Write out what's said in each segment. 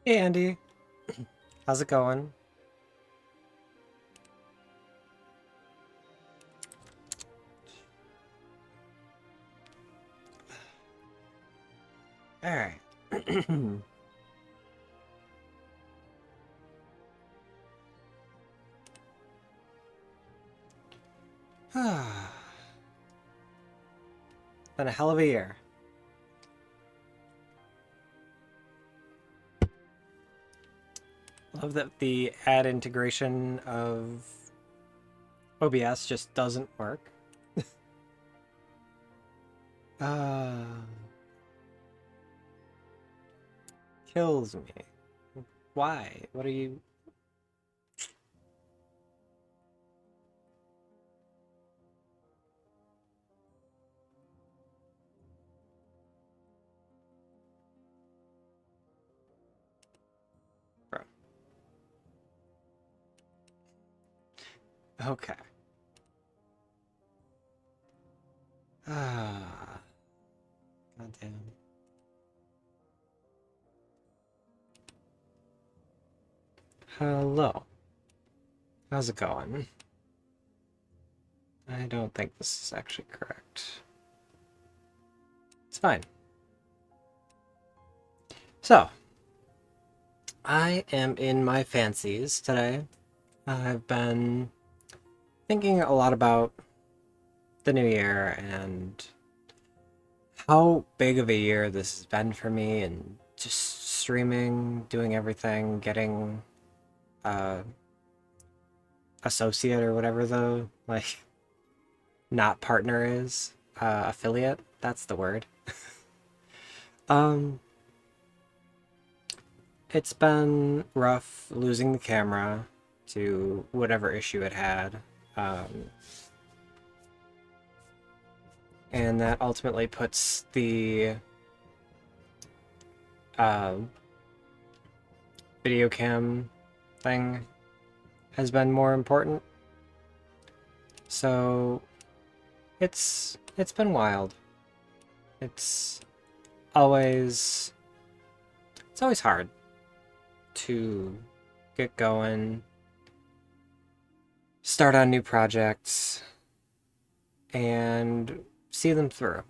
Hey Andy, how's it going? Alright. Been a hell of a year. Love that the add integration of OBS just doesn't work. Uh, Kills me. Why? What are you... Bro. Okay. Ah. Goddamn. Hello. How's it going? I don't think this is actually correct. It's fine. So, I am in my fancies today. I've been thinking a lot about the new year and how big of a year this has been for me, and just streaming, doing everything, getting associate or whatever the not partner is, affiliate, that's the word. um it's been rough losing the camera to whatever issue it had. um and that ultimately puts the uh, video cam thing has been more important. So it's been wild. It's always it's always hard to get going, start on new projects, and see them through.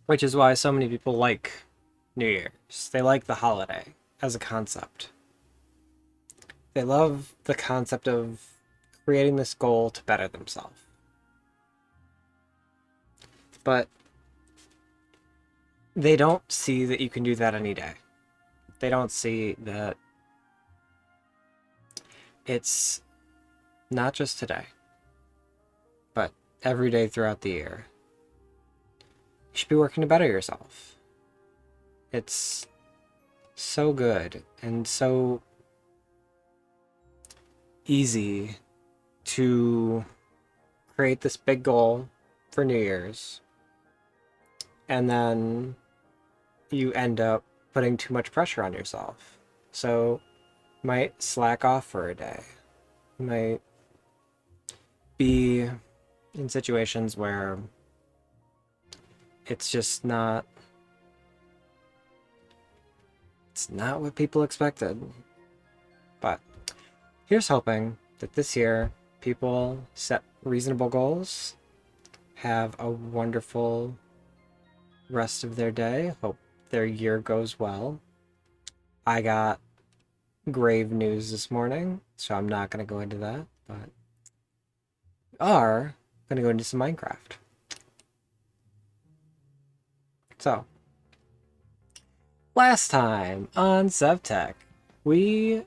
Which is why so many people like New Year's. They like the holiday as a concept. They love the concept of creating this goal to better themselves. But they don't see that you can do that any day. They don't see that it's not just today, but every day throughout the year. You should be working to better yourself. It's so good and so easy to create this big goal for New Year's, and then you end up putting too much pressure on yourself. So you might slack off for a day. You might be in situations where it's just not what people expected. But here's hoping that this year people set reasonable goals, have a wonderful rest of their day, hope their year goes well. I got grave news this morning, so I'm not going to go into that, but we are going to go into some Minecraft. So, last time on Sevtech, we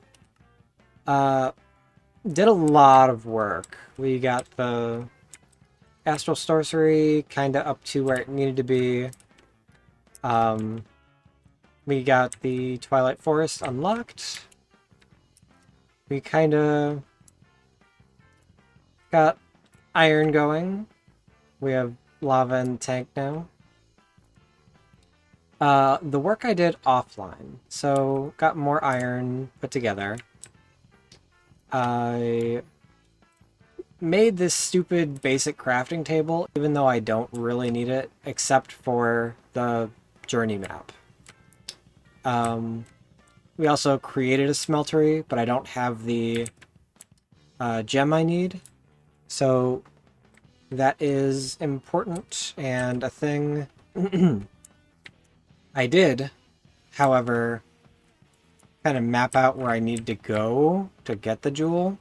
did a lot of work. We got the Astral Sorcery kind of up to where it needed to be. We got the Twilight Forest unlocked. We kind of got iron going. We have lava in the tank now. The work I did offline, so got more iron put together. I made this stupid basic crafting table, even though I don't really need it, except for the journey map. We also created a smeltery, but I don't have the gem I need. So that is important and a thing I did, however, kind of map out where I need to go to get the jewel.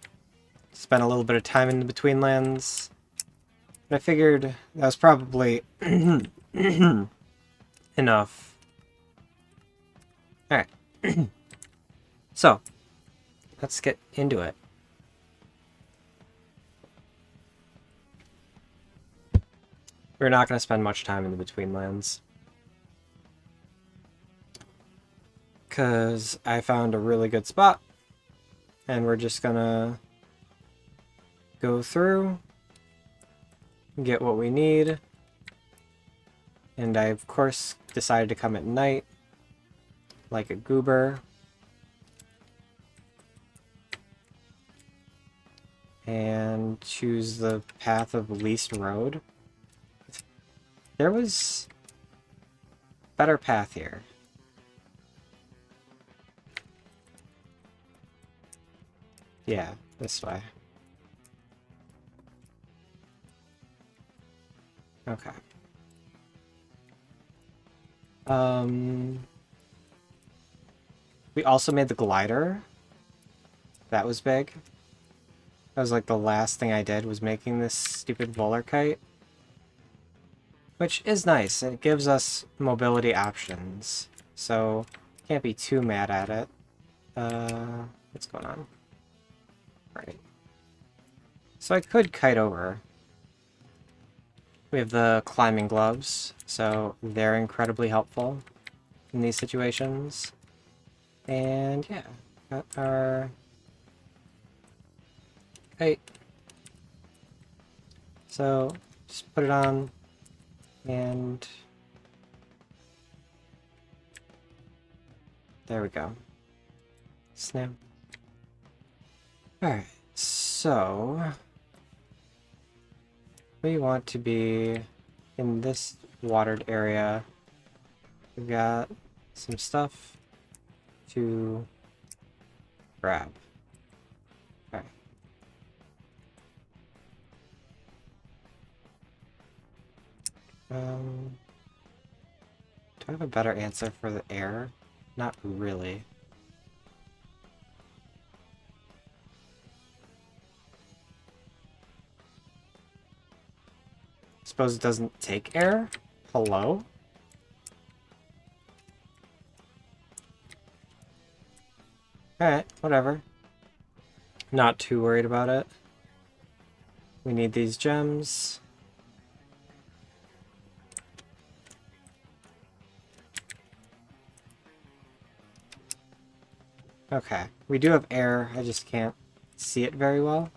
Spent a little bit of time in the between lands. But I figured that was probably enough. Alright. So, let's get into it. We're not going to spend much time in the between lands, because I found a really good spot, and we're just going to go through, get what we need, and I, of course, decided to come at night, like a goober. And choose the path of least road. There was a better path here. Yeah, this way. Okay. We also made the glider. That was big. That was like the last thing I did, was making this stupid Volar kite. Which is nice. It gives us mobility options. So, can't be too mad at it. What's going on? Right. So I could kite over. We have the climbing gloves, so they're incredibly helpful in these situations. And yeah, got our kite. So just put it on, and there we go. Snap. Alright, so we want to be in this watered area. We've got some stuff to grab. Okay. Do I have a better answer for the air? Not really. Suppose it doesn't take air? Hello? Alright, whatever. Not too worried about it. We need these gems. Okay, we do have air, I just can't see it very well.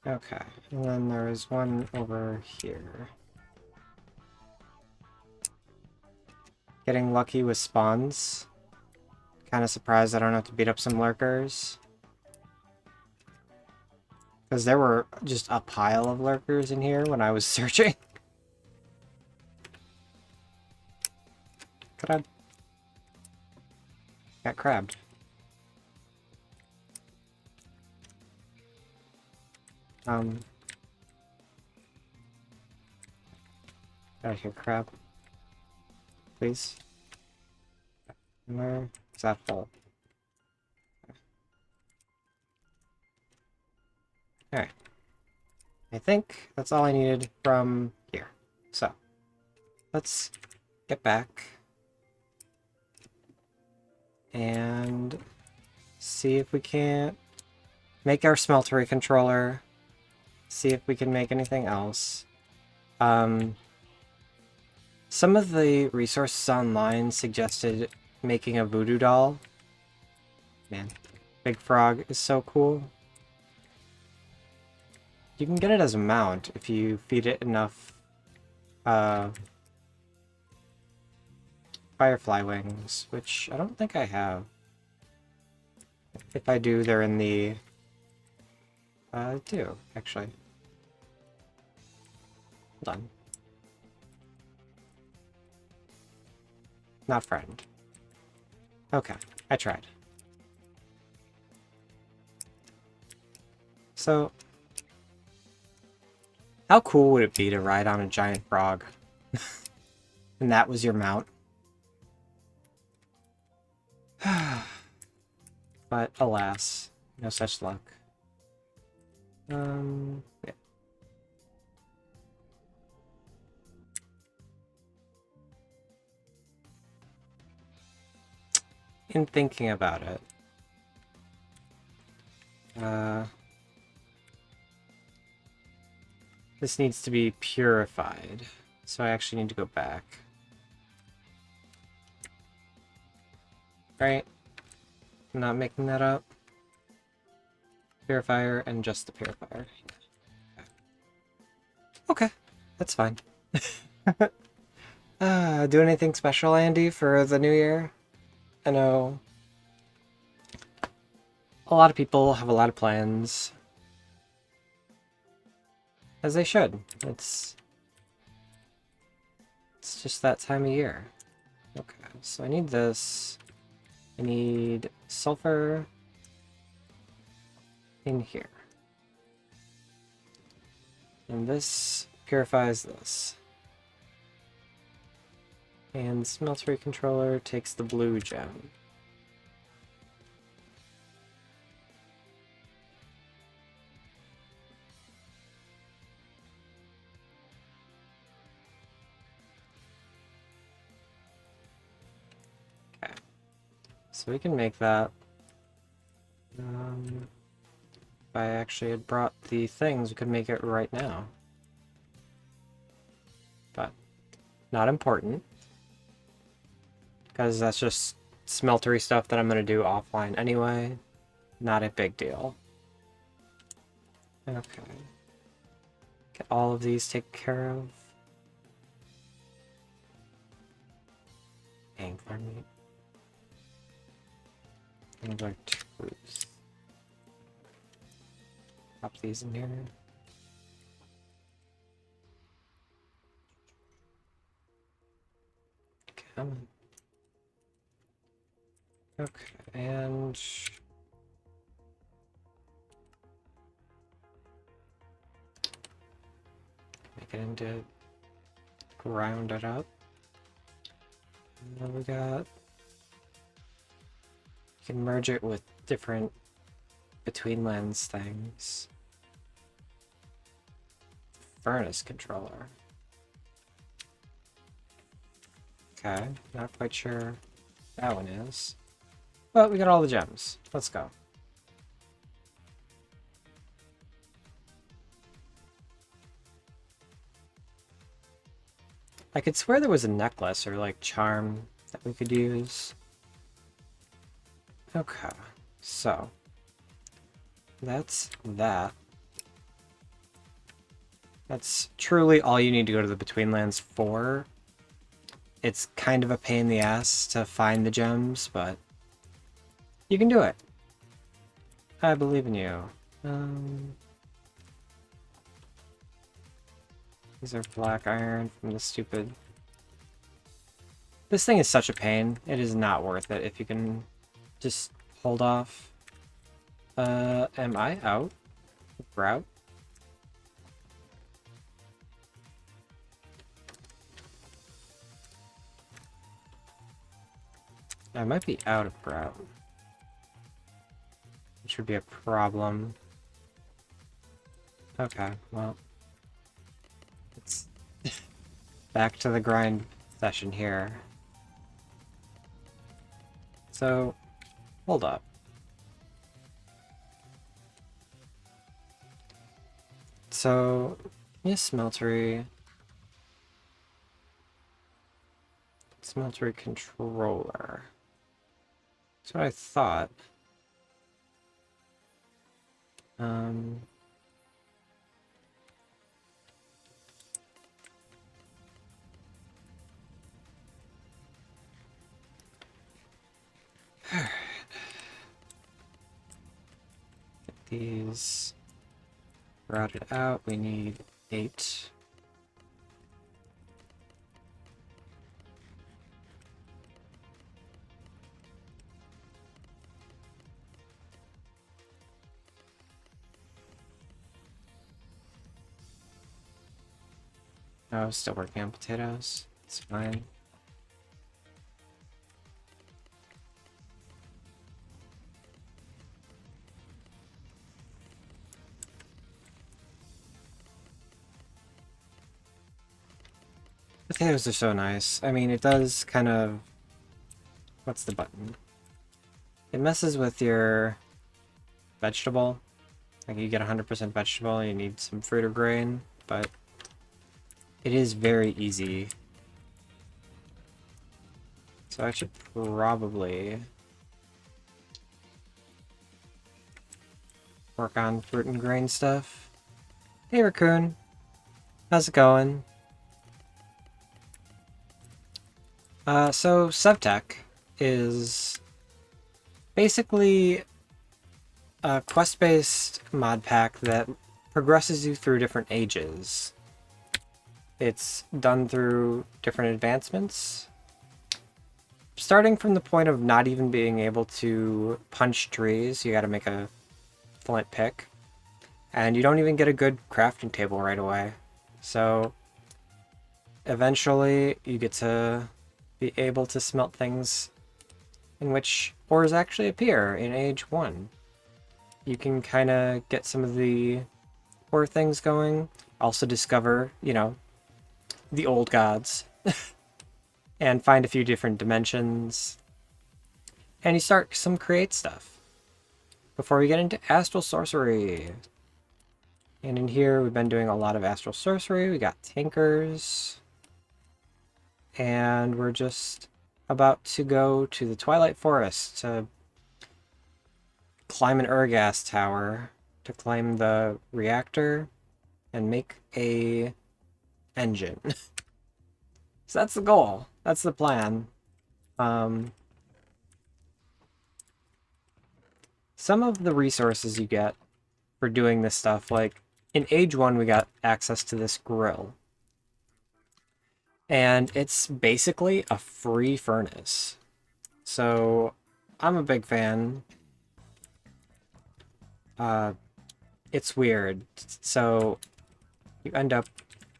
Okay, and then there is one over here. Getting lucky with spawns. Kind of surprised I don't have to beat up some lurkers. Because there were just a pile of lurkers in here when I was searching. Crab. Got crabbed. Out of here, crab. Please. Where is that hole? Alright. I think that's all I needed from here. So, let's get back and see if we can't make our smeltery controller. See if we can make anything else. Some of the resources online suggested making a voodoo doll. Man, Big Frog is so cool. You can get it as a mount if you feed it enough firefly wings, which I don't think I have. If I do, they're in the... do, actually. Hold on. Not friend. Okay, I tried. So, how cool would it be to ride on a giant frog? And that was your mount? But alas, no such luck. Yeah. In thinking about it, this needs to be purified, so I actually need to go back. Right? I'm not making that up. Purifier and just the purifier. Okay, that's fine. Do anything special, Andy, for the new year? I know a lot of people have a lot of plans. As they should. It's just that time of year. Okay, so I need this. I need sulfur in here. And this purifies this. And the smeltery controller takes the blue gem. Okay. So we can make that. If I actually had brought the things, we could make it right now. But not important. Because that's just smeltery stuff that I'm going to do offline anyway. Not a big deal. Okay. Get all of these taken care of. Angler meat. Angler tooth. Pop these in here. Come on. Okay, and... make it into... ground it up. And then we got... you can merge it with different between lens things. Furnace controller. Okay, not quite sure that one is. But we got all the gems. Let's go. I could swear there was a necklace or like charm that we could use. Okay, so that's that. That's truly all you need to go to the Between Lands for. It's kind of a pain in the ass to find the gems, but you can do it. I believe in you. These are black iron from the stupid... This thing is such a pain. It is not worth it if you can just hold off. Am I out of grout? I might be out of grout. Which would be a problem. Okay, well. It's back to the grind session here. So, hold up. So, yes, smeltery controller. That's what I thought. these routed out. We need 8. Oh, still working on potatoes. It's fine. Potatoes are so nice. I mean, it does kind of... What's the button? It messes with your vegetable. Like, you get 100% vegetable, you need some fruit or grain, but it is very easy. So I should probably work on fruit and grain stuff. Hey, Raccoon. How's it going? So Sevtech is basically a quest-based mod pack that progresses you through different ages. It's done through different advancements, starting from the point of not even being able to punch trees. You gotta make a flint pick, and you don't even get a good crafting table right away. So eventually you get to be able to smelt things in which ores actually appear in Age 1. You can kind of get some of the ore things going, also discover, you know, the old gods, and find a few different dimensions, and you start some create stuff before we get into astral sorcery. And in here we've been doing a lot of astral sorcery. We got tankers, and we're just about to go to the Twilight Forest to climb an Urgas tower to climb the reactor and make a engine. So that's the goal. That's the plan. Some of the resources you get for doing this stuff, like in Age 1 we got access to this grill. And it's basically a free furnace. So I'm a big fan. It's weird. So you end up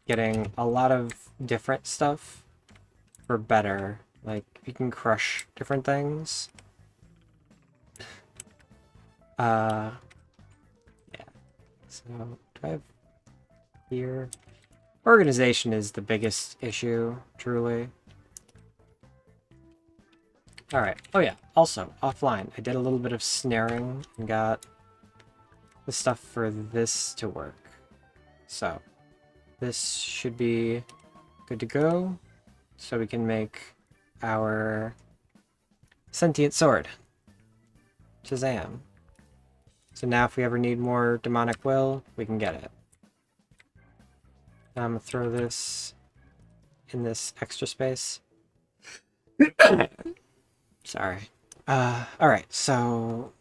getting a lot of different stuff for better. Like, you can crush different things. Yeah. So, do I have here? Organization is the biggest issue, truly. Alright. Oh yeah, also, offline, I did a little bit of snaring and got the stuff for this to work. So, this should be good to go. So we can make our sentient sword. Shazam. So now if we ever need more demonic will, we can get it. I'm gonna throw this in this extra space. Sorry. Alright, so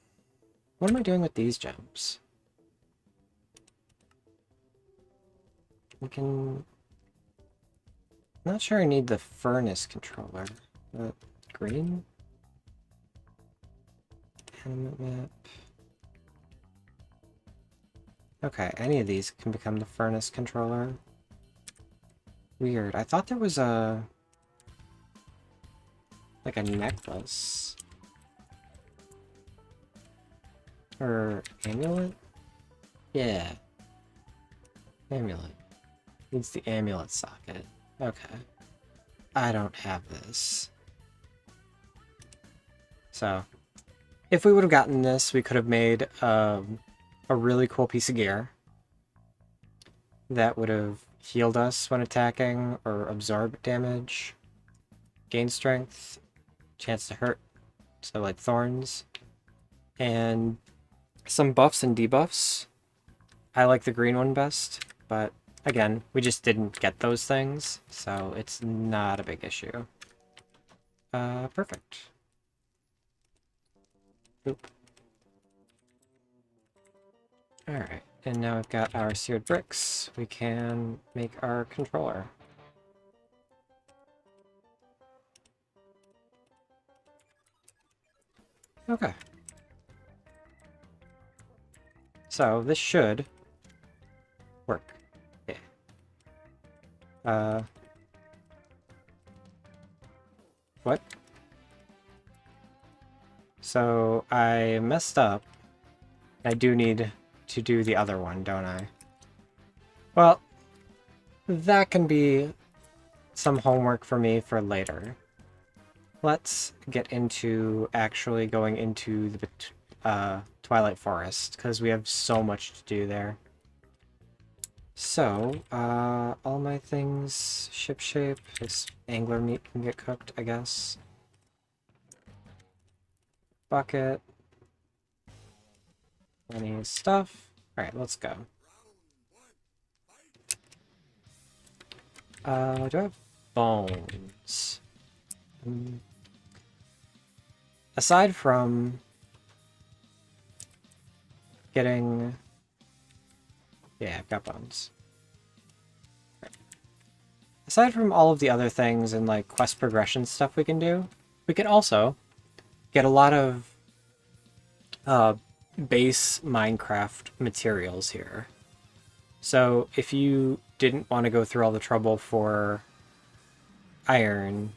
what am I doing with these gems? We can... I'm not sure I need the furnace controller. Green? Animate map. Okay, any of these can become the furnace controller. Weird. I thought there was a... like a necklace. Or amulet? Yeah. Amulet. Needs the amulet socket. Okay. I don't have this. So, if we would have gotten this, we could have made a really cool piece of gear that would have healed us when attacking or absorb damage, gain strength, chance to hurt, so like thorns, and some buffs and debuffs. I like the green one best, but again, we just didn't get those things, so it's not a big issue. Perfect. Oop. Alright, and now we've got our seared bricks. We can make our controller. Okay. So, this should work. Yeah. What? So, I messed up. I do need to do the other one, don't I? Well, that can be some homework for me for later. Let's get into actually going into the Twilight Forest, because we have so much to do there. So, all my things shipshape. This angler meat can get cooked, I guess. Bucket. Any stuff. Alright, let's go. Do I have bones? Aside from getting... Yeah, I've got bones. Right. Aside from all of the other things and like quest progression stuff we can do, we can also get a lot of base Minecraft materials here. So if you didn't want to go through all the trouble for iron,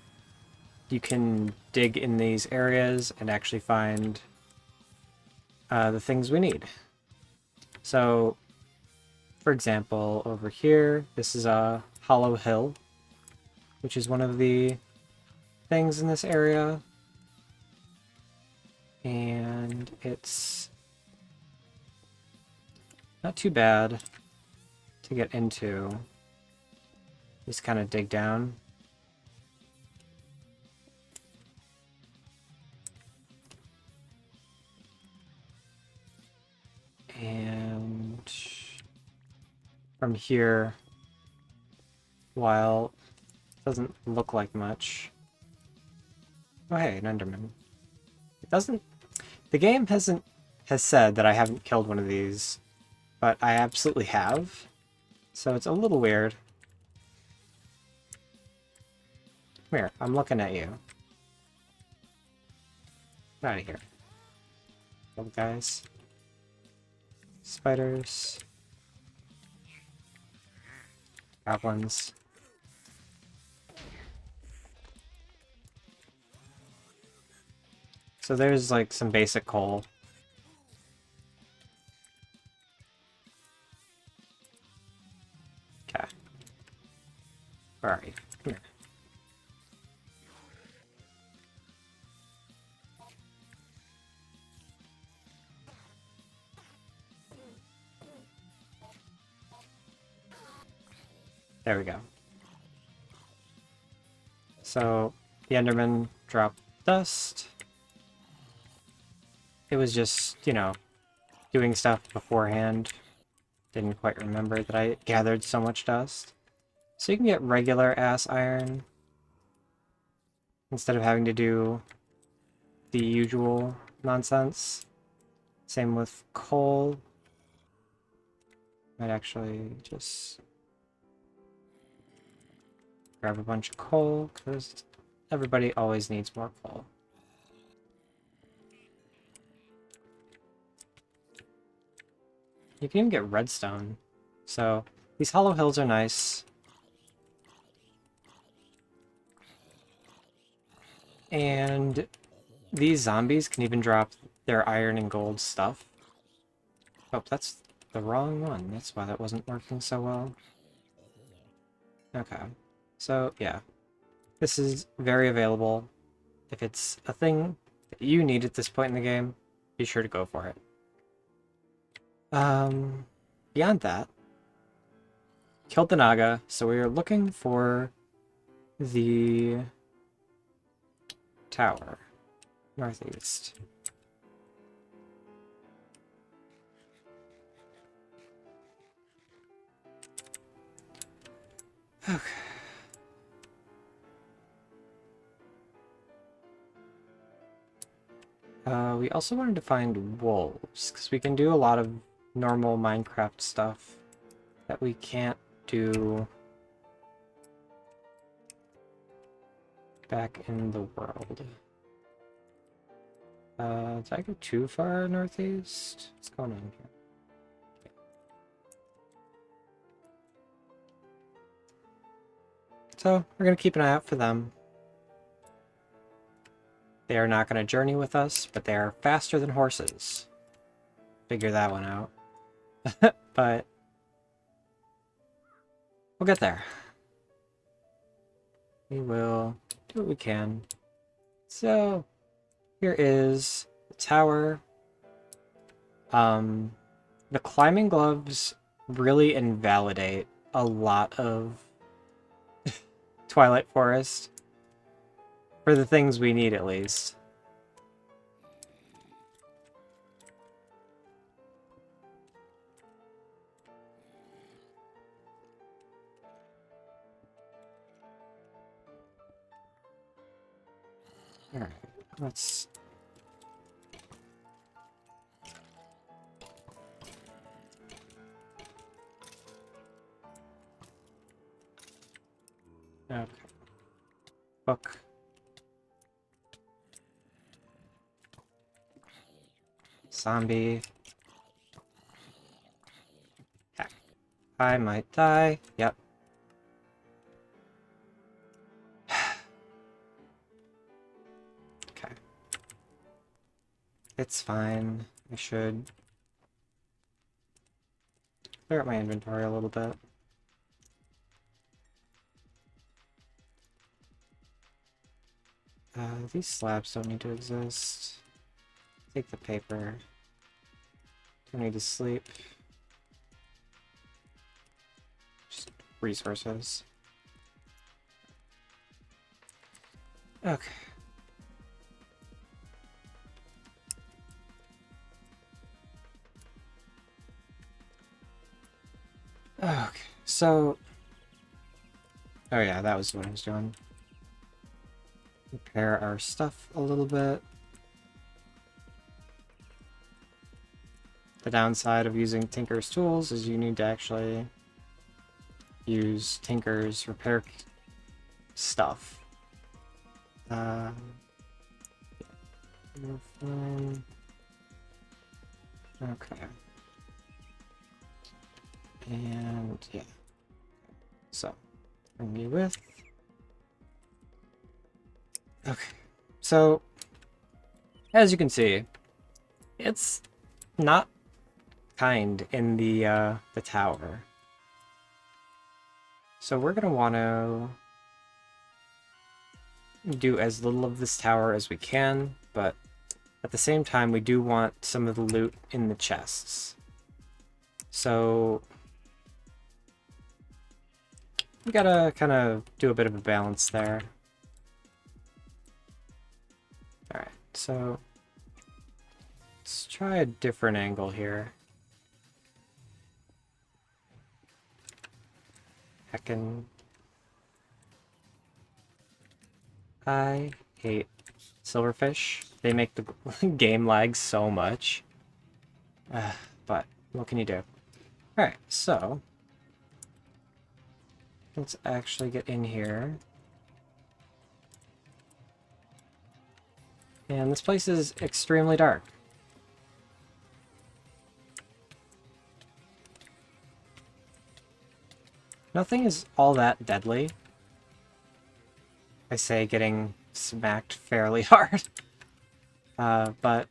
you can dig in these areas and actually find the things we need. So, for example, over here, this is a hollow hill, which is one of the things in this area. And it's not too bad to get into. Just kind of dig down. And from here, while it doesn't look like much... Oh hey, an Enderman. It doesn't... The game has said that I haven't killed one of these, but I absolutely have. So it's a little weird. Come here, I'm looking at you. Get out of here. Little guys. Spiders. Goblins. So there's like some basic coal. Okay. Where are you? Come here. There we go. So the Enderman dropped dust. It was just, you know, doing stuff beforehand. Didn't quite remember that I gathered so much dust. So you can get regular ass iron instead of having to do the usual nonsense. Same with coal. Might actually just grab a bunch of coal, because everybody always needs more coal. You can even get redstone. So these hollow hills are nice. And these zombies can even drop their iron and gold stuff. Oh, that's the wrong one. That's why that wasn't working so well. Okay. So, yeah. This is very available. If it's a thing that you need at this point in the game, be sure to go for it. Beyond that, killed the Naga, so we are looking for the tower. Northeast. Okay. We also wanted to find wolves, because we can do a lot of normal Minecraft stuff that we can't do back in the world. Did I go too far northeast? What's going on here? So, we're going to keep an eye out for them. They are not going to journey with us, but they are faster than horses. Figure that one out. But we'll get there. We will do what we can. So, here is the tower. The climbing gloves really invalidate a lot of Twilight Forest. For the things we need, at least. Alright, let's... Okay. Book. Zombie. Heck. I might die. Yep. Okay. It's fine. I should clear up my inventory a little bit. These slabs don't need to exist. Take the paper. Don't need to sleep. Just resources. Okay. Okay, so... Oh yeah, that was what I was doing. Repair our stuff a little bit. The downside of using Tinker's tools is you need to actually use Tinker's repair stuff. We're fine. Okay. And yeah. So, bring me with. Okay. So, as you can see, it's not kind in the tower. So we're gonna want to do as little of this tower as we can, but at the same time we do want some of the loot in the chests. So we gotta kind of do a bit of a balance there. Alright, so let's try a different angle here. Heckin'. I hate silverfish. They make the game lag so much. But what can you do? Alright, so let's actually get in here. And this place is extremely dark. Nothing is all that deadly. I say getting smacked fairly hard. But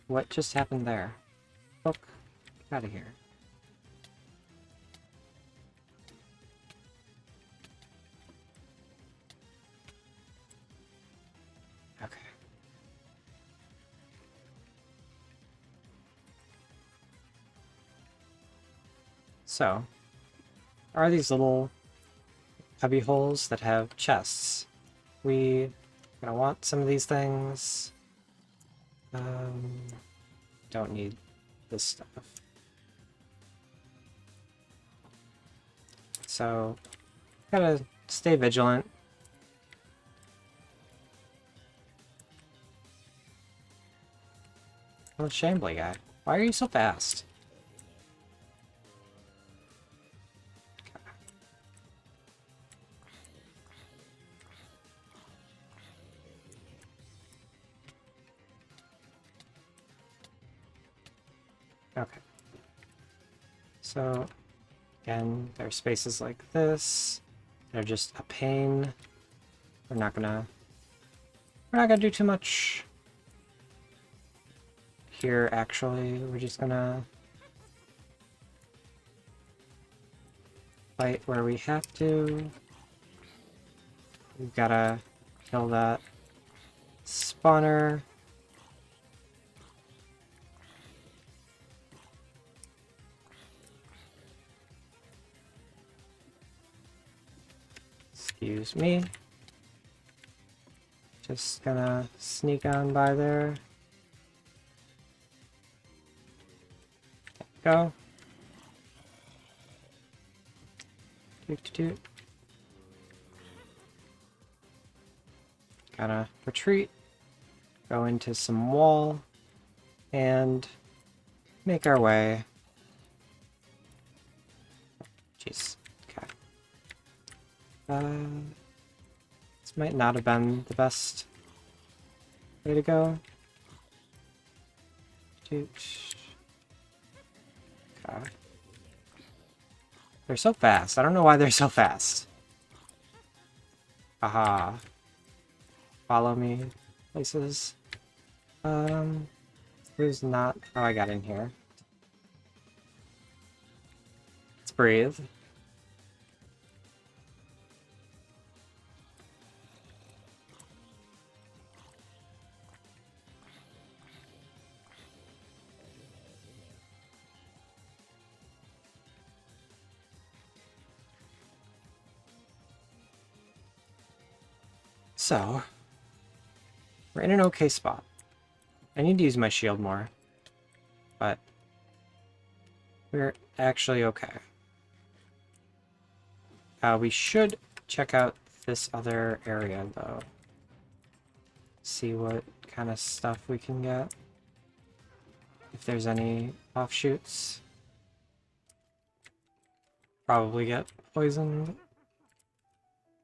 what just happened there? Look, get out of here. Okay. So, are these little cubby holes that have chests. We gonna want some of these things. Don't need this stuff. So, gotta stay vigilant. Little shambly guy. Why are you so fast? Okay. So, again, there are spaces like this. They're just a pain. We're not gonna do too much here, actually. We're just gonna fight where we have to. We've gotta kill that spawner. Excuse me. Just gonna sneak on by there. Go. Doot doot doot. Gotta retreat. Go into some wall. And make our way. Jeez. Okay. This might not have been the best way to go. Okay. They're so fast. I don't know why they're so fast. Aha. Follow me places. Who's not... Oh, I got in here. Let's breathe. So, we're in an okay spot. I need to use my shield more, but we're actually okay. We should check out this other area, though. See what kind of stuff we can get. If there's any offshoots. Probably get poisoned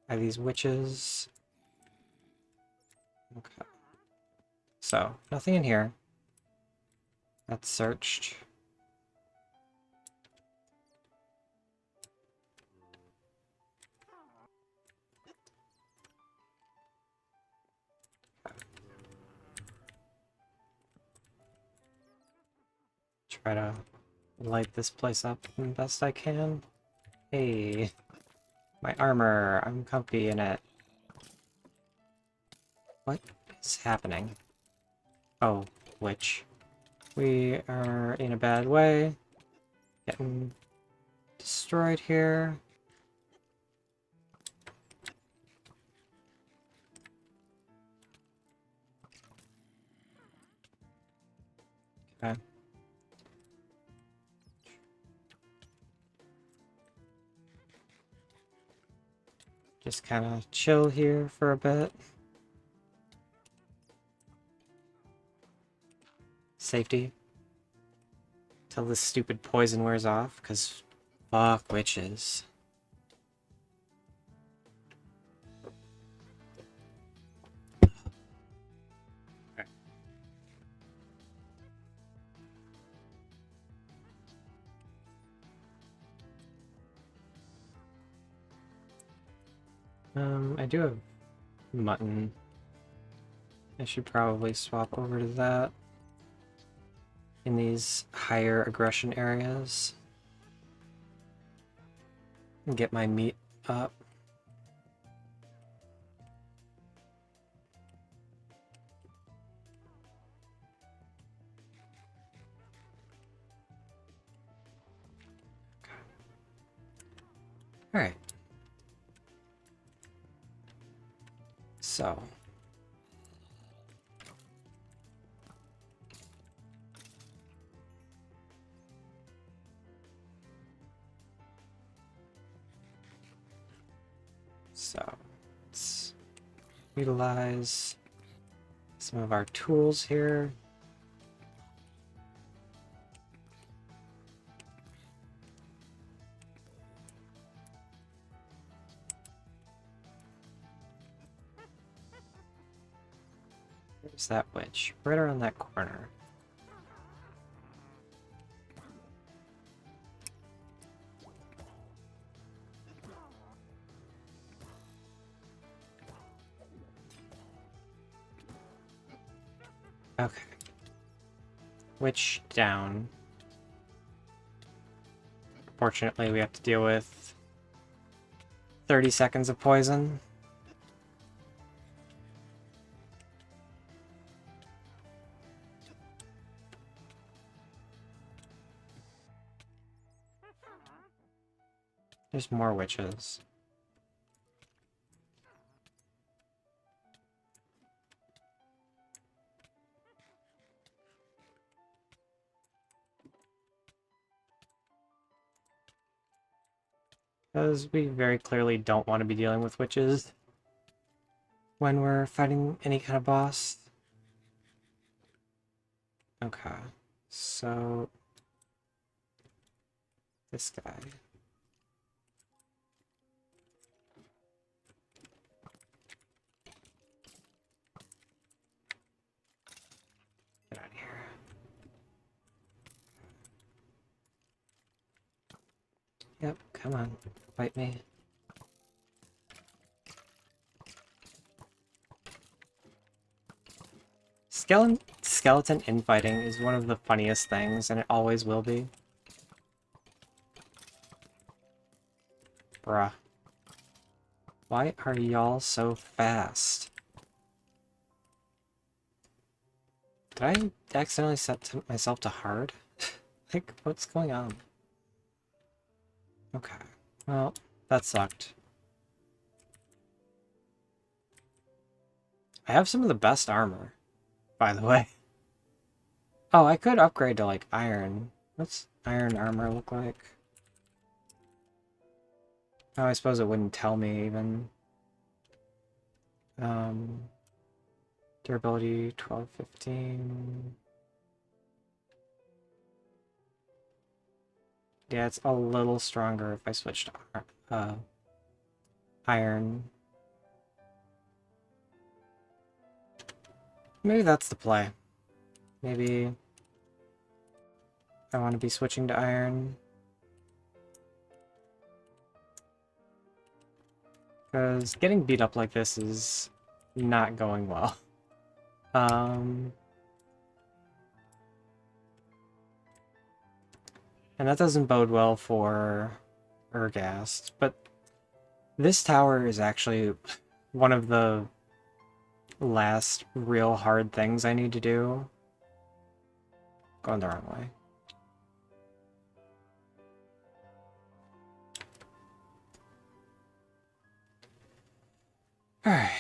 by these witches. Okay. So, nothing in here. That's searched. Try to light this place up the best I can. Hey, my armor. I'm comfy in it. What is happening? Oh, witch. We are in a bad way. Getting destroyed here. Okay. Just kind of chill here for a bit. Safety. Till this stupid poison wears off, because fuck witches. I do have mutton. I should probably swap over to that in these higher aggression areas and get my meat up. All right. So. Let's utilize some of our tools here. Is that witch? Right around that corner. Okay. Witch down. Fortunately, we have to deal with 30 seconds of poison. There's more witches. Because we very clearly don't want to be dealing with witches when we're fighting any kind of boss. Okay, so this guy. Get out of here. Yep, come on, fight me. Skeleton infighting is one of the funniest things, and it always will be. Bruh. Why are y'all so fast? Did I accidentally set myself to hard? Like, what's going on? Okay. Well, that sucked. I have some of the best armor, by the way. Oh, I could upgrade to, like, iron. What's iron armor look like? Oh, I suppose it wouldn't tell me, even. Durability, 12, 15... Yeah, it's a little stronger if I switch to iron. Maybe that's the play. Maybe I want to be switching to iron. Because getting beat up like this is not going well. And that doesn't bode well for Ergast, but this tower is actually one of the last real hard things I need to do. Going the wrong way. Alright.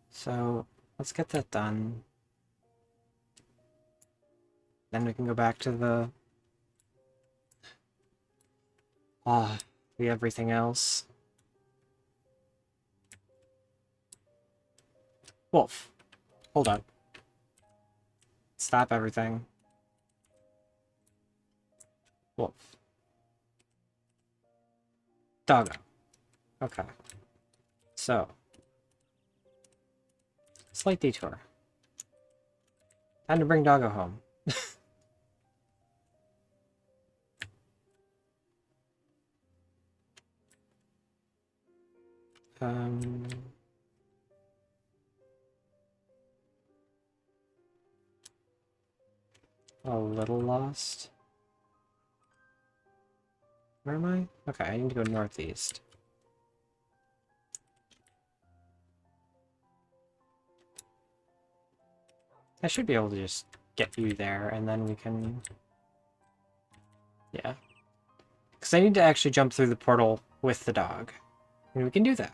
So, let's get that done. Then we can go back to the everything else. Wolf. Hold on. Stop everything. Wolf. Doggo. Okay. So. Slight detour. Time to bring Doggo home. A little lost. Where am I? Okay, I need to go northeast. I should be able to just get you there, and then we can... Yeah. Because I need to actually jump through the portal with the dog. And we can do that.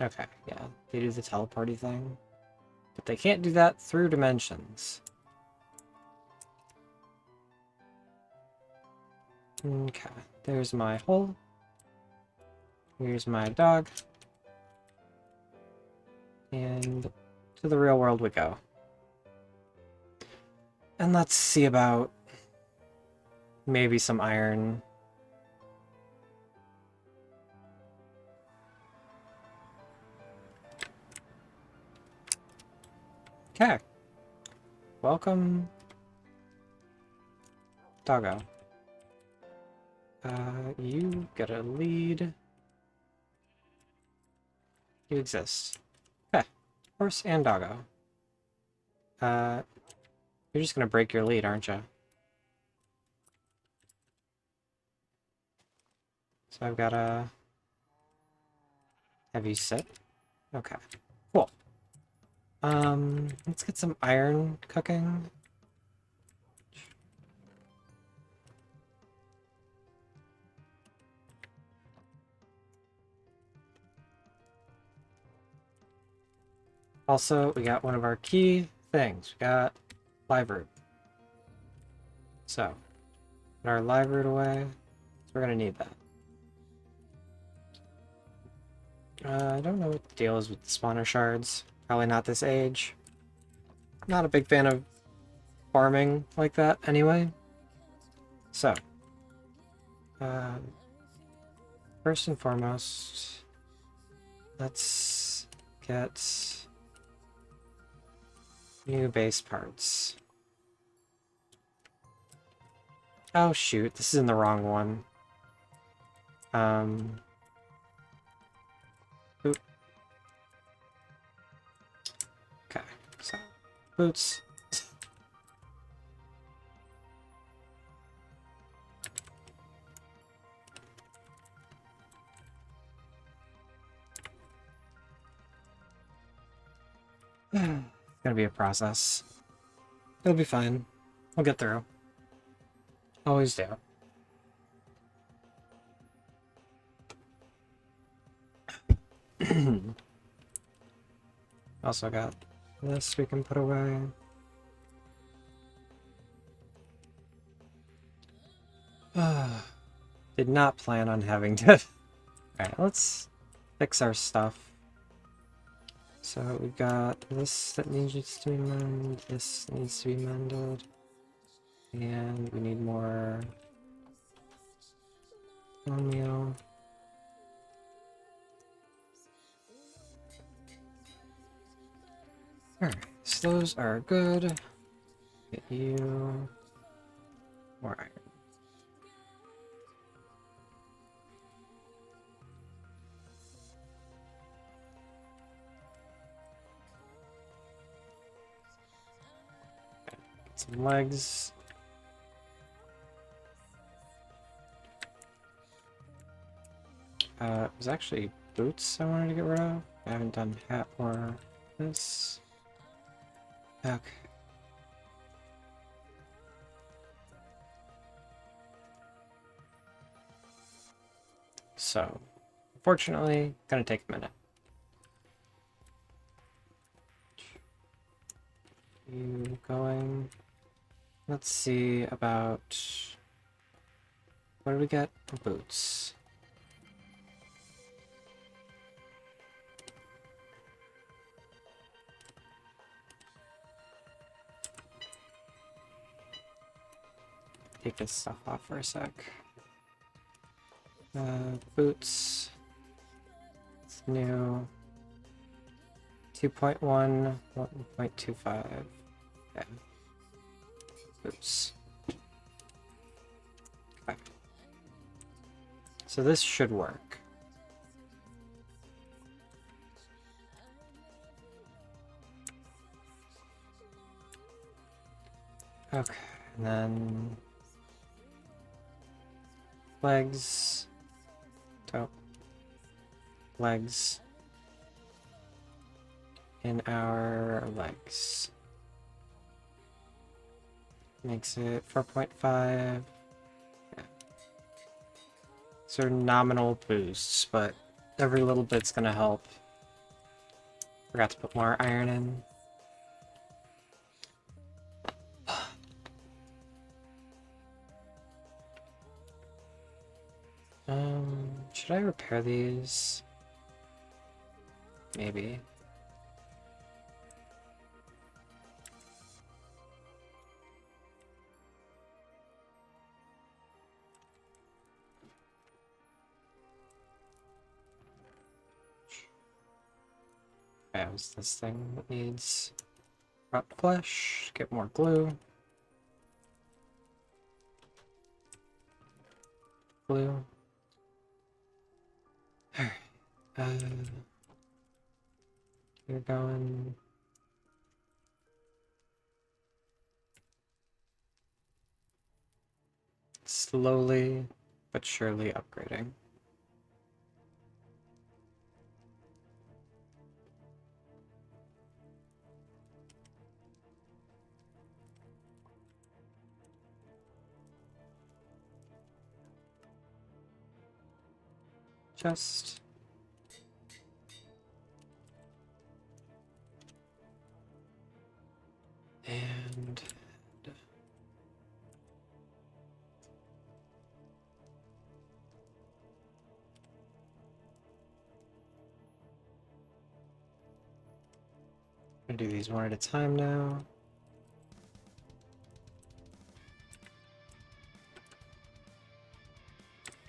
Okay, yeah. They do the teleporty thing. But they can't do that through dimensions. Okay, there's my hole. Here's my dog. And to the real world we go. And let's see about maybe some iron. welcome. Doggo. You get a lead. You exist. Okay. Horse and doggo. You're just gonna break your lead, aren't you? So I've gotta have you sit. Okay. Cool. Let's get some iron cooking. Also, we got one of our key things. We got live root. So, put our live root away. So we're gonna need that. I don't know what the deal is with the spawner shards. Probably not this age. Not a big fan of farming like that anyway. So, first and foremost, let's get new base parts. Oh shoot, this is in the wrong one. Oop. Okay, so boots. It's gonna be a process. It'll be fine. We'll get through. Always do. Also got this we can put away. Did not plan on having to... Alright, let's fix our stuff. So we've got this that needs to be mended, this needs to be mended, and we need more meal. Alright, so those are good. Get you more iron. Get some legs. It was actually boots I wanted to get rid of. I haven't done hat or this. Okay. So, unfortunately, gonna take a minute. You going? Let's see about... What do we get? Boots. Take this stuff off for a sec. Boots. It's new. 2.1, 1.25. Okay. Boots. Okay. So this should work. Okay, and then legs. Oh. Legs. In our legs. Makes it 4.5. Yeah. So nominal boosts, but every little bit's gonna help. Forgot to put more iron in. Should I repair these? Maybe. Okay, it was this thing that needs Rot flesh, get more glue. Glue. You're going... slowly but surely upgrading. Just... and... I'm gonna do these one at a time now.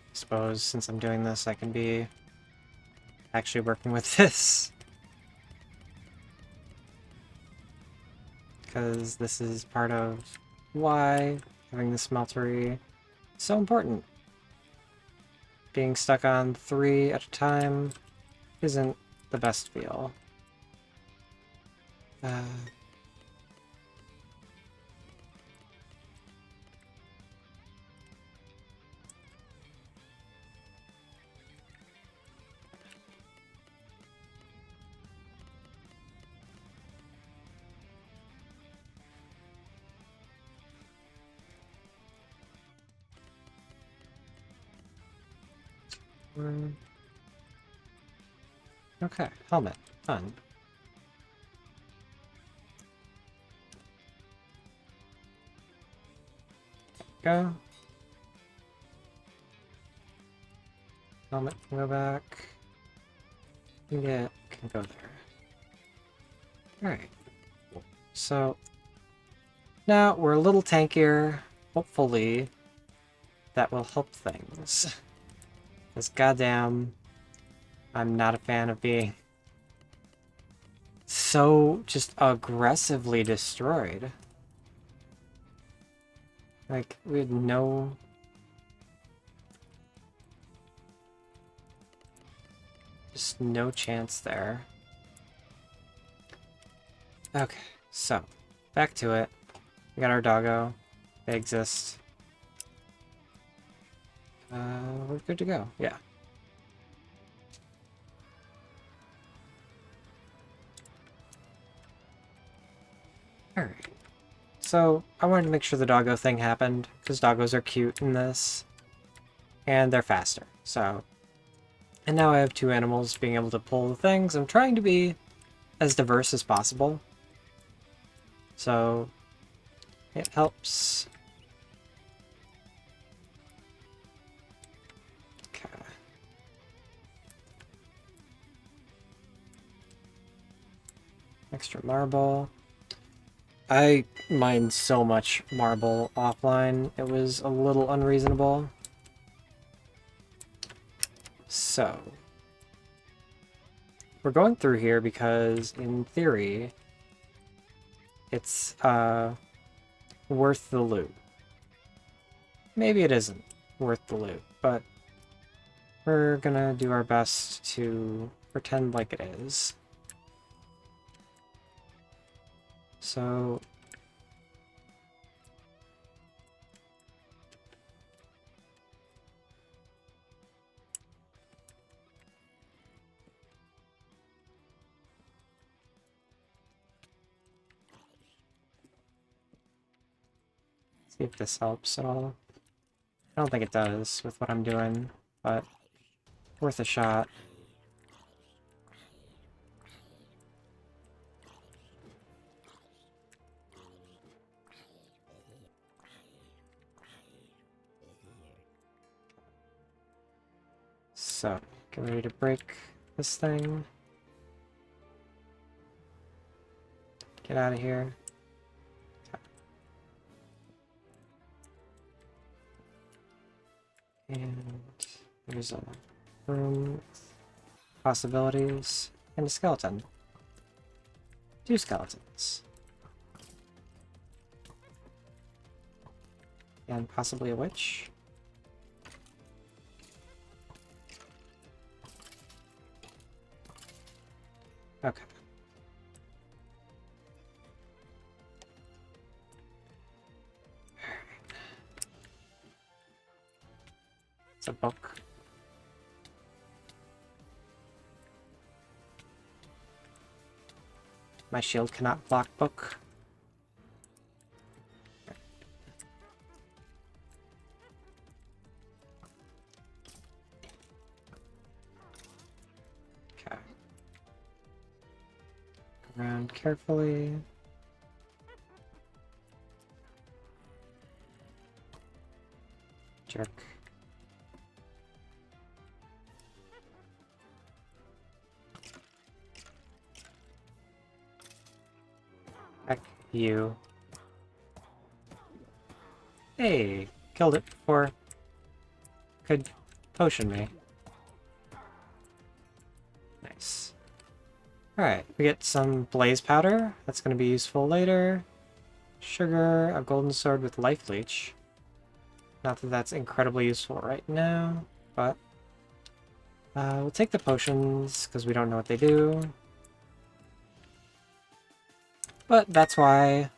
I suppose since I'm doing this, I can be actually working with this. Because this is part of why having the smeltery is so important. Being stuck on 3 at a time isn't the best feel. Okay, helmet. Fun. Go. Helmet can go back. Can go there. Alright. So now we're a little tankier. Hopefully that will help things. Because goddamn, I'm not a fan of being so just aggressively destroyed. Like, we had no... just no chance there. Okay, so, back to it. We got our doggo. They exist. We're good to go, yeah. Alright. So, I wanted to make sure the doggo thing happened, because doggos are cute in this. And they're faster, so... And now I have 2 animals being able to pull the things. I'm trying to be as diverse as possible. So, it helps. Okay. Extra marble. I mined so much marble offline, it was a little unreasonable. So, we're going through here because, in theory, it's worth the loot. Maybe it isn't worth the loot, but we're gonna do our best to pretend like it is. So... see if this helps at all. I don't think it does with what I'm doing, but worth a shot. So, get ready to break this thing. Get out of here. And there's a room with possibilities and a skeleton. 2 skeletons. And possibly a witch. Okay. It's a book. My shield cannot block book. Okay. Around carefully. Jerk. Heck you. Hey, killed it before it could potion me. Nice. Alright, we get some blaze powder. That's going to be useful later. Sugar, a golden sword with life leech. Not that that's incredibly useful right now, but we'll take the potions because we don't know what they do. But that's why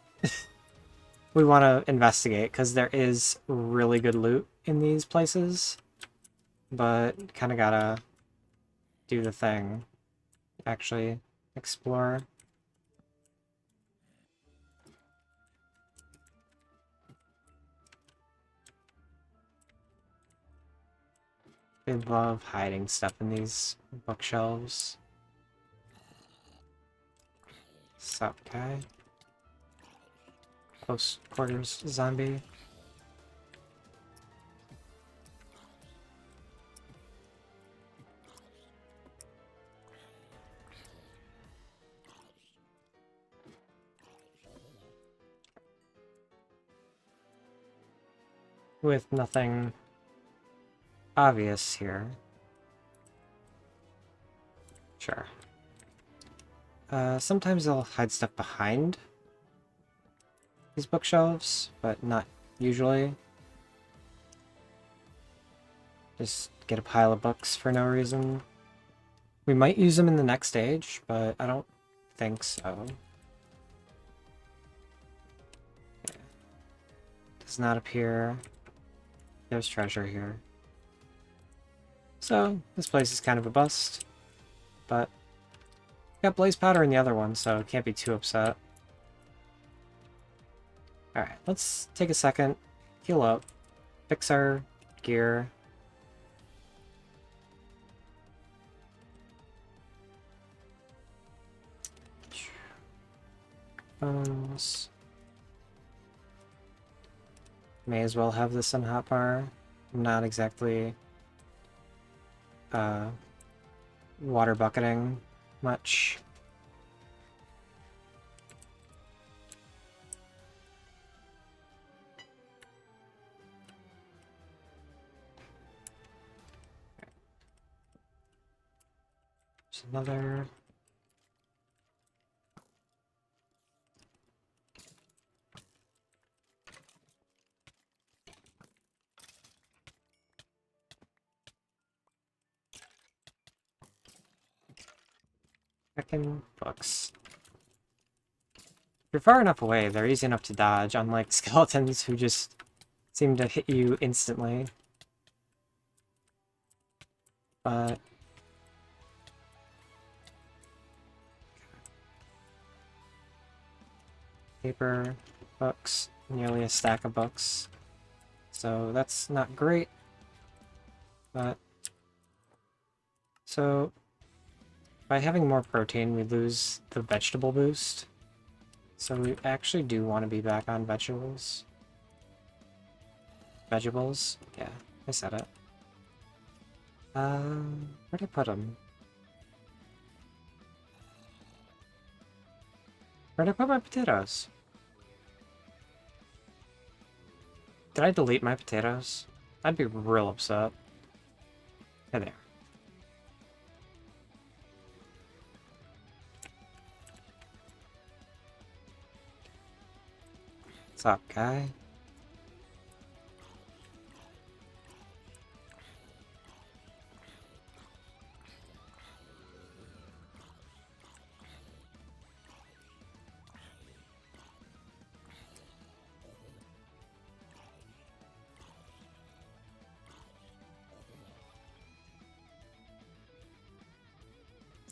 we want to investigate, because there is really good loot in these places. But kind of gotta do the thing. Actually explore. I love hiding stuff in these bookshelves. Sup, guy? Close quarters zombie. With nothing obvious here. Sure. Sometimes they'll hide stuff behind these bookshelves, but not usually. Just get a pile of books for no reason. We might use them in the next stage, but I don't think so. Yeah. Does not appear. There's treasure here. So, this place is kind of a bust, but got blaze powder in the other one, so can't be too upset. Alright, let's take a second, heal up, fix our gear. Bones. May as well have this on hotbar. Not exactly water bucketing much. There's another. Frickin' books. If you're far enough away, they're easy enough to dodge, unlike skeletons who just seem to hit you instantly. But paper, books, nearly a stack of books. So that's not great. But so by having more protein, we lose the vegetable boost. So we actually do want to be back on vegetables. Vegetables? Yeah, I said it. Where'd I put them? Where'd I put my potatoes? Did I delete my potatoes? I'd be real upset. Hey there. What's up, guy?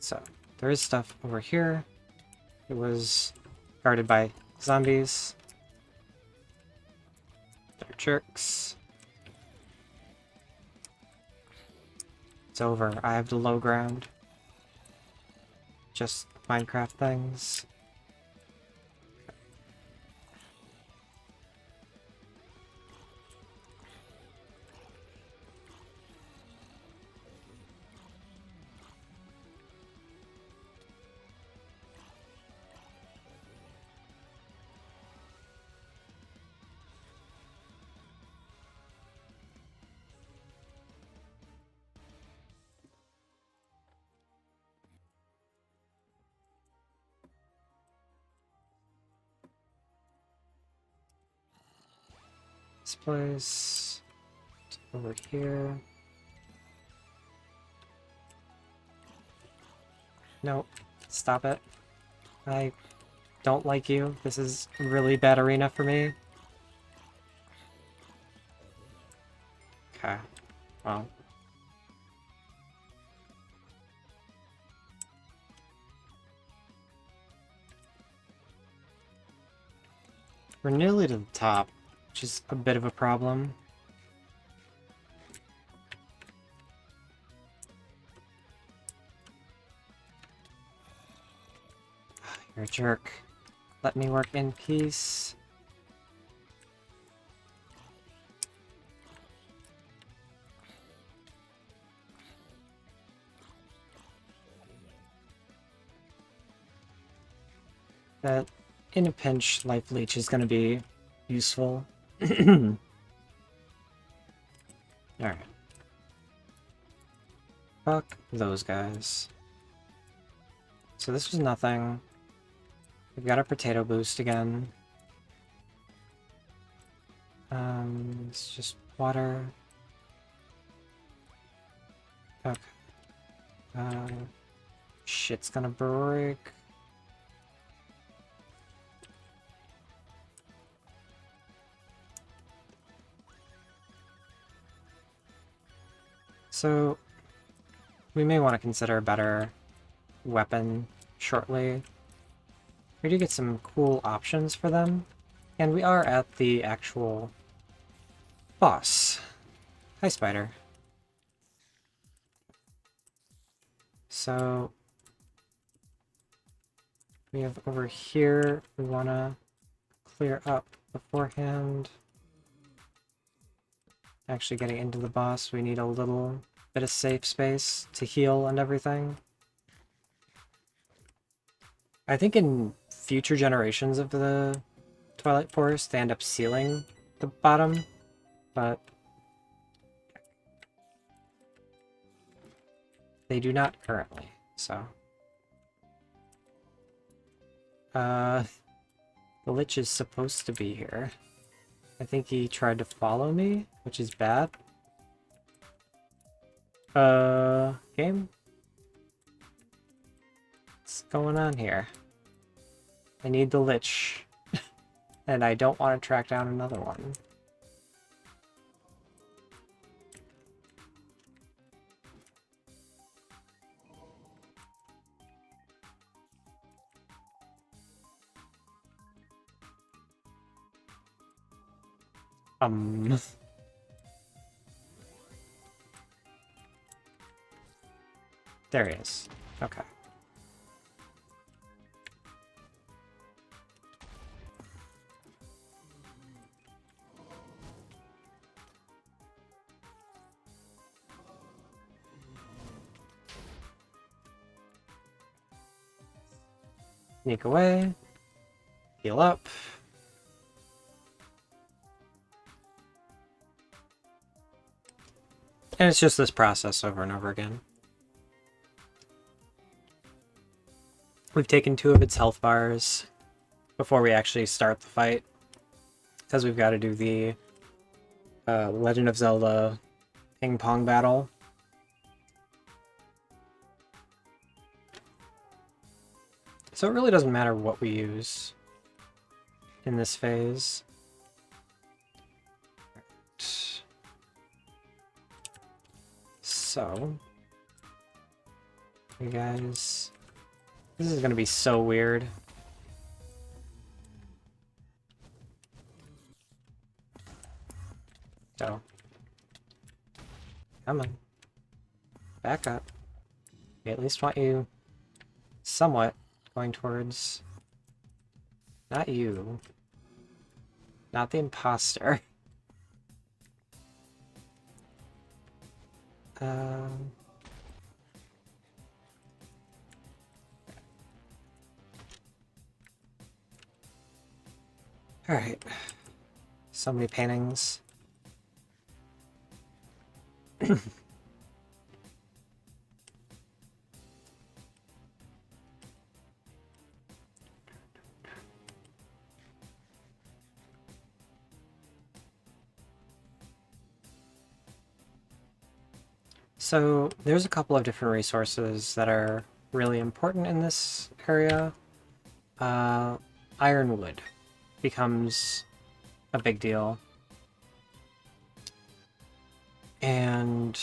So, there is stuff over here. It was guarded by zombies. They're jerks. It's over. I have the low ground. Just Minecraft things. This place. It's over here. Nope. Stop it. I don't like you. This is a really bad arena for me. Okay. Well. We're nearly to the top, which is a bit of a problem. You're a jerk. Let me work in peace. That, in a pinch, Life Leech is going to be useful. Alright. Fuck those guys. So this was nothing. We've got a potato boost again. It's just water. Okay. Shit's gonna break. So, we may want to consider a better weapon shortly. We do get some cool options for them, and we are at the actual boss. Hi, Spider. So, we have over here, we want to clear up beforehand. Actually getting into the boss, we need a little bit of safe space to heal and everything. I think in future generations of the Twilight Forest, they end up sealing the bottom, but they do not currently, so. The Lich is supposed to be here. I think he tried to follow me, which is bad. Game? What's going on here? I need the Lich. And I don't want to track down another one. There he is. Okay. Sneak away. Heal up. And it's just this process over and over again. We've taken 2 of its health bars before we actually start the fight, because we've got to do the Legend of Zelda ping pong battle. So it really doesn't matter what we use in this phase. So You guys. This is gonna be so weird. So. Come on. Back up. We at least want you somewhat going towards... Not you. Not the imposter. Alright. So many paintings. So there's a couple of different resources that are really important in this area. Ironwood becomes a big deal. And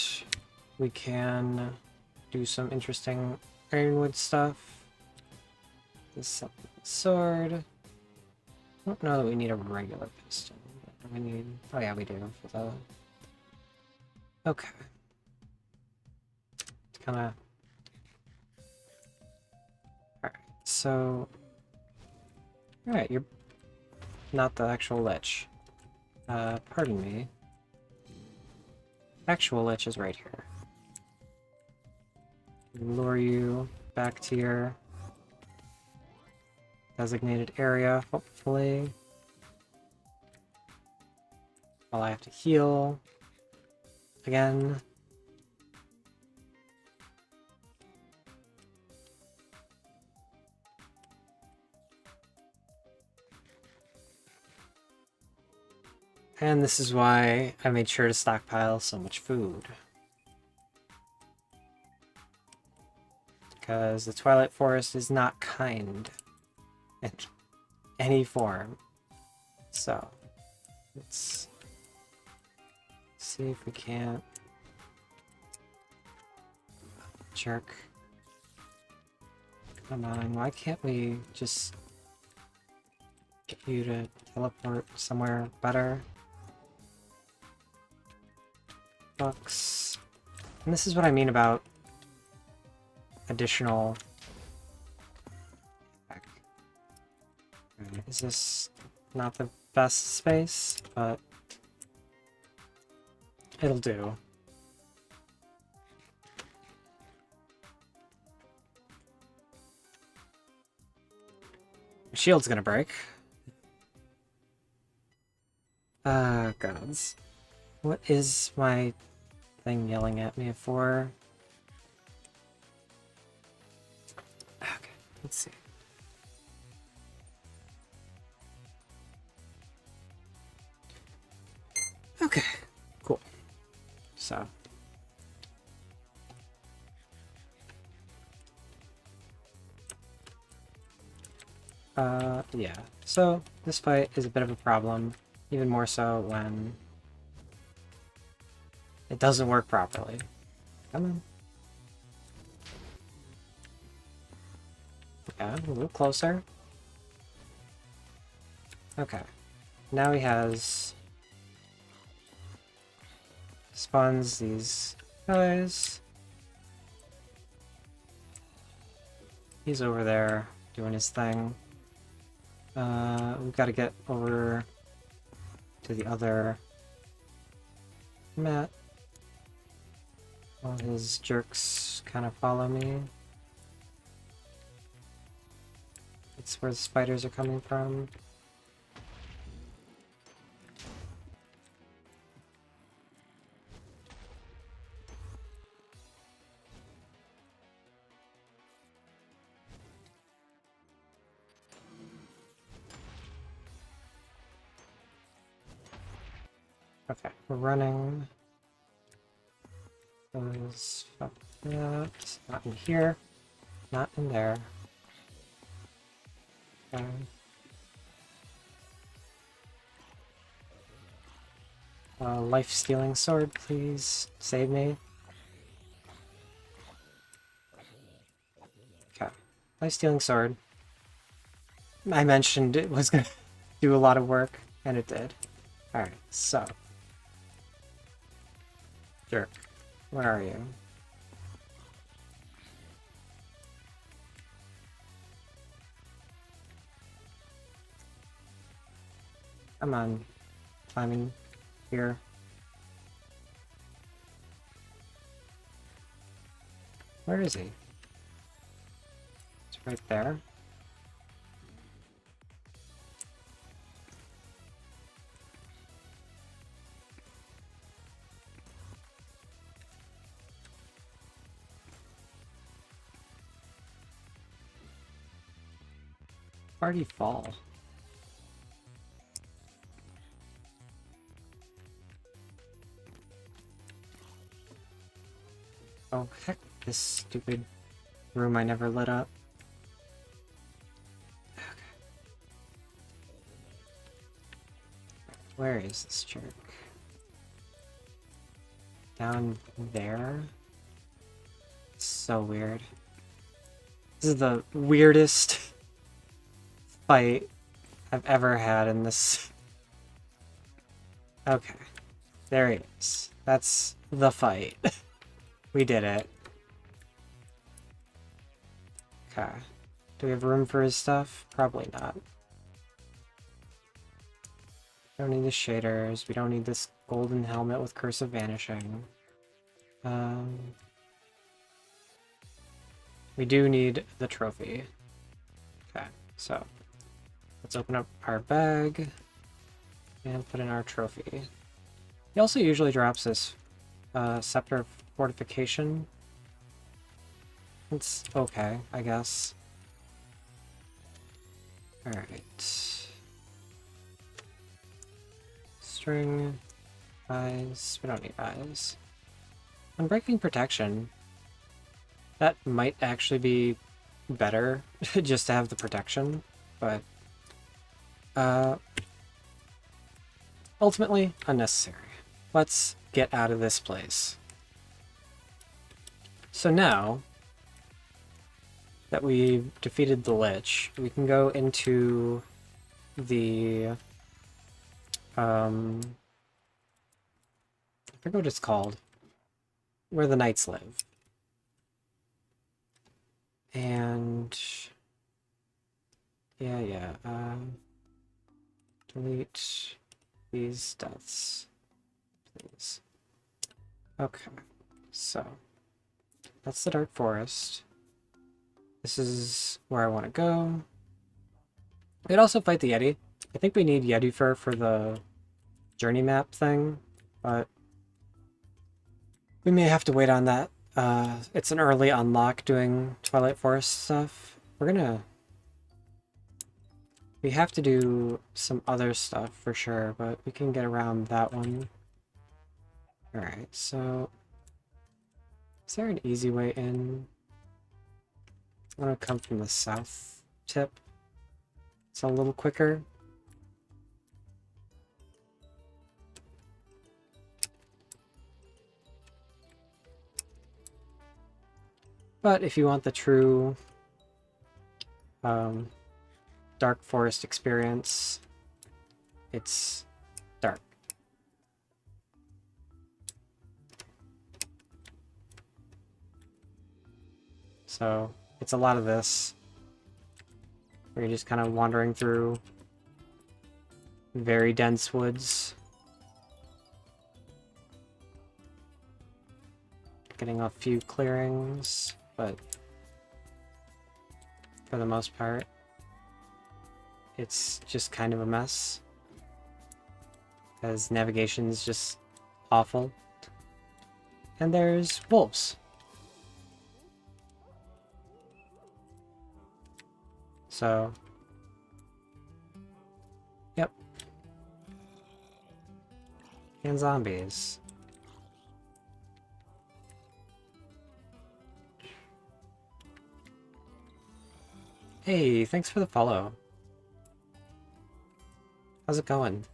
we can do some interesting ironwood stuff. This sword. I don't know that we need a regular piston. We need... Oh yeah, we do for the... Okay. It's kinda... Alright, so... Alright, you're not the actual lich. Pardon me. Actual lich is right here. Lure you back to your designated area, hopefully. While I have to heal again. And this is why I made sure to stockpile so much food. Because the Twilight Forest is not kind in any form. So, let's see if we can't... Jerk. Come on, why can't we just get you to teleport somewhere better? Books. And this is what I mean about additional... Is this not the best space? But it'll do. Shield's gonna break. Gods. What is my thing yelling at me for? Okay, let's see. Okay, cool. So. Yeah. So, this fight is a bit of a problem. Even more so when it doesn't work properly. Come on. Yeah, a little closer. Okay. Now he has... spawns these guys. He's over there doing his thing. We've got to get over to the other mat. All his jerks kind of follow me. It's where the spiders are coming from. Okay, we're running. Fuck that. Not in here. Not in there. Okay. Life-stealing sword, please save me. Nice stealing sword. I mentioned it was gonna do a lot of work, and it did. Alright, so. Jerk. Where are you? Come on. Climbing here. Where is he? It's right there. Where'd he fall? Oh, heck, this stupid room I never lit up. Okay. Where is this jerk? Down there? It's so weird. This is the weirdest fight I've ever had in this. Okay. There he is. That's the fight. We did it. Okay. Do we have room for his stuff? Probably not. We don't need the shaders. We don't need this golden helmet with Curse of Vanishing. We do need the trophy. Okay, so let's open up our bag and put in our trophy. He also usually drops this Scepter of Fortification. It's okay, I guess. Alright. String. Eyes. We don't need eyes. Unbreaking Protection. That might actually be better, just to have the protection, but ultimately unnecessary. Let's get out of this place. So now that we've defeated the Lich, we can go into the I forget what it's called, where the knights live. And yeah, delete these deaths, please. Okay, so that's the Dark Forest. This is where I want to go. We could also fight the Yeti. I think we need Yeti fur for the journey map thing, but we may have to wait on that. It's an early unlock doing Twilight Forest stuff. We have to do some other stuff for sure, but we can get around that one. Alright, so is there an easy way in? I want to come from the south tip. It's a little quicker. But if you want the true Dark Forest experience, it's dark. So it's a lot of this, where you're just kind of wandering through very dense woods. Getting a few clearings, but for the most part, it's just kind of a mess, as navigation's just awful. And there's wolves. So, yep. And zombies. Hey, thanks for the follow. How's it going?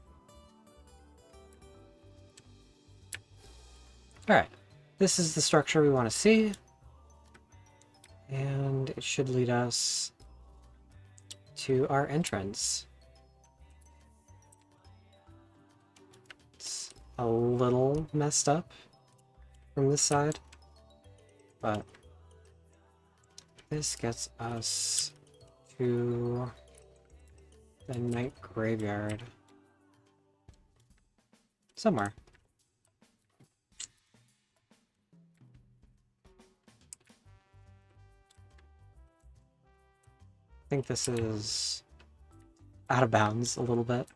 Alright, this is the structure we want to see. And it should lead us to our entrance. It's a little messed up from this side, but this gets us to the night graveyard. Somewhere. I think this is out of bounds a little bit.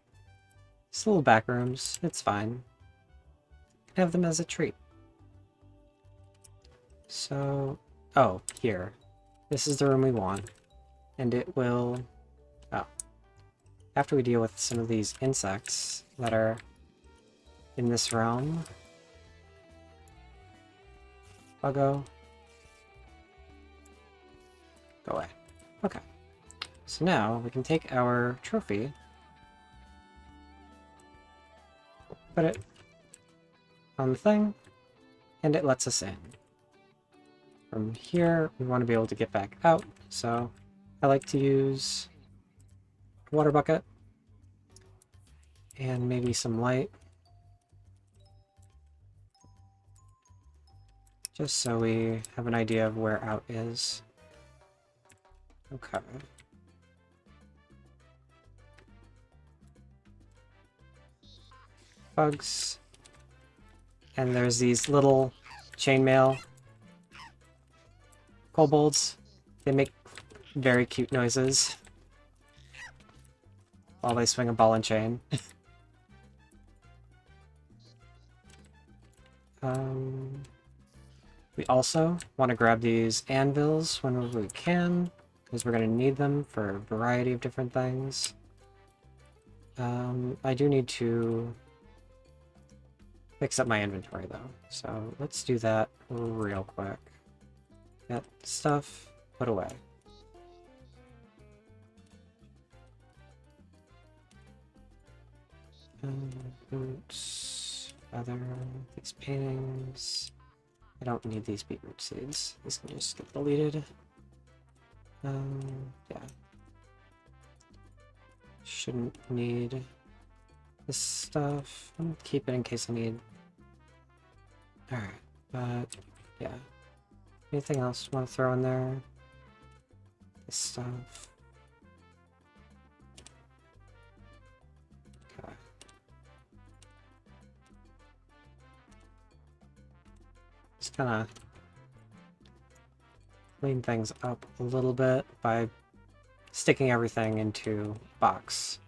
Just little back rooms. It's fine. Can have them as a treat. So, oh, here. This is the room we want. And it will... Oh. After we deal with some of these insects that are in this realm. Buggo. Go away. Okay. So now we can take our trophy, put it on the thing, and it lets us in. From here, we want to be able to get back out, so I like to use a water bucket and maybe some light, just so we have an idea of where out is. Okay. Bugs. And there's these little chainmail kobolds. They make very cute noises while they swing a ball and chain. We also want to grab these anvils whenever we can, because we're going to need them for a variety of different things. I do need to fix up my inventory though, so let's do that real quick. That stuff put away. Boots, feather, these paintings. I don't need these beetroot seeds. These can just get deleted. Yeah. Shouldn't need this stuff. I'm gonna keep it in case I need. Alright, but yeah. Anything else you want to throw in there? This stuff. Okay. Just kind of clean things up a little bit by sticking everything into a box,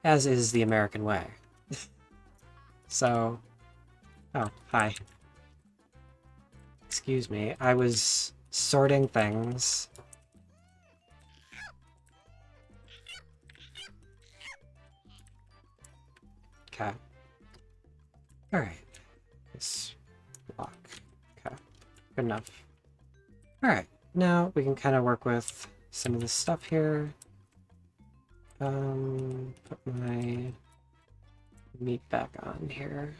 as is the American way. So, oh, hi. Excuse me, I was sorting things. Okay. Alright. This block. Okay. Good enough. Alright, now we can kind of work with some of this stuff here. Put my meat back on here.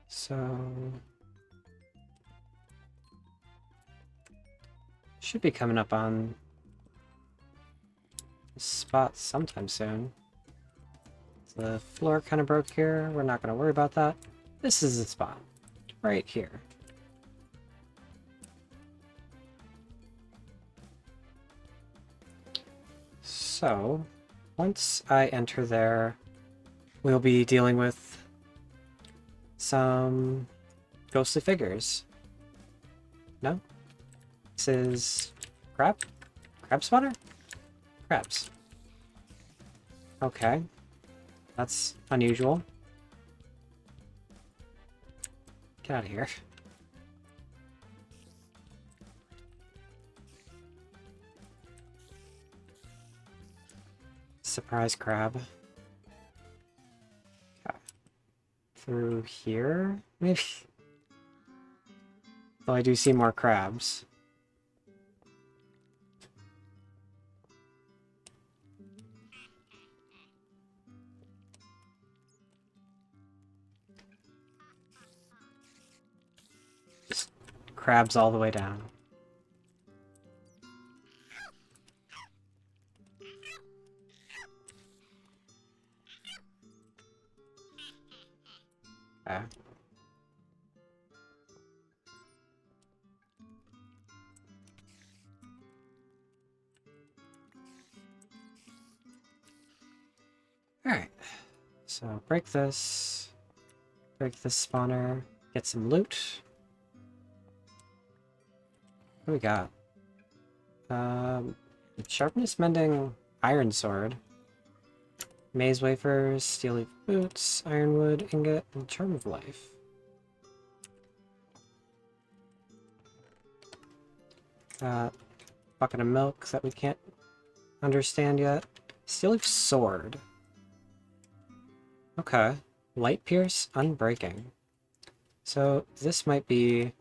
So should be coming up on this spot sometime soon. The floor kind of broke here. We're not going to worry about that. This is the spot. Right here. So, once I enter there, we'll be dealing with some ghostly figures. No? This is crab? Crab spawner? Crabs. Okay. That's unusual. Get out of here. Surprise crab. Okay. Through here, maybe? Though I do see more crabs. crabs all the way down. Okay. Alright. So break this spawner, get some loot. What do we got? Sharpness mending iron sword. Maze wafers, steel leaf boots, ironwood ingot, and charm of life. Bucket of milk that we can't understand yet. Steel leaf sword. Okay. Light pierce, unbreaking. So this might be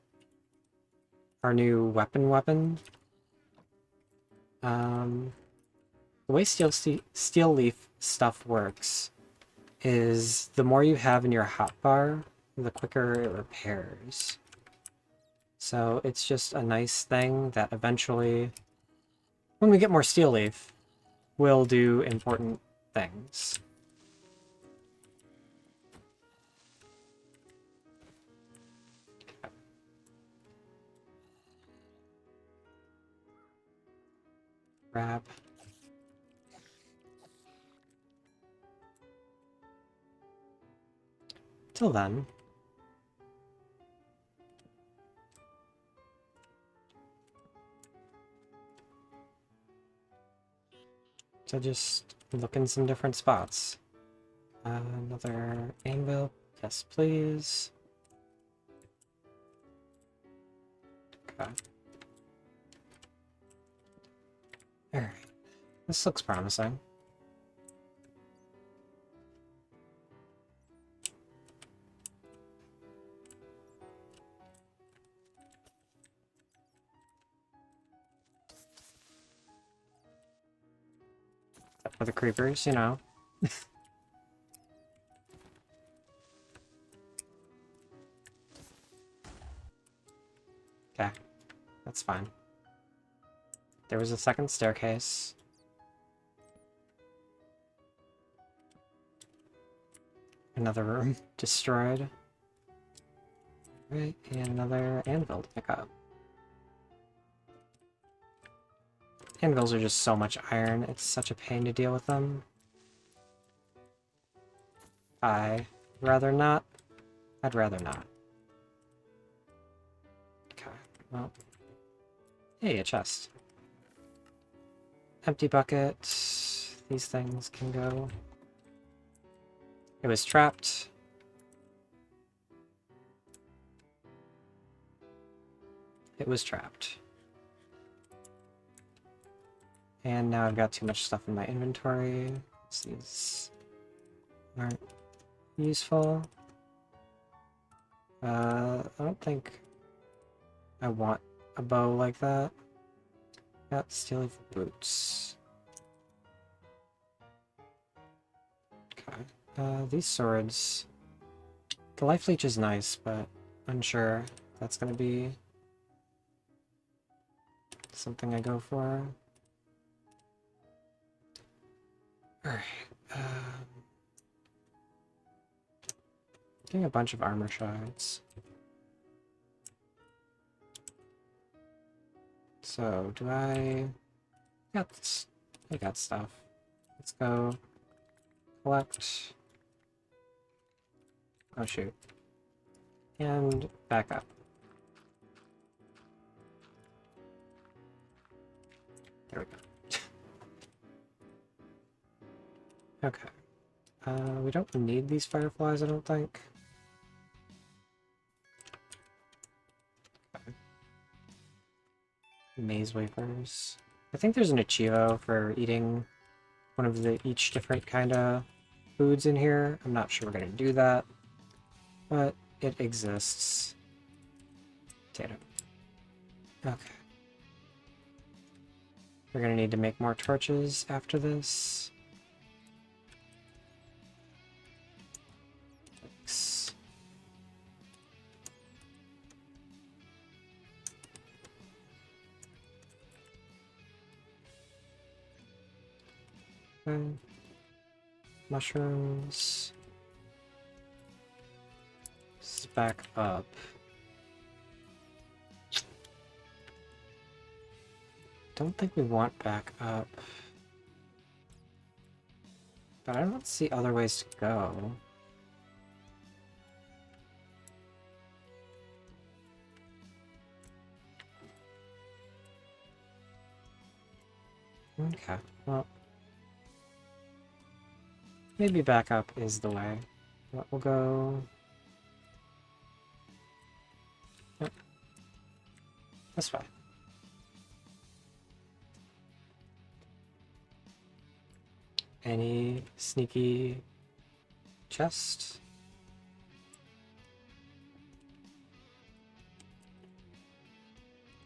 our new weapon. The way steel leaf stuff works is the more you have in your hotbar, the quicker it repairs. So it's just a nice thing that eventually, when we get more steel leaf, will do important things. Grab. Till then. So just look in some different spots. Another anvil. Yes, please. Okay. Alright. This looks promising. Except for the creepers, you know. Okay. That's fine. There was a second staircase. Another room destroyed. Right, and another anvil to pick up. Anvils are just so much iron, it's such a pain to deal with them. I'd rather not. Okay, well. Hey, a chest. Empty bucket. These things can go. It was trapped. It was trapped. And now I've got too much stuff in my inventory. These aren't useful. I don't think I want a bow like that. Got steel leaf boots. Okay. These swords. The life leech is nice, but unsure that's gonna be something I go for. Alright. Getting a bunch of armor shards. So, do I got stuff. Let's go collect. Oh shoot. And back up. There we go. Okay. We don't need these fireflies, I don't think. Okay. Maze wafers. I think there's an Achivo for eating one of the each different kind of foods in here. I'm not sure we're gonna do that, but it exists. Potato. Okay. We're gonna need to make more torches after this. Thanks. Okay. Mushrooms. This is back up. Don't think we want back up. But I don't see other ways to go. Okay, well. Maybe back up is the way. But we'll go... Yep. This way. Any sneaky chest?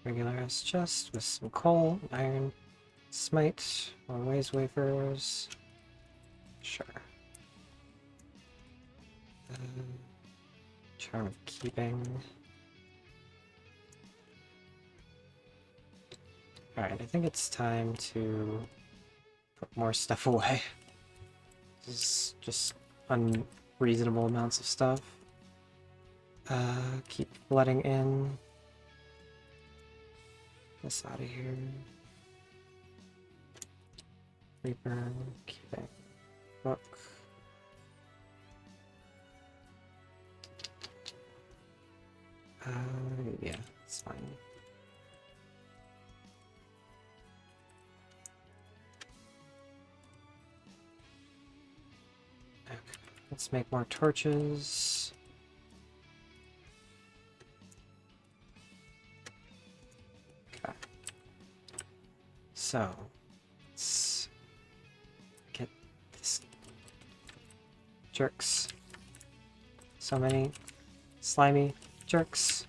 Regular ass chest with some coal, iron, smite, always wafers. Sure. Charm of keeping. Alright, I think it's time to put more stuff away. This is just unreasonable amounts of stuff. Keep letting in. This out of here. Reaper, keeping. Book. Yeah, it's fine. Okay, let's make more torches. Okay. So, let's get this. Jerks. So many slimy jerks.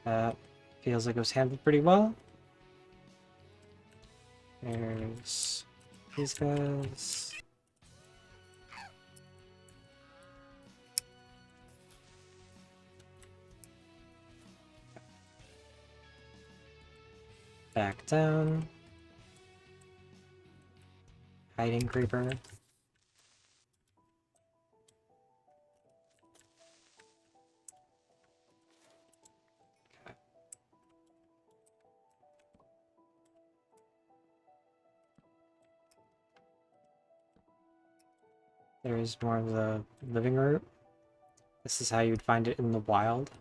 That feels like it was handled pretty well. There's these guys. Back down. Hiding creeper. Okay. There's more of the living root. This is how you'd find it in the wild.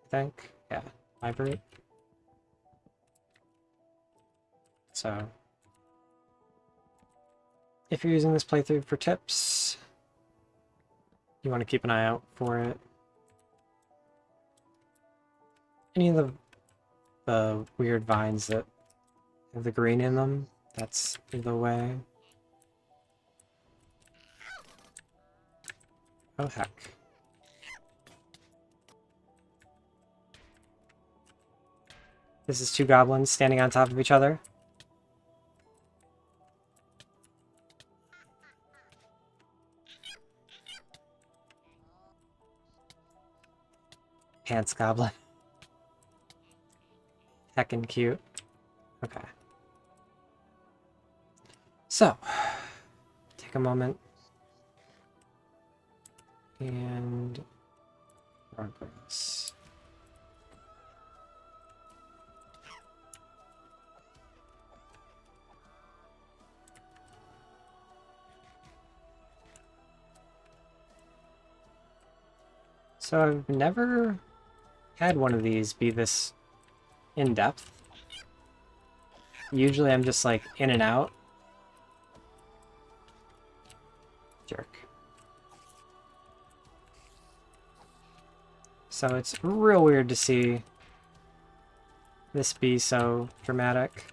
I think. Yeah, library. So, if you're using this playthrough for tips, you want to keep an eye out for it. Any of the weird vines that have the green in them, that's the way. Oh heck. This is two goblins standing on top of each other. Pants goblin. Heckin' cute. Okay. So, take a moment and progress. So I've never had one of these be this in-depth. Usually I'm just like in and out. Jerk. So it's real weird to see this be so dramatic.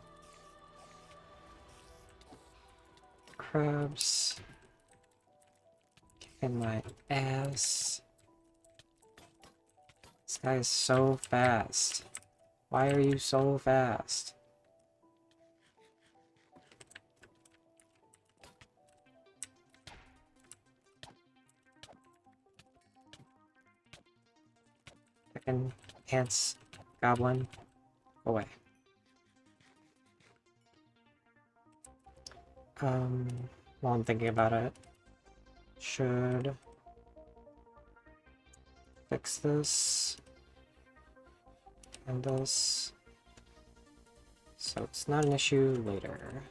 Crabs. Kicking my ass. This guy is so fast. Why are you so fast? Frickin' ants, goblin, go away. While I'm thinking about it, should fix this and this so it's not an issue later.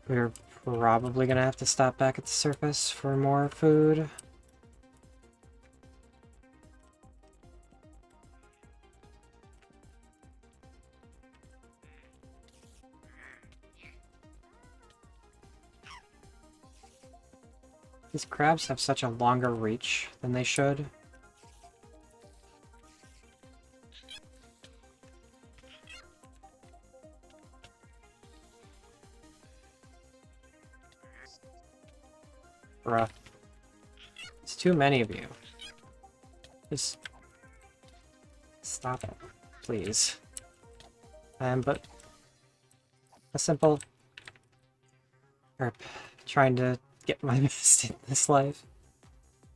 We're probably gonna have to stop back at the surface for more food. These crabs have such a longer reach than they should. Bruh. It's too many of you. Just stop it, please. But a simple herp trying to get my best in this life.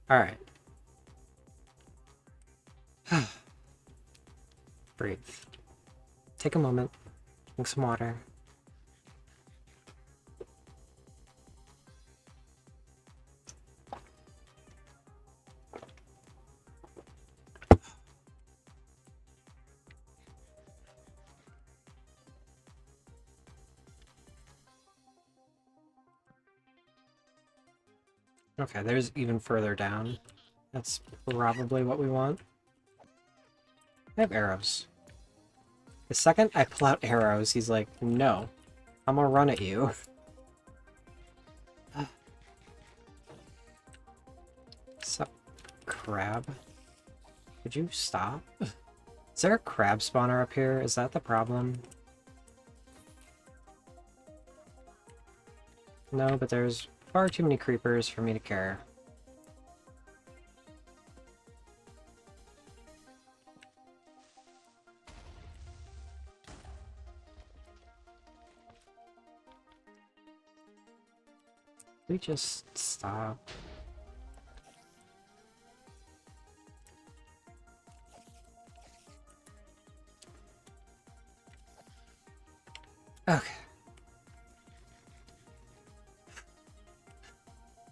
Alright. Breathe. Take a moment. Drink some water. Okay, there's even further down. That's probably what we want. I have arrows. The second I pull out arrows, he's like, no, I'm gonna run at you. Sup, crab? Could you stop? Is there a crab spawner up here? Is that the problem? No, but there's far too many creepers for me to care. We just stop. Okay.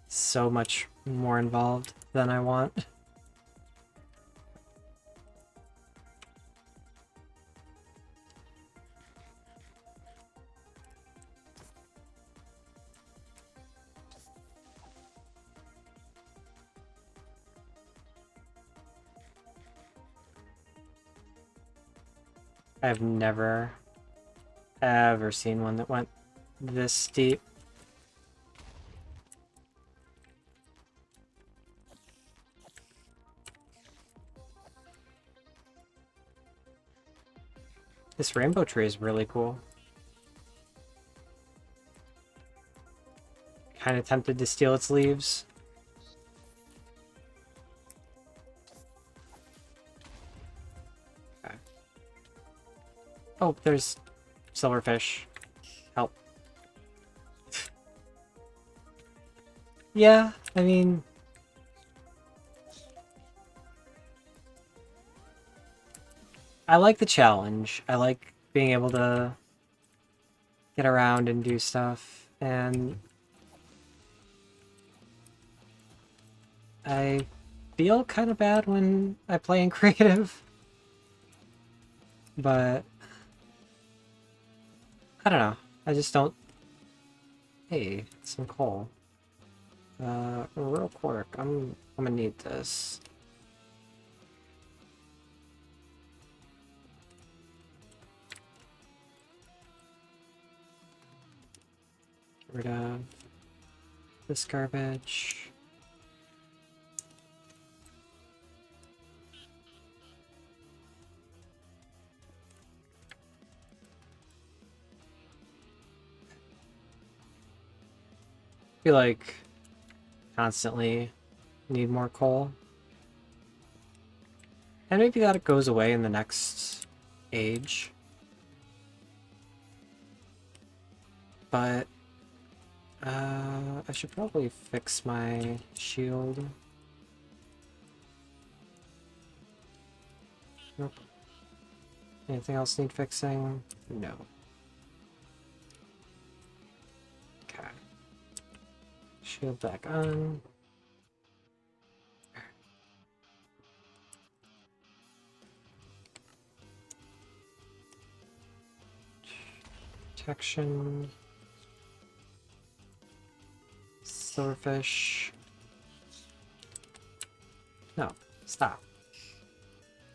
So much more involved than I want. I've never, ever seen one that went this deep. This rainbow tree is really cool. Kind of tempted to steal its leaves. Okay. Oh, there's silverfish. Help. Yeah, I mean... I like the challenge. I like being able to get around and do stuff, and I feel kind of bad when I play in creative, but I don't know. I just don't... Hey, some coal. Real quick, I'm gonna need this. Get rid of this garbage. I feel like constantly need more coal. And maybe that goes away in the next age. But I should probably fix my shield. Nope. Anything else need fixing? No. Okay. Shield back on. Protection. Silverfish. No, stop.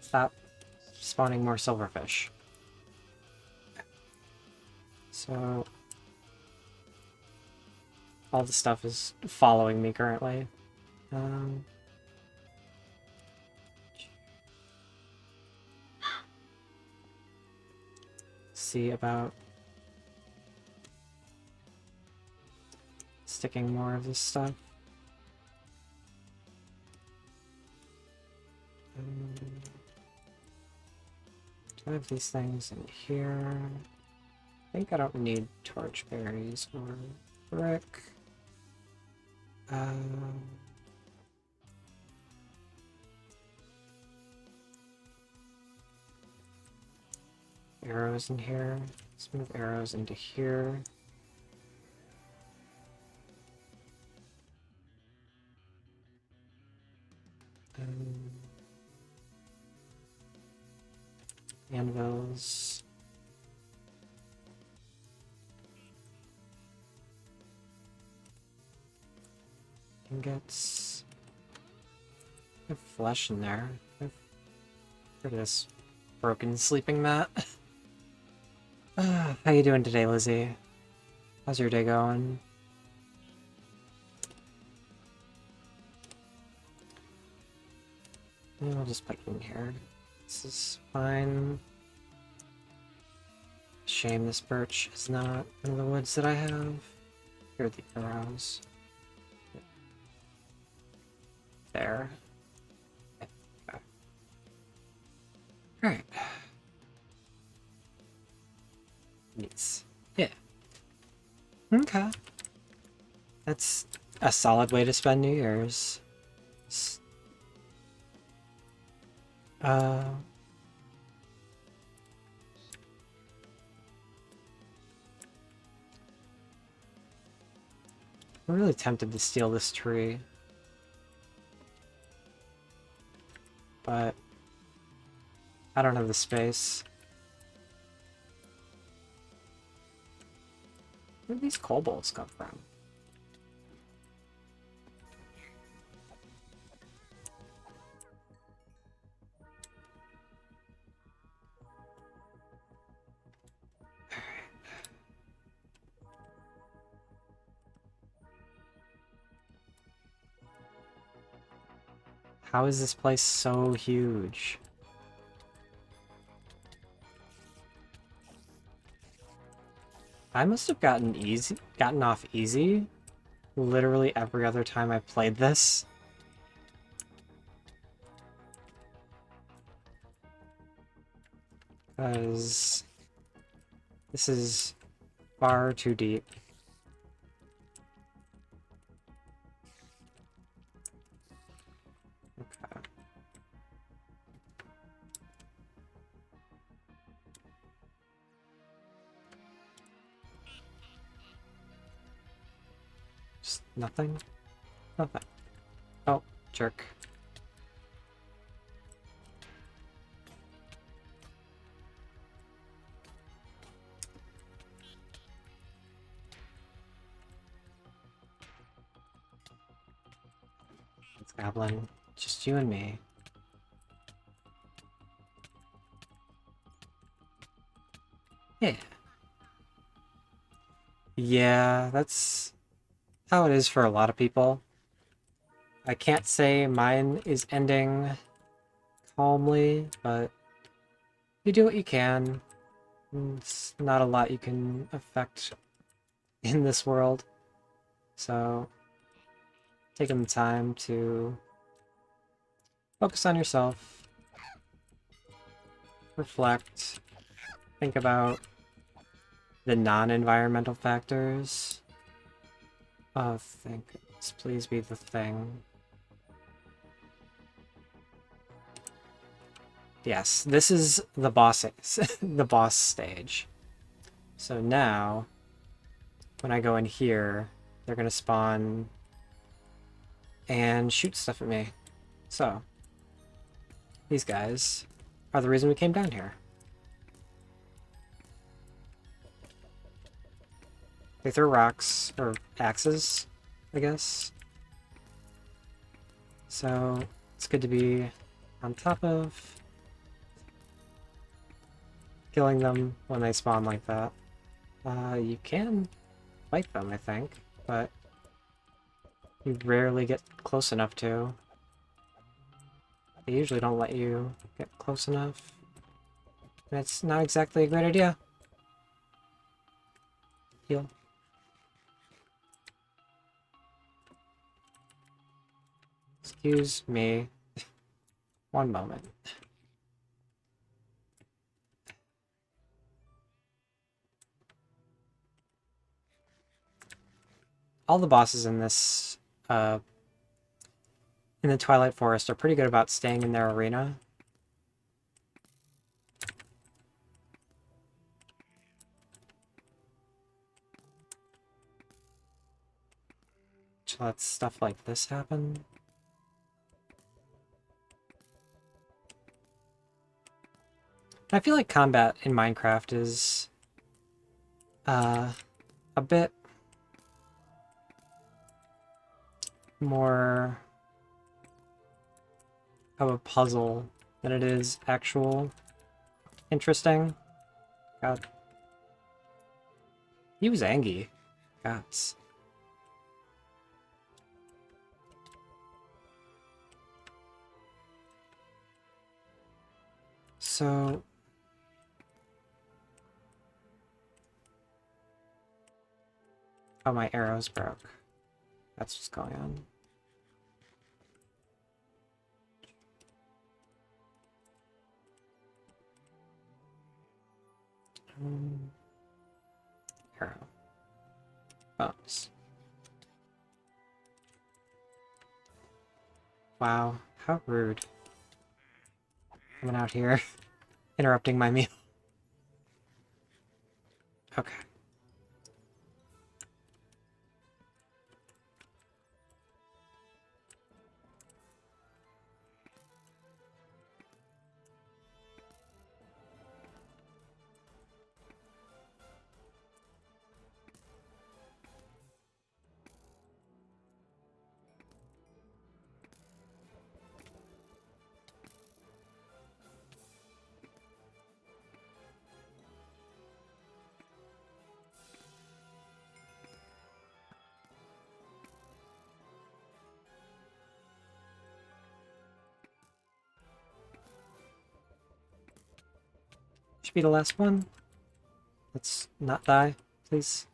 Stop spawning more silverfish. So, all the stuff is following me currently. See about sticking more of this stuff. Do I have these things in here? I think I don't need torch berries or brick. Arrows in here. Let's move arrows into here. Anvils. Ingots. I have flesh in there. Look at this broken sleeping mat. How you doing today, Lizzie? How's your day going? Yeah, I'll just put it in here. This is fine. Shame this birch is not one of the woods that I have. Here are the arrows. There. Okay. Alright. Neat. Yeah. Okay. That's a solid way to spend New Year's. I'm really tempted to steal this tree. But I don't have the space. Where do these kobolds come from? How is this place so huge? I must have gotten off easy literally every other time I played this. Because this is far too deep. Okay. Just nothing? Nothing. Oh, jerk. It's Goblin. Just you and me. Yeah. Yeah, that's how it is for a lot of people. I can't say mine is ending calmly, but you do what you can. It's not a lot you can affect in this world. So, taking the time to focus on yourself, reflect, think about the non-environmental factors, Oh, thank goodness. Please be the thing. Yes, this is the boss, the boss stage. So now, when I go in here, they're gonna spawn and shoot stuff at me. So, these guys are the reason we came down here. They throw rocks, or axes, I guess. So, it's good to be on top of killing them when they spawn like that. You can fight them, I think, but you rarely get close enough to. They usually don't let you get close enough. And it's not exactly a great idea. Heal. Excuse me. One moment. All the bosses in this, in the Twilight Forest are pretty good about staying in their arena. Which lets stuff like this happen. I feel like combat in Minecraft is a bit more of a puzzle than it is actual interesting. God. He was angry. Gods. So... Oh, my arrows broke. That's what's going on. Arrow. Bones. Wow, how rude. Coming out here, interrupting my meal. Okay. Should be the last one. Let's not die, please.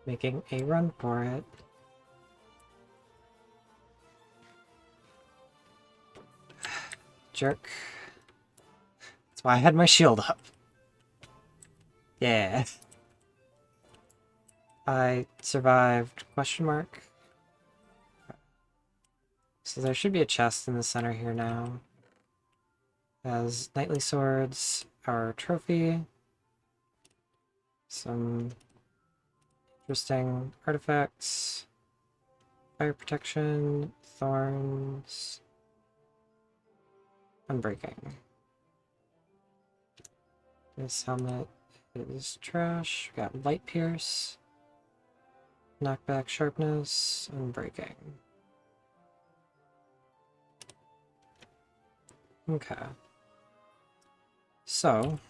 Making a run for it. Jerk. That's why I had my shield up. Yeah. I survived, question mark. So there should be a chest in the center here now. As knightly swords, our trophy. Some interesting artifacts. Fire protection, thorns. Unbreaking. This helmet is trash. We got light pierce. Knockback sharpness, unbreaking. Okay. So,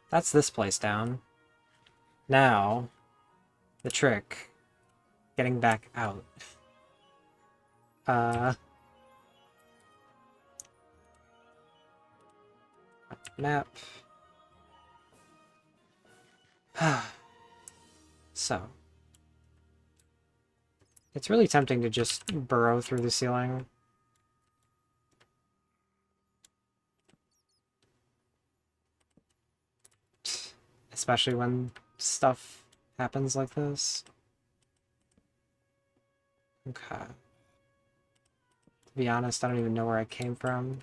that's this place down. Now, the trick. Getting back out. Map. So. It's really tempting to just burrow through the ceiling. Especially when stuff happens like this. Okay. To be honest, I don't even know where I came from.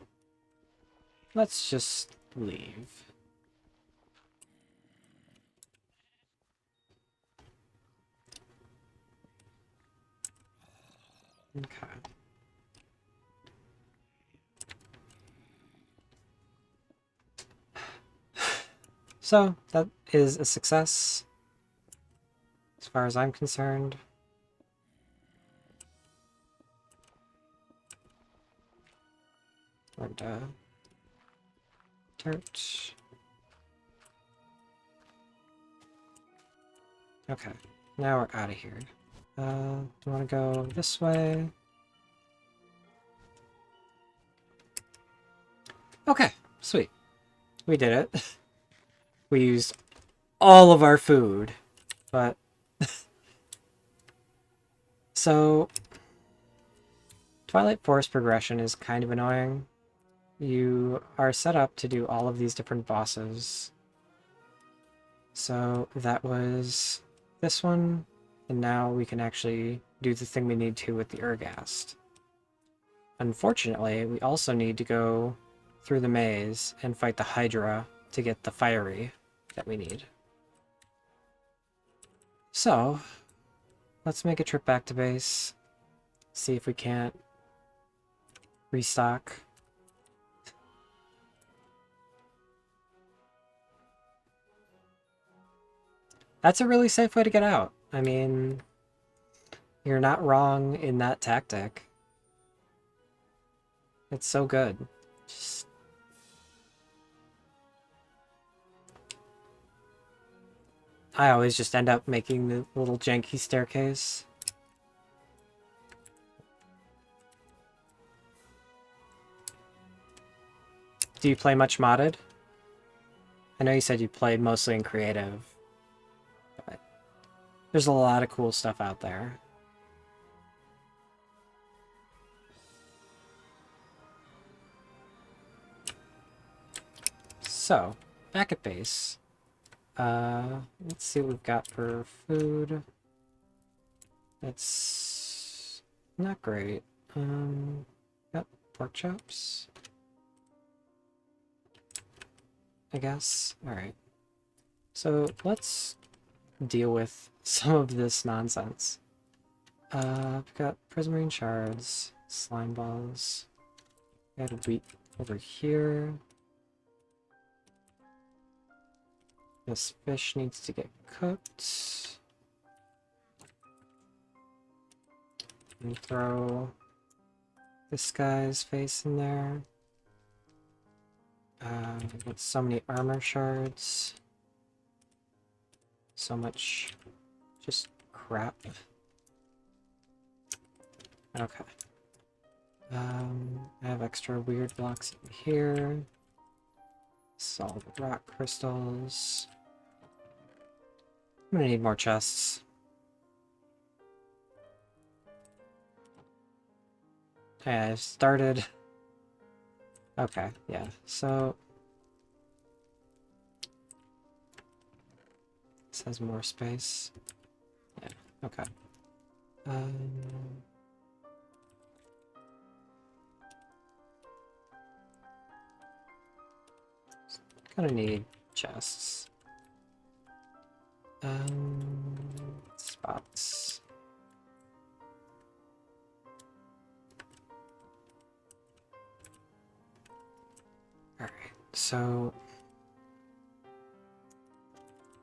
Let's just leave. Okay. So, that is a success, as far as I'm concerned. And, dirt. Okay, now we're out of here. Do you want to go this way? Okay, sweet. We did it. We used all of our food, but... So, Twilight Forest progression is kind of annoying. You are set up to do all of these different bosses. So that was this one, and now we can actually do the thing we need to with the Urghast. Unfortunately, we also need to go through the maze and fight the Hydra to get the Fiery that we need. So, let's make a trip back to base, see if we can't restock. That's a really safe way to get out. I mean, you're not wrong in that tactic. It's so good. Just... I always just end up making the little janky staircase. Do you play much modded? I know you said you played mostly in creative, but there's a lot of cool stuff out there. So, back at base. Let's see what we've got for food. It's not great. Got pork chops, I guess. Alright. So, let's deal with some of this nonsense. We've got prismarine shards, slime balls. We got wheat over here. This fish needs to get cooked. And throw this guy's face in there. We've got so many armor shards. So much just crap. Okay. I have extra weird blocks in here. Solid rock crystals. I'm gonna need more chests. Okay, I started... Okay, yeah, so... This has more space. Yeah, okay. Gonna need chests. Spots. Alright, so...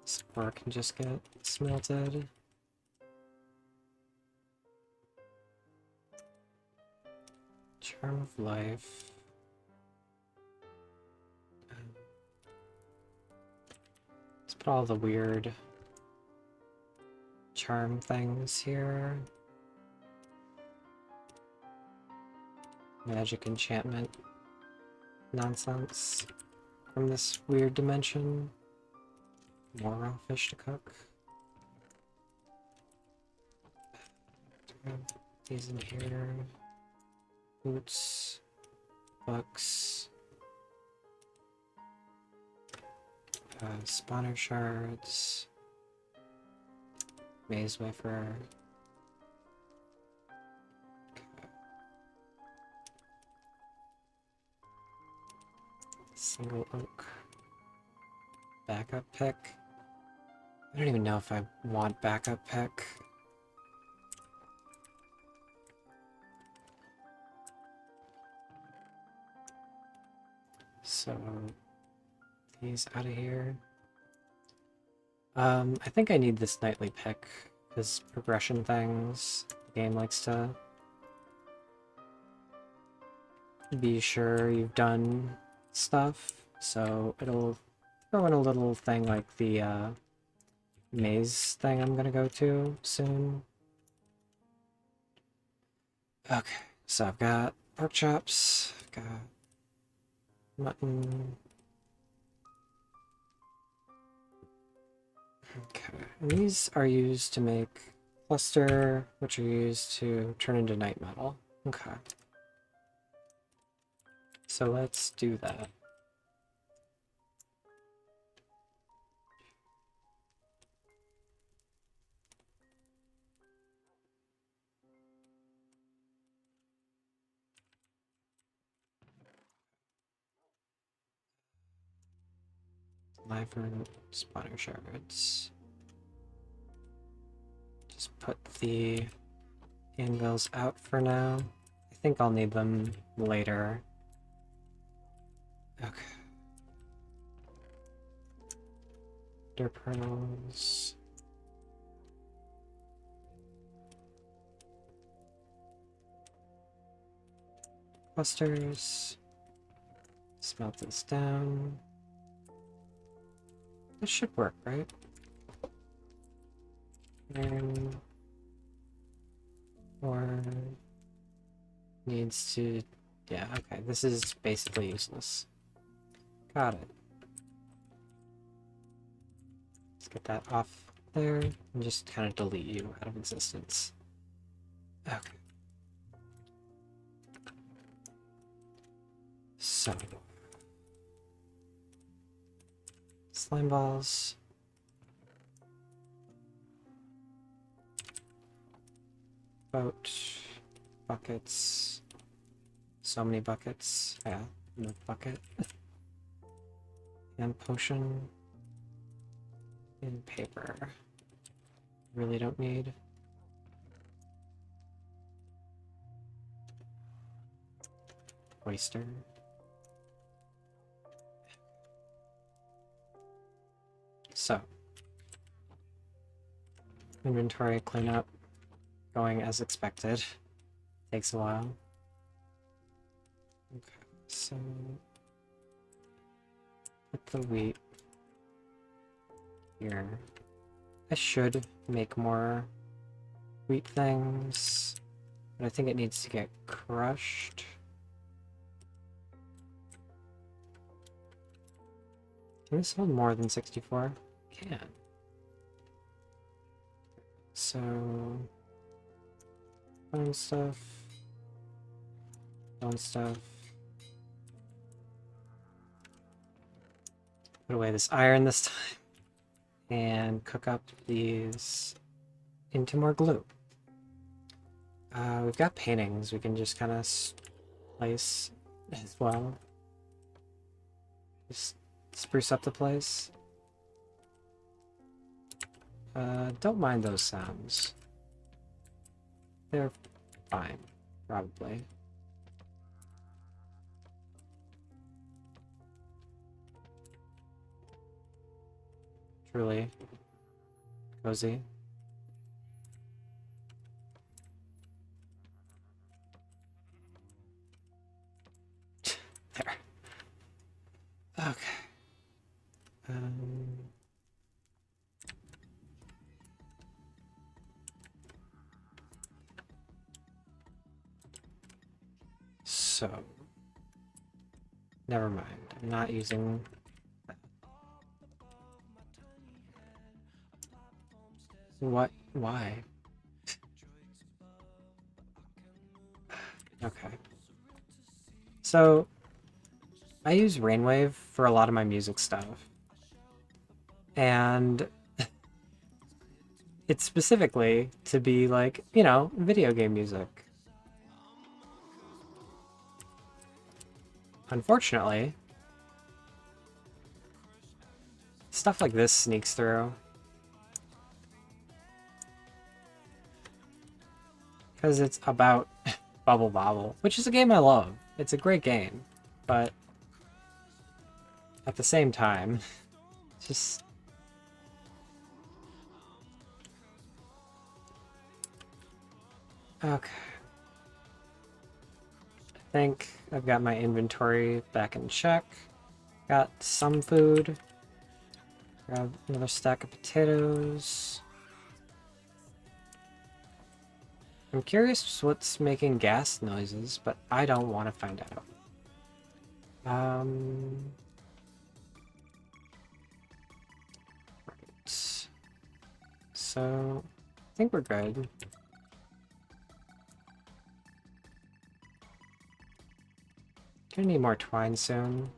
This ore can just get smelted. Charm of Life. Let's put all the weird charm things here. Magic enchantment nonsense from this weird dimension. More raw fish to cook. These in here. Boots. Books. Spawner shards. Maze wafer. Okay. Single oak. Backup pick. I don't even know if I want backup pick. So these out of here. I think I need this nightly pick because progression things, the game likes to be sure you've done stuff, so it'll throw in a little thing like the maze thing I'm gonna go to soon. Okay, so I've got pork chops, I've got mutton. Okay, and these are used to make cluster, which are used to turn into night metal. Okay. So let's do that. Live root, spawner shards. Just put the anvils out for now. I think I'll need them later. Okay. Dirt pearls. Clusters. Smelt this down. This should work, right? And or needs to, yeah, okay, this is basically useless. Got it. Let's get that off there and just kind of delete you out of existence. Okay. So slime balls. Boat. Buckets. So many buckets. Yeah, no bucket. And potion. And paper. Really don't need. Oyster. So. Inventory cleanup. Going as expected. Takes a while. Okay, so put the wheat here. I should make more wheat things, but I think it needs to get crushed. Can this hold more than 64? Can. So bone stuff. Bone stuff. Put away this iron this time. And cook up these into more glue. We've got paintings we can just kind of place as well. Just spruce up the place. Don't mind those sounds. They're fine, probably. Truly cozy. There. Okay. So, never mind. I'm not using that. What? Why? So, I use Rainwave for a lot of my music stuff. And it's specifically to be like, you know, video game music. Unfortunately, stuff like this sneaks through. Because it's about Bubble Bobble, which is a game I love. It's a great game, but at the same time, just... Okay. I think I've got my inventory back in check. Got some food. Grab another stack of potatoes. I'm curious what's making gas noises, but I don't want to find out. Right. So, I think we're good. Gonna need more twine soon.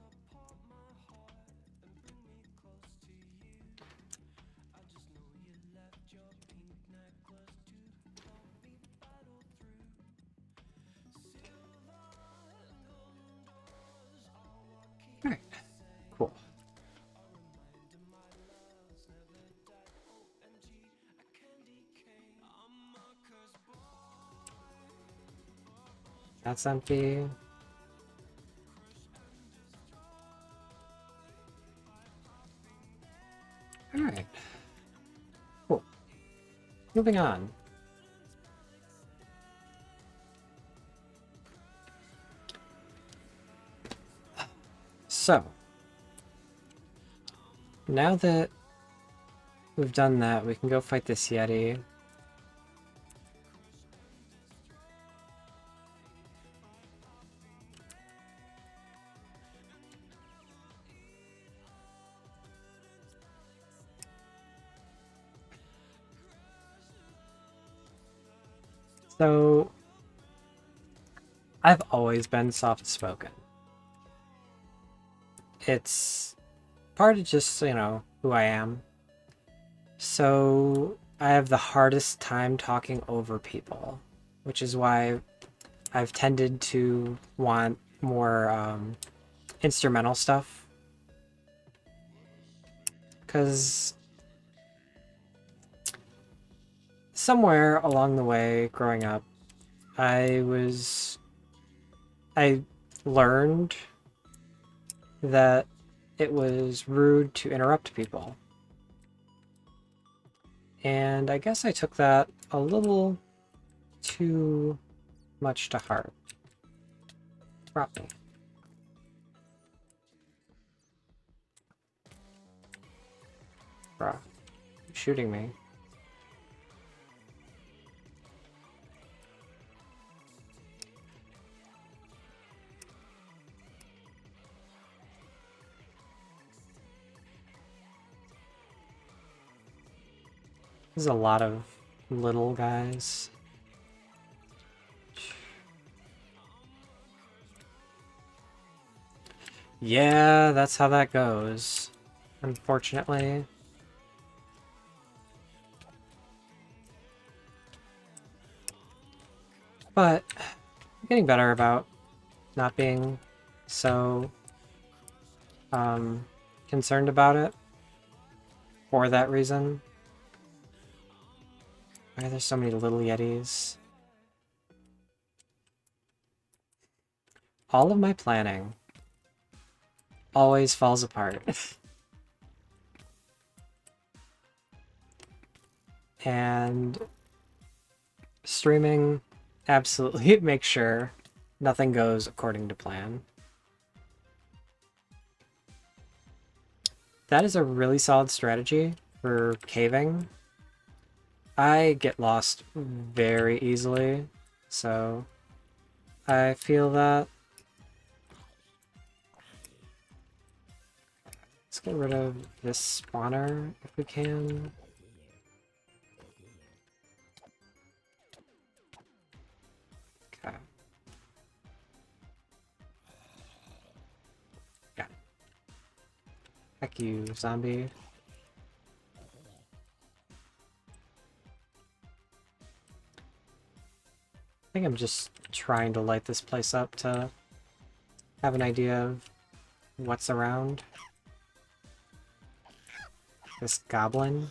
Alright, cool. That's empty. Alright. Cool. Moving on. So, now that we've done that, we can go fight this Yeti. So, I've always been soft-spoken. It's part of just, you know, who I am. So, I have the hardest time talking over people, which is why I've tended to want more instrumental stuff. Because somewhere along the way growing up, I learned that it was rude to interrupt people. And I guess I took that a little too much to heart. Drop me. Bruh. You're shooting me. There's a lot of little guys. Yeah, that's how that goes. Unfortunately. But I'm getting better about not being so concerned about it for that reason. Why are there so many little yetis? All of my planning always falls apart. And streaming absolutely makes sure nothing goes according to plan. That is a really solid strategy for caving. I get lost very easily, so I feel that. Let's get rid of this spawner if we can. Okay. Heck you, zombie. I think I'm just trying to light this place up to have an idea of what's around. This goblin.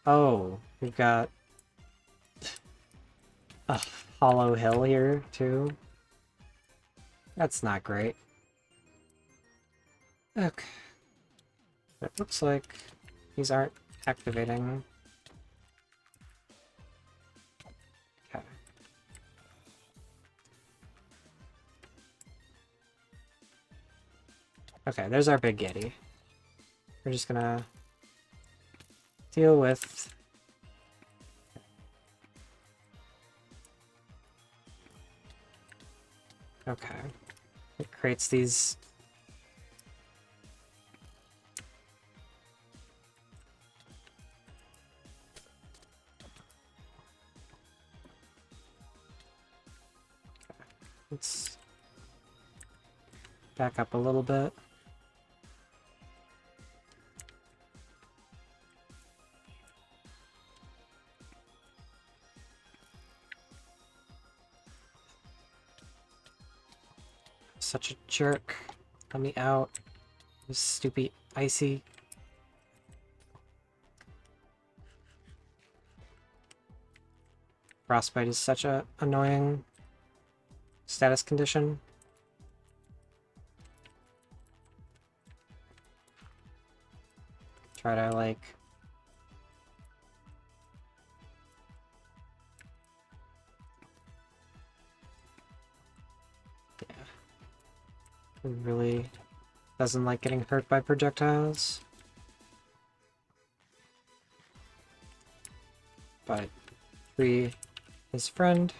Oh, we've got a hollow hill here, too. That's not great. Okay. It looks like these aren't activating. Okay. Okay, there's our big Yeti. We're just gonna deal with... Okay. It creates these... Let's back up a little bit. Such a jerk. Let me out. You stupid icy. Frostbite is such a annoying status condition. Try to like... Yeah. It really doesn't like getting hurt by projectiles. But free his friend.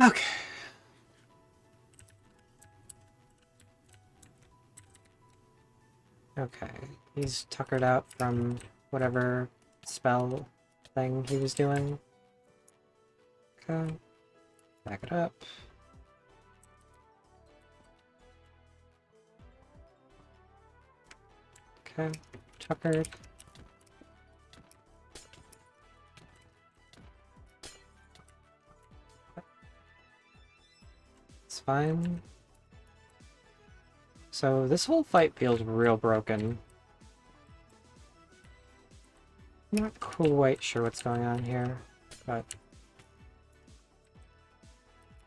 Okay. Okay, he's tuckered out from whatever spell thing he was doing. Okay, back it up. Okay, tuckered. It's fine. So this whole fight feels real broken. Not quite sure what's going on here, but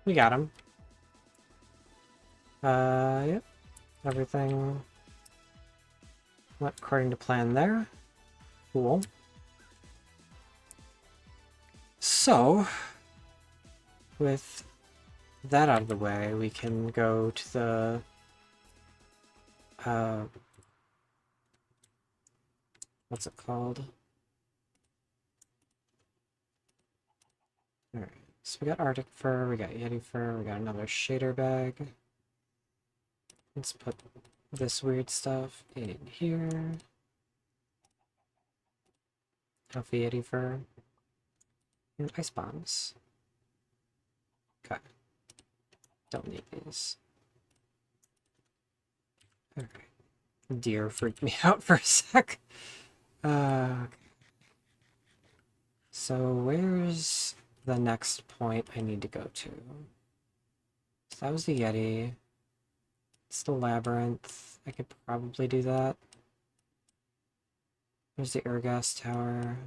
we got him. Yep. Everything went according to plan there. Cool. So, with that out of the way, we can go to the what's it called? Alright, so we got Arctic fur, we got Yeti fur, we got another shader bag. Let's put this weird stuff in here. Healthy Yeti fur. And ice bombs. Okay. Don't need these. Alright. Deer freaked me out for a sec. So where's the next point I need to go to? So that was the Yeti. It's the labyrinth. I could probably do that. There's the Urgas tower.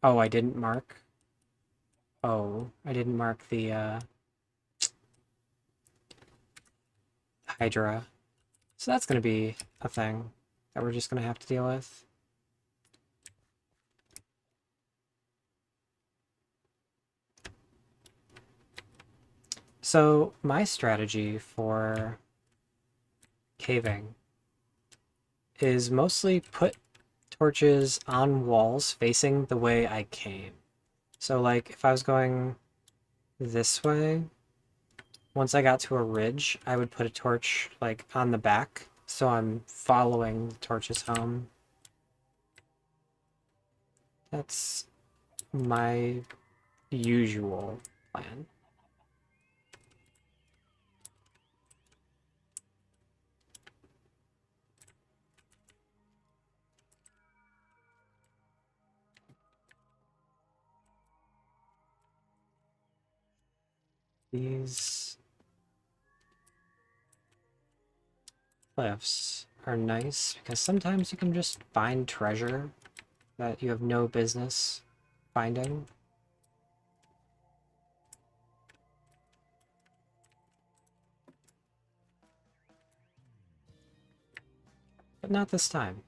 Oh, I didn't mark. Oh, I didn't mark the Hydra. So that's gonna be a thing that we're just gonna have to deal with. So my strategy for caving is mostly put torches on walls facing the way I came. So like if I was going this way, once I got to a ridge, I would put a torch like on the back So I'm following the torches home. That's my usual plan. These cliffs are nice because sometimes you can just find treasure that you have no business finding. But not this time.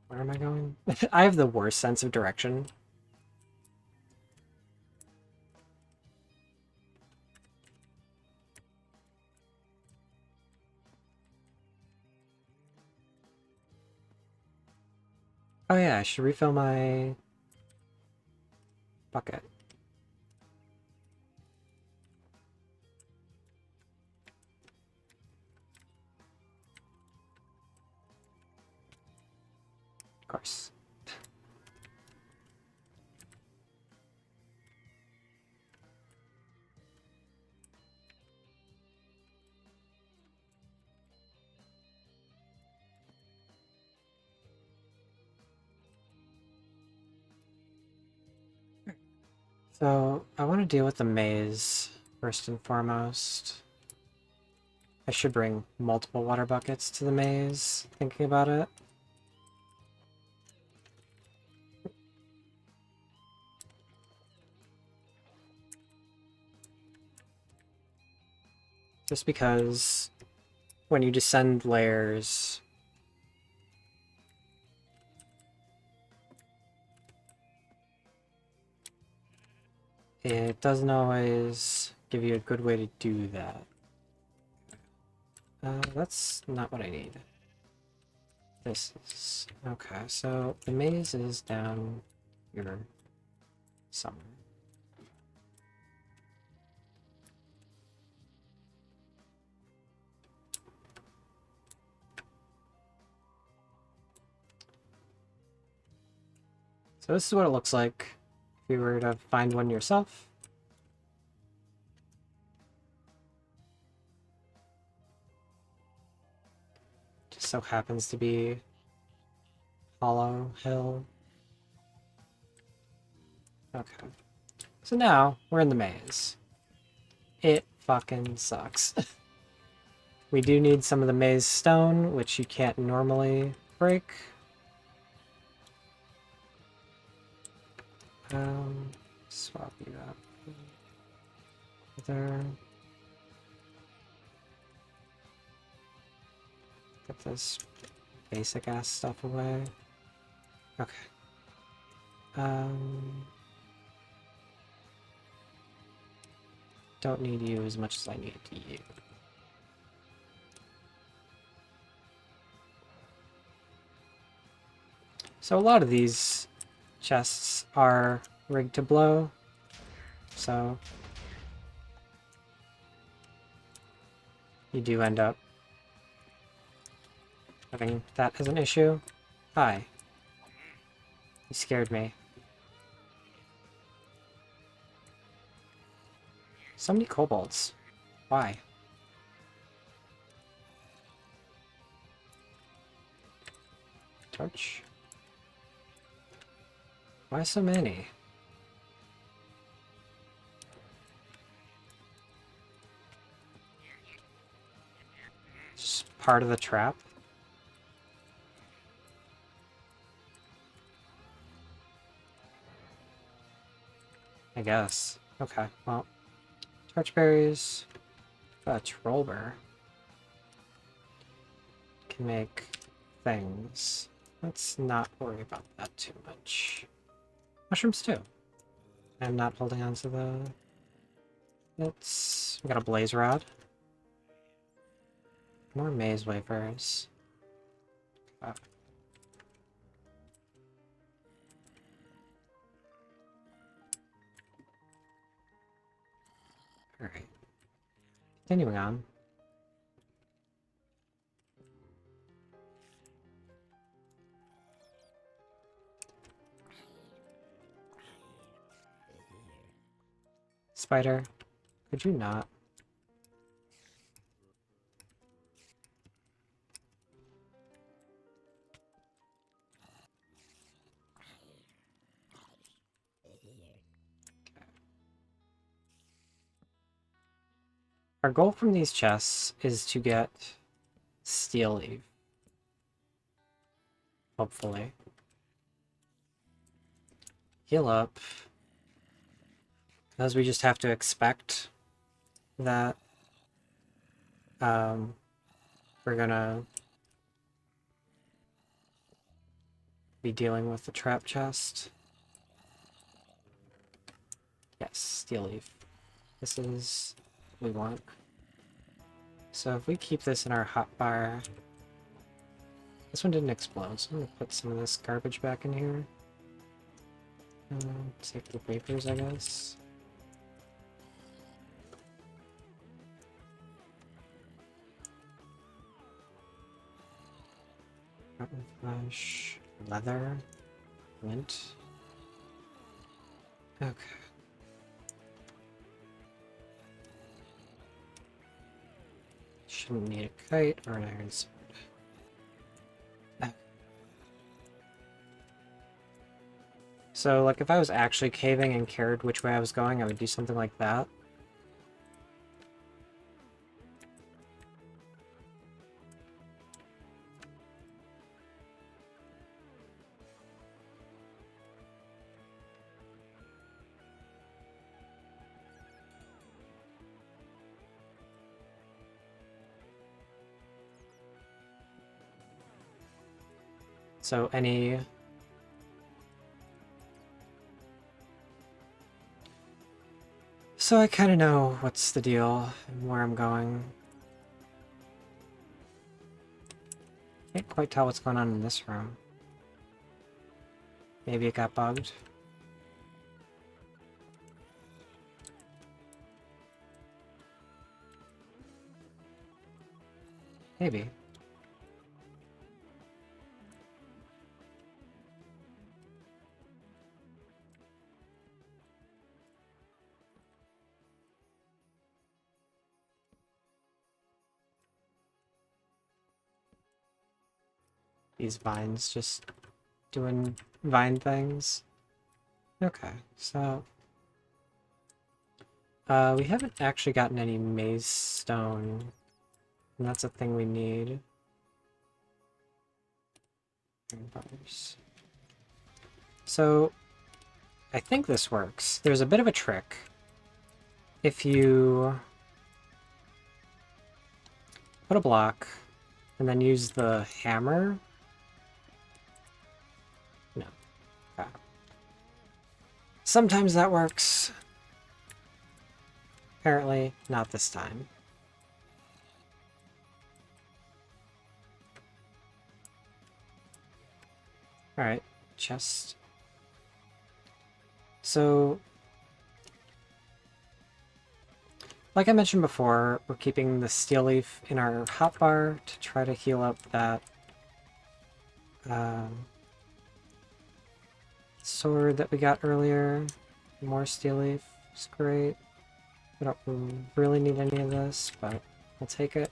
Where am I going? I have the worst sense of direction. Oh yeah, I should refill my bucket. Of course. So, I want to deal with the maze first and foremost. I should bring multiple water buckets to the maze, thinking about it. Just because when you descend layers, it doesn't always give you a good way to do that. That's not what I need. This is... okay, so the maze is down here somewhere. So this is what it looks like if you were to find one yourself. Just so happens to be Hollow Hill. Okay. So now we're in the maze. It fucking sucks. We do need some of the maze stone, which you can't normally break. Swap you out. There. Get this basic ass stuff away. Okay. Don't need you as much as I need you. So a lot of these chests are rigged to blow, so you do end up having that as an issue. Hi. You scared me. So many kobolds. Why? Torch? Why so many? Just part of the trap? I guess. Okay, well. Torchberries. Trollbear. Can make things. Let's not worry about that too much. Mushrooms too. I'm not holding on to the... we got a blaze rod. More maze wafers. Oh. Alright. Continuing on. Spider, could you not? Our goal from these chests is to get Steel Leaf. Hopefully. Heal up. Because we just have to expect that we're gonna be dealing with the trap chest. Yes, Steel Leaf. This is what we want. So if we keep this in our hotbar... This one didn't explode, so I'm gonna put some of this garbage back in here. Take the papers, I guess. Rotten flesh, leather, lint. Okay. Shouldn't need a kite or an iron sword. So, like, if I was actually caving and cared which way I was going, I would do something like that. So, So I kind of know what's the deal and where I'm going. Can't quite tell what's going on in this room. Maybe it got bugged. Maybe. These vines just doing vine things. Okay, so... we haven't actually gotten any maze stone, and that's a thing we need. So, I think this works. There's a bit of a trick. If you put a block, and then use the hammer... No. Okay. Sometimes that works. Apparently, not this time. Alright, chest. So, like I mentioned before, we're keeping the steel leaf in our hotbar to try to heal up that sword that we got earlier. More steel leaf is great. We don't really need any of this, but we'll take it.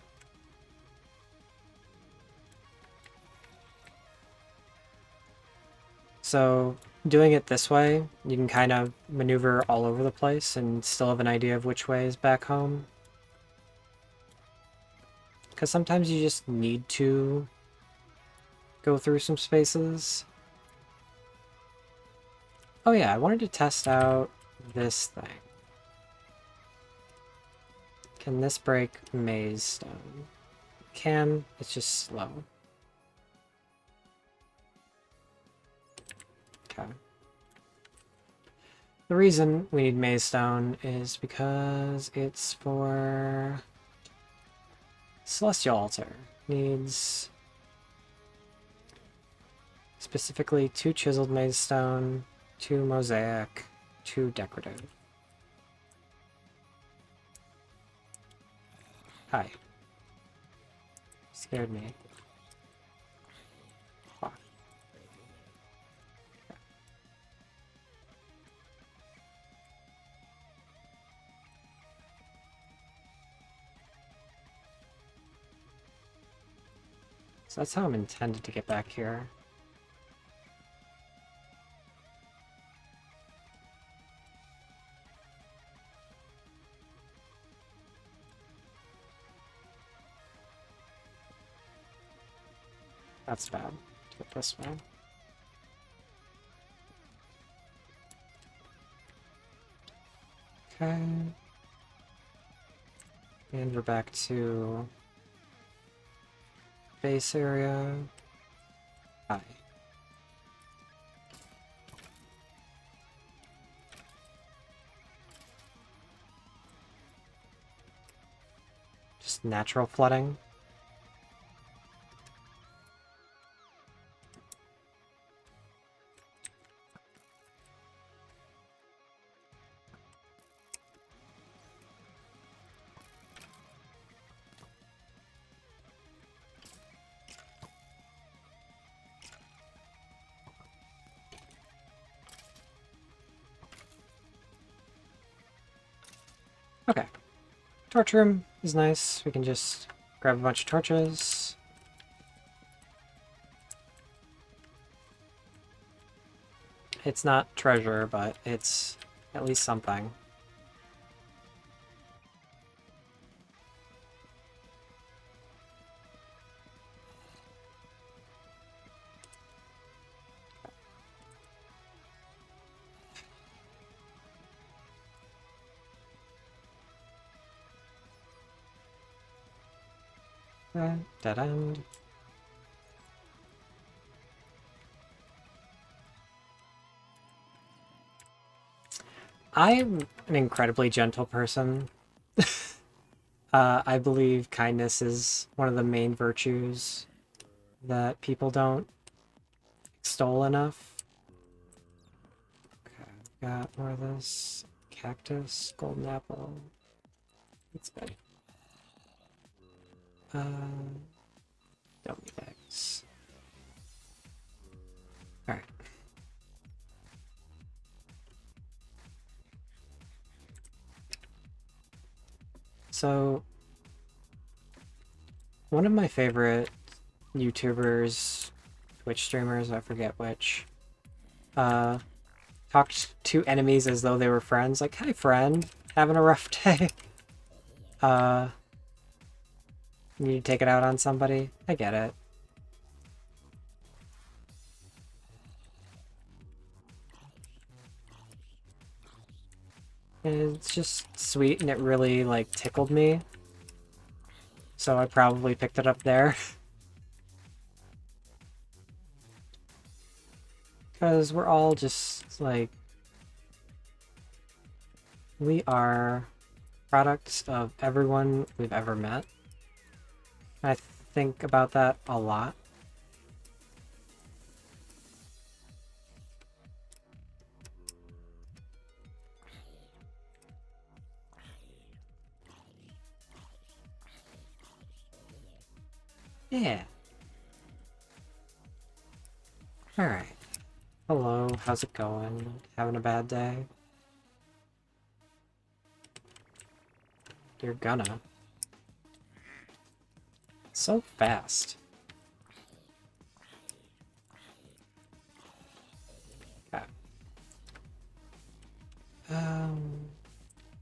So, doing it this way, you can kind of maneuver all over the place and still have an idea of which way is back home. Because sometimes you just need to go through some spaces. Oh yeah, I wanted to test out this thing. Can this break maze stone? Can, it's just slow. Okay. The reason we need maze stone is because it's for Celestial Altar. Needs specifically 2 chiseled maze stone, 2 mosaic, 2 decorative. Hi. Scared me. Fuck. So that's how I'm intended to get back here. That's bad. Do it this way. Okay. And we're back to base area. Hi. Just natural flooding. Okay. Torch room is nice. We can just grab a bunch of torches. It's not treasure, but it's at least something. Dead end. I'm an incredibly gentle person. I believe kindness is one of the main virtues that people don't extol enough. Okay, got more of this. Cactus, golden apple. That's good. Don't need eggs. Alright. So, one of my favorite YouTubers, Twitch streamers, I forget which, talked to enemies as though they were friends. Like, hi friend, having a rough day. You need to take it out on somebody? I get it. And it's just sweet, and it really, like, tickled me. So I probably picked it up there. Because we're all just, like... We are products of everyone we've ever met. I think about that a lot. Yeah. Alright. Hello, how's it going? Having a bad day? You're gonna. So fast. Okay.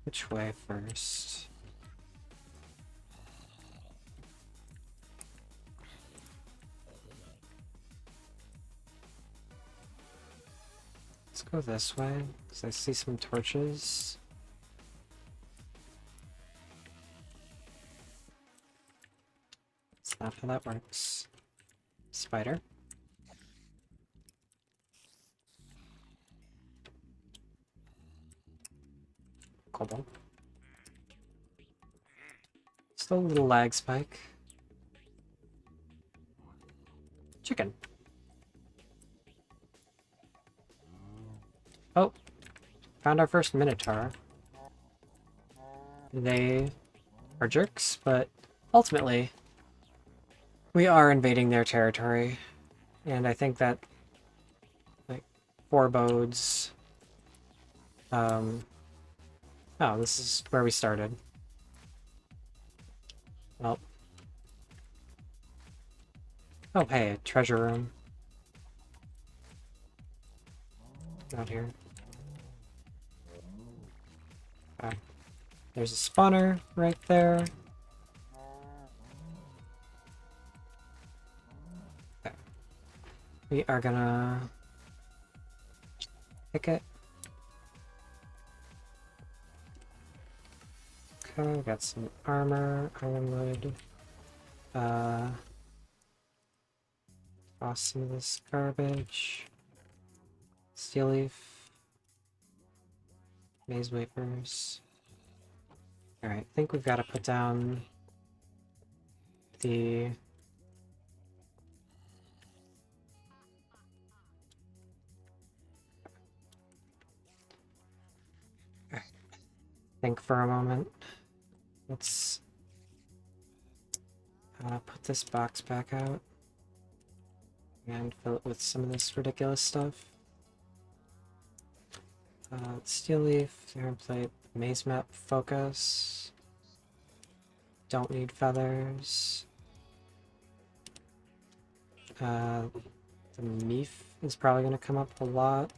Which way first? Let's go this way, because I see some torches. That's not how that works. Spider. Cobalt. Still a little lag spike. Chicken. Oh, found our first Minotaur. They are jerks, but ultimately, we are invading their territory, and I think that, like, forebodes... oh, this is where we started. Well... Oh, hey, a treasure room. Not here. Okay. There's a spawner right there. Okay. We are gonna pick it. Okay, we got some armor, ironwood. Toss some of this garbage. Steel leaf. Maize wafers. Alright, I think we've got to put down the... Think for a moment. Let's put this box back out and fill it with some of this ridiculous stuff. Steel leaf, iron plate, maze map, focus. Don't need feathers. The meef is probably going to come up a lot.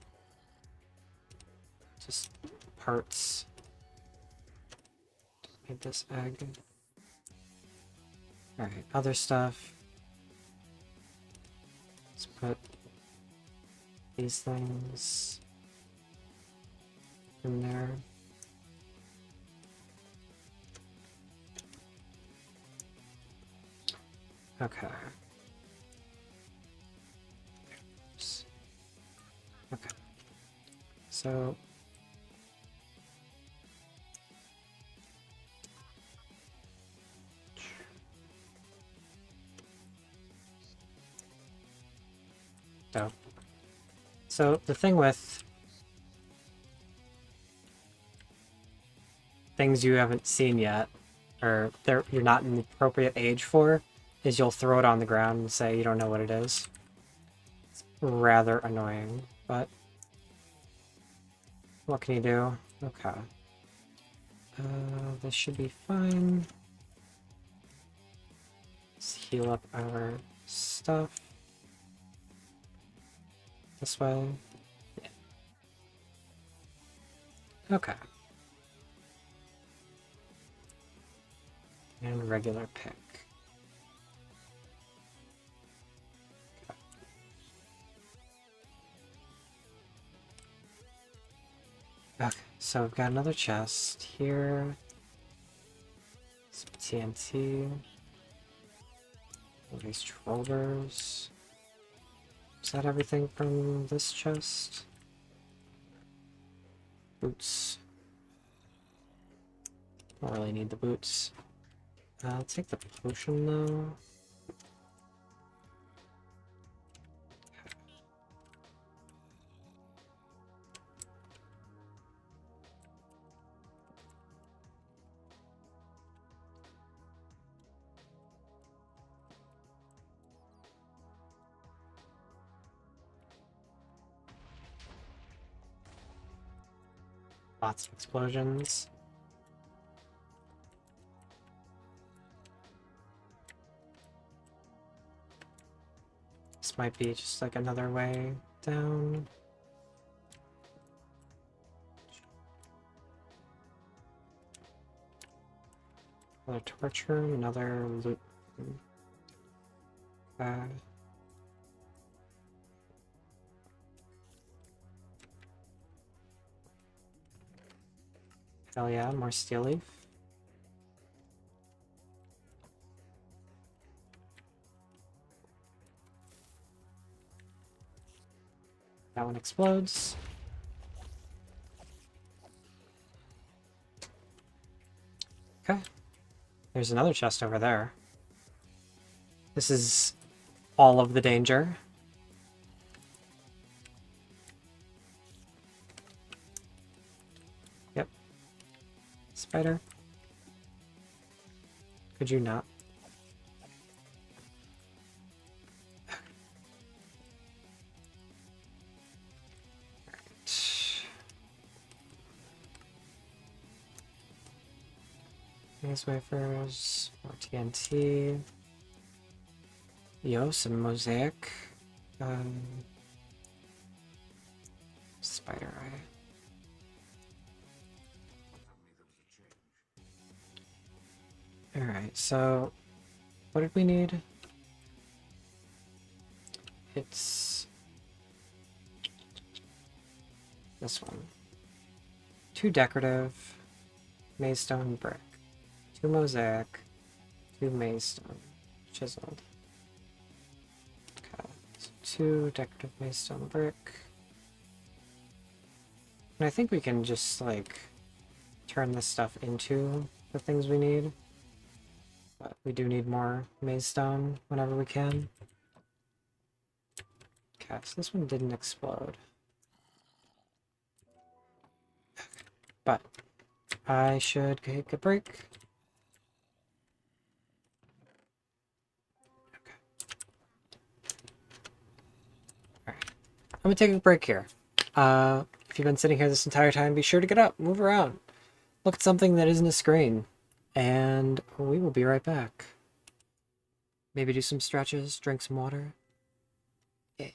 Just parts. Need this egg. Alright, other stuff. Let's put these things in there. Okay. Oops. Okay. So So the thing with things you haven't seen yet, or you're not in the appropriate age for, is you'll throw it on the ground and say you don't know what it is. It's rather annoying, but what can you do? Okay. This should be fine. Let's heal up our stuff. This way. Yeah. Okay. And regular pick. Okay, so we've got another chest here. Some TNT. All these trollers. Is that everything from this chest? Boots. Don't really need the boots. I'll take the potion though. Lots of explosions. This might be just like another way down. Another torch room, another loot room. Hell yeah, more steel leaf. That one explodes. Okay. There's another chest over there. This is all of the danger. Yep. Spider. Could you not? These wafers, more TNT. Yo, some mosaic. Spider eye. Alright, so what did we need? It's this one. 2 decorative, maze stone brick. 2 mosaic, 2 maze stone, chiseled. Okay, so 2 decorative maze stone brick. And I think we can just, like, turn this stuff into the things we need. But we do need more maze stone whenever we can. Okay, so this one didn't explode. But I should take a break. Okay. Alright. I'm gonna take a break here. If you've been sitting here this entire time, be sure to get up, move around, look at something that isn't a screen, and we will be right back. Maybe do some stretches, drink some water. Yeah.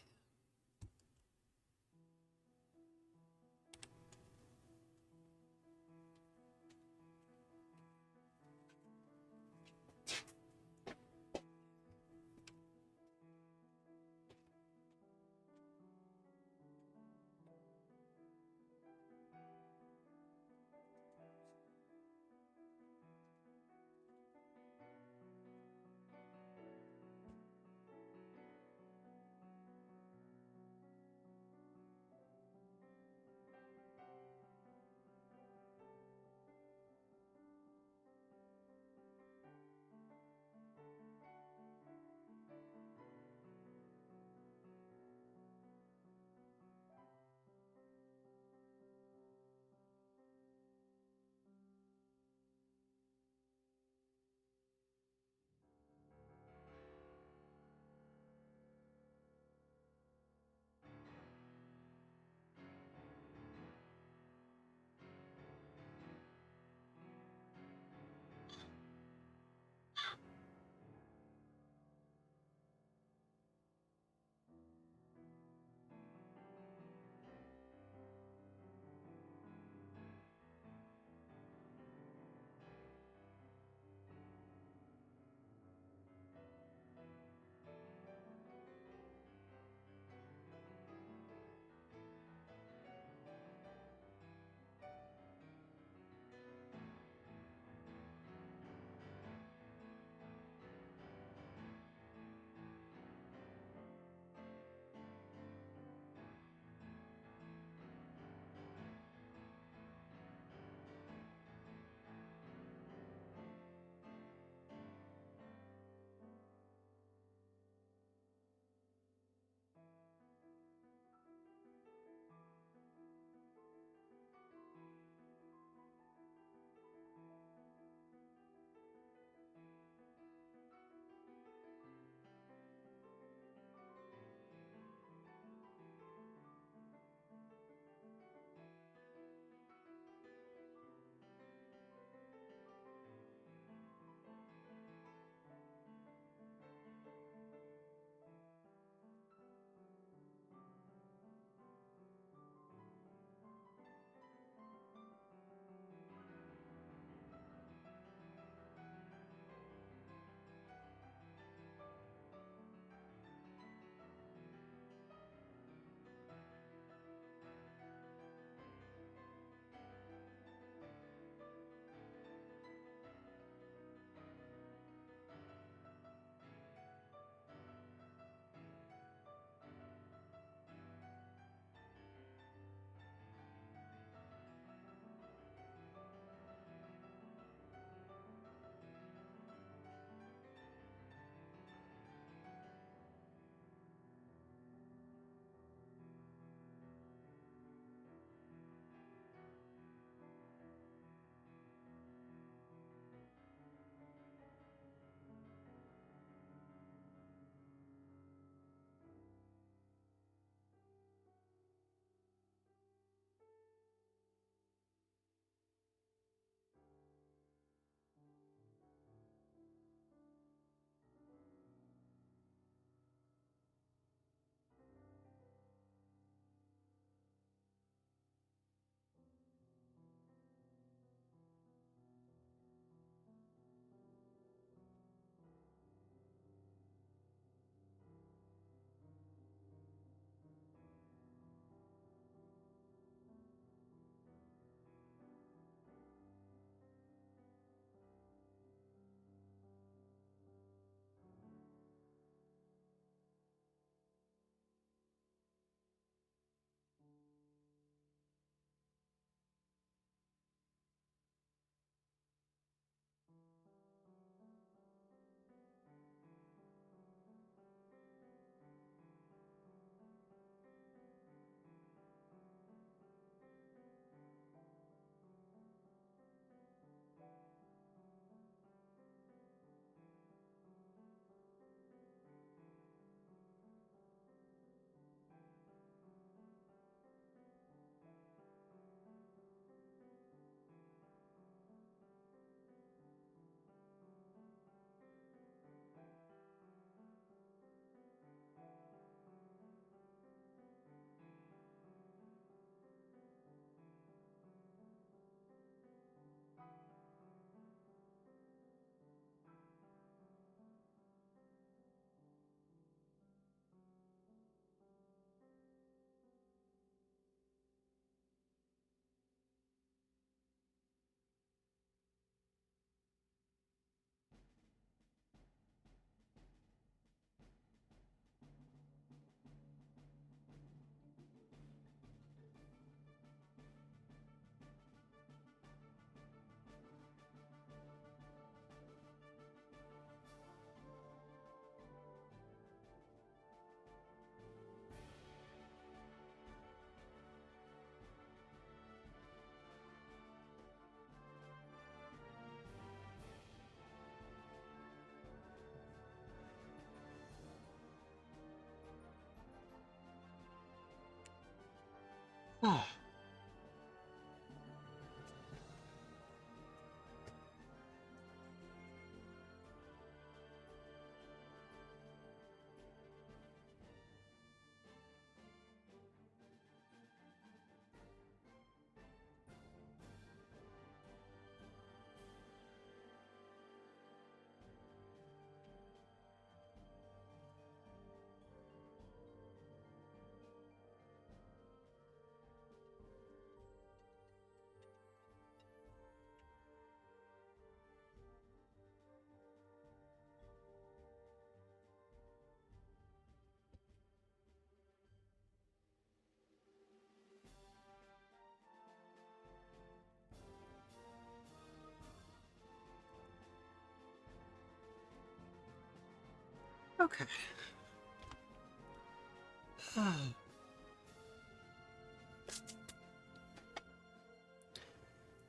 Okay.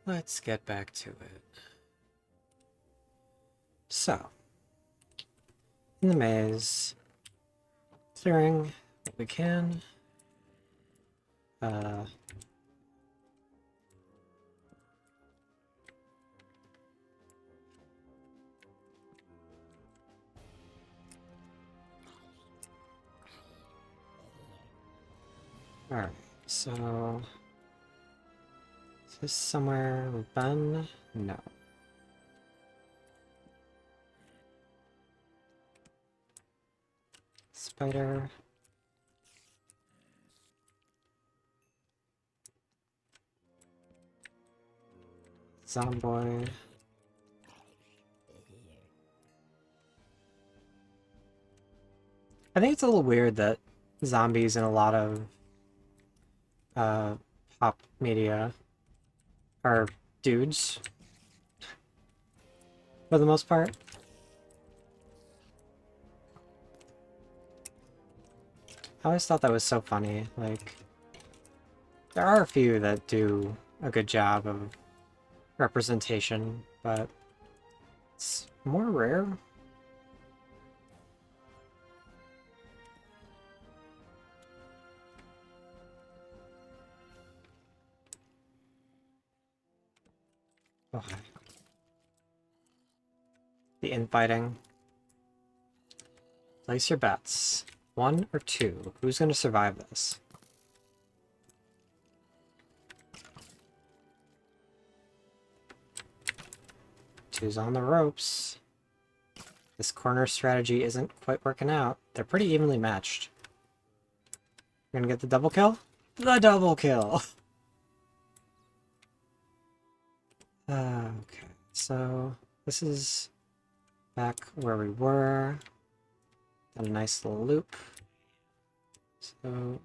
Let's get back to it. So, in the maze, clearing what we can. Alright, so is this somewhere we've been? No. Spider. Zomboid. I think it's a little weird that zombies in a lot of pop media are dudes, for the most part. I always thought that was so funny. Like, there are a few that do a good job of representation, but it's more rare. Okay. The infighting. Place your bets. 1 or 2. Who's going to survive this? Two's on the ropes. This corner strategy isn't quite working out. They're pretty evenly matched. We're gonna get the double kill? The double kill! Okay, so this is back where we were. Done a nice little loop. So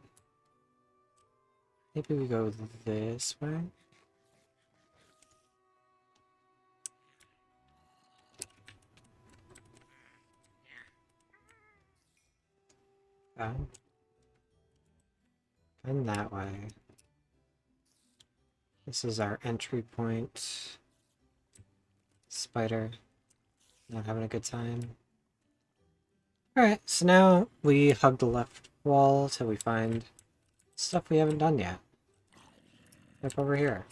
maybe we go this way. And that way. This is our entry point. Spider. Not having a good time. Alright, so now we hug the left wall till we find stuff we haven't done yet. Up over here.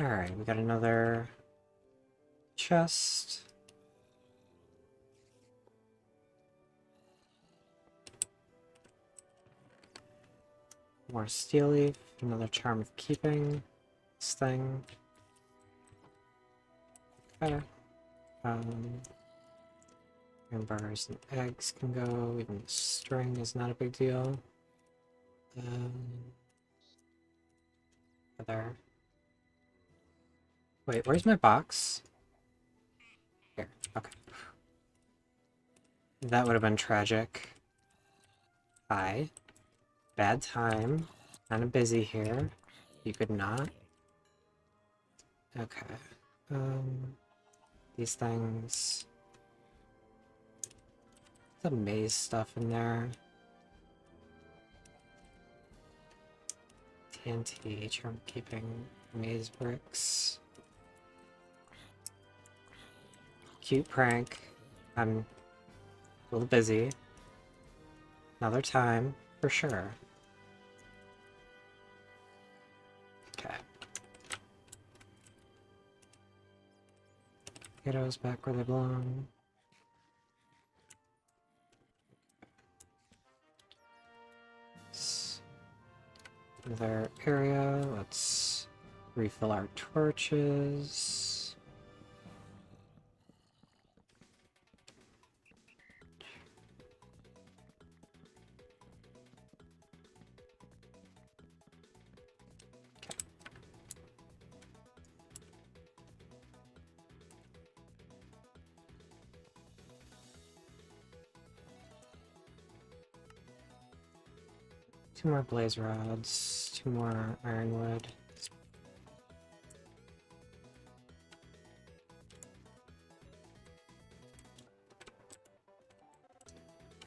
Alright, we got another chest. More steel leaf, another charm of keeping. This thing. Better. Bars and eggs can go, even the string is not a big deal. Other. Wait, where's my box? Here, okay. That would have been tragic. Hi. Bad time. Kinda busy here. You could not. Okay. These things. The maze stuff in there. TNT, charm keeping, maze bricks. Cute prank. I'm a little busy. Another time, for sure. Okay. Potatoes back where they belong. Another area. Let's refill our torches. Two more blaze rods, 2 more ironwood.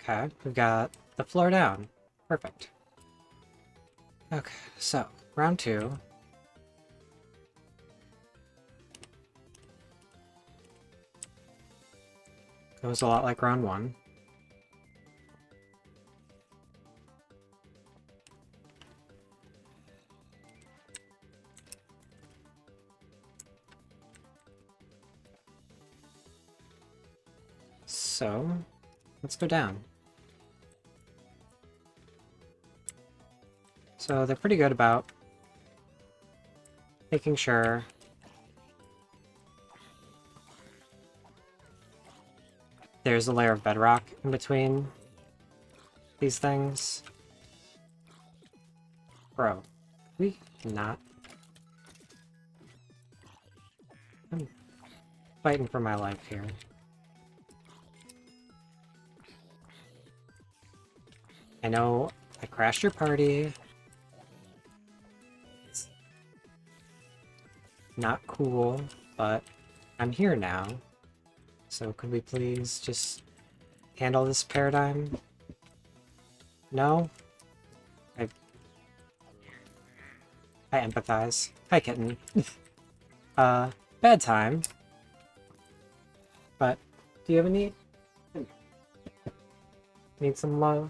Okay, we've got the floor down. Perfect. Okay, so round 2. Goes a lot like round 1. So, let's go down. So they're pretty good about making sure there's a layer of bedrock in between these things. Bro, we cannot. I'm fighting for my life here. I know I crashed your party. It's not cool, but I'm here now. So could we please just handle this paradigm? No? I empathize. Hi, kitten. Bad time. But, do you have a need? Need some love?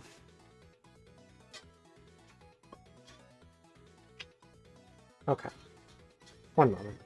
Okay. One moment.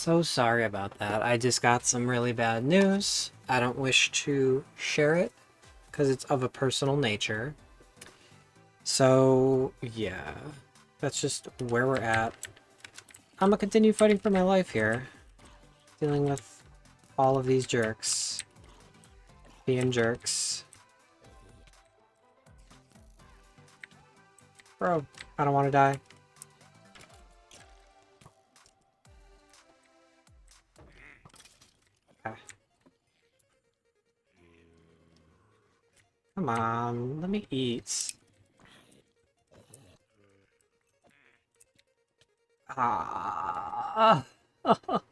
So sorry about that. I just got some really bad news. I don't wish to share it because it's of a personal nature. So, yeah. That's just where we're at. I'm gonna continue fighting for my life here. Dealing with all of these jerks. Being jerks. Bro, I don't want to die. Okay. Come on, let me eat. Ah.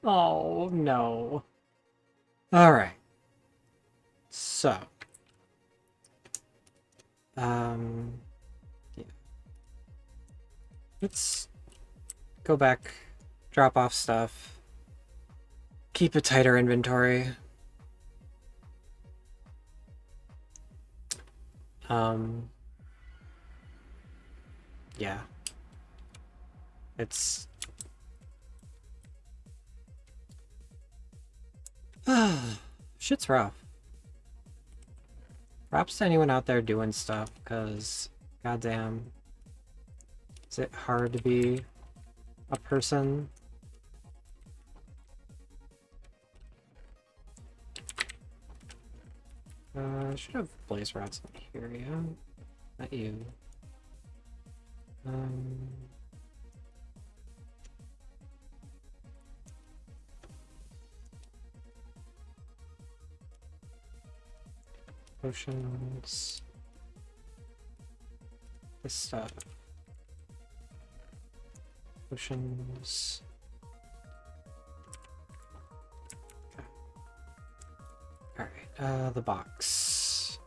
Oh, no. Alright. So. Yeah. Let's go back, drop off stuff, keep a tighter inventory. Yeah. It's... shit's rough. Props to anyone out there doing stuff, because goddamn, is it hard to be a person? I should have blaze rods in here, yeah? Not you. Potions. This stuff. Potions. Okay. Alright, the box.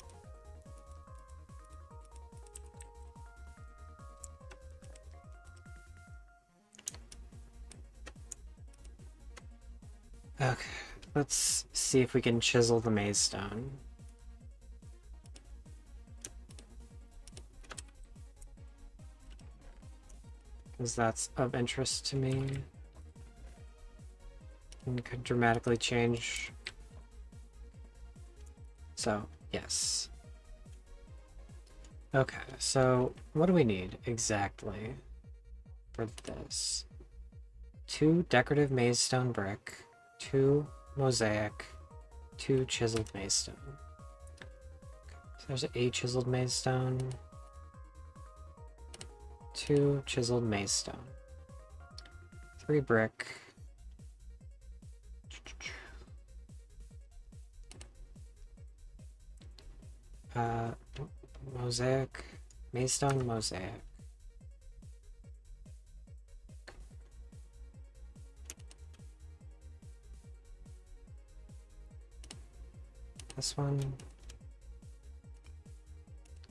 Okay, let's see if we can chisel the maze stone. Because that's of interest to me. And could dramatically change. So, yes. Okay, so what do we need exactly for this? 2 decorative maze stone brick, 2 mosaic, 2 chiseled maze stone. Okay, so there's a chiseled maze stone. 2 chiseled maze stone. 3 brick. Mosaic. Maze stone, mosaic. This one.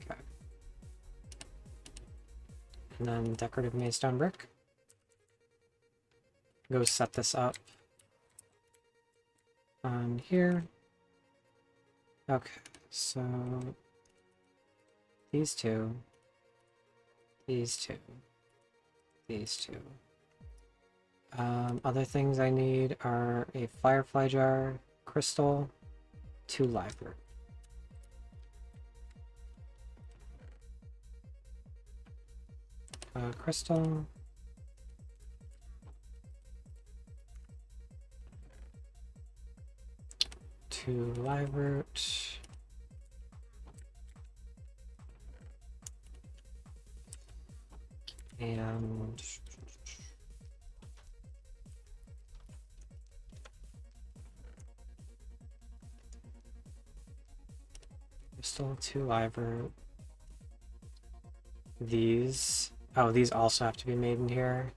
Okay. And then decorative maze stone brick. Go set this up on here. Okay, so these two, these two, these two. Other things I need are a firefly jar, crystal, 2 live root. Crystal. To live root. And still 2 live root. These. Oh, these also have to be made in here.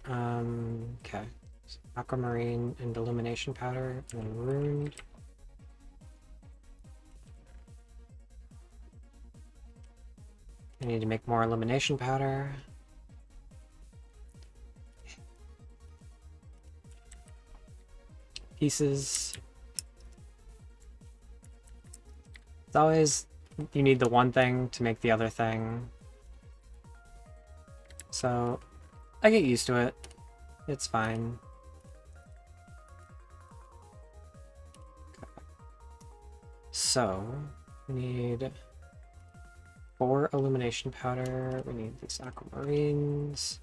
Okay. So aquamarine and illumination powder, and then ruined. I need to make more illumination powder. Pieces. It's always, you need the one thing to make the other thing. So, I get used to it. It's fine. Okay. So, we need 4 illumination powder. We need these aquamarines.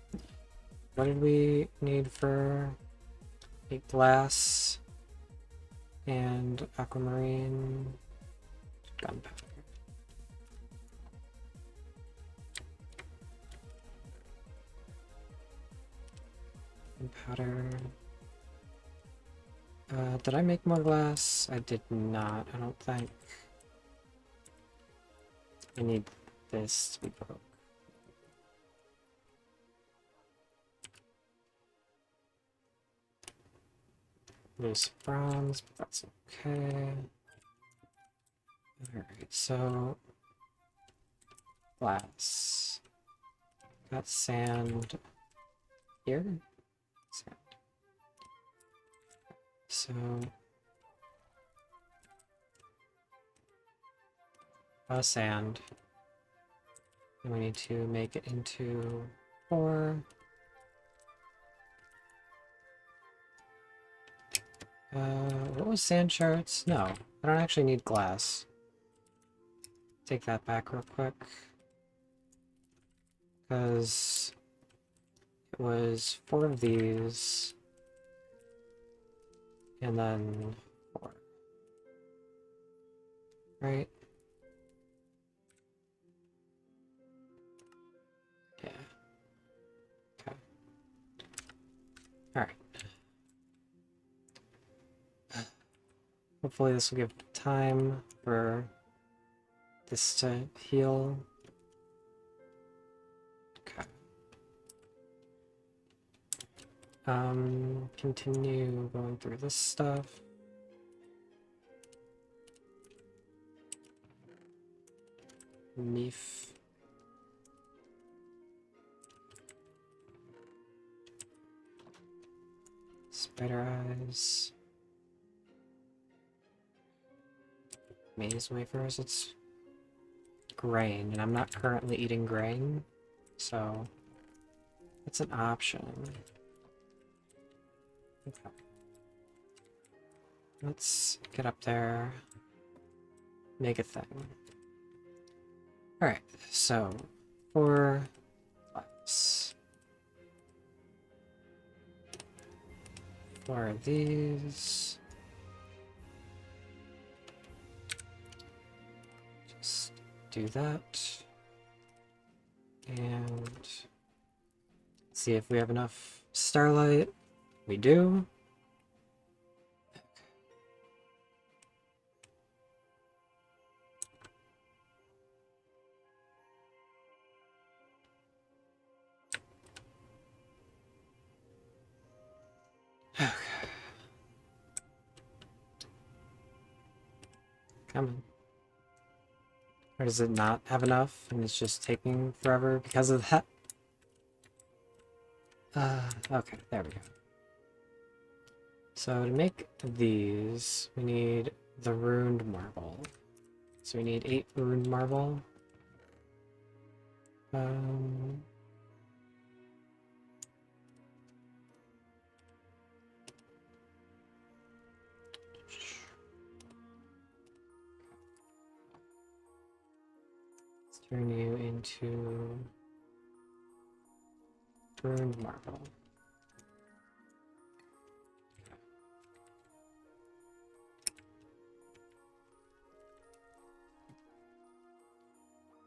What did we need for 8 glass and aquamarine? Gunpowder. Gunpowder. Did I make more glass? I did not, I don't think. I need this to be broke. Loose bronze, but that's okay. Alright, so glass. Got sand here. Sand. So sand. And we need to make it into 4. What was sand shards? No, I don't actually need glass. Take that back real quick. Because it was 4 of these. And then 4. Right? Yeah. Okay. Alright. Hopefully this will give time for this to heal. Okay. Continue going through this stuff. Neef. Spider eyes. Maze wafers, it's grain, and I'm not currently eating grain, so it's an option. Okay. Let's get up there, make a thing. Alright, so 4 glass. 4 of these. Just do that. And see if we have enough starlight. We do. Okay. Come on. Or does it not have enough and it's just taking forever because of that? Okay, there we go. So to make these, we need the runed marble. So we need 8 runed marble. Let's turn you into runed marble.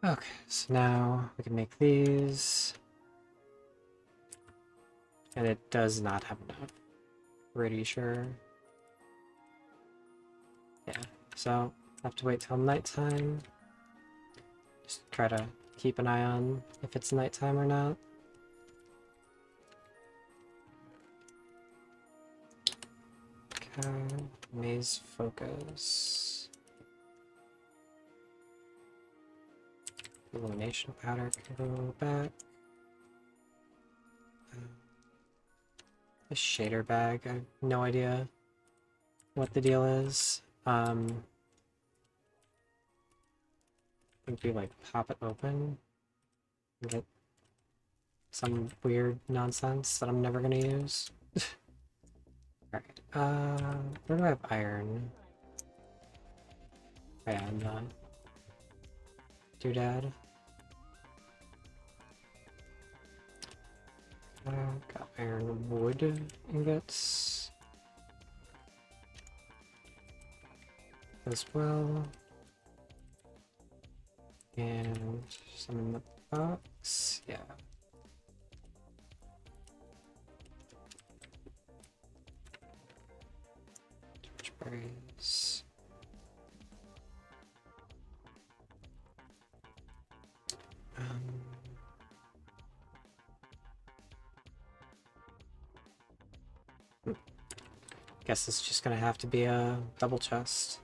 Okay, so now we can make these. And it does not have enough. Pretty sure. Yeah, so I have to wait till nighttime. Just try to keep an eye on if it's nighttime or not. Okay, maze focus. Illumination powder can go back. The shader bag, I have no idea what the deal is. I think we like pop it open. Get some weird nonsense that I'm never gonna use. Alright, where do I have iron? Oh, yeah, I'm not. Doodad. Got iron wood ingots as well. And some in the box, yeah. Torchberries. Guess it's just gonna have to be a double chest.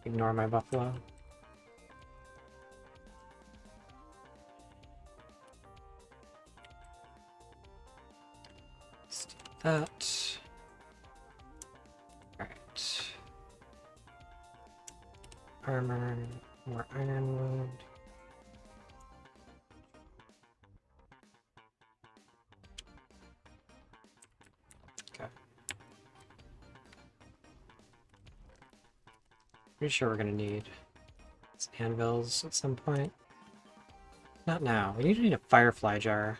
Ignore my buffalo. Let's do that. Alright. Armor, more ironwood. Okay. Pretty sure we're gonna need some anvils at some point. Not now. We need a firefly jar.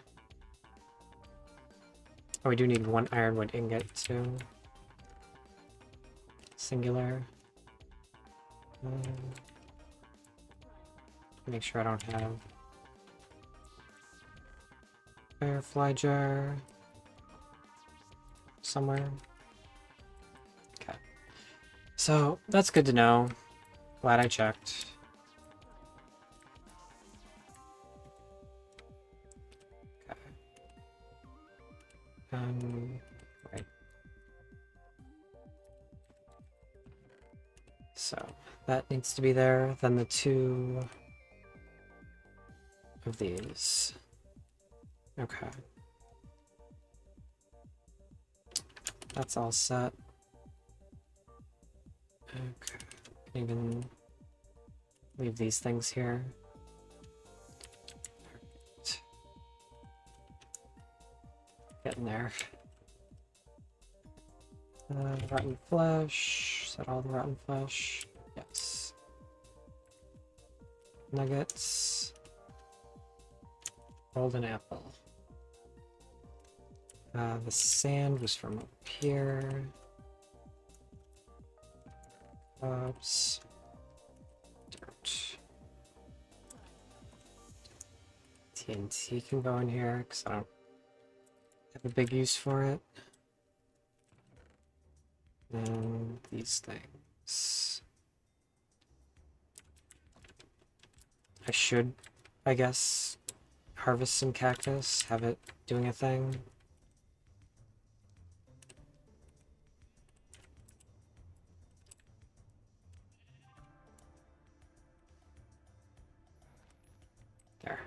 Oh, we do need one ironwood ingot too. Singular. Make sure I don't have firefly jar somewhere. Okay. So that's good to know. Glad I checked. Okay. Right. So that needs to be there. Then the two of these. Okay. That's all set. Okay. Can even leave these things here. Perfect. Getting there. Rotten flesh. Is that all the rotten flesh? Yes. Nuggets. Golden apple. The sand was from up here. Oops. Dirt. TNT can go in here because I don't have a big use for it. And these things. I should, I guess, harvest some cactus, have it doing a thing. There.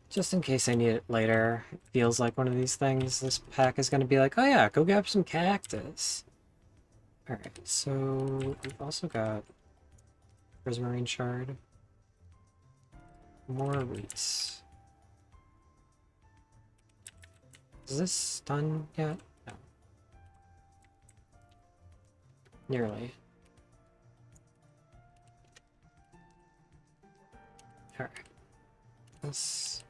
Just in case I need it later. It feels like one of these things. This pack is going to be like, oh yeah, go grab some cactus. Alright, so we've also got prismarine shard. More wheats. Is this done yet? No. Nearly. Alright. This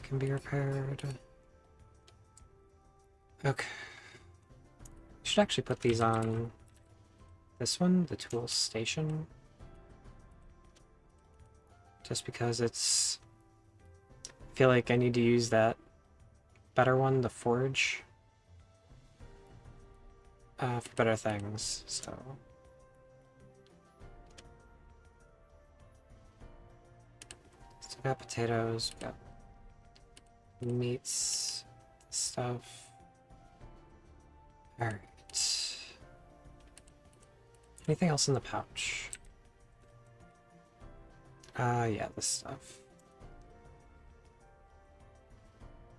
can be repaired. Okay. I should actually put these on this one, the tool station. Just because it's... I feel like I need to use that better one, the forge. For better things, so... So we got potatoes, we got meats, stuff. Alright. Anything else in the pouch? Yeah, this stuff.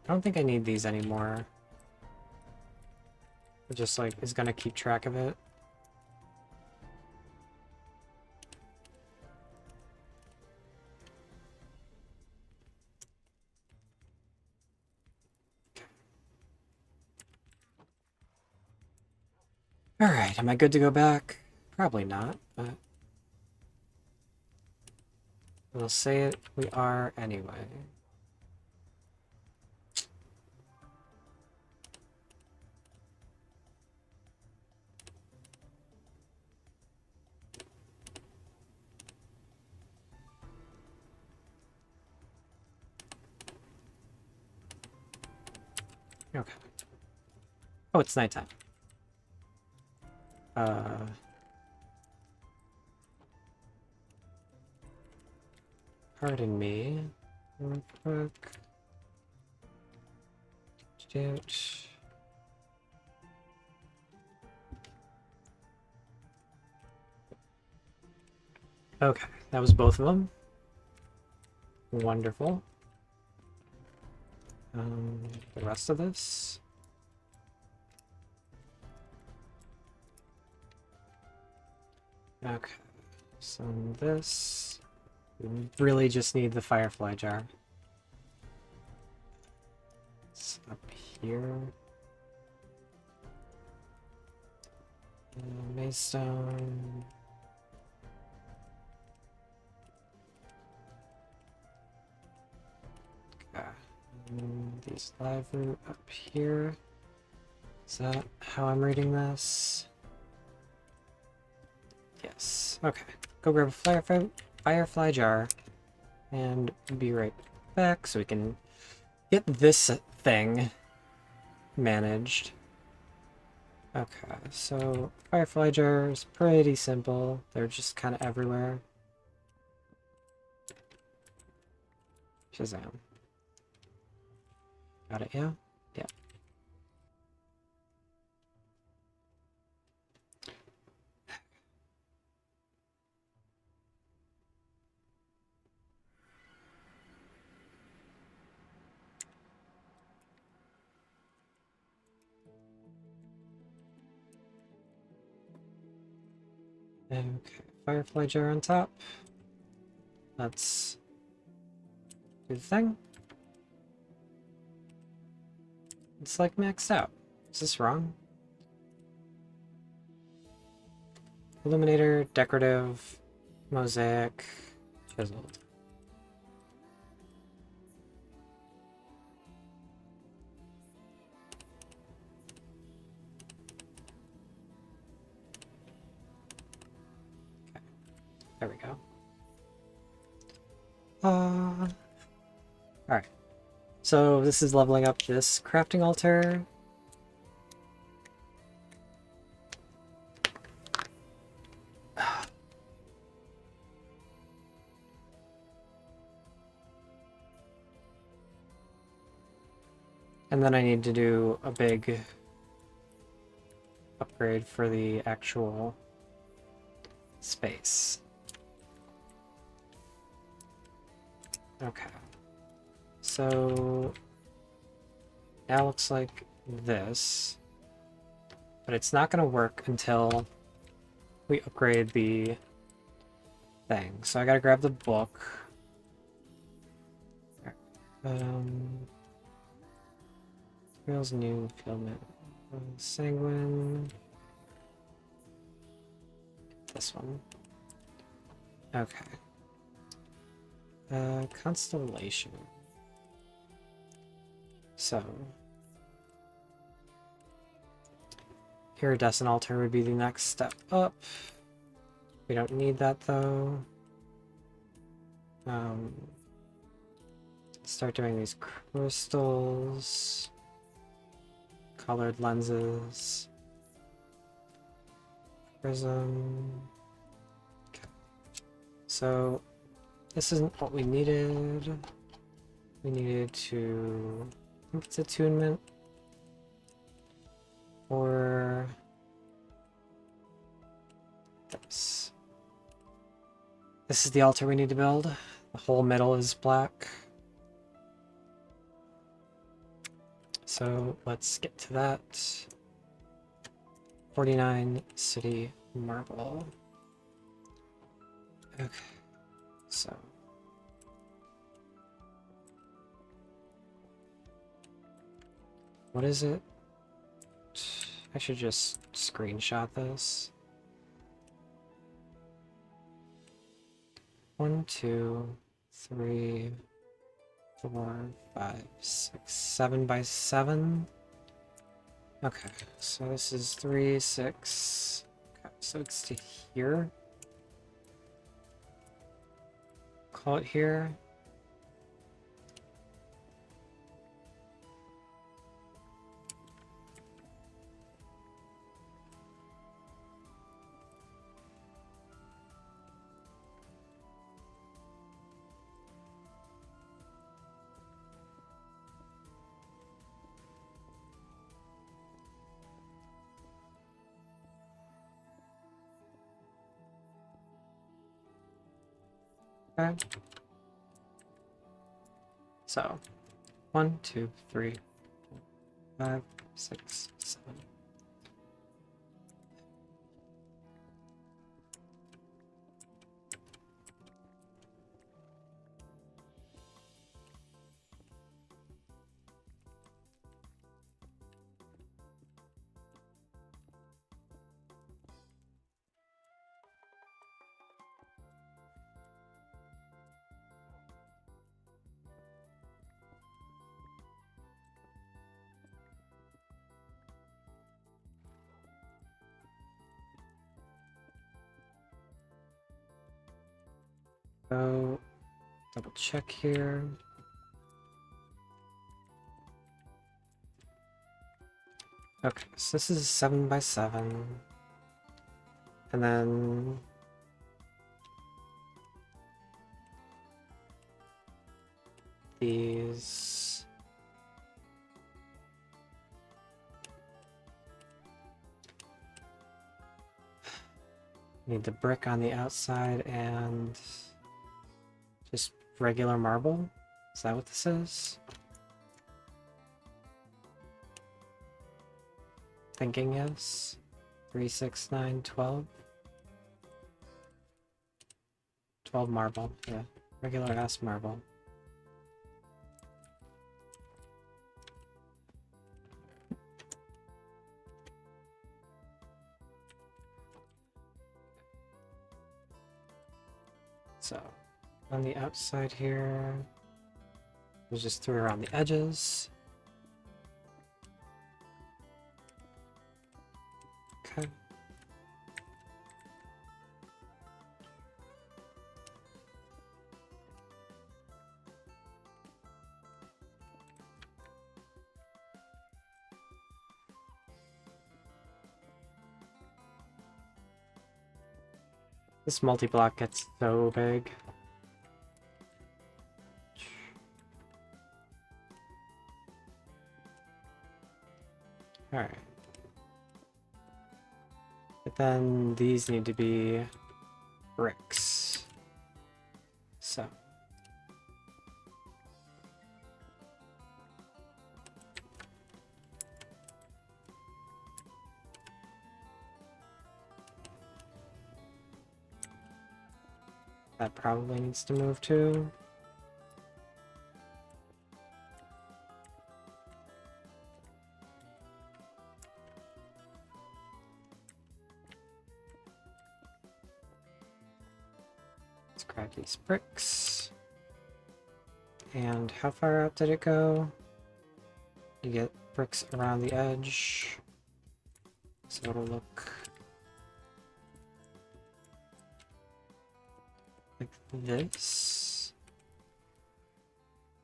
I don't think I need these anymore. It just like is gonna keep track of it. Alright, am I good to go back? Probably not, but we'll say it we are anyway. Okay. Oh, it's nighttime. Pardon me. Real quick. Okay, that was both of them. Wonderful. The rest of this. Okay, so this. We really just need the firefly jar. It's up here. Maystone. Okay. These live root up here. Is that how I'm reading this? Yes. Okay. Go grab a firefly jar and be right back so we can get this thing managed. Okay, so firefly jar is pretty simple. They're just kind of everywhere. Shazam. Got it, yeah? Yeah. Okay, firefly jar on top. Let's do the thing. It's like maxed out. Is this wrong? Illuminator, decorative, mosaic, chiseled. Okay, there we go. Alright. So this is leveling up this crafting altar. And then I need to do a big upgrade for the actual space. Okay. So now looks like this, but it's not going to work until we upgrade the thing. So I gotta grab the book. Feels new filament. Sanguine. This one. Okay. Constellation. So. Iridescent altar would be the next step up. We don't need that though. Start doing these crystals. Colored lenses. Prism. Okay. So this isn't what we needed. We needed to, I think it's attunement. Or this. This is the altar we need to build. The whole middle is black. so let's get to that. 49 city marble. Okay, so what is it? I should just screenshot this. 1, 2, 3, 4, 5, 6, 7 by 7. Okay, so this is 3, 6. Okay, so it's to here. Call it here. Okay. So 1, 2, 3, 5, 6, 7. So double check here. Okay, so this is 7 by 7. And then these need the brick on the outside and just regular marble. Is that what this is? Thinking yes. 3, 6, 9, 12. 12 marble, yeah. Regular ass marble. So, on the outside here, we'll just throw around the edges. Okay. This multi-block gets so big. Alright. But then these need to be bricks. So. That probably needs to move too. Let's grab these bricks. And how far out did it go? You get bricks around the edge. So it'll look like this.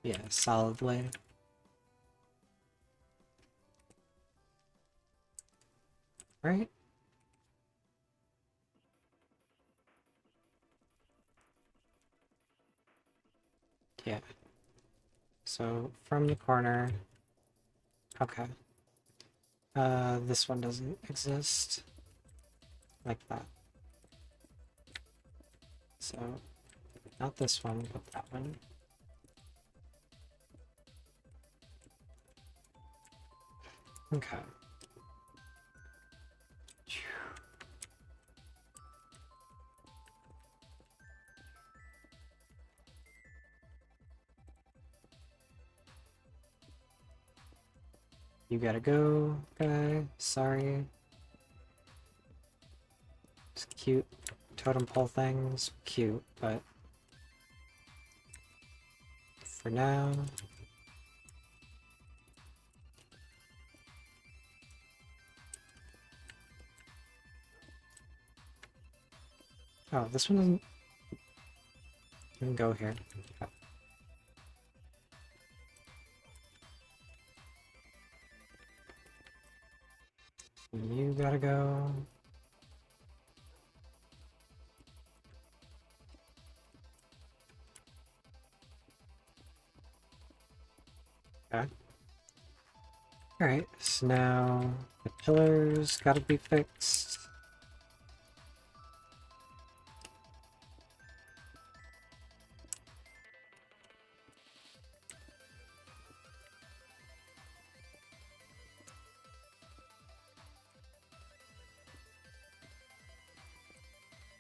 Yeah, solidly. Right? Yeah. So from the corner. Okay. This one doesn't exist. Like that. So, not this one, but that one. Okay. You gotta go, guy. Sorry. It's cute. Totem pole things. Cute, but for now. Oh, this one doesn't even go here. Oh. You gotta go. Okay. Alright, so now the pillars gotta be fixed.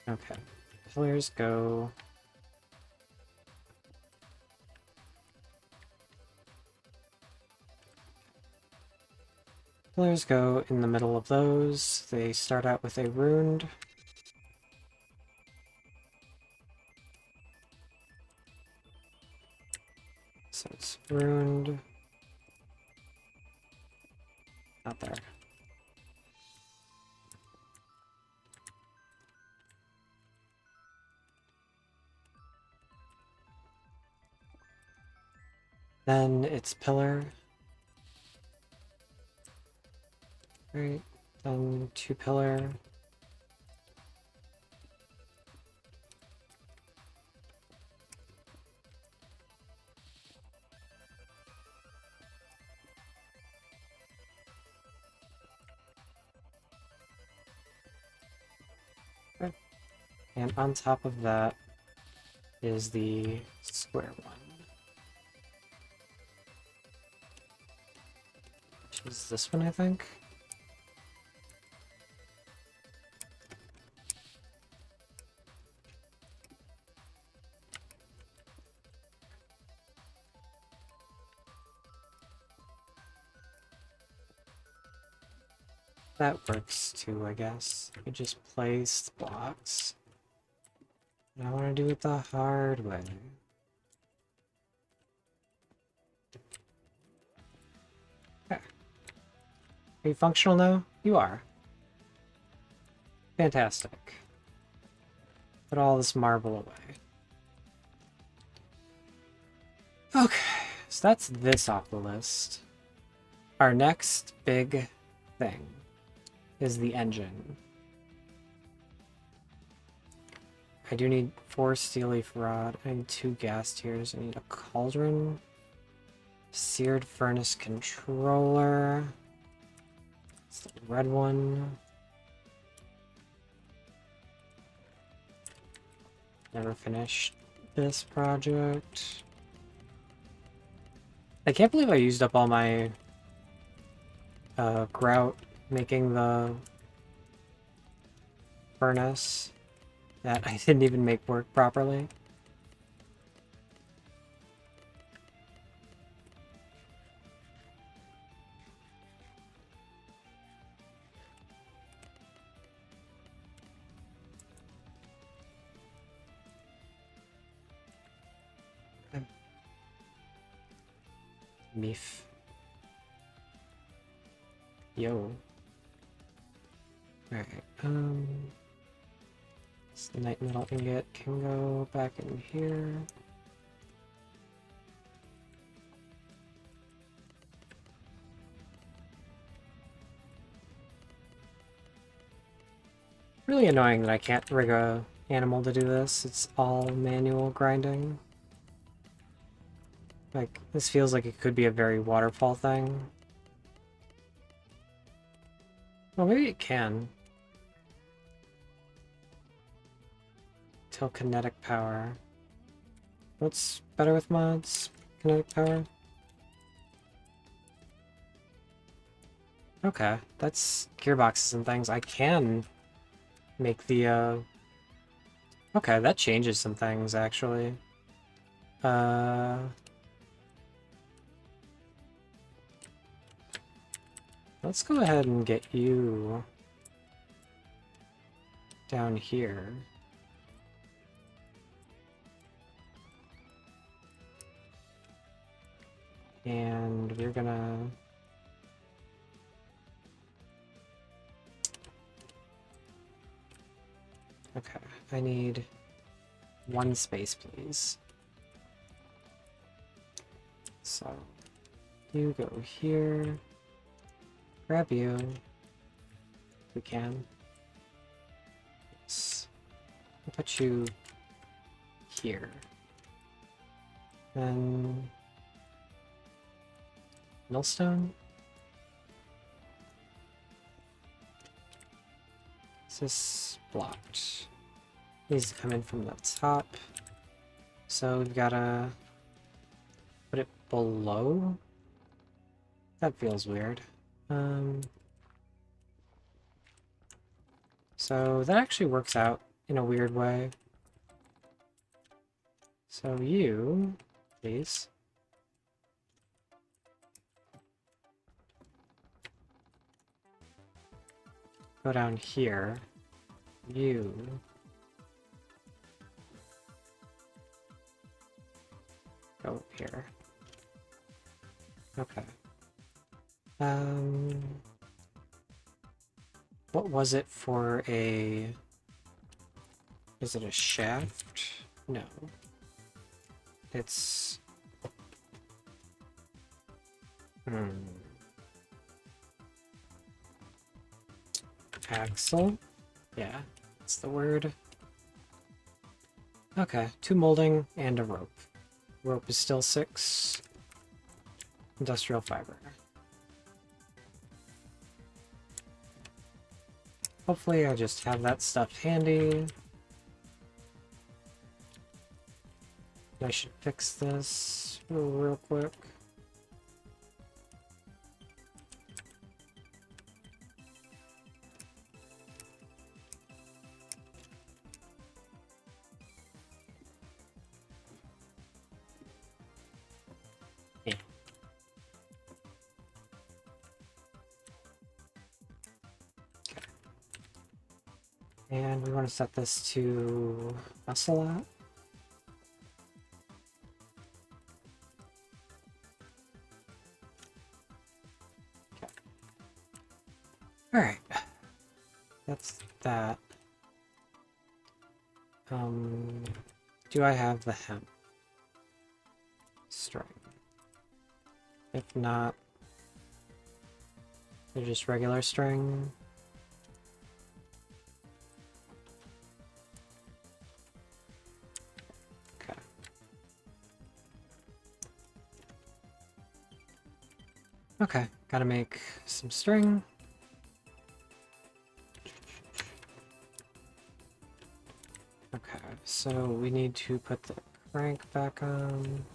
Okay. Pillars go. Pillars go in the middle of those. They start out with a ruined. So it's ruined. Not there. Then it's pillar. Right. Then 2 pillar. Okay. And on top of that is the square one. Which is this one, I think. That works too, I guess. You just place blocks. And I want to do it the hard way. Okay. Are you functional now? You are. Fantastic. Put all this marble away. Okay, so that's this off the list. Our next big thing is the engine. I do need 4 steel leaf rod. I need 2 gas tiers. I need a cauldron. Seared furnace controller. It's the red one. Never finished this project. I can't believe I used up all my grout making the furnace that I didn't even make work properly. Meef. Yo. Alright, so the night metal ingot can go back in here. Really annoying that I can't rig a animal to do this. It's all manual grinding. Like, this feels like it could be a very waterfall thing. Well, maybe it can. Kinetic power. What's better with mods? Kinetic power? Okay, that's gearboxes and things. I can make the, Okay, that changes some things, actually. Uh... Let's go ahead and get you down here. And we're gonna... Okay, I need one space, please. So, you go here. Grab you. If we can. Yes. I'll put you here. Then... Millstone? Is this blocked? Needs to come in from the top. So we've gotta put it below? That feels weird. So that actually works out in a weird way. So you, please. Go down here. You. Go up here. Okay. What was it for a... Is it a shaft? No. It's... Axle? Yeah, that's the word. Okay, 2 molding and a rope. Rope is still 6. Industrial fiber. Hopefully I just have that stuff handy. I should fix this real quick. Yeah. Okay. And we want to set this to Ocelot. Alright. That's that. Do I have the hemp string? If not, they're just regular string. Okay. Okay, gotta make some string. Okay, so we need to put the crank back on.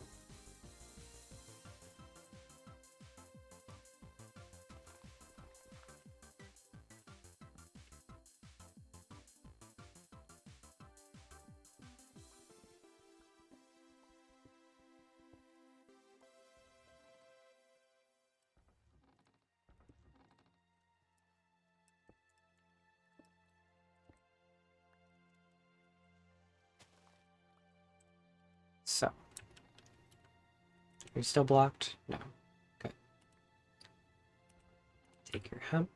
So, are you still blocked? No. Good. Take your hemp.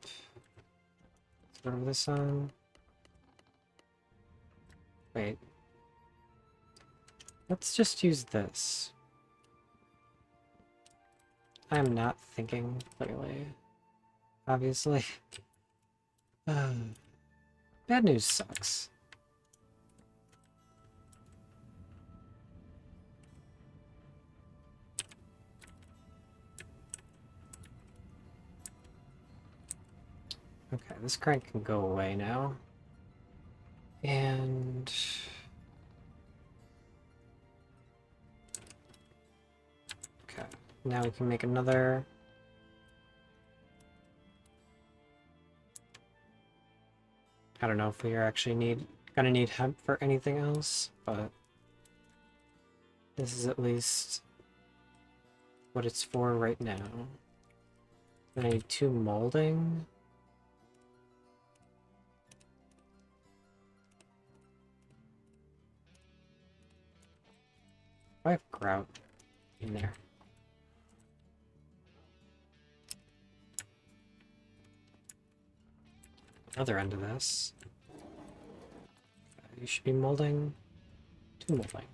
Throw this on. Wait. Let's just use this. I'm not thinking clearly. Obviously. Bad news sucks. Okay, this crank can go away now. And... okay, now we can make another I don't know if we are actually gonna need hemp for anything else, but this is at least what it's for right now. I need 2 molding. I have grout in there. Other end of this. You should be molding 2 molding.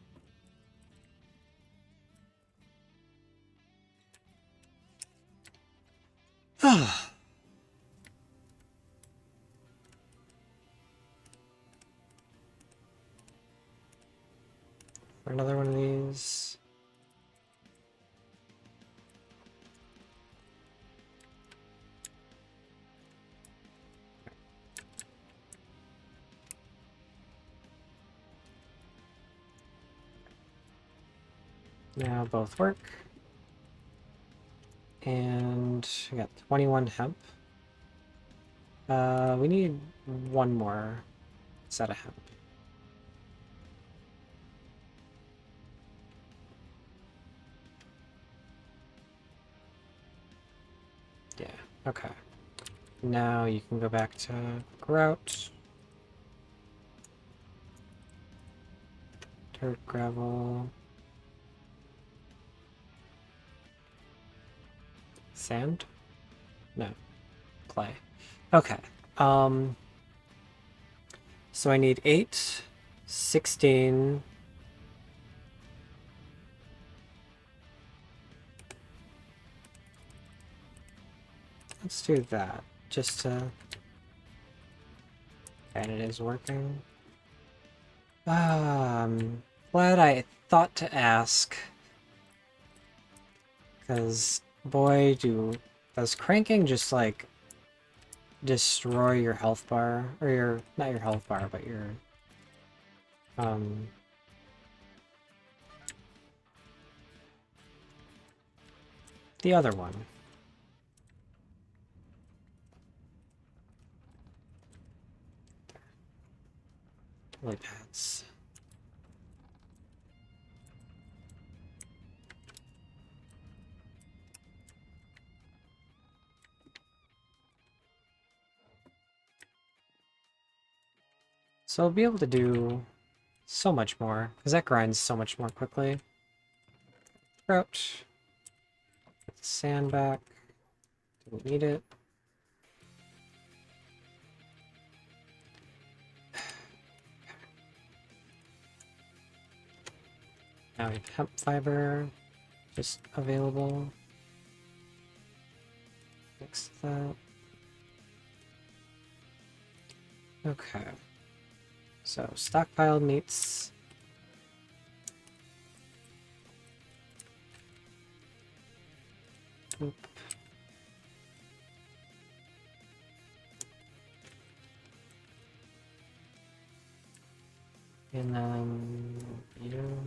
For another one of these. Now both work. And we got 21 hemp. We need 1 more set of hemp. Yeah, okay. Now you can go back to grout. Dirt, gravel. Sand? No. Clay. Okay. So I need 8, 16. Let's do that. Just to... And it is working. Glad I thought to ask. Because, boy, does cranking just, like, destroy your health bar, or your, not your health bar, but your, the other one. Lily pads. So I'll be able to do so much more, because that grinds so much more quickly. Crouch. Put the sand back. Didn't need it. Now we have hemp fiber just available. Fix that. Okay. So stockpile meats. Oop. And then you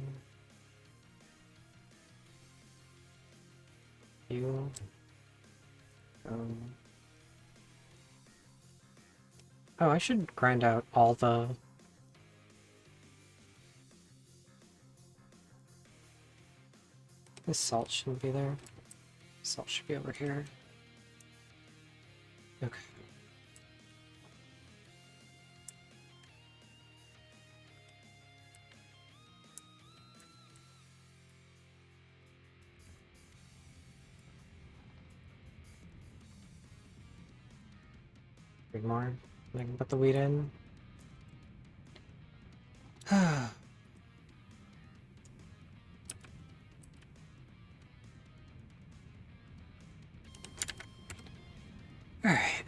oh, I should grind out all the this salt shouldn't be there. Salt should be over here. Okay. Big more. I can put the wheat in. Alright.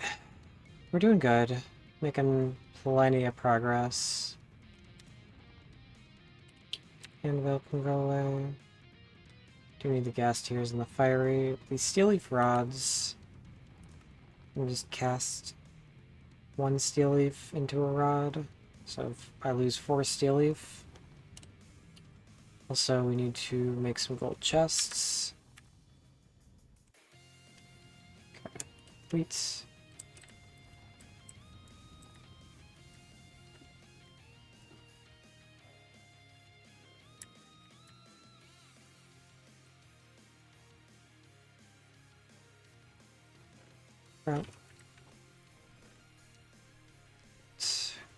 We're doing good. Making plenty of progress. Anvil can go away. Do need the gas tiers and the fiery. These steel leaf rods. And just cast 1 steel leaf into a rod. So if I lose 4 steel leaf. Also, we need to make some gold chests. Okay. Wheat. crap.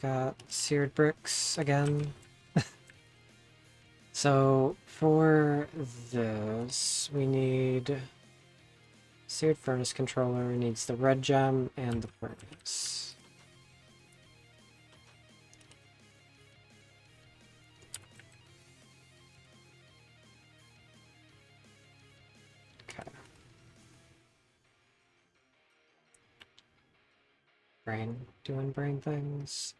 Got seared bricks again. So for this, we need seared furnace controller, needs the red gem and the furnace. Okay. Doing brain things.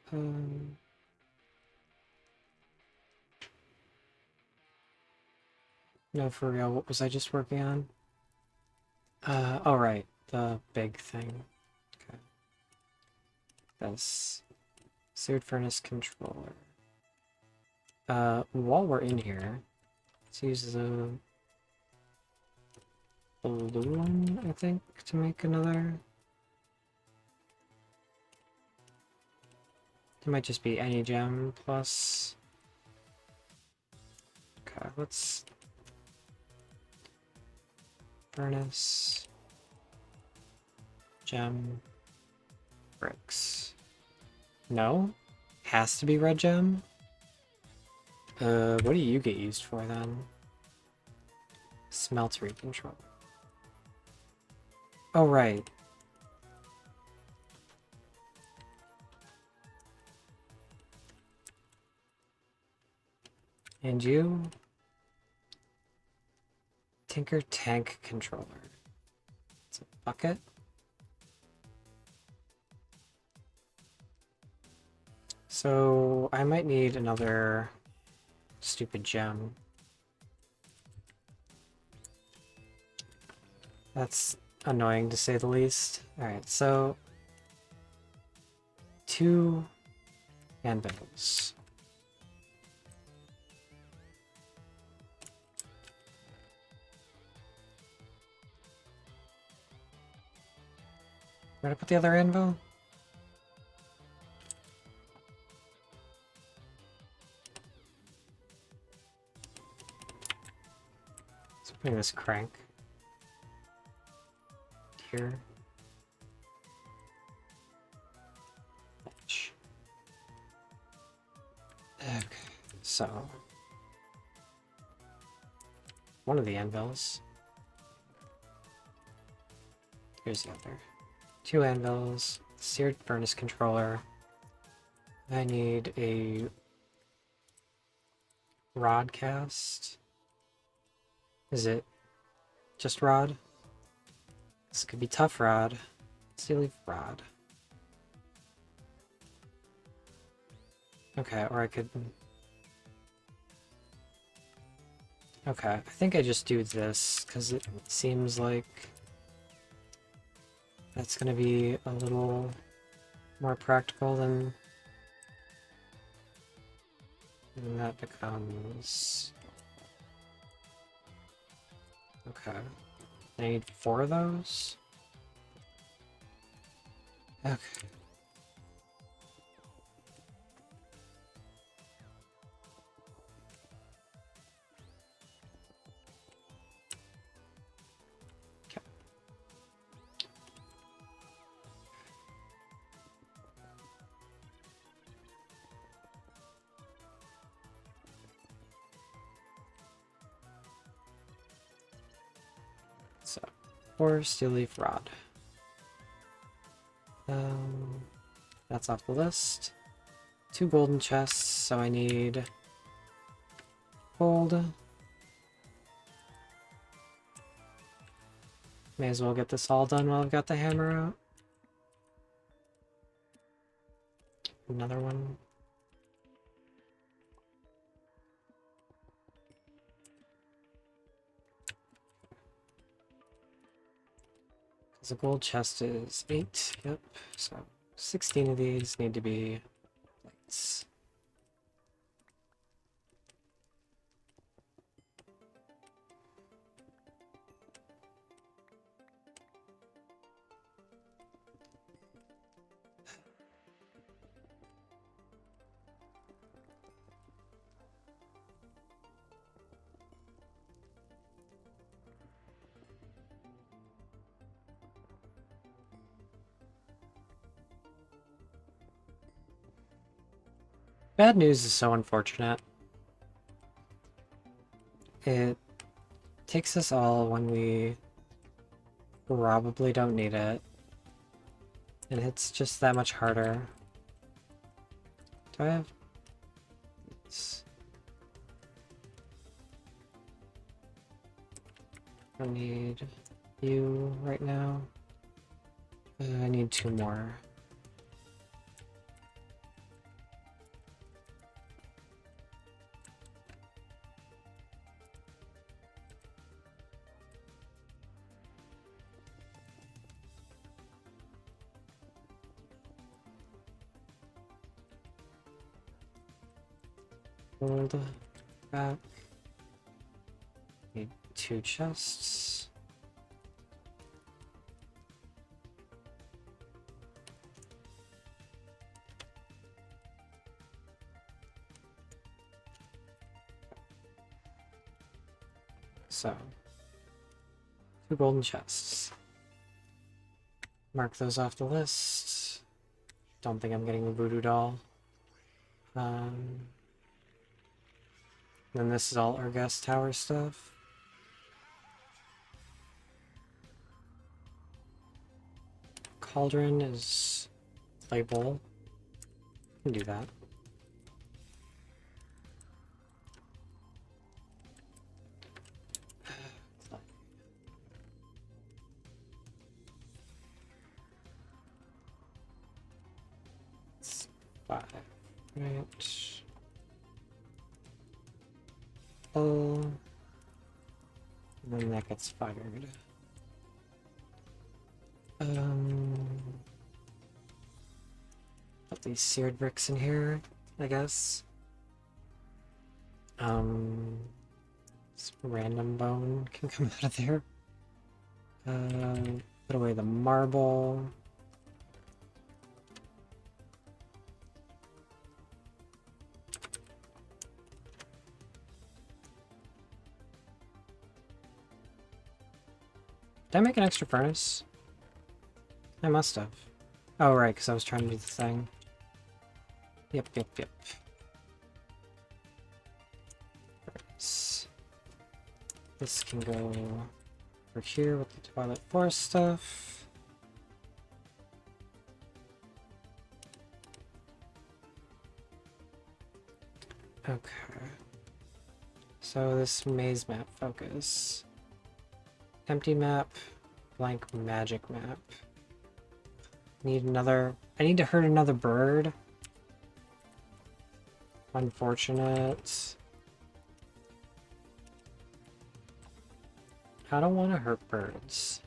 No, for real, what was I just working on? Oh right, the big thing. Okay. This seared furnace controller. While we're in here, let's use the blue one, I think, to make another. It might just be any gem plus. Okay, let's furnace gem bricks. No? Has to be red gem? What do you get used for then? Smeltery control. Oh, right. And you? Tinker tank controller. It's a bucket. So I might need another stupid gem. That's annoying to say the least. Alright, so 2 anvils. Where'd I put the other anvil? Let's bring this crank here. Okay, so one of the anvils. Here's the other. 2 anvils, seared furnace controller. I need a rod cast. Is it just rod? This could be tough rod. Let's leave rod. Okay, or I could... Okay, I think I just do this, because it seems like that's gonna be a little more practical than that becomes... Okay. I need 4 of those? Okay. So, 4 steel leaf rod. That's off the list. 2 golden chests, so I need gold. May as well get this all done while I've got the hammer out. Another one. The gold chest is 8, yep, so 16 of these need to be lights. Bad news is so unfortunate. It takes us all when we probably don't need it. And it's just that much harder. Do I have... I need you right now. I need 2 more. Hold back. Need 2 chests. So, 2 golden chests. Mark those off the list. Don't think I'm getting a voodoo doll. Then this is all our guest tower stuff. Cauldron is playable. Can do that. It's 5, right? Oh, and then that gets fired. Put these seared bricks in here, I guess. This random bone can come out of there. Put away the marble. Did I make an extra furnace? I must have. Oh, right, because I was trying to do the thing. Yep. This can go over here with the Twilight Forest stuff. Okay. So this maze map focus. Empty map, blank magic map. Need another... I need to hurt another bird. Unfortunate. I don't want to hurt birds.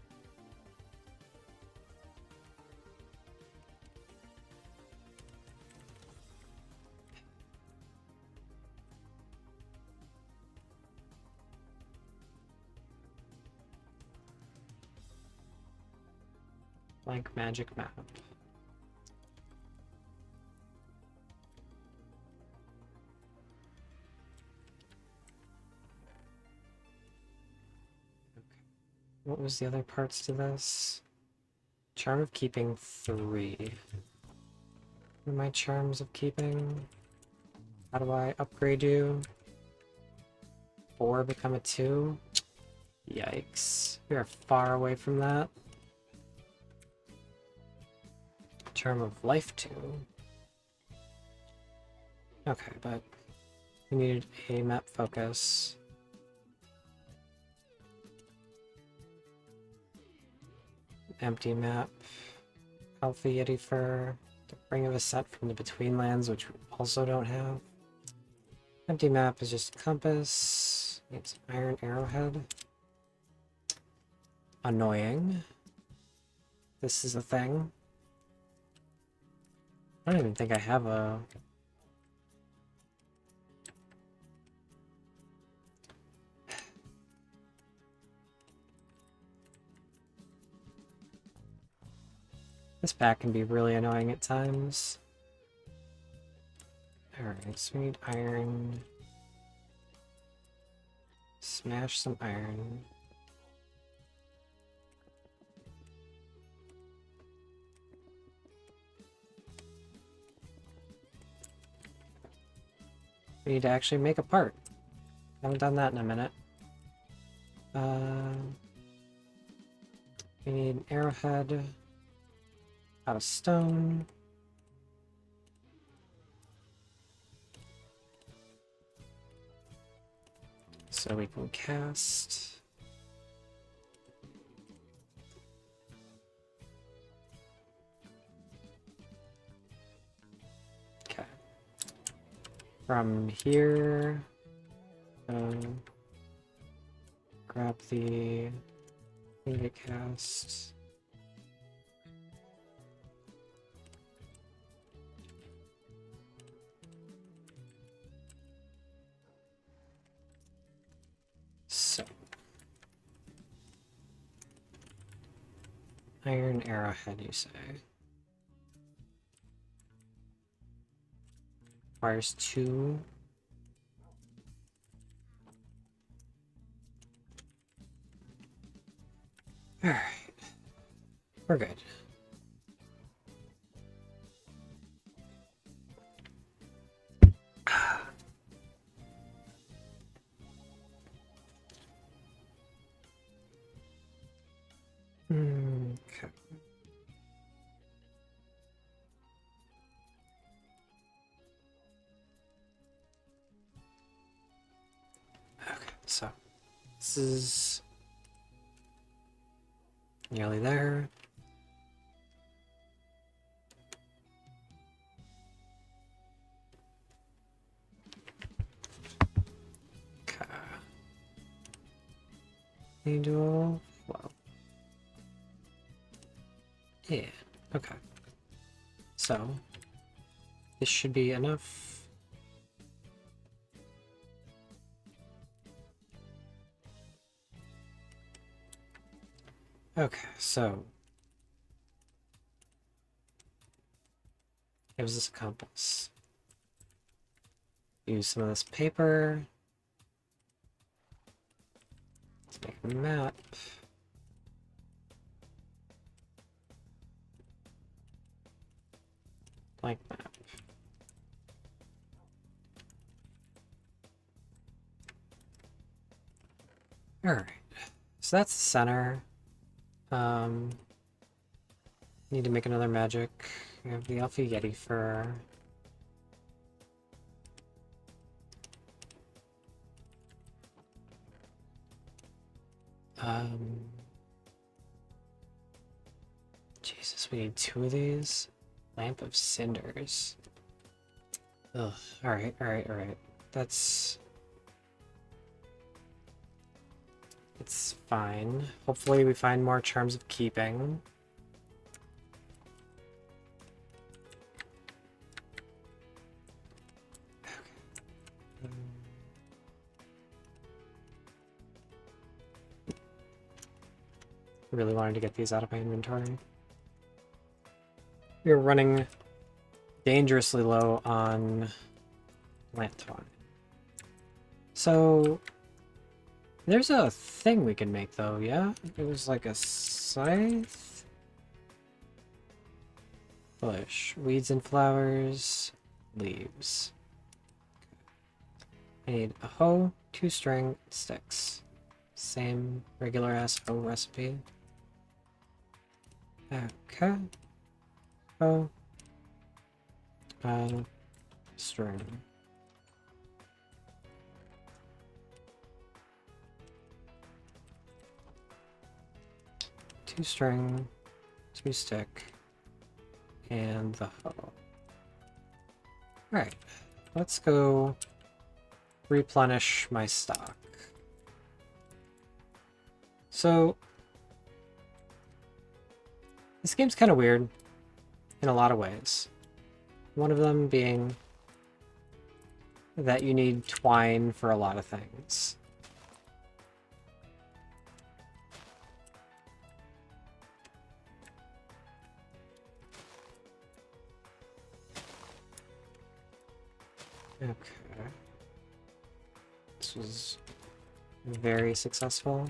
Blank magic map. What was the other parts to this? Charm of Keeping 3. What are my charms of keeping? How do I upgrade you? 4 become a 2? Yikes. We are far away from that. Charm of Life 2. Okay, but we needed a map focus. Empty map. Healthy Yeti Fur. The Ring of Ascent from the Betweenlands, which we also don't have. Empty map is just compass. Needs iron arrowhead. Annoying. This is a thing. I don't even think I have a... This pack can be really annoying at times. Alright, so we need iron. Smash some iron. We need to actually make a part. Haven't done that in a minute. We need an arrowhead out of stone. So we can cast. Okay. From here, grab the thing to cast. So, iron arrowhead, you say? Requires 2. Alright. We're good. Okay. Okay, so this is nearly there. Okay. Angel. Well. Yeah. Okay. So this should be enough. Okay, so gives us a compass. Use some of this paper. Let's make a map. Blank map. Alright, so that's the center. Need to make another magic. We have the Alpha Yeti fur. Jesus, we need 2 of these. Lamp of Cinders. Ugh, alright. That's... It's fine. Hopefully we find more Charms of Keeping. Really wanted to get these out of my inventory. We're running dangerously low on plant twine. So there's a thing we can make though, yeah? It was like a scythe? Bush. Weeds and flowers. Leaves. I need a hoe, 2 string, sticks. Same regular ass hoe recipe. Okay. Oh. String. Two string, 2 stick, and the hoe. Alright, let's go replenish my stock. So, this game's kind of weird in a lot of ways. One of them being that you need twine for a lot of things. Okay. This was very successful.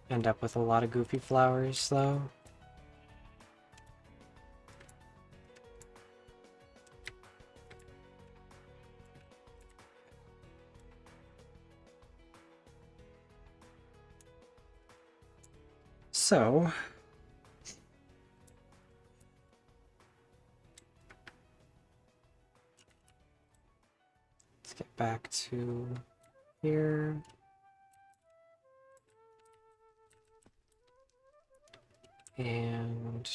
End up with a lot of goofy flowers, though. So let's get back to here. And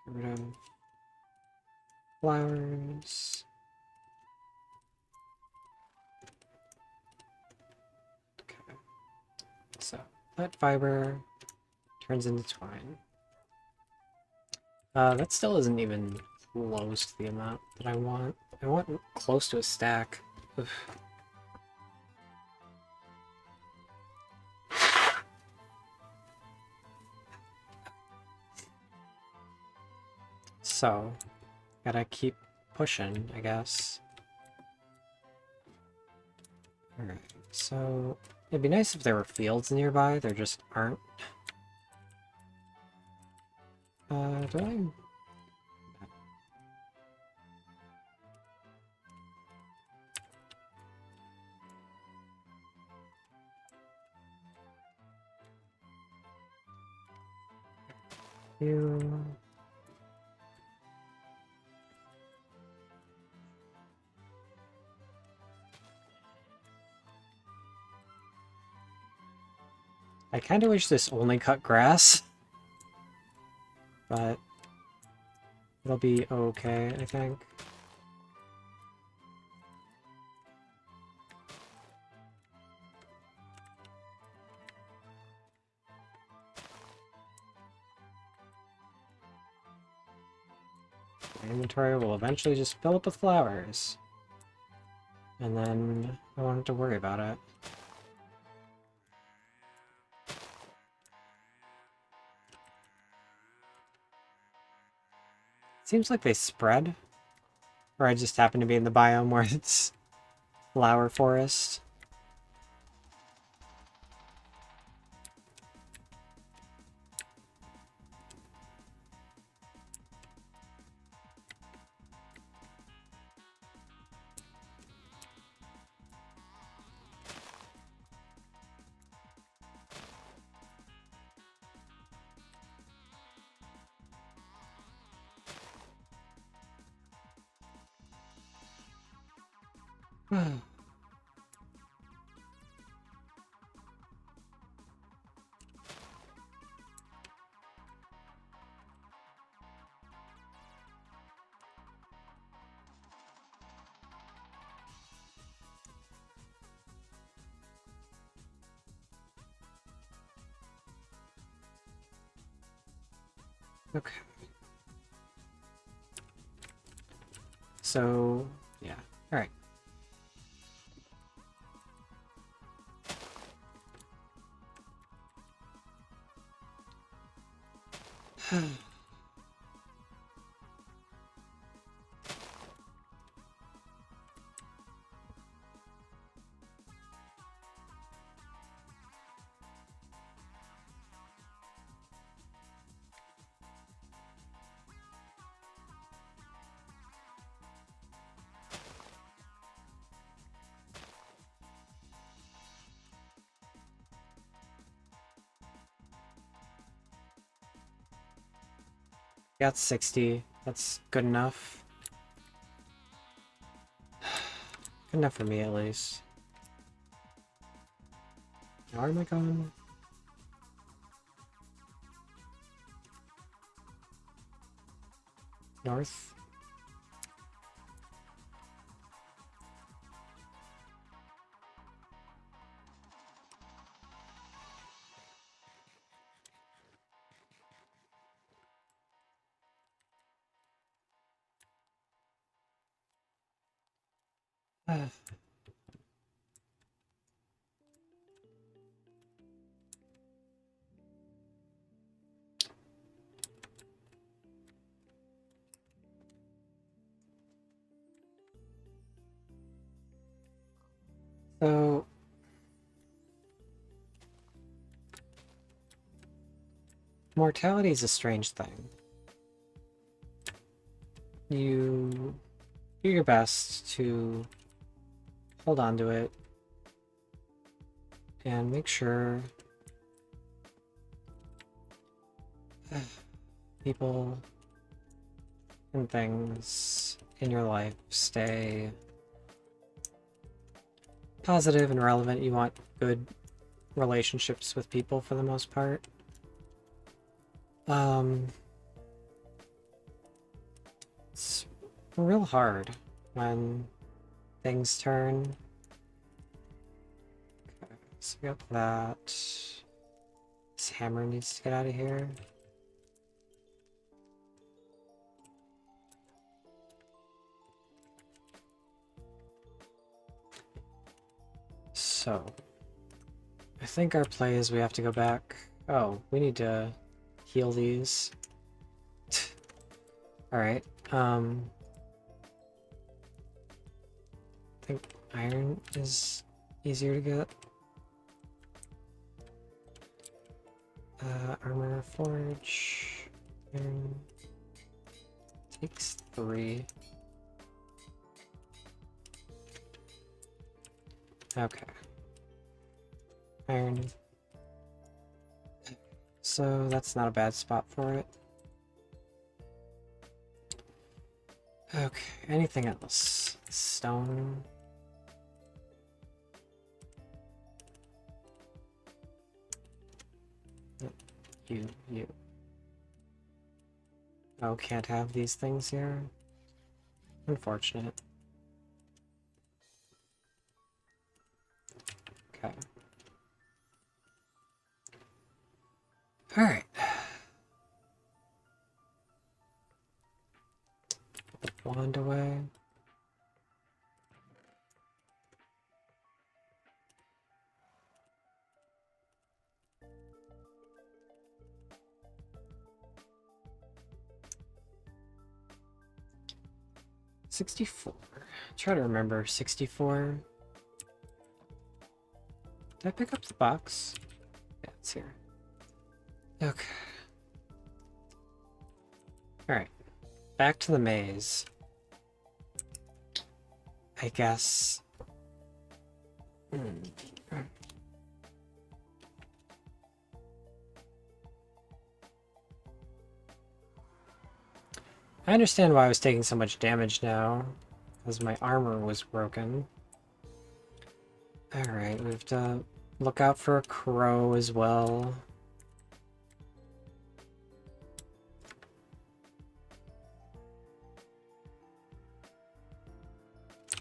get rid of flowers. Okay. So that fiber turns into twine. That still isn't even close to the amount that I want. I want close to a stack. Ugh. So, gotta keep pushing, I guess. Alright, so it'd be nice if there were fields nearby. There just aren't. Do I? You... I kind of wish this only cut grass, but it'll be okay, I think. My inventory will eventually just fill up with flowers, and then I won't have to worry about it. Seems like they spread, or I just happen to be in the biome where it's flower forest. Okay. So, yeah. Alright. Got 60. That's good enough. Good enough for me, at least. Now where am I going? North? So... mortality is a strange thing. You do your best to hold on to it and make sure people and things in your life stay positive and relevant. You want good relationships with people for the most part. It's real hard when things turn. Okay, so we got that. This hammer needs to get out of here. So, I think our play is we have to go back. Oh, we need to heal these. Alright, I think iron is easier to get. Armor forge. Iron takes 3. Okay. Iron. So that's not a bad spot for it. Okay, anything else? Stone. You. Oh, can't have these things here? Unfortunate. Okay. Alright. Put the wand away. $64. Try to remember 64. Did I pick up the box? Yeah, it's here. Okay. Alright. Back to the maze. I guess. I understand why I was taking so much damage now, because my armor was broken. Alright, we have to look out for a crow as well.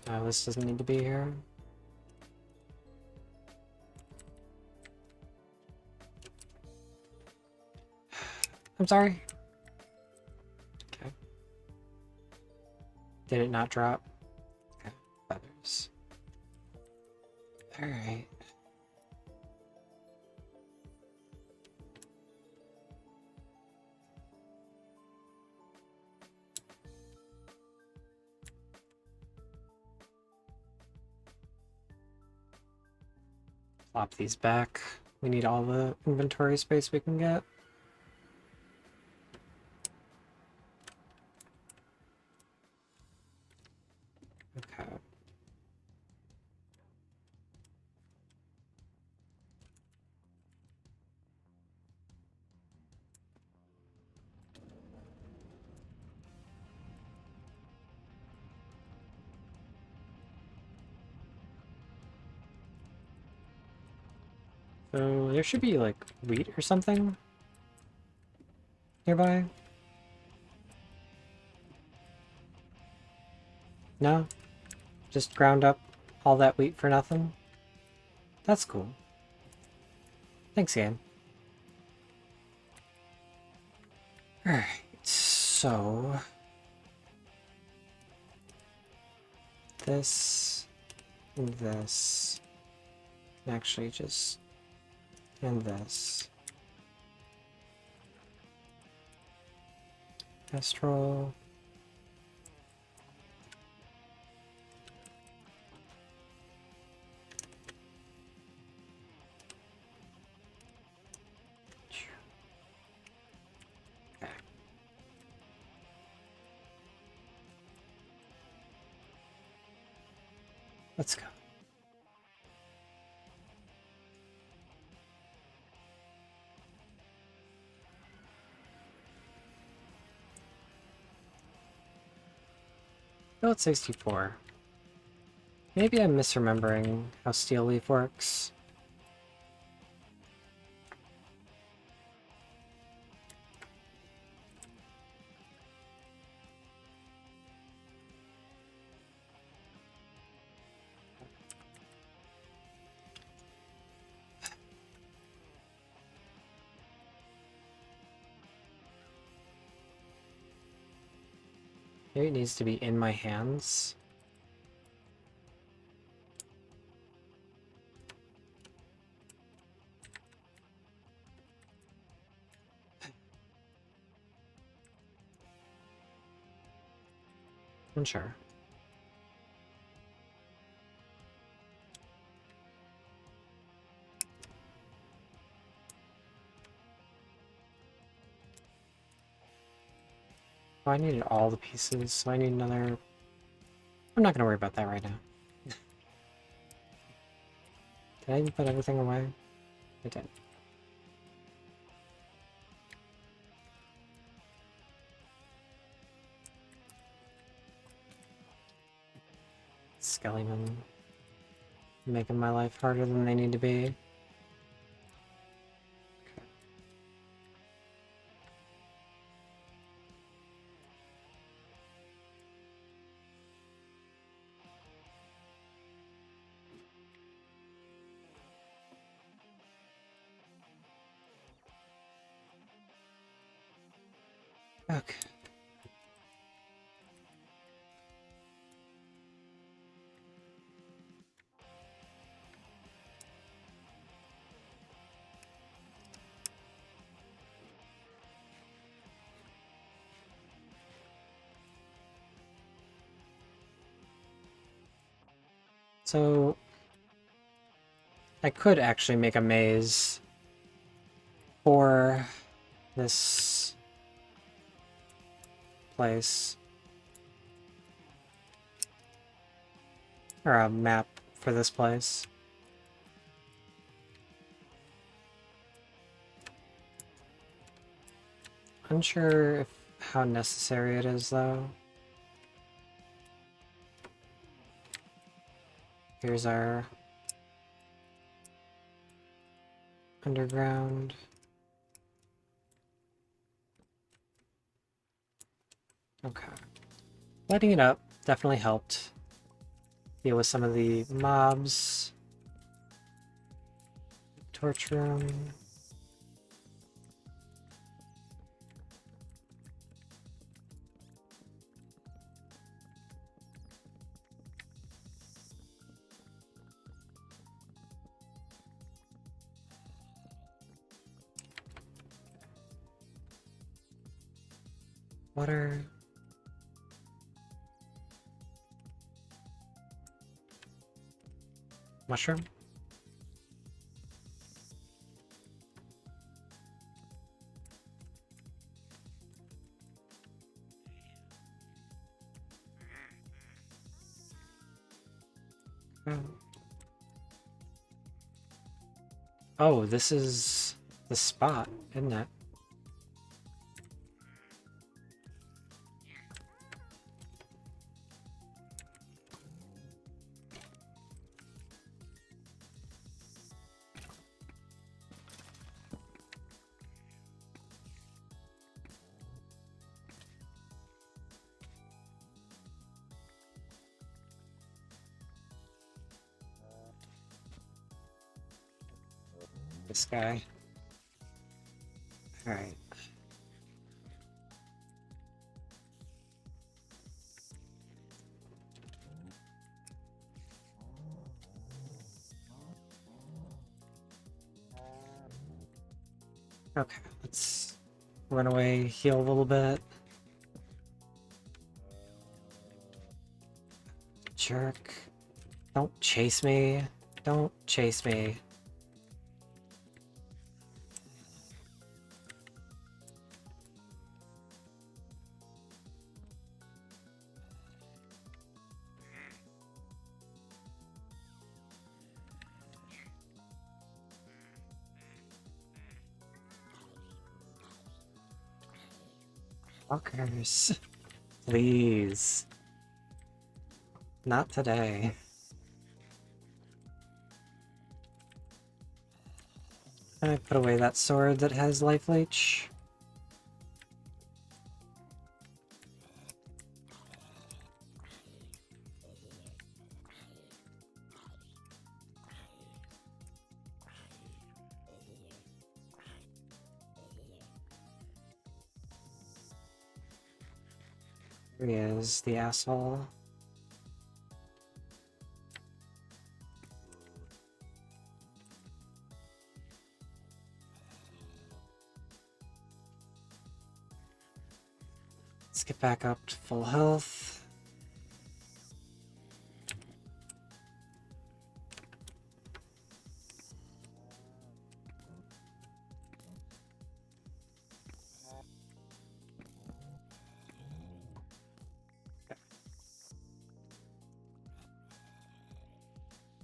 Oh, this doesn't need to be here. I'm sorry. Okay. Did it not drop? Okay, feathers. Alright. Plop these back. We need all the inventory space we can get. Okay. So there should be like wheat or something nearby. No? Just ground up all that wheat for nothing? That's cool. Thanks, game. Alright, so... This... and this... and actually just... and this. Astral... Okay. Let's go. No, it's 64. Maybe I'm misremembering how Steel Leaf works. Maybe it needs to be in my hands. I'm sure. Oh, I needed all the pieces, so I need another... I'm not gonna worry about that right now. Did I even put everything away? I did. Skellyman. Making my life harder than they need to be. Okay. So, I could actually make a maze for this place. Or a map for this place. Unsure if how necessary it is, though. Here's our underground. Okay. Lighting it up definitely helped deal with some of the mobs. Torch room. Water. Mushroom. Oh, this is the spot, isn't it? This guy. Alright. Okay, let's run away, heal a little bit. Jerk. Don't chase me. Don't chase me. Fuckers. Please. Not today. I put away that sword that has life leech. Here he is, the asshole. Let's get back up to full health.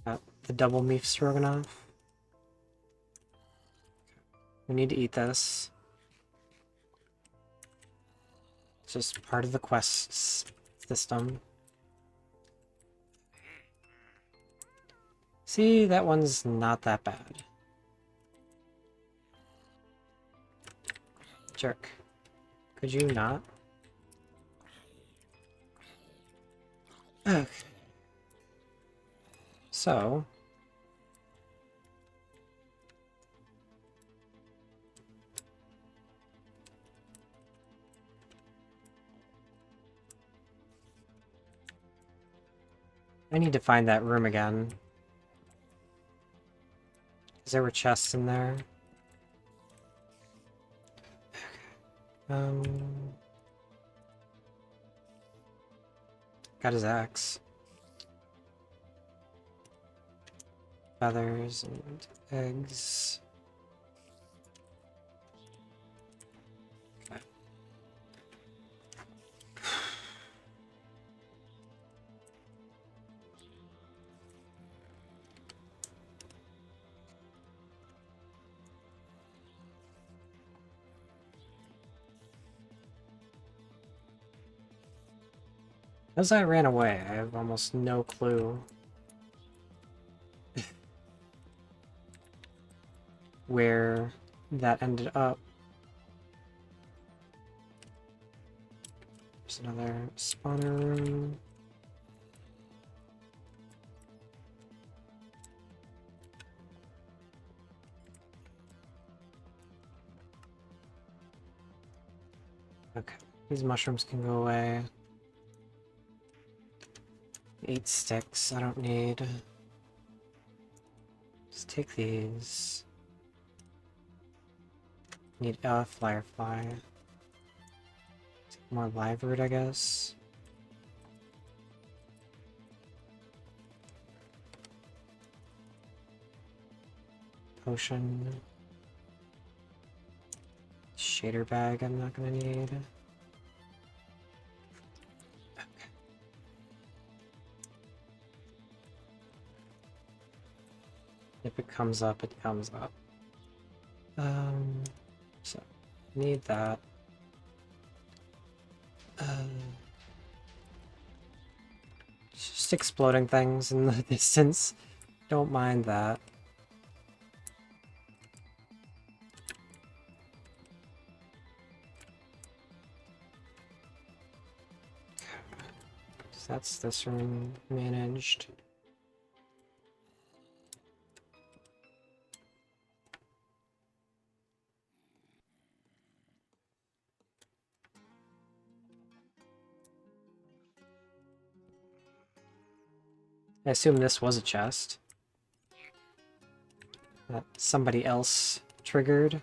Got the double beef stroganoff. We need to eat this. It's just part of the quest system. See, that one's not that bad. Jerk. Could you not? Okay. So... I need to find that room again. Because there were chests in there. Got his axe. Feathers and eggs. Okay. As I ran away, I have almost no clue where that ended up. There's another spawner room. Okay, these mushrooms can go away. 8 sticks, I don't need. Just take these. Need a firefly. Take more live root, I guess. Potion. Shader bag I'm not gonna need. If it comes up, it comes up. So, need that. Just exploding things in the distance. Don't mind that. So that's this room managed. I assume this was a chest that somebody else triggered.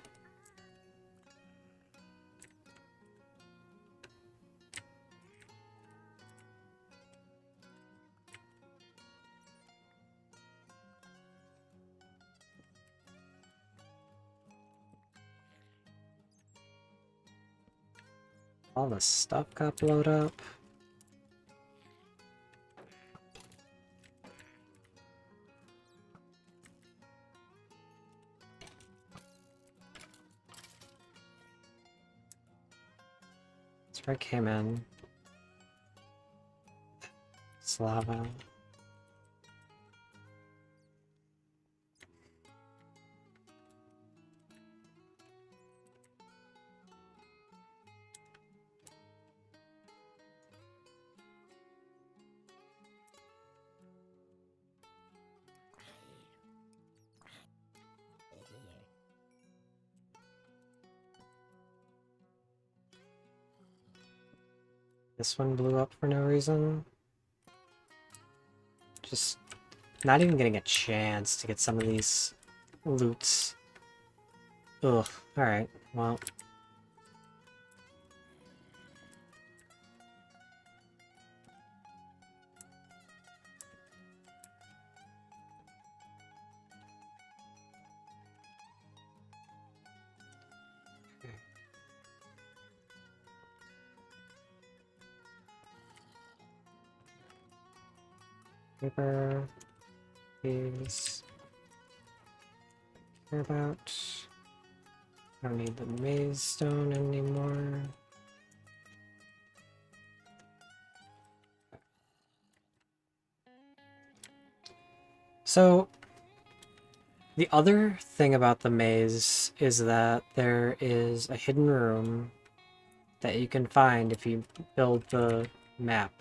All the stuff got blown up. That's where I came in. It's this lava. This one blew up for no reason. Just not even getting a chance to get some of these loots. Ugh, alright, well. Paper, these, care about. I don't need the maze stone anymore. So, the other thing about the maze is that there is a hidden room that you can find if you build the map.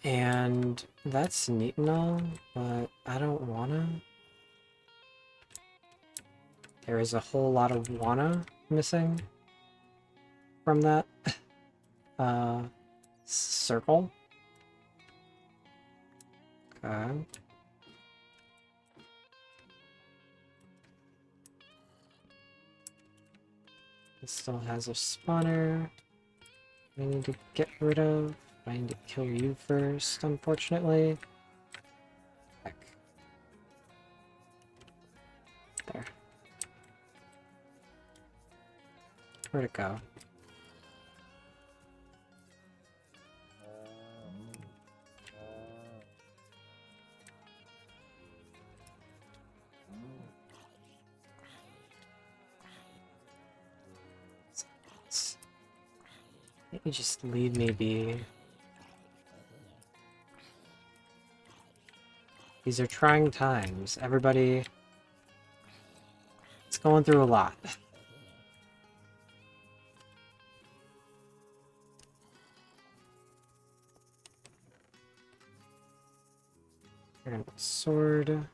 And that's neat and all, but I don't wanna. There is a whole lot of wanna missing from that circle. Okay. It still has a spawner I need to get rid of. I need to kill you first, unfortunately. Heck. There. Where'd it go? Can't you just leave me be? These are trying times. Everybody is going through a lot. Sword.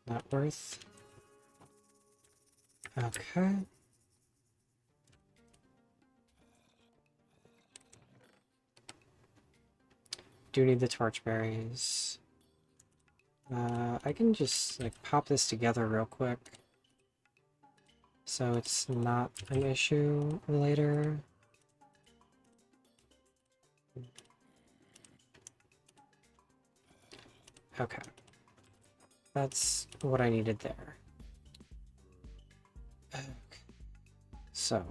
Not worth. Okay. Do need the torchberries. I can just like pop this together real quick, so it's not an issue later. Okay, that's what I needed there. Okay. So.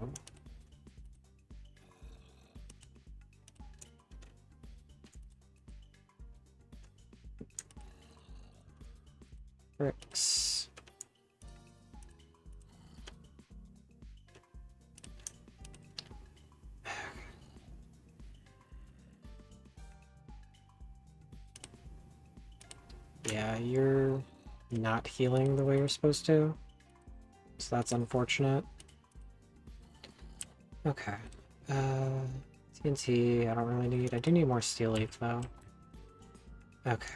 Bricks. Yeah, you're not healing the way you're supposed to, so that's unfortunate. Okay. TNT, I don't really need. I do need more steel leaf, though. Okay.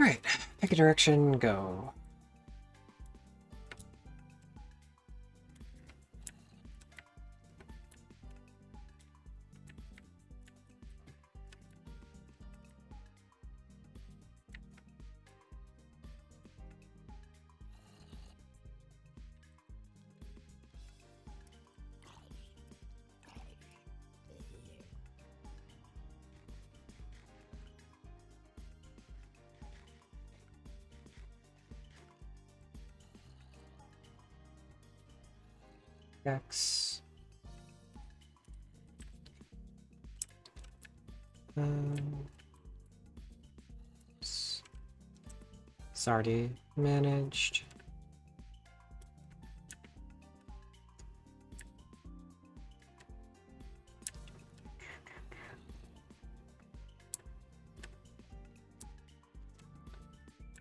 Alright, pick a direction, go. X. That's already managed.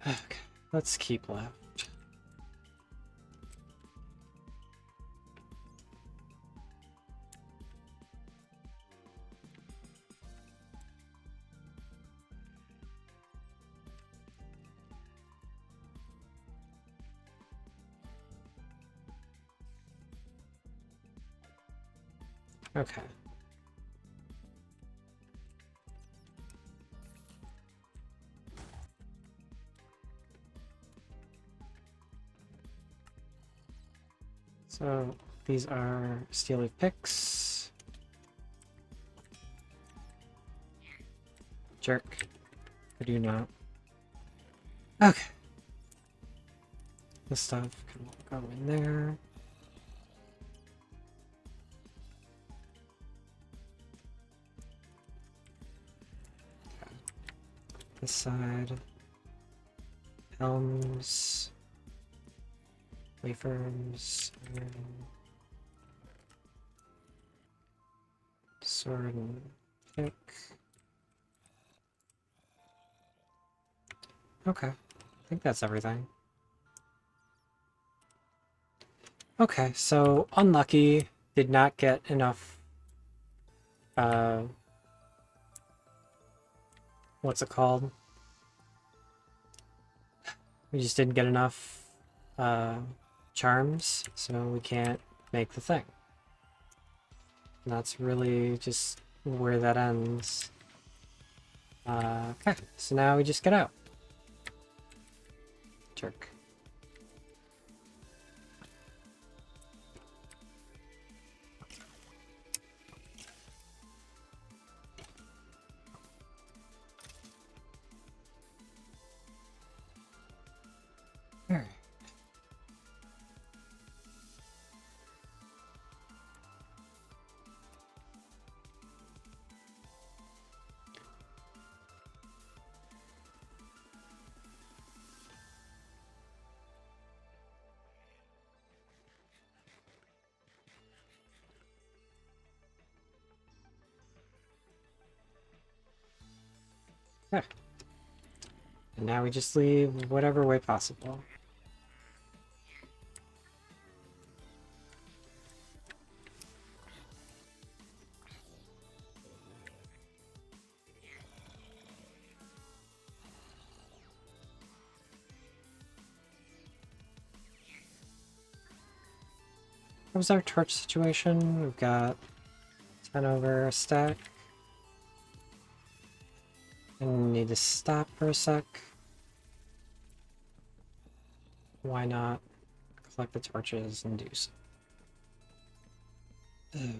Okay, let's keep left. Okay. So these are steel leaf picks. Jerk. Could you not? Okay. This stuff can go in there. Okay. This side. Helms. Wafers. Sword and pick. Okay. I think that's everything. Okay, so unlucky, did not get enough, what's it called? We just didn't get enough, charms, so we can't make the thing. And that's really just where that ends. Okay, so now we just get out. Jerk. Alright. Yeah. And now we just leave whatever way possible. What was our torch situation? We've got 10 over a stack. And need to stop for a sec. Why not collect the torches and do so? Okay.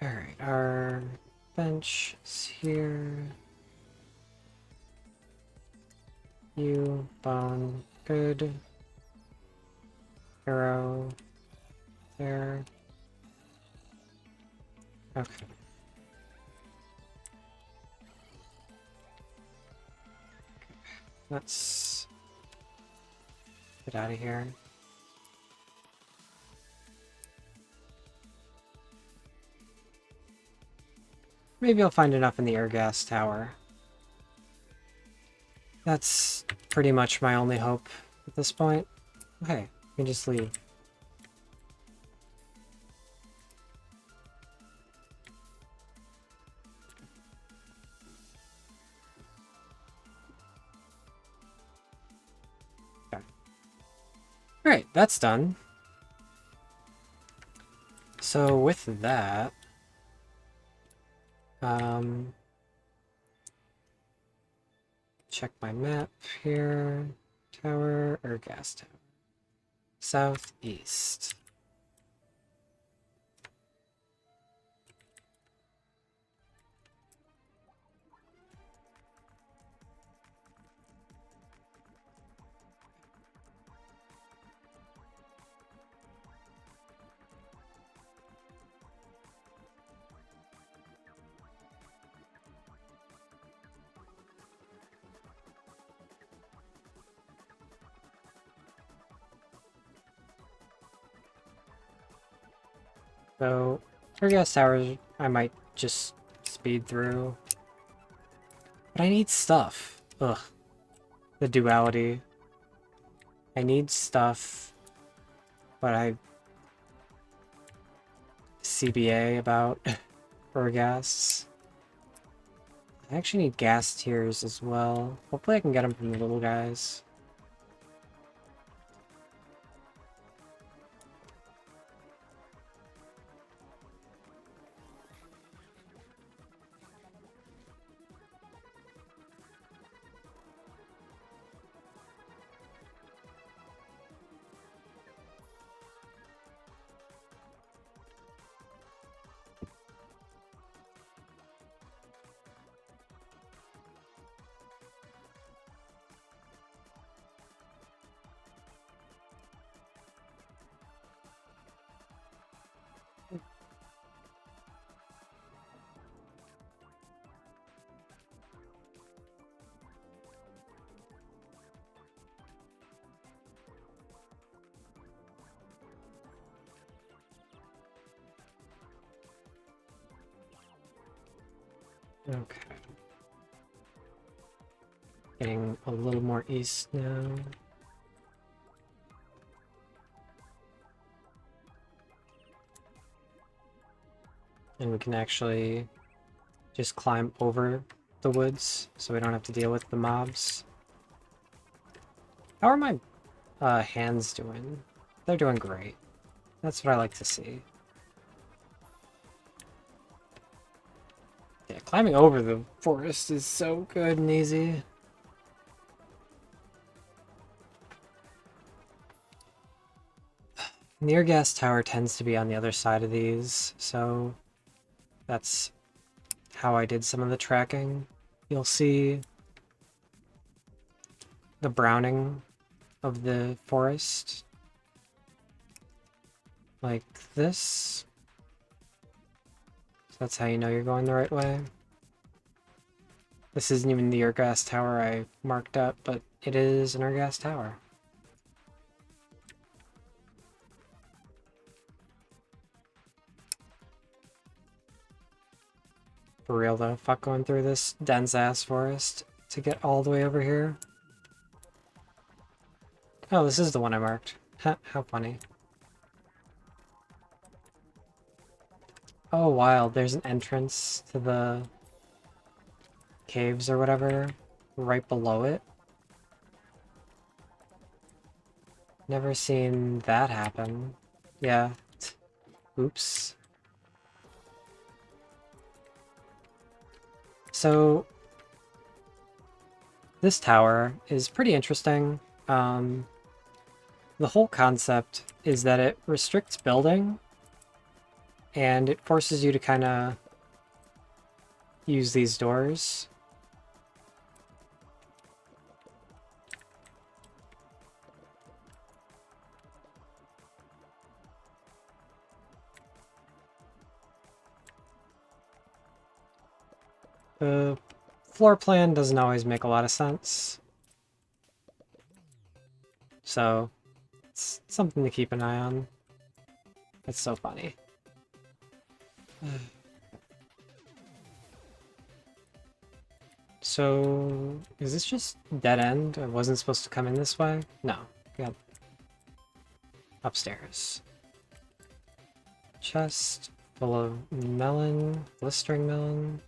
Alright, our bench is here. You, bone, good. Arrow, there. Okay. Let's get out of here. Maybe I'll find enough in the air gas tower. That's pretty much my only hope at this point. Okay, we can just leave. Okay. Alright, that's done. So with that, check my map here. Tower or gas tower? Southeast. So, for gas towers, I might just speed through. But I need stuff. Ugh. The duality. I need stuff, but I CBA about for gas. I actually need gas tiers as well. Hopefully I can get them from the little guys. Okay. Getting a little more east now. And we can actually just climb over the woods so we don't have to deal with the mobs. How are my hands doing? They're doing great. That's what I like to see. Yeah, climbing over the forest is so good and easy. Near gas tower tends to be on the other side of these, so that's how I did some of the tracking. You'll see the browning of the forest like this. So that's how you know you're going the right way. This isn't even the Urgas tower I marked up, but it is an Urgas tower. For real though, fuck going through this dense ass forest to get all the way over here. Oh, this is the one I marked. How funny. Oh, wild. There's an entrance to the caves or whatever right below it. Never seen that happen. Yeah. Oops. So, this tower is pretty interesting. The whole concept is that it restricts building, and it forces you to kind of use these doors. The floor plan doesn't always make a lot of sense, so it's something to keep an eye on. It's so funny. So, is this just dead end? I wasn't supposed to come in this way? No. Yep. Upstairs. Chest full of melon, blistering melon.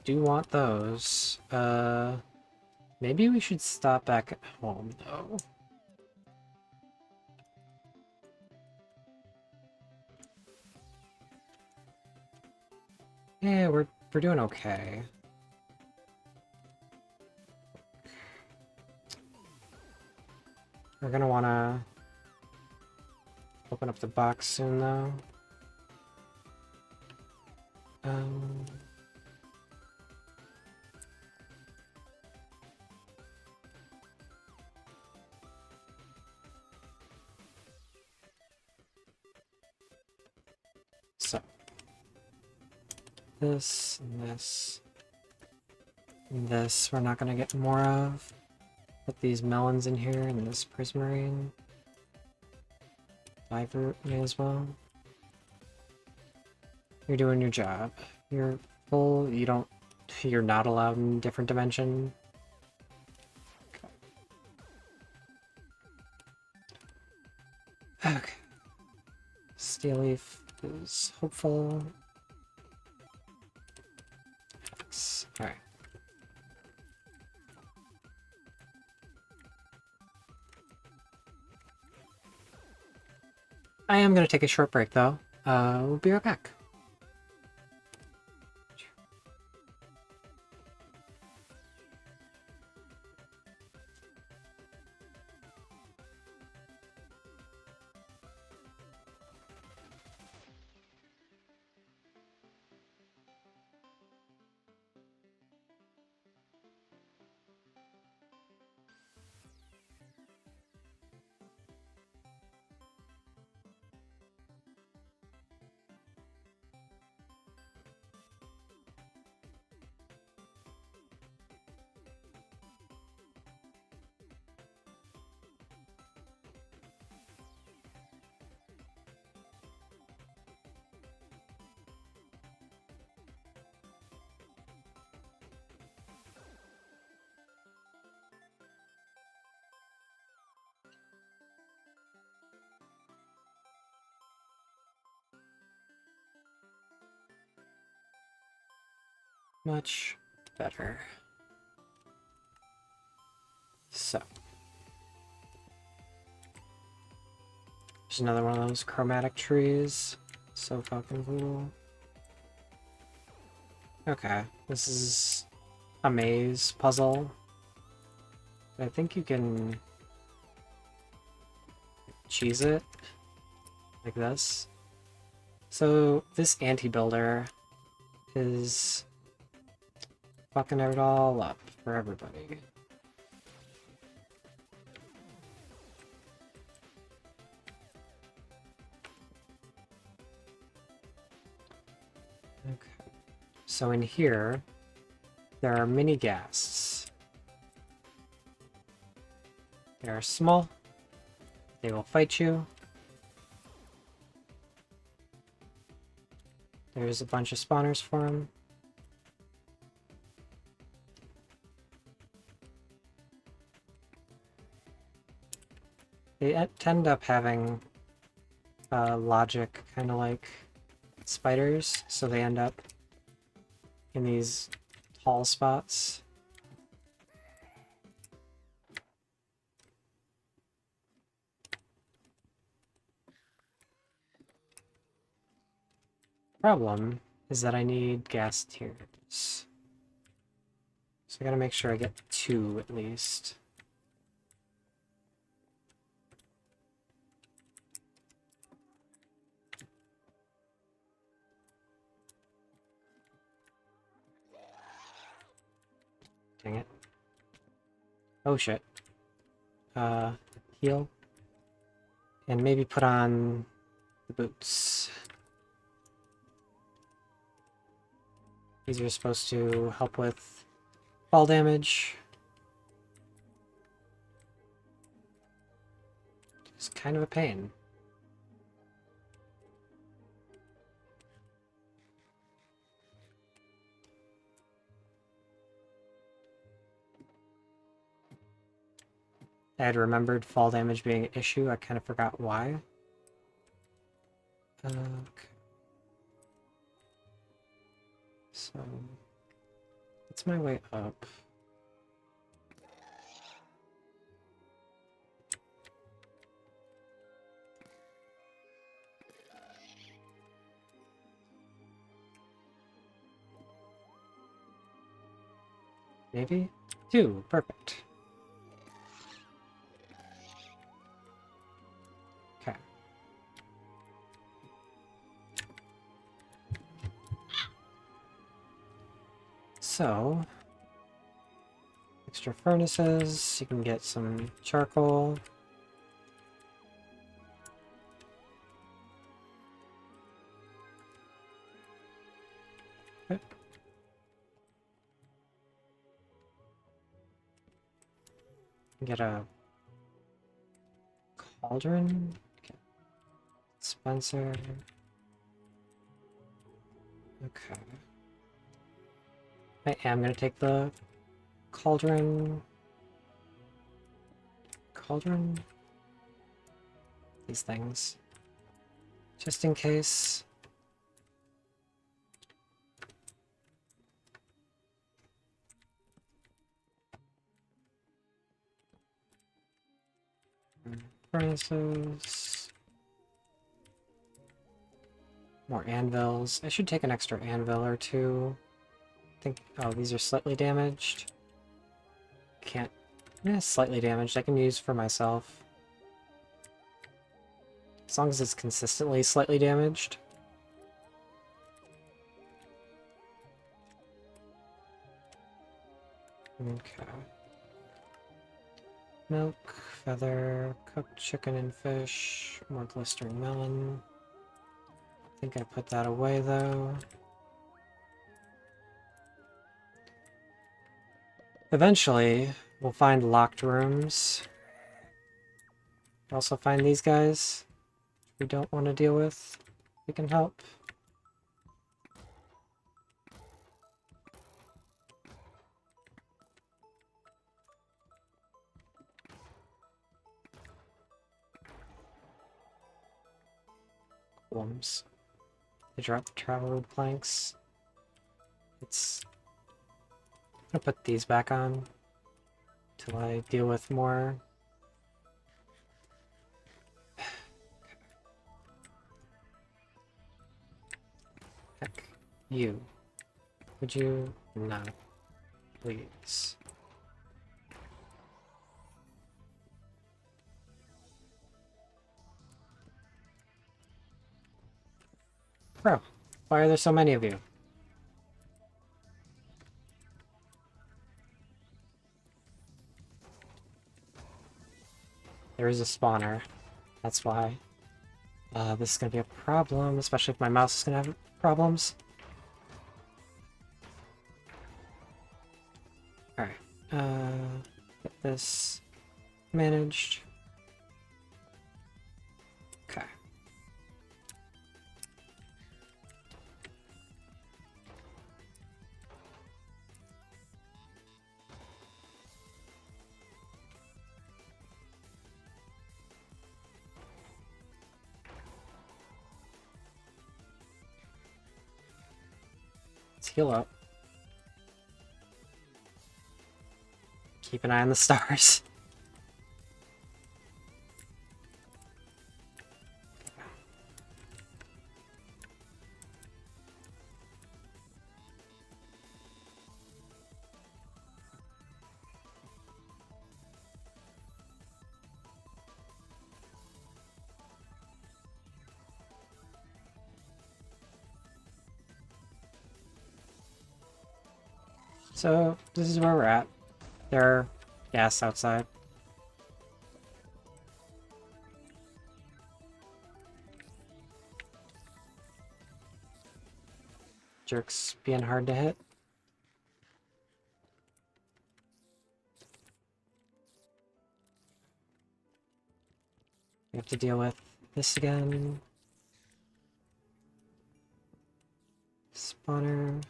Do want those. Maybe we should stop back at home, though. Yeah, we're doing okay. We're gonna wanna open up the box soon, though. So, this and this and this we're not gonna get more of. Put these melons in here and this prismarine. 5 root may as well. You're doing your job. You're full. You're not allowed in different dimension. Okay. Steel Leaf is hopeful. Alright. I am going to take a short break, though. We'll be right back. Much better. So. There's another one of those chromatic trees. So fucking cool. Okay, this is a maze puzzle. I think you can cheese it like this. So this anti-builder is fucking it all up for everybody. Okay. So in here, there are mini ghasts. They are small. They will fight you. There's a bunch of spawners for them. They tend up having logic, kind of like spiders, so they end up in these tall spots. Problem is that I need gas tiers. So I gotta make sure I get 2 at least. Dang it. Oh shit. Heal. And maybe put on the boots. These are supposed to help with fall damage. It's kind of a pain. I had remembered fall damage being an issue. I kind of forgot why. Okay. So, that's my way up. Maybe? 2, perfect. Okay. So, extra furnaces, you can get some charcoal. Okay. Get a cauldron. Okay. Spencer. Okay. I am gonna take the cauldron. Cauldron? These things. Just in case. Furnaces. More anvils. I should take an extra anvil or two. I think, oh, these are slightly damaged. Can't, slightly damaged. I can use for myself. As long as it's consistently slightly damaged. Okay. Milk, feather, cooked chicken and fish, more glistering melon. I think I put that away though. Eventually, we'll find locked rooms. Also find these guys we don't want to deal with. We can help. Worms. They drop the travel road planks. I'm gonna put these back on till I deal with more. Heck, you. Would you not, please? Bro, why are there so many of you? There is a spawner. That's why. This is gonna be a problem, especially if my mouse is gonna have problems. Alright. Get this managed. Okay. Let's heal up. Keep an eye on the stars. So, this is where we're at. There are gas outside. Jerks being hard to hit. We have to deal with this again. Spawner.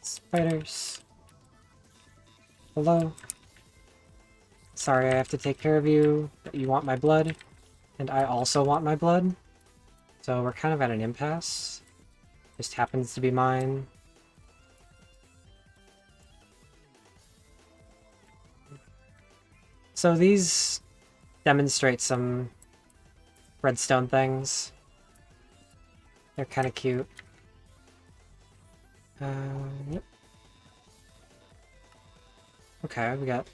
Spiders. Hello. Sorry I have to take care of you, but you want my blood, and I also want my blood. So we're kind of at an impasse. Just happens to be mine. So these demonstrate some redstone things. They're kind of cute. Yep. Okay, we got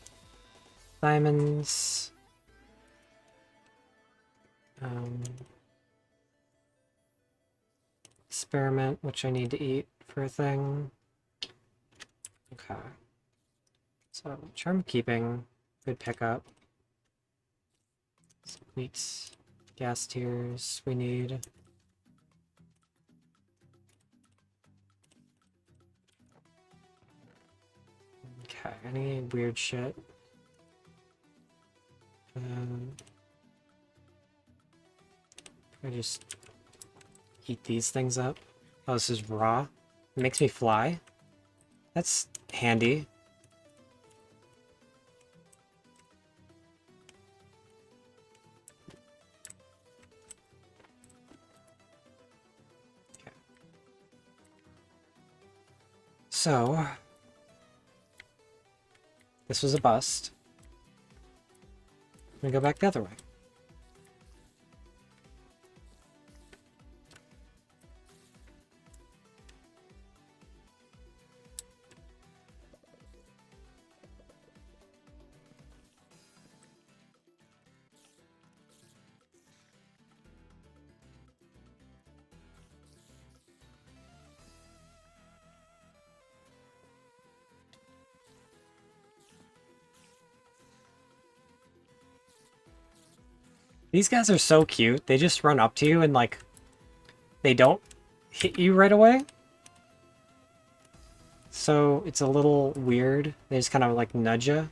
diamonds. Experiment, which I need to eat for a thing. Okay. So, charm keeping, good pickup. Sweet gas tiers we need. Okay, any weird shit? I just eat these things up. Oh, this is raw. It makes me fly. That's handy. Okay. So, this was a bust. I'm gonna go back the other way. These guys are so cute. They just run up to you and, like, they don't hit you right away. So it's a little weird. They just kind of, like, nudge you.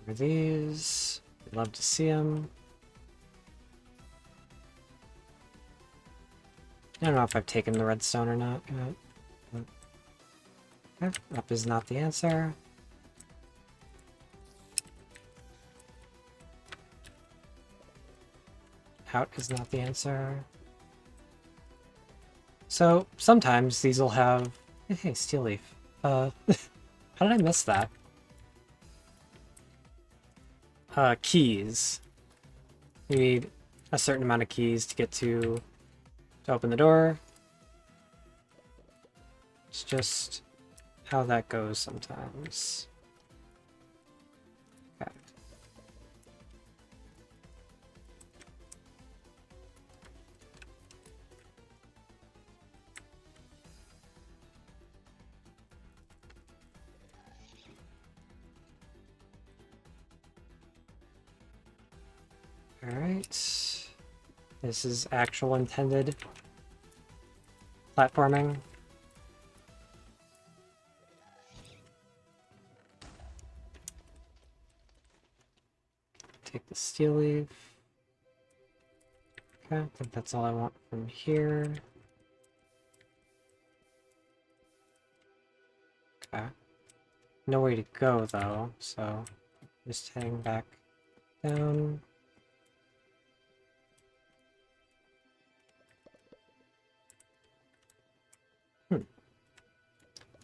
Are these? I'd love to see them. I don't know if I've taken the redstone or not. Okay. Up is not the answer. Out is not the answer. So sometimes these will have... Hey, steel leaf. How did I miss that? Keys. You need a certain amount of keys to get to open the door. It's just how that goes sometimes. Okay. Alright. This is actual intended platforming. Take the steel leaf. Okay, I think that's all I want from here. Okay. Nowhere to go though, so just heading back down.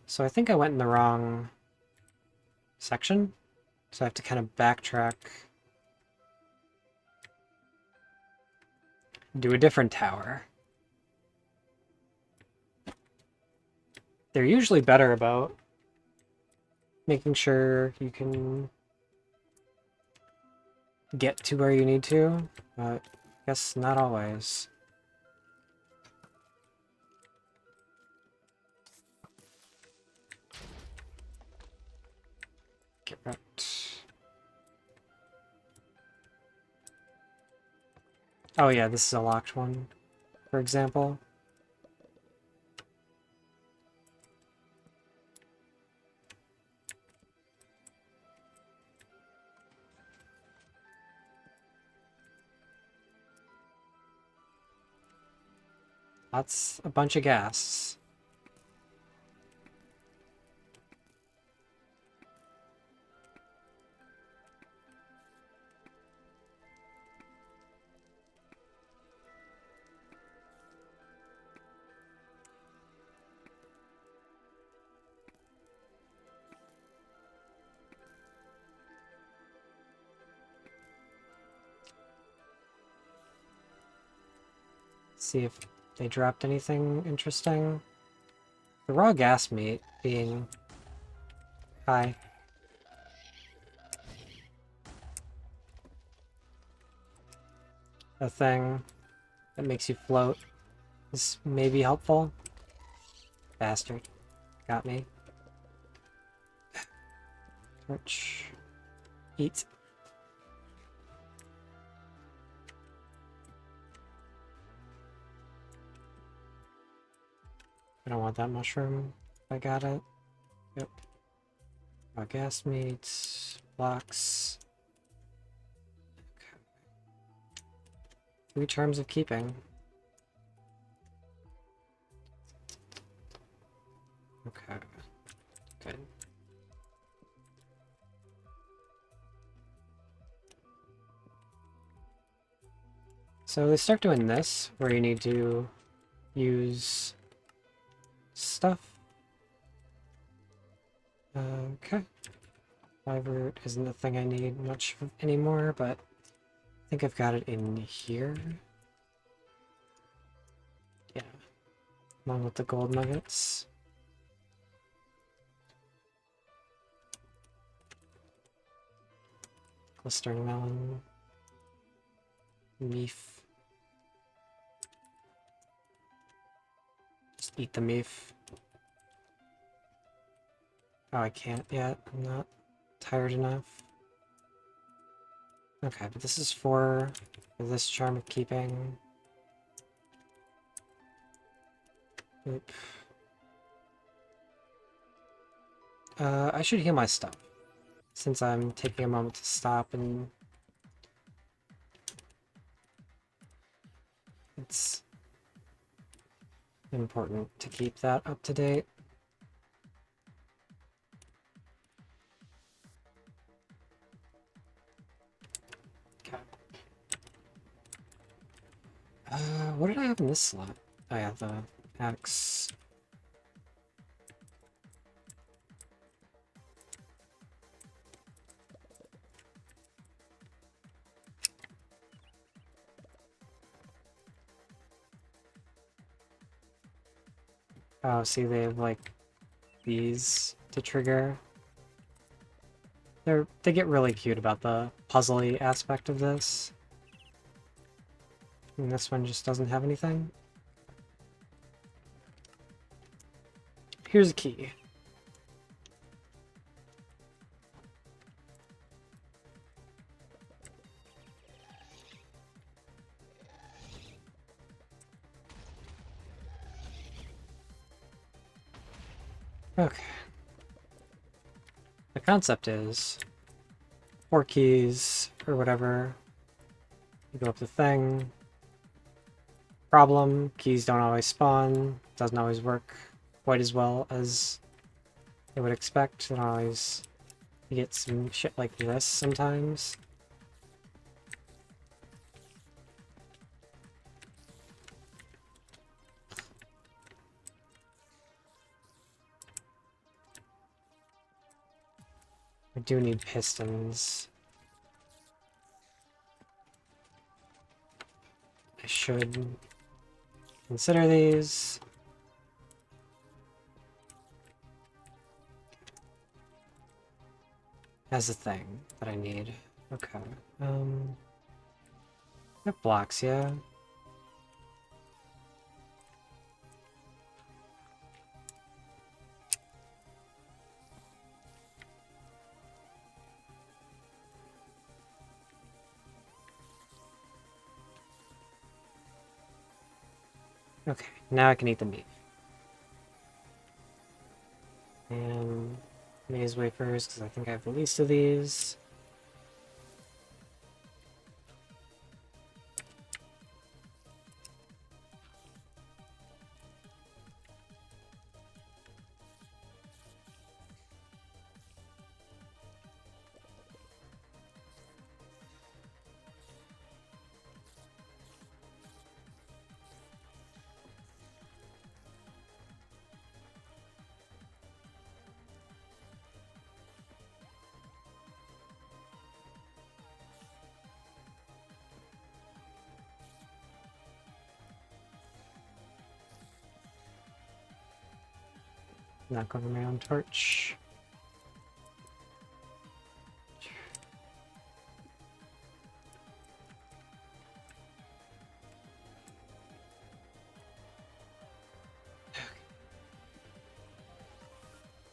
So I think I went in the wrong section, so I have to kind of backtrack. Do a different tower. They're usually better about making sure you can get to where you need to, but I guess not always. Get wrecked. Oh yeah, this is a locked one, for example. That's a bunch of gas. See if they dropped anything interesting. The raw gas meat being high. A thing that makes you float is maybe helpful. Bastard. Got me. Torch. Eat. I don't want that mushroom. I got it. Yep. Gas meat. Blocks. Okay. 3 charms of keeping. Okay. Good. So they start doing this, where you need to use stuff. Okay. Fiber isn't the thing I need much anymore, but I think I've got it in here. Yeah. Along with the gold nuggets. Glistering melon. Meef. Just eat the meef. Oh, I can't yet. I'm not tired enough. Okay, but this is for this charm of keeping. Oop. I should heal my stuff, since I'm taking a moment to stop, and it's important to keep that up to date. Okay. What did I have in this slot? I have the axe. Oh, see, they have like these to trigger. They get really cute about the puzzly aspect of this. And this one just doesn't have anything. Here's a key. Okay. The concept is 4 keys or whatever. You go up the thing. Problem, keys don't always spawn. Doesn't always work quite as well as they would expect. And always you get some shit like this sometimes. I do need pistons. I should consider these. As a thing that I need. Okay. I have blocks, yeah. Okay, now I can eat the meat. And maize wafers, because I think I have the least of these. Knock over my own torch.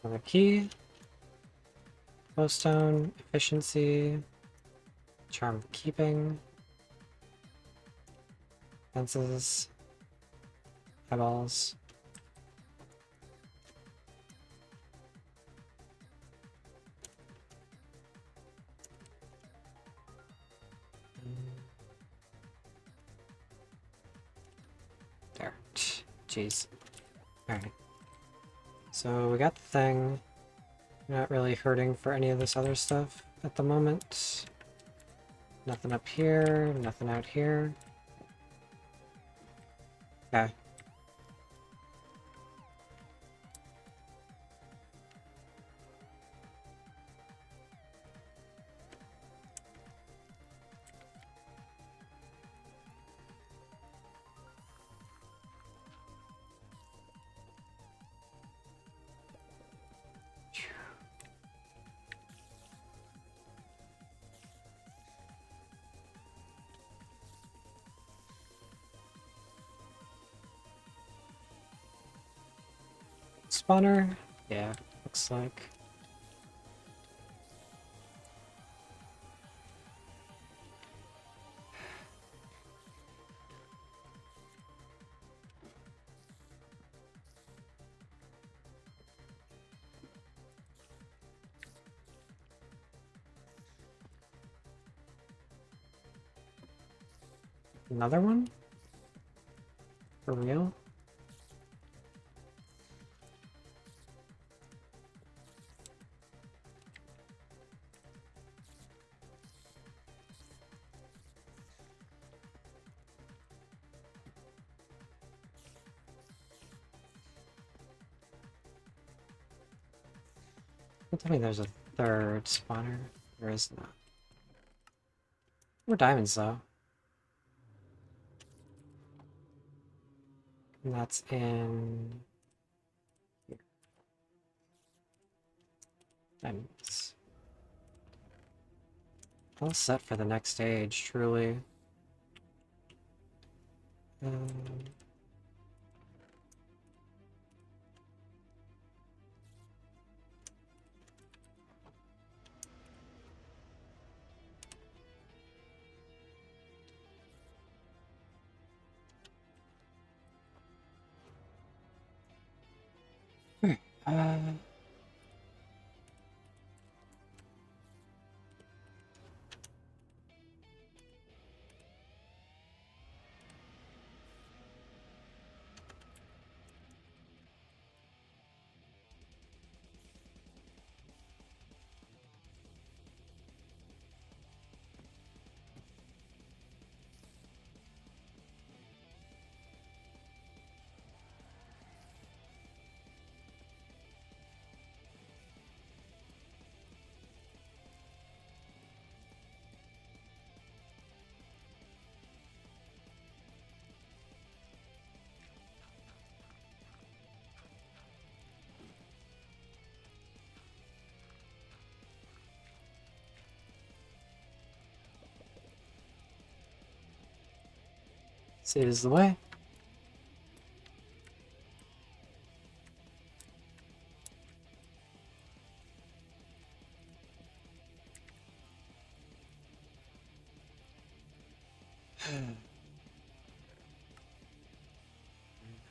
Another key. Glowstone, efficiency, charm of keeping, fences, eyeballs. There. Jeez. Alright. So we got the thing. Not really hurting for any of this other stuff at the moment. Nothing up here, nothing out here. Okay. Spawner? Yeah, looks like. Another one? For real? Don't tell me there's a third spawner. There is not. More diamonds, though. And that's in... here. Diamonds. All set for the next stage, truly. Uh, this is the way.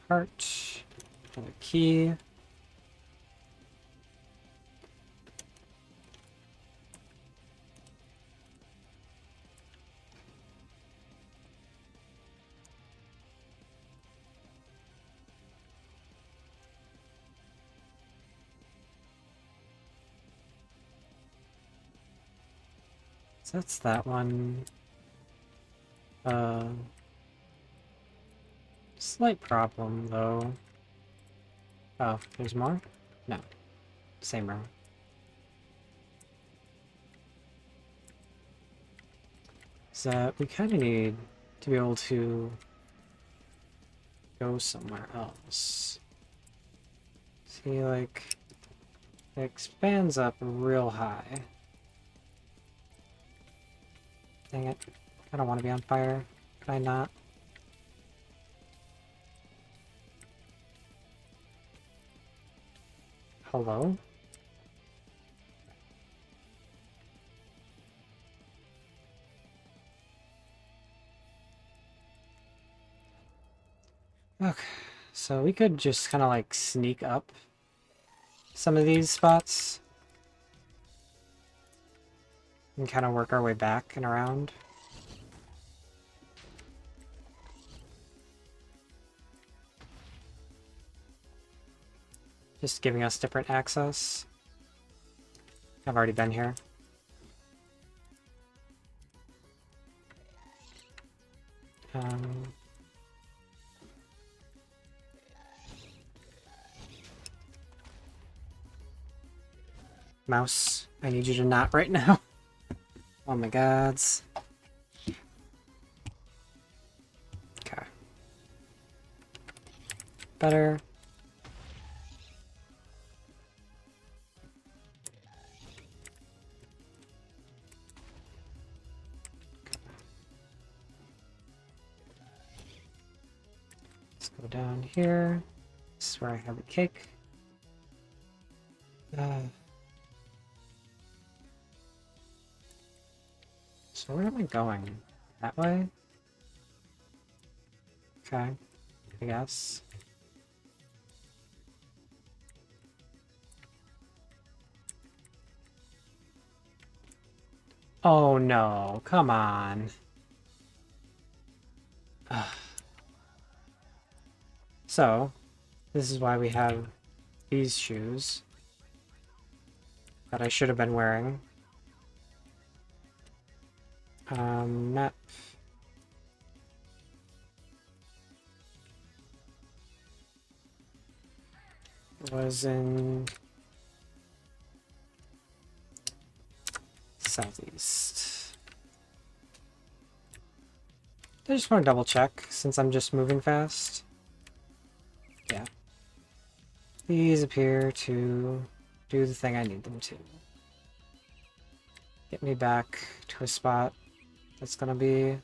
Heart. Another key. So that's that one. Slight problem, though. Oh, there's more? No. Same row. So we kind of need to be able to go somewhere else. Let's see See, like, it expands up real high. Dang it. I don't want to be on fire. Can I not? Hello? Okay, so we could just kind of like sneak up some of these spots and kind of work our way back and around. Just giving us different access. I've already been here. Mouse, I need you to not right now. Oh my gods. Okay. Better. Let's go down here. This is where I have a cake. So where am I going? That way? Okay, I guess. Oh no, come on. So, this is why we have these shoes that I should have been wearing. Map. Was in southeast. I just want to double check since I'm just moving fast. Yeah. These appear to do the thing I need them to. Get me back to a spot that's gonna be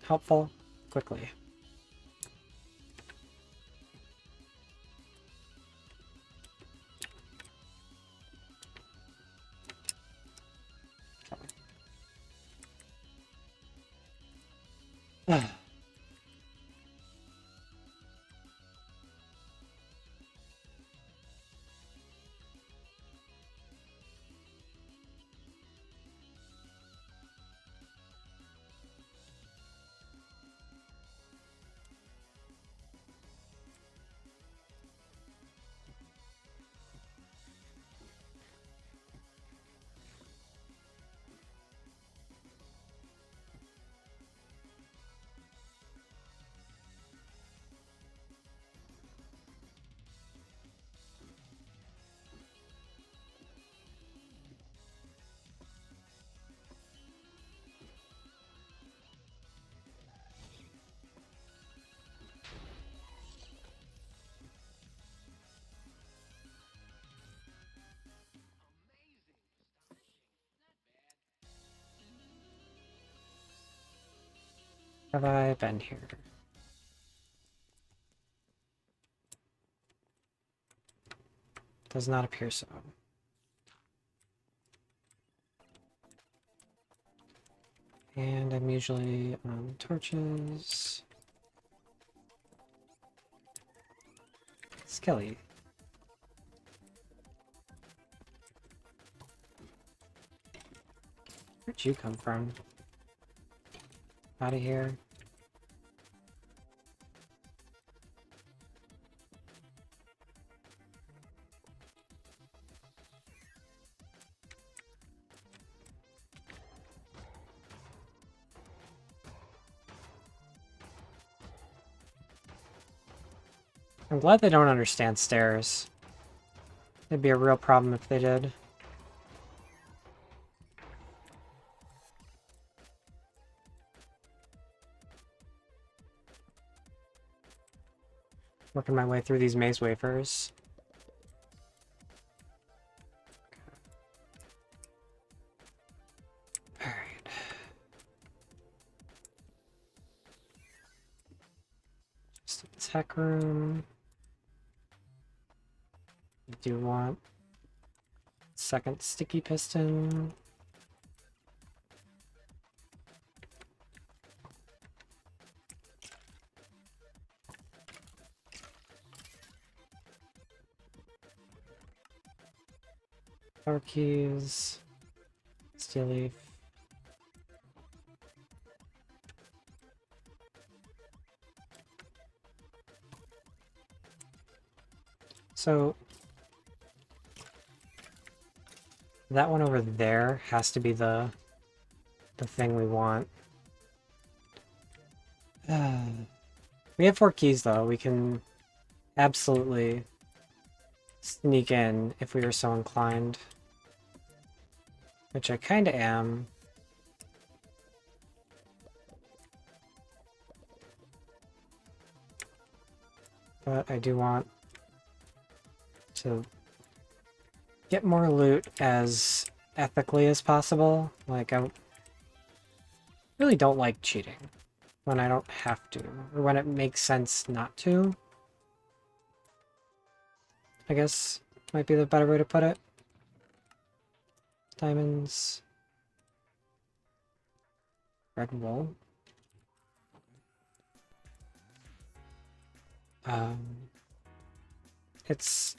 helpful quickly. Have I been here? Does not appear so. And I'm usually on torches. Skelly. Where'd you come from? Out of here. I'm glad they don't understand stairs. It'd be a real problem if they did. Working my way through these maze wafers. tech room. I do want second sticky piston. Power keys. Steel leaf. So that one over there has to be the thing we want. We have 4 keys though. We can absolutely sneak in if we were so inclined. Which I kinda am. But I do want to get more loot as ethically as possible. Like, I really don't like cheating when I don't have to, or when it makes sense not to. I guess might be the better way to put it. Diamonds. Red wool. It's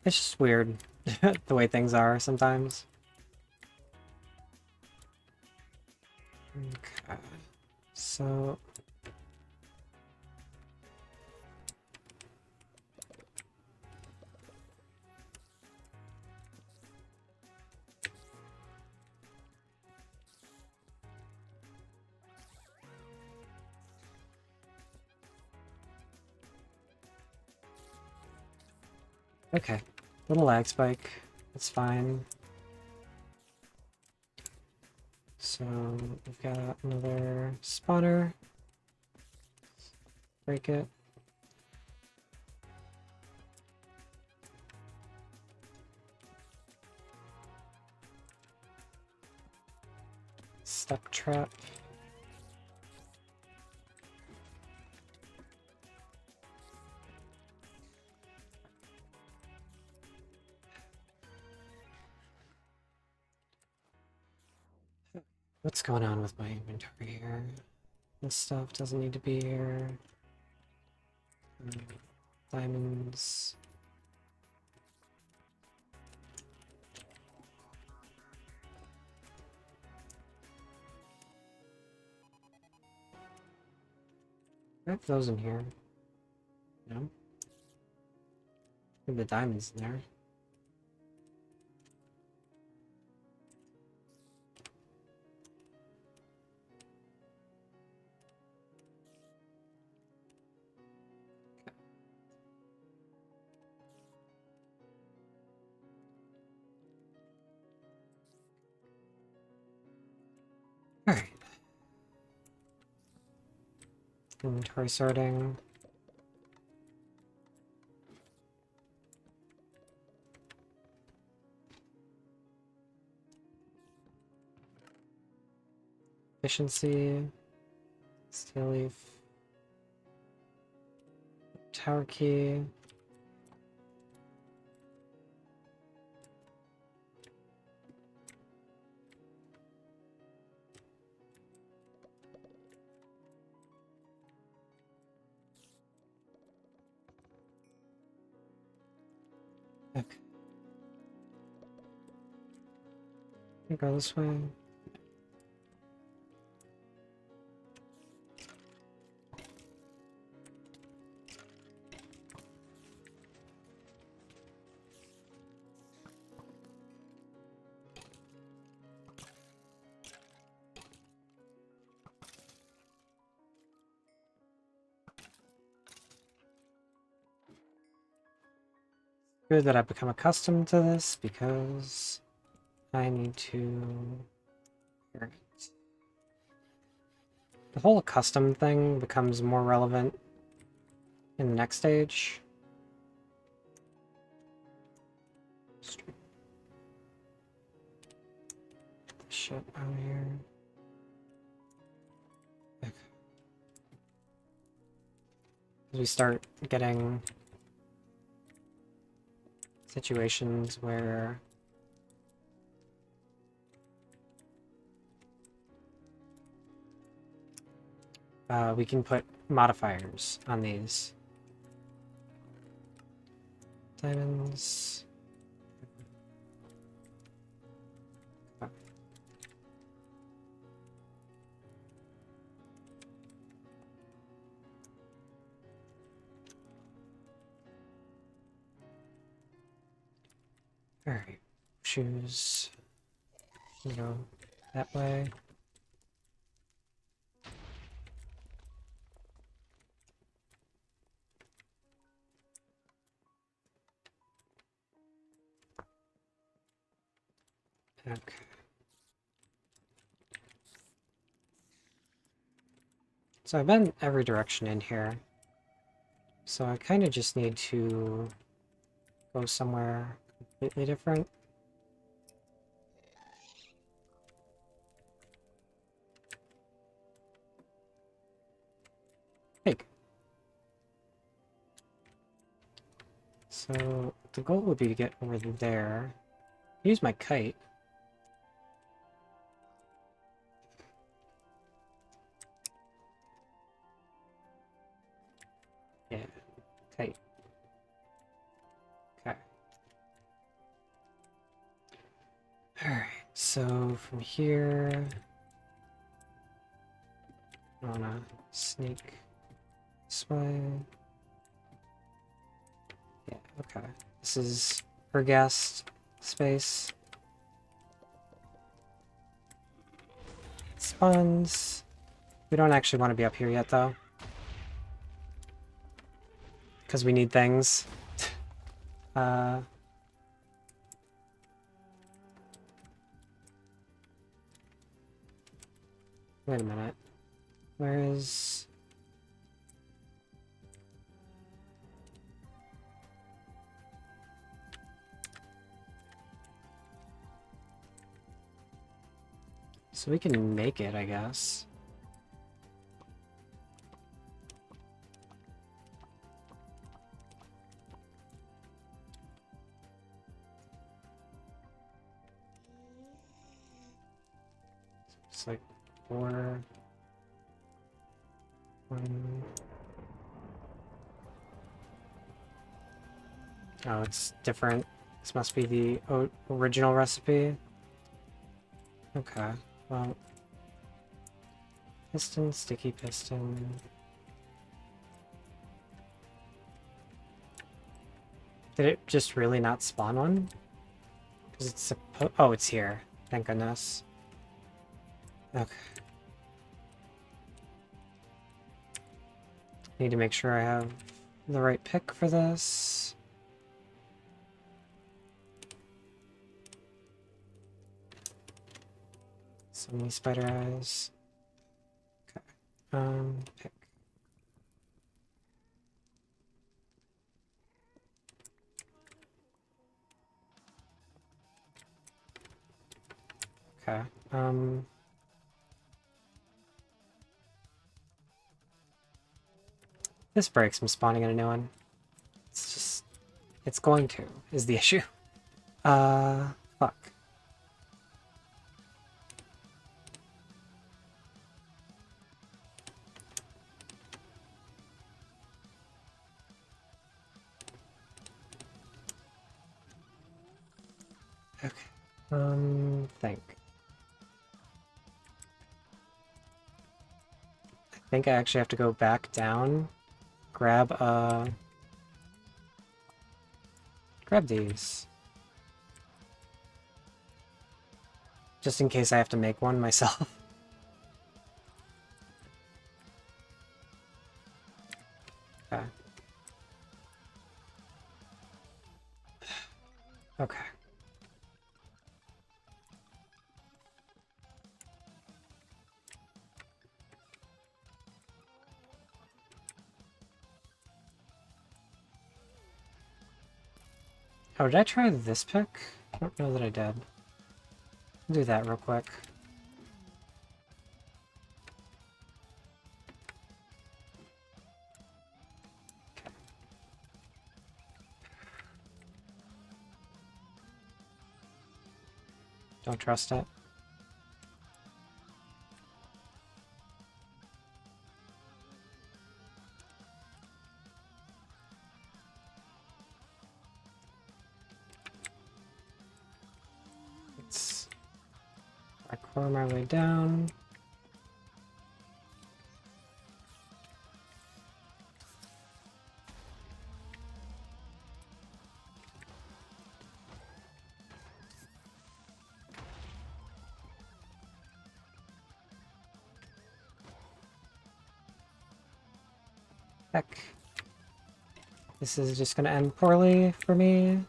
just weird the way things are sometimes. Okay, so okay, little lag spike, that's fine. So we've got another spawner. Break it. Step trap. What's going on with my inventory here? This stuff doesn't need to be here. Diamonds. I have those in here. No? Leave the diamonds in there. Alright. Inventory sorting. Efficiency. Steel leaf. Tower key. Okay. Can I go this way? Good that I've become accustomed to this because I need to... The whole custom thing becomes more relevant in the next stage. Shit out of here. Okay. We start getting situations where we can put modifiers on these. Diamonds. Alright, shoes. Go that way. Okay. So I've been every direction in here. So I kind of just need to go somewhere completely different. Hey. So the goal would be to get over there. Use my kite. Yeah, kite. Okay. Alright, so from here... I wanna sneak this way. Yeah, okay. This is her guest space. Spawns. We don't actually want to be up here yet, though. Because we need things. Wait a minute. Where is... So we can make it, I guess. It's like 4... 1... Oh, it's different. This must be the original recipe. Okay, well... Piston, sticky piston... Did it just really not spawn one? Because it's supposed... Oh, it's here. Thank goodness. Okay. Need to make sure I have the right pick for this. So many spider eyes. Okay. Pick. Okay. This breaks from spawning in a new one. It's just... It's going to, is the issue. Fuck. Okay. Think. I think I actually have to go back down. Grab these. Just in case I have to make one myself. Okay. Okay. Oh, did I try this pick? I don't know that I did. I'll do that real quick. Don't trust it. Let's parkour my way down. Heck. This is just gonna end poorly for me.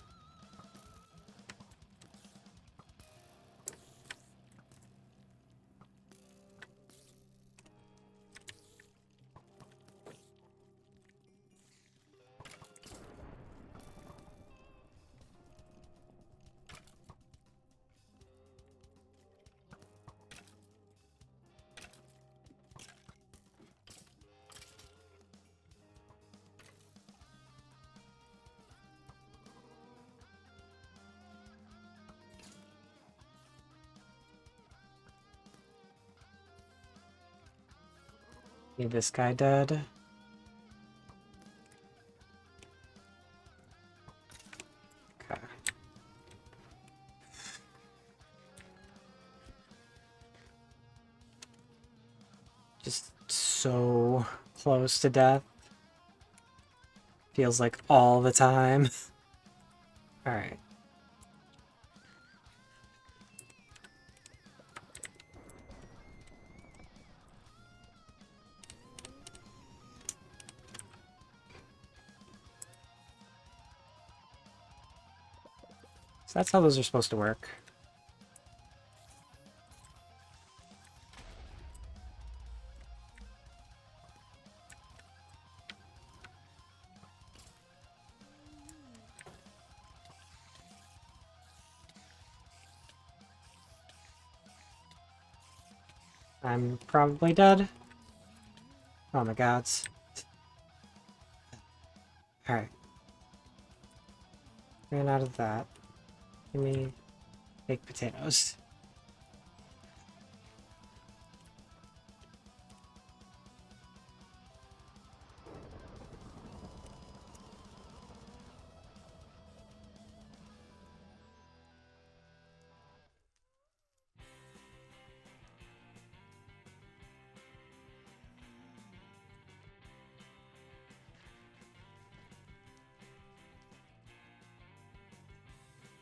Need this guy dead. Okay. Just so close to death. Feels like all the time. Alright. So that's how those are supposed to work. I'm probably dead. Oh my gods. Alright. Ran out of that. Give me baked potatoes.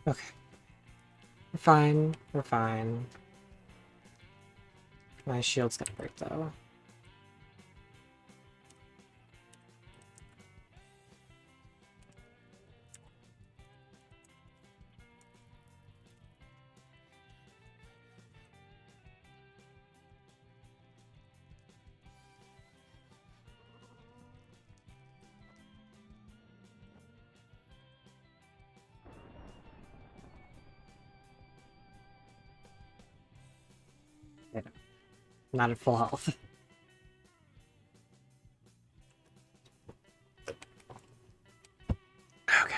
Okay. We're fine. We're fine. My shield's gonna break though. Yeah. Not at full health. Okay.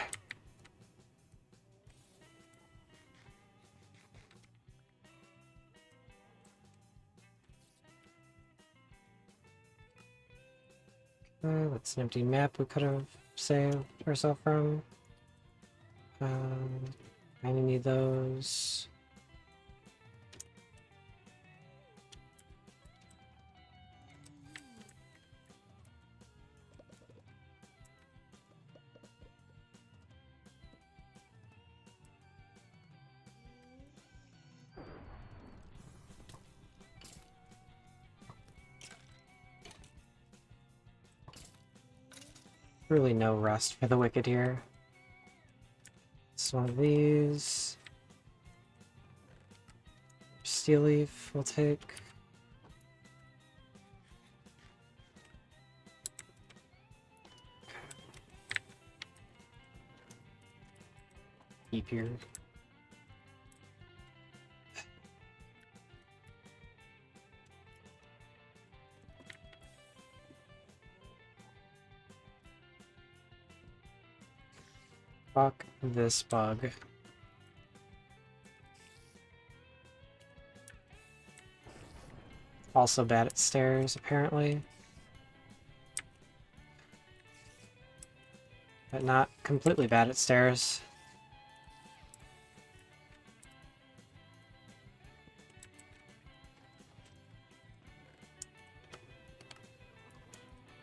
That's an empty map we could have saved ourselves from. I need those. Really no rest for the wicked here. It's one of these. Steel leaf we'll take. Keep here. Fuck this bug. also bad at stairs, apparently. But not completely bad at stairs.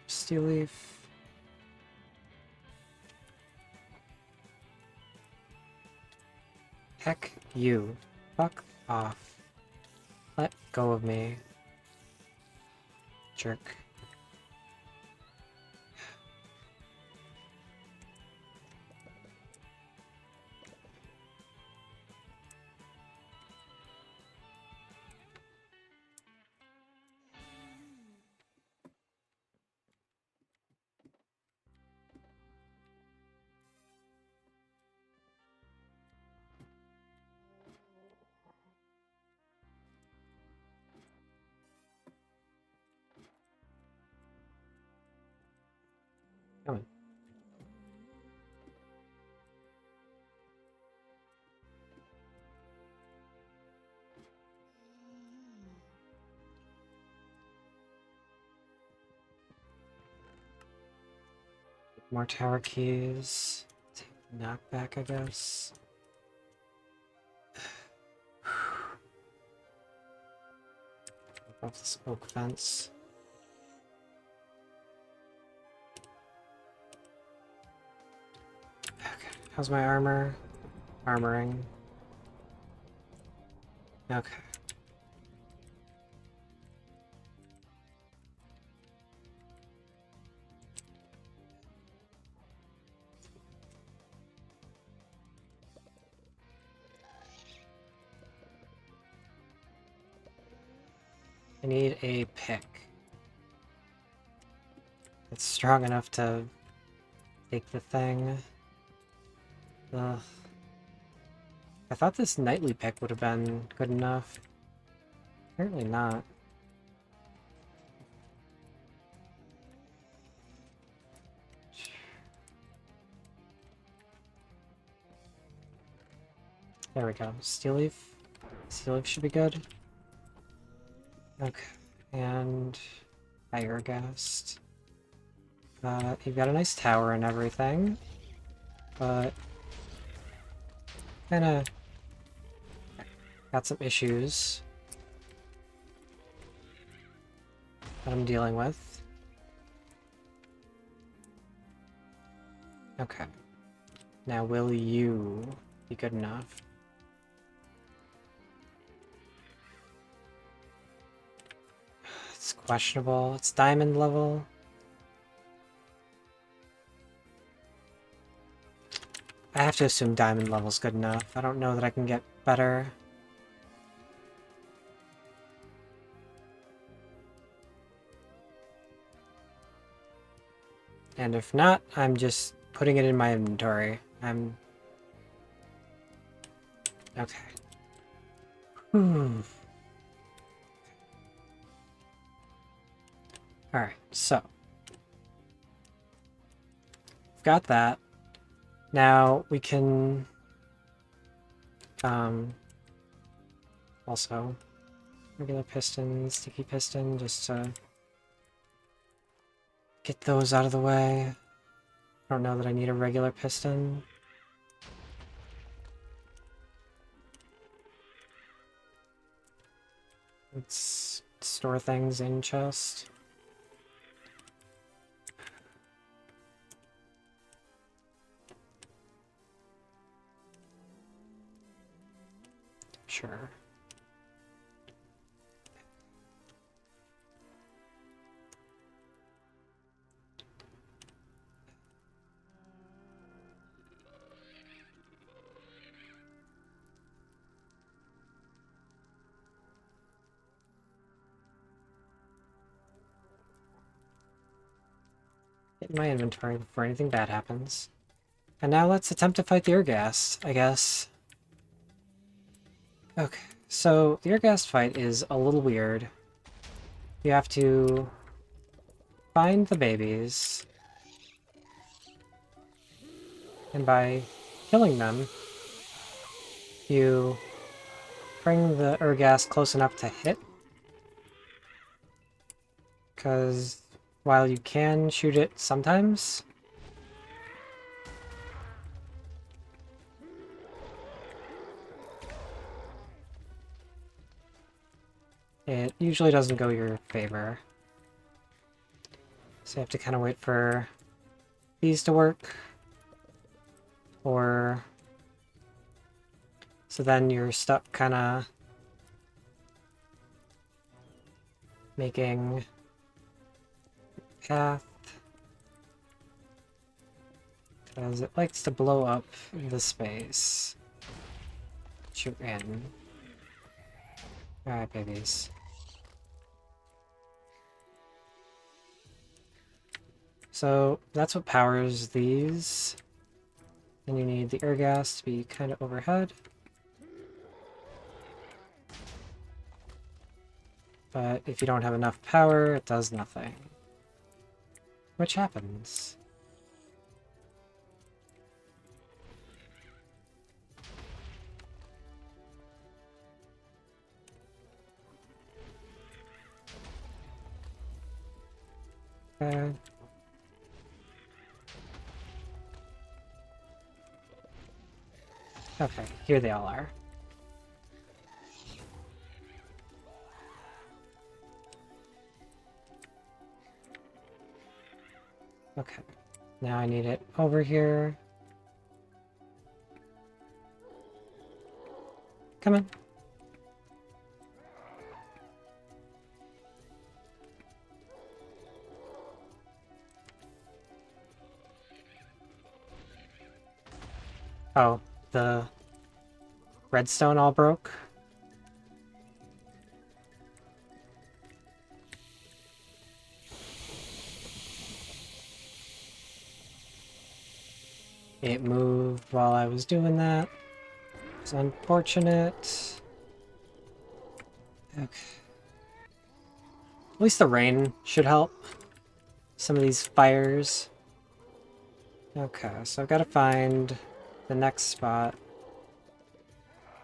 Steel leaf. Heck you. Fuck off. Let go of me. Jerk. Come on. More tower keys. Take knockback, I guess. Off this oak fence. Okay, how's my armor? Armoring. Okay. I need a pick. It's strong enough to take the thing. Ugh. I thought this nightly pick would have been good enough. Apparently not. There we go. Steel leaf. Steel leaf should be good. Okay. And fire ghast. You've got a nice tower and everything, but kinda got some issues that I'm dealing with. Okay. Now will you be good enough? It's questionable. It's diamond level. I have to assume diamond level's good enough. I don't know that I can get better. And if not, I'm just putting it in my inventory. Okay. Alright, so. We've got that. Now we can also regular piston, sticky piston, just to get those out of the way. I don't know that I need a regular piston. Let's store things in chest. Sure. Get in my inventory before anything bad happens. And now let's attempt to fight the Urghast, I guess. Okay, so the Urghast fight is a little weird. You have to find the babies, and by killing them, you bring the Urghast close enough to hit, Because while you can shoot it sometimes, it usually doesn't go your favor. So you have to kind of wait for these to work. Or... So then you're stuck kind of making path. Because it likes to blow up the space that you're in. Alright, babies. So that's what powers these. And you need the air gas to be kind of overhead. But if you don't have enough power, it does nothing. Which happens. Okay, here they all are. Okay, now I need it over here. Come on. Oh, the redstone all broke? It moved while I was doing that. It's unfortunate. Okay. At least the rain should help. Some of these fires. Okay, so I've got to find the next spot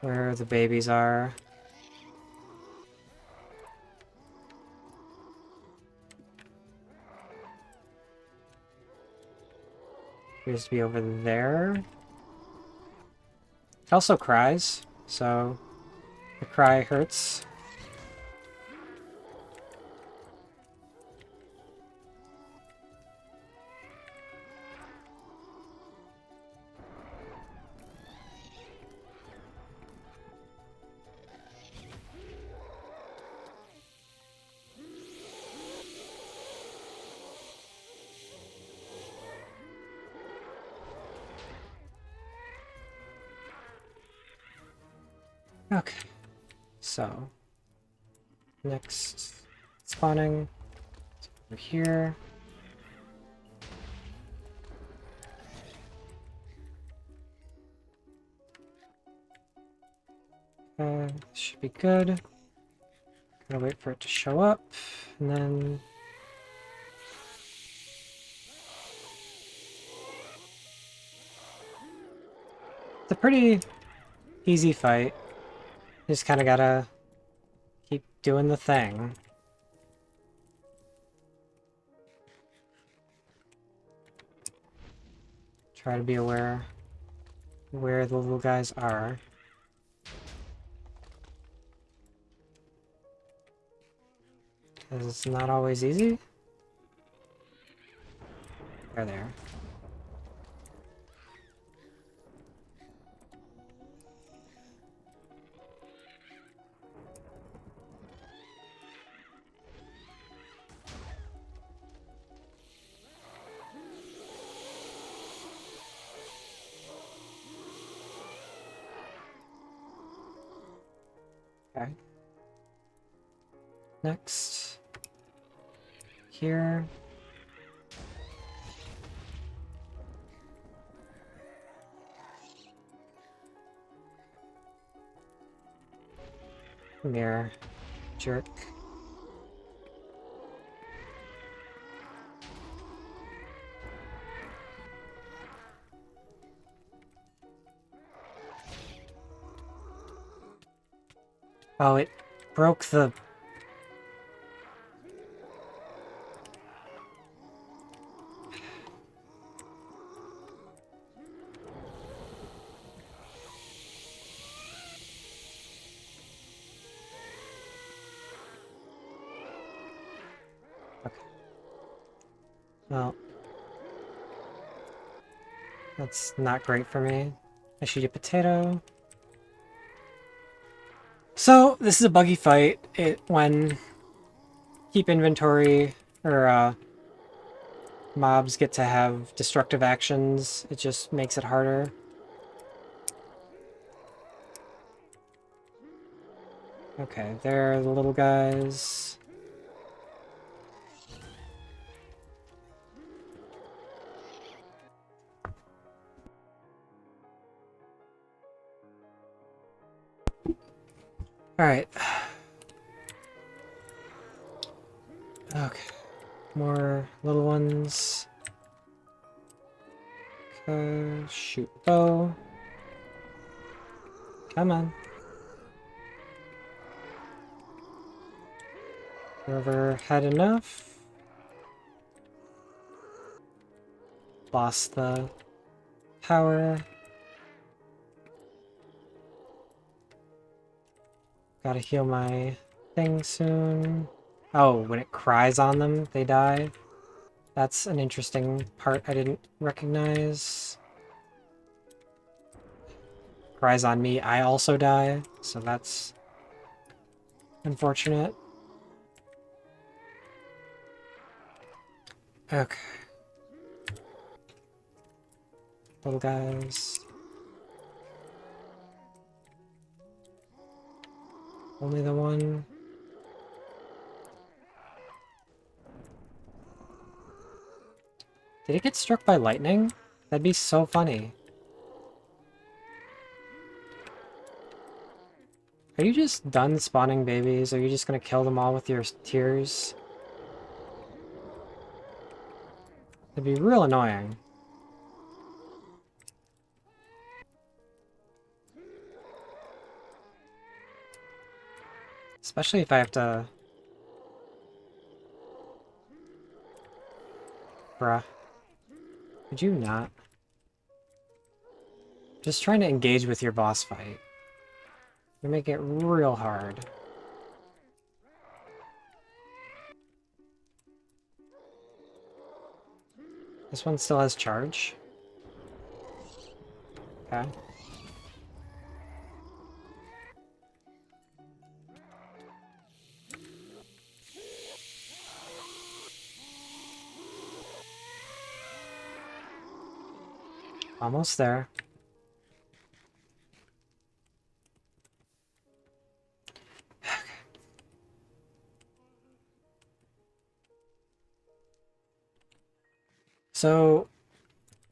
where the babies are. Appears to be over there. It also cries, so the cry hurts. Okay, so next spawning is over here. Should be good. Gotta wait for it to show up, and then it's a pretty easy fight. You just kind of gotta keep doing the thing. Try to be aware where the little guys are. Because it's not always easy. They're there. Okay. Next. Here. Come here, jerk. Oh, it broke the... Okay. Well, that's not great for me. I shoot a potato. So, this is a buggy fight. When keep inventory, or mobs get to have destructive actions, it just makes it harder. Okay, there are the little guys. Alright. Okay. More little ones. Okay, shoot bow. Come on. Whoever had enough. Lost the power. Gotta heal my thing soon. Oh, when it cries on them, they die. That's an interesting part I didn't recognize. Cries on me, I also die. So that's unfortunate. Okay. Little guys. Only the one. Did it get struck by lightning? That'd be so funny. Are you just done spawning babies? Are you just gonna kill them all with your tears? It'd be real annoying. Especially if I have to... Bruh. Could you not? Just trying to engage with your boss fight. You make it real hard. This one still has charge. Okay. Almost there. So,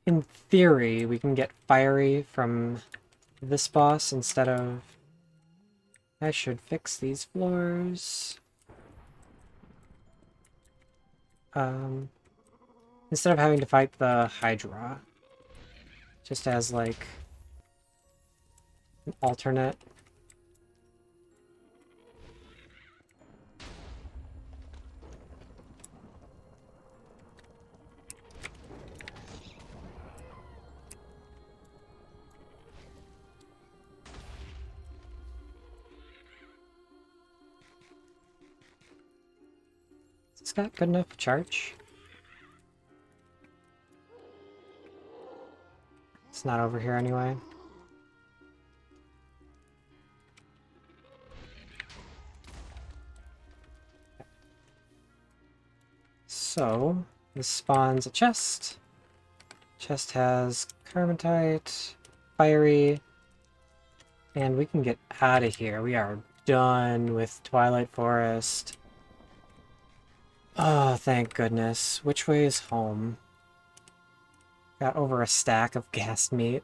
in theory, we can get fiery from this boss instead of... I should fix these floors. Instead of having to fight the Hydra. Just as, like, an alternate. Has this got good enough charge? It's not over here anyway. So, this spawns a chest. Chest has Carbonite, Fiery, and we can get out of here. We are done with Twilight Forest. Oh, thank goodness. Which way is home? Got over a stack of gas meat.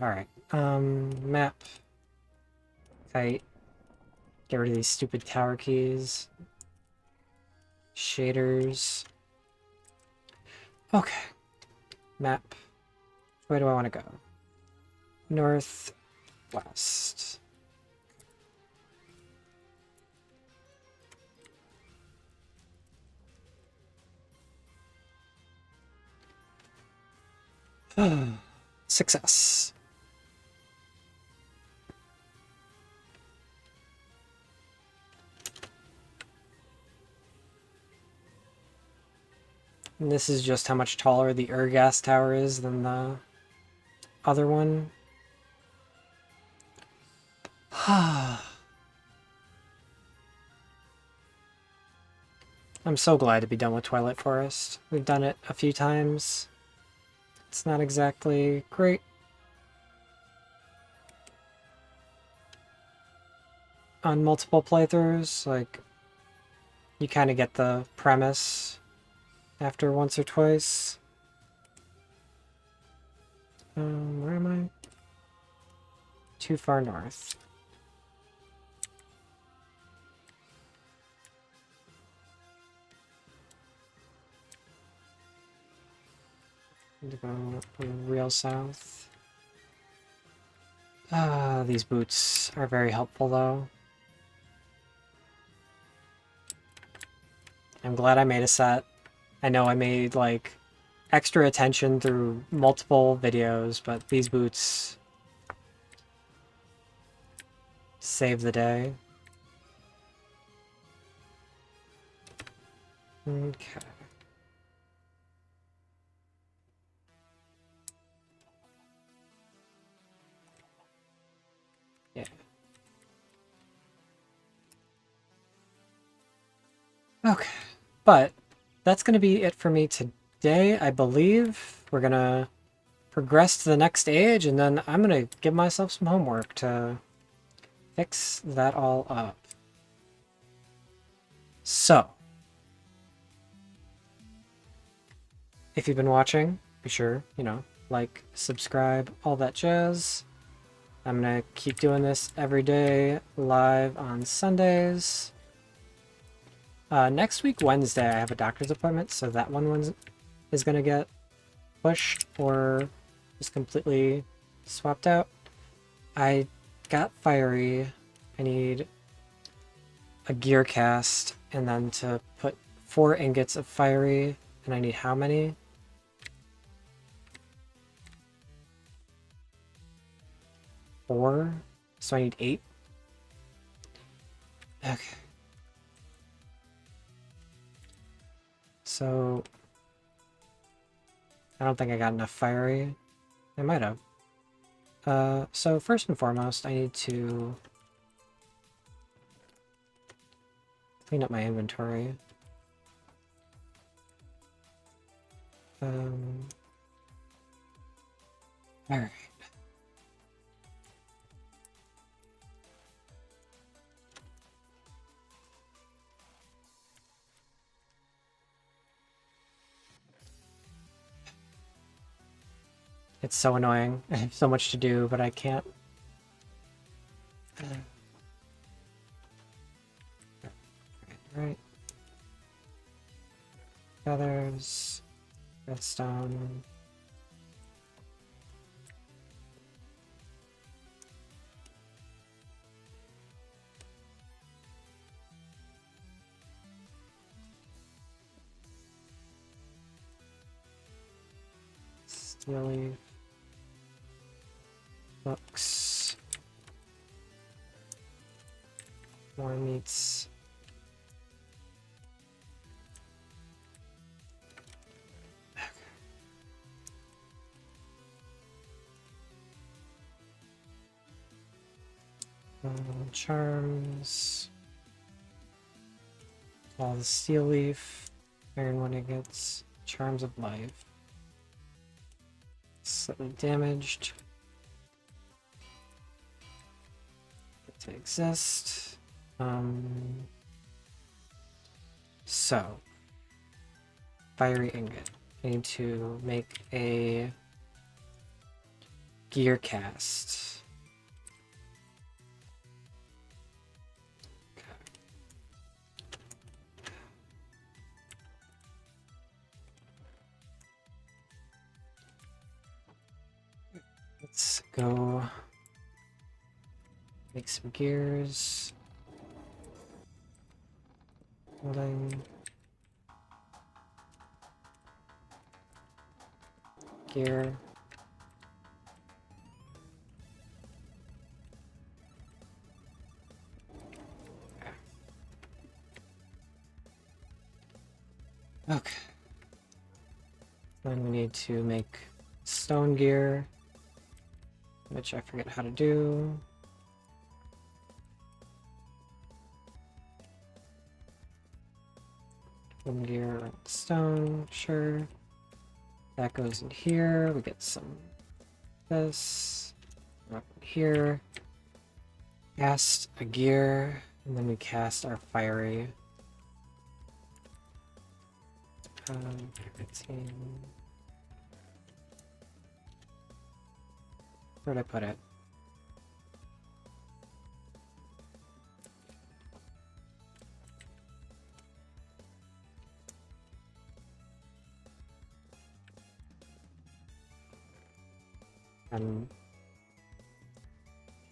Alright. Map. Kite. Get rid of these stupid tower keys. Shaders. Okay. Map. Where do I want to go? Northwest. Success. And this is just how much taller the Urgas tower is than the other one. I'm so glad to be done with Twilight Forest. We've done it a few times. It's not exactly great. On multiple playthroughs, like, you kind of get the premise after once or twice. Where am I? Too far north. Need to go real south. These boots are very helpful though. I'm glad I made a set. I know I made like extra attention through multiple videos, but these boots save the day. Okay. Yeah. Okay. But that's going to be it for me today, I believe. We're going to progress to the next age, and then I'm going to give myself some homework to fix that all up. So, if you've been watching, be sure, like, subscribe, all that jazz. I'm going to keep doing this every day, live on Sundays. Next week, Wednesday, I have a doctor's appointment, so that one is going to get pushed or just completely swapped out. I got Fiery. I need a gear cast, and then to put 4 ingots of Fiery, and I need how many? 4? So I need 8? Okay. So I don't think I got enough Fiery. I might have. So first and foremost, I need to clean up my inventory. Alright. It's so annoying. I have so much to do, but I can't. Right. Feathers. Redstone. Steel leaf. Books. More meats. Charms. All the steel leaf. Iron one ingots. Charms of life. Slightly damaged. To exist. So, fiery ingot. I need to make a gear cast. Okay. Let's go make some gears. Holding. Gear. Okay. Then we need to make stone gear, which I forget how to do. Stone gear, stone, sure. That goes in here. We get some this up here. Cast a gear, and then we cast our fiery. 15. Where'd I put it? I'm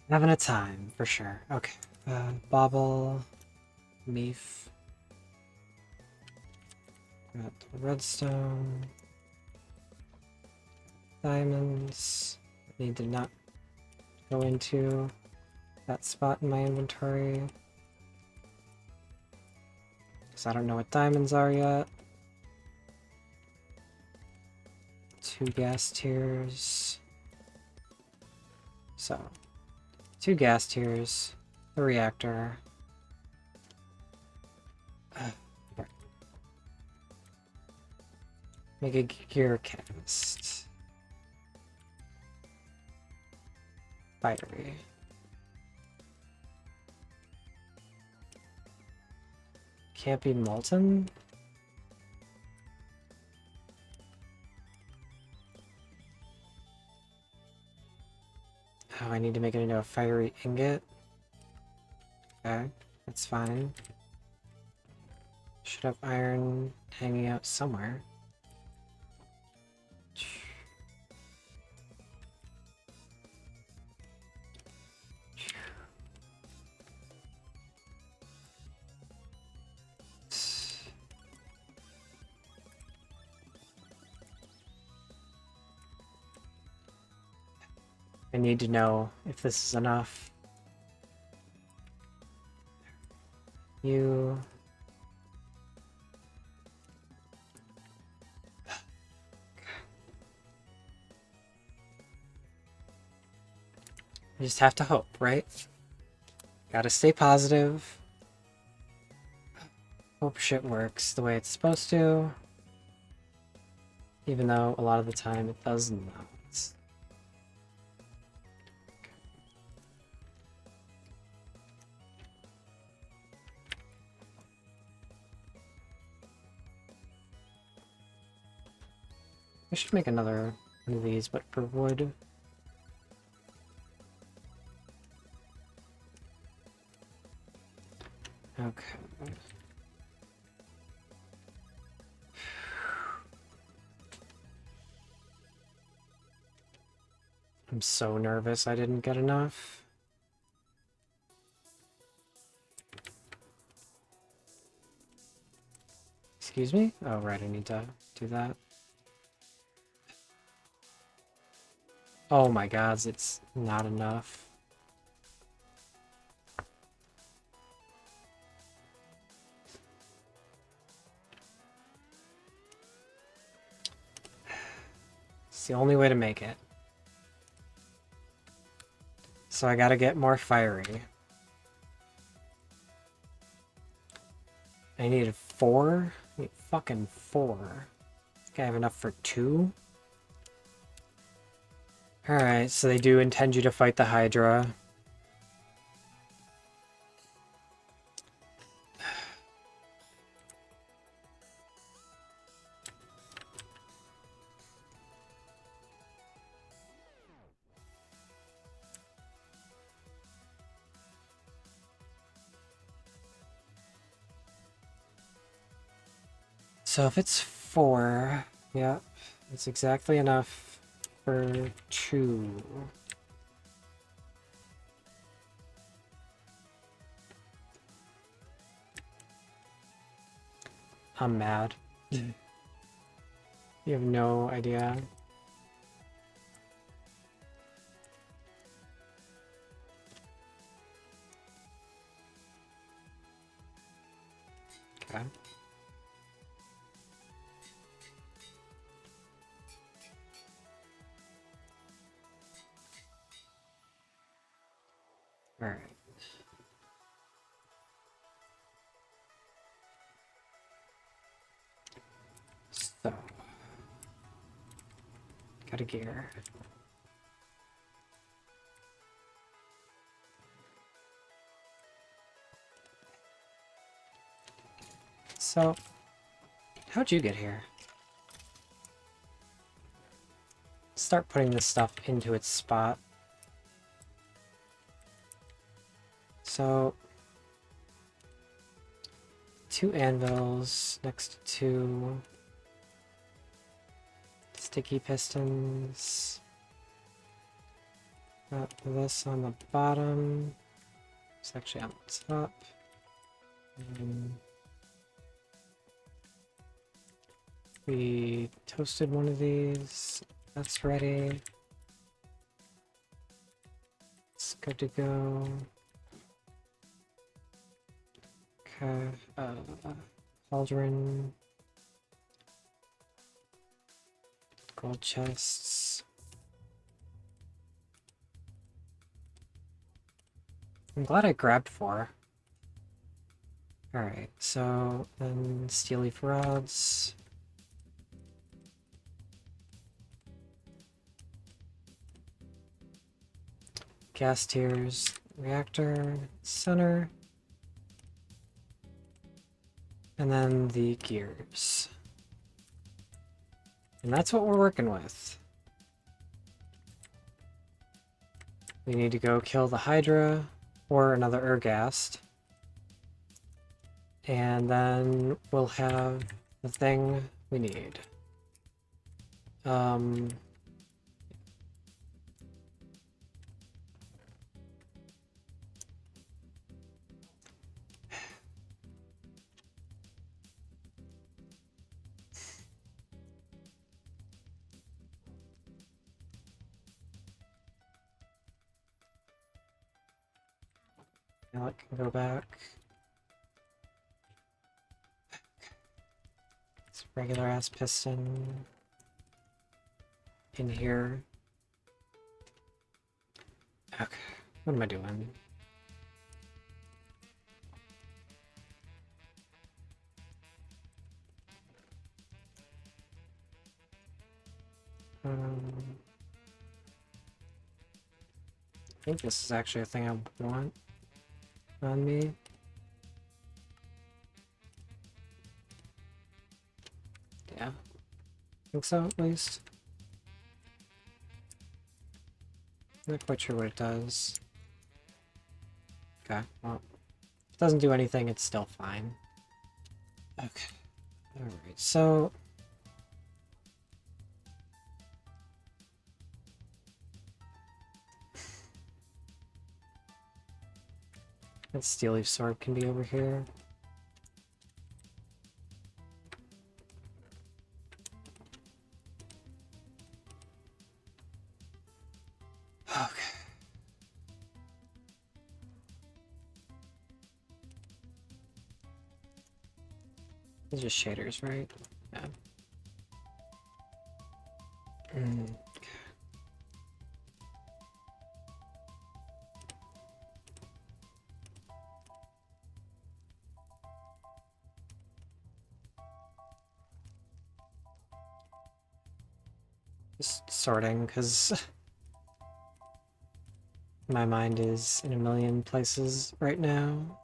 having a time, for sure. Okay. Bobble. Meef. Got the redstone. Diamonds. Need to not go into that spot in my inventory. Because I don't know what diamonds are yet. 2 gas tiers. So, 2 gas tiers, the reactor. Make a gear cast. Fiery. Can't be molten? Oh, I need to make it into a fiery ingot. Okay, that's fine. Should have iron hanging out somewhere. I need to know if this is enough. You... I just have to hope, right? Gotta stay positive. Hope shit works the way it's supposed to. Even though a lot of the time it does not. I should make another one of these, but for wood. Okay. I'm so nervous I didn't get enough. Excuse me? Oh, right, I need to do that. Oh my god, it's not enough. It's the only way to make it. So I gotta get more fiery. I needed 4? I need fucking 4. I think I have enough for 2? Alright, so they do intend you to fight the Hydra. So if it's 4, yeah, it's exactly enough for 2. I'm mad. You have no idea. Okay. Alright. So. Got a gear. So, how'd you get here? Start putting this stuff into its spot. So, 2 anvils next to 2 sticky pistons. Got this on the bottom. It's actually on the top. We toasted one of these. That's ready. It's good to go. Okay. Cauldron. Gold chests. I'm glad I grabbed 4. Alright, so then steel leaf rods. Gas tiers, reactor, center. And then the gears. And that's what we're working with. We need to go kill the Hydra or another Ergast. And then we'll have the thing we need. Now it can go back. It's a regular ass piston in here. Okay, what am I doing? I think this is actually a thing I want on me. Yeah, I think so at least. Not quite sure what it does. Okay, well, if it doesn't do anything, it's still fine. Okay, alright, so... that steel leaf sword can be over here. Okay. These are just shaders, right? Yeah. Okay. Just sorting, because my mind is in a million places right now.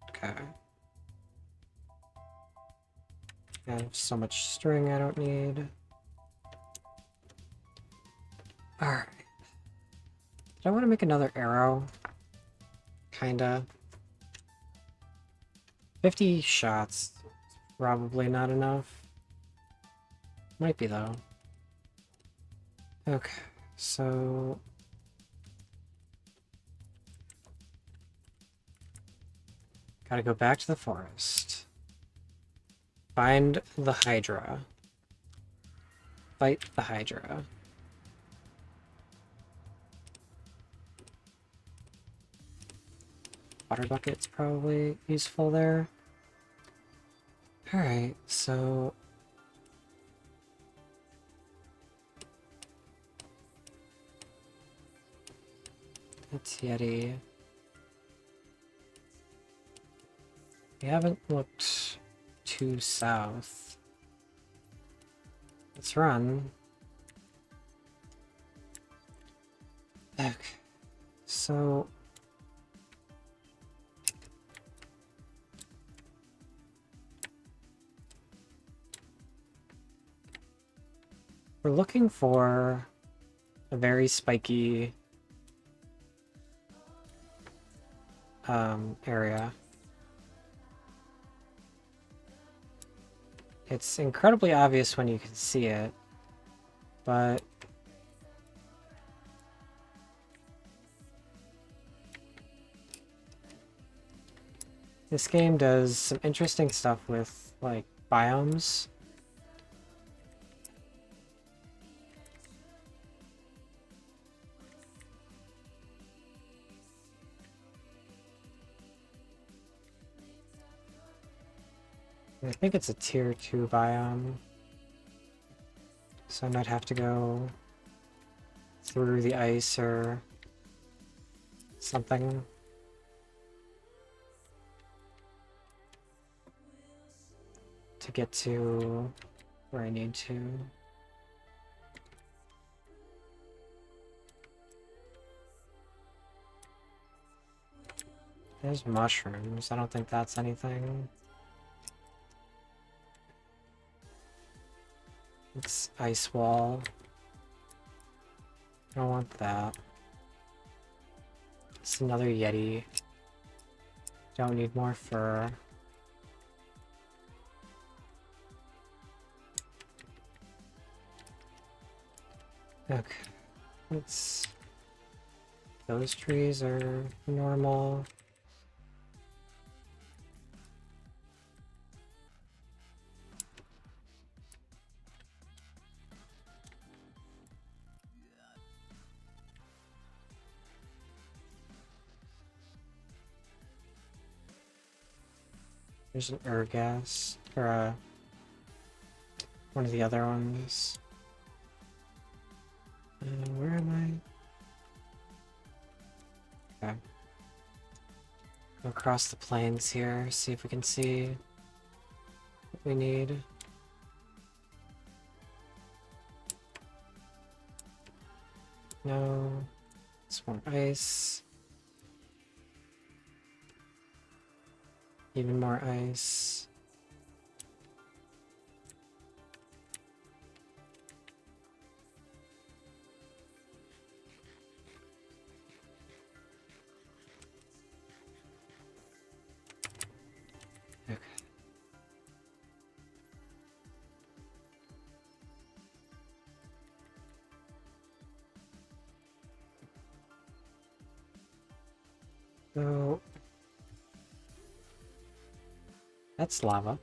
Okay. I have so much string I don't need. Alright. Did I want to make another arrow? Kinda. 50 shots. Probably not enough. Might be, though. Okay, so... gotta go back to the forest. Find the Hydra. Fight the Hydra. Water bucket's probably useful there. Alright, so... That's Yeti. We haven't looked too south. Let's run. Okay. So... we're looking for a very spiky area. It's incredibly obvious when you can see it, but this game does some interesting stuff with, like, biomes. I think it's a tier 2 biome, so I might have to go through the ice or something. To get to where I need to. There's mushrooms. I don't think that's anything. It's ice wall. I don't want that. It's another Yeti. Don't need more fur. Okay. Let's... those trees are normal. There's an Urgas, or one of the other ones. Where am I? Okay. Go across the plains here, see if we can see what we need. No. It's more ice. Even more ice. Okay. So... that's lava.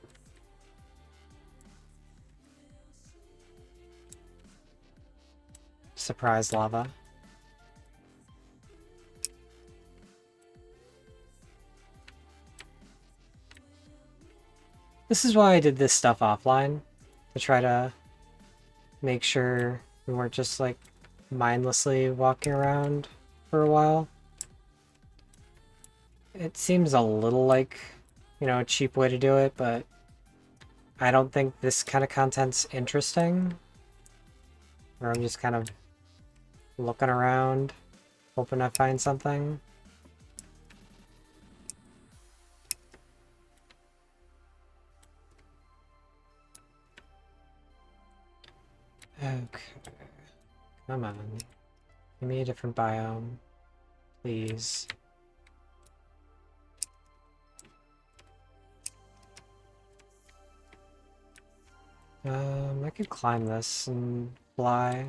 Surprise lava. This is why I did this stuff offline, to try to make sure we weren't just, like, mindlessly walking around for a while. It seems a little like, you know, a cheap way to do it, but I don't think this kind of content's interesting. Where I'm just kind of looking around, hoping I find something. Okay. Come on. Give me a different biome. Please. I could climb this and fly.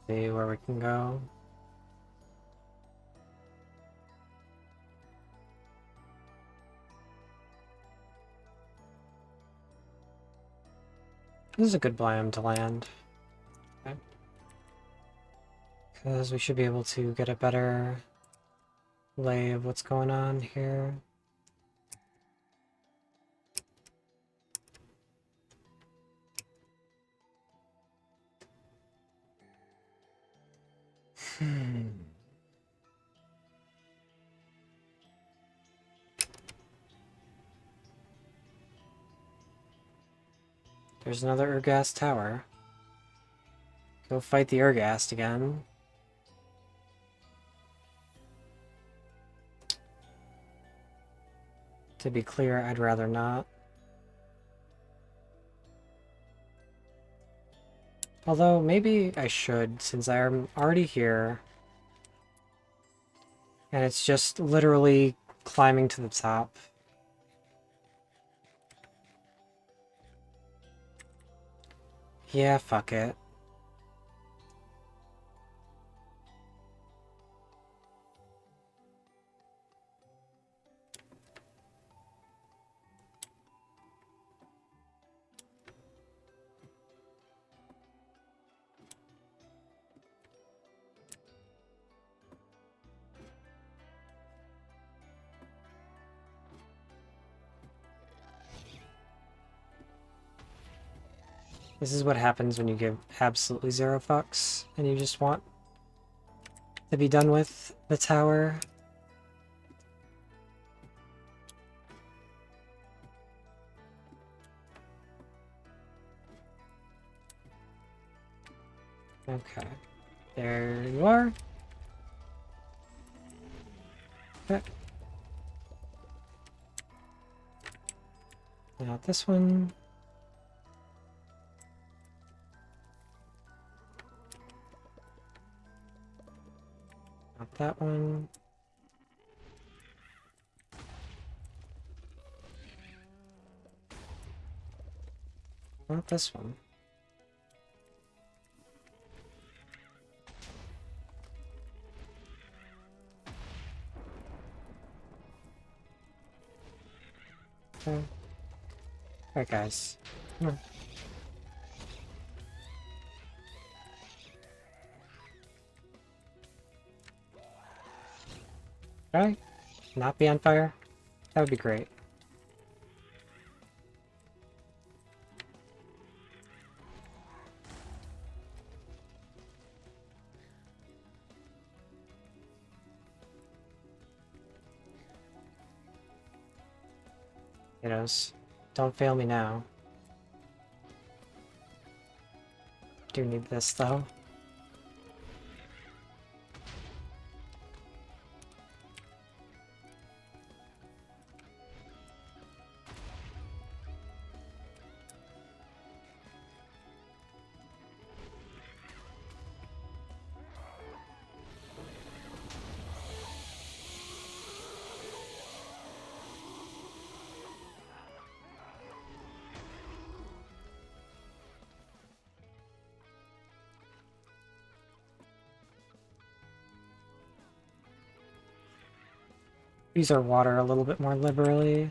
See where we can go. This is a good biome to land. Okay. Because we should be able to get a better lay of what's going on here. There's another Urghast tower. Go fight the Urghast again. To be clear, I'd rather not. Although, maybe I should, since I'm already here. And it's just literally climbing to the top. Yeah, fuck it. This is what happens when you give absolutely zero fucks, and you just want to be done with the tower. Okay. There you are. Okay. Not this one. Not that one. Not this one. Okay. Alright, guys. Come on. Alright. Not be on fire? That would be great. Kiddos, don't fail me now. Do need this though. Use our water a little bit more liberally.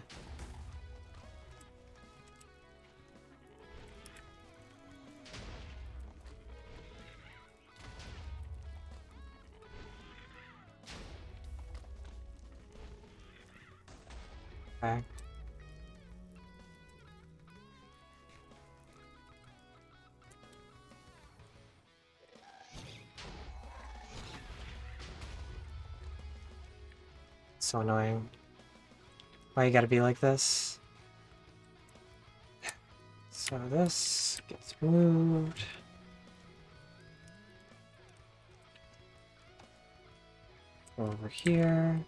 Okay. So annoying. Why you gotta be like this? So this gets moved. Over here.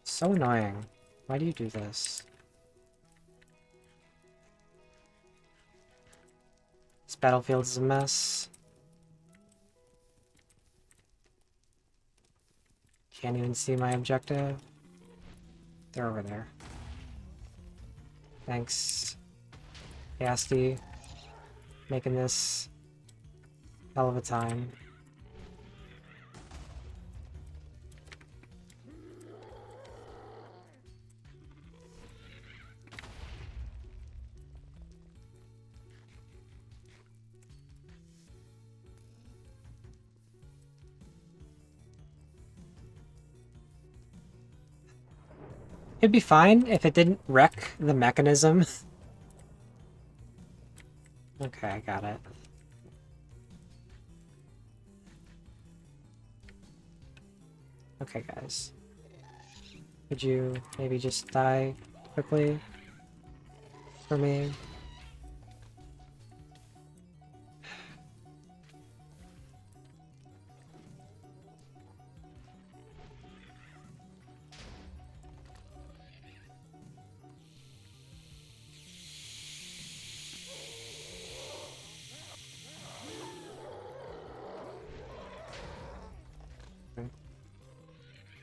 So annoying. Why do you do this? This battlefield is a mess. Can't even see my objective. They're over there. Thanks, Yasti, making this hell of a time. It'd be fine if it didn't wreck the mechanism. Okay, I got it. Okay, guys. Could you maybe just die quickly for me?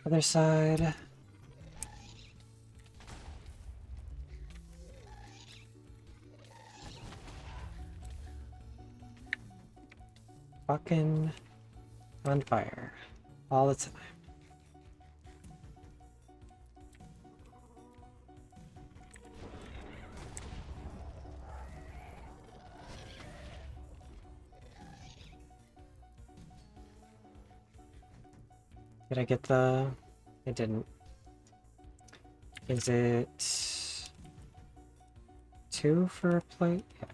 Other side. Fucking on fire all the time. Did I get the... I didn't. Is it 2 for a plate? Yeah.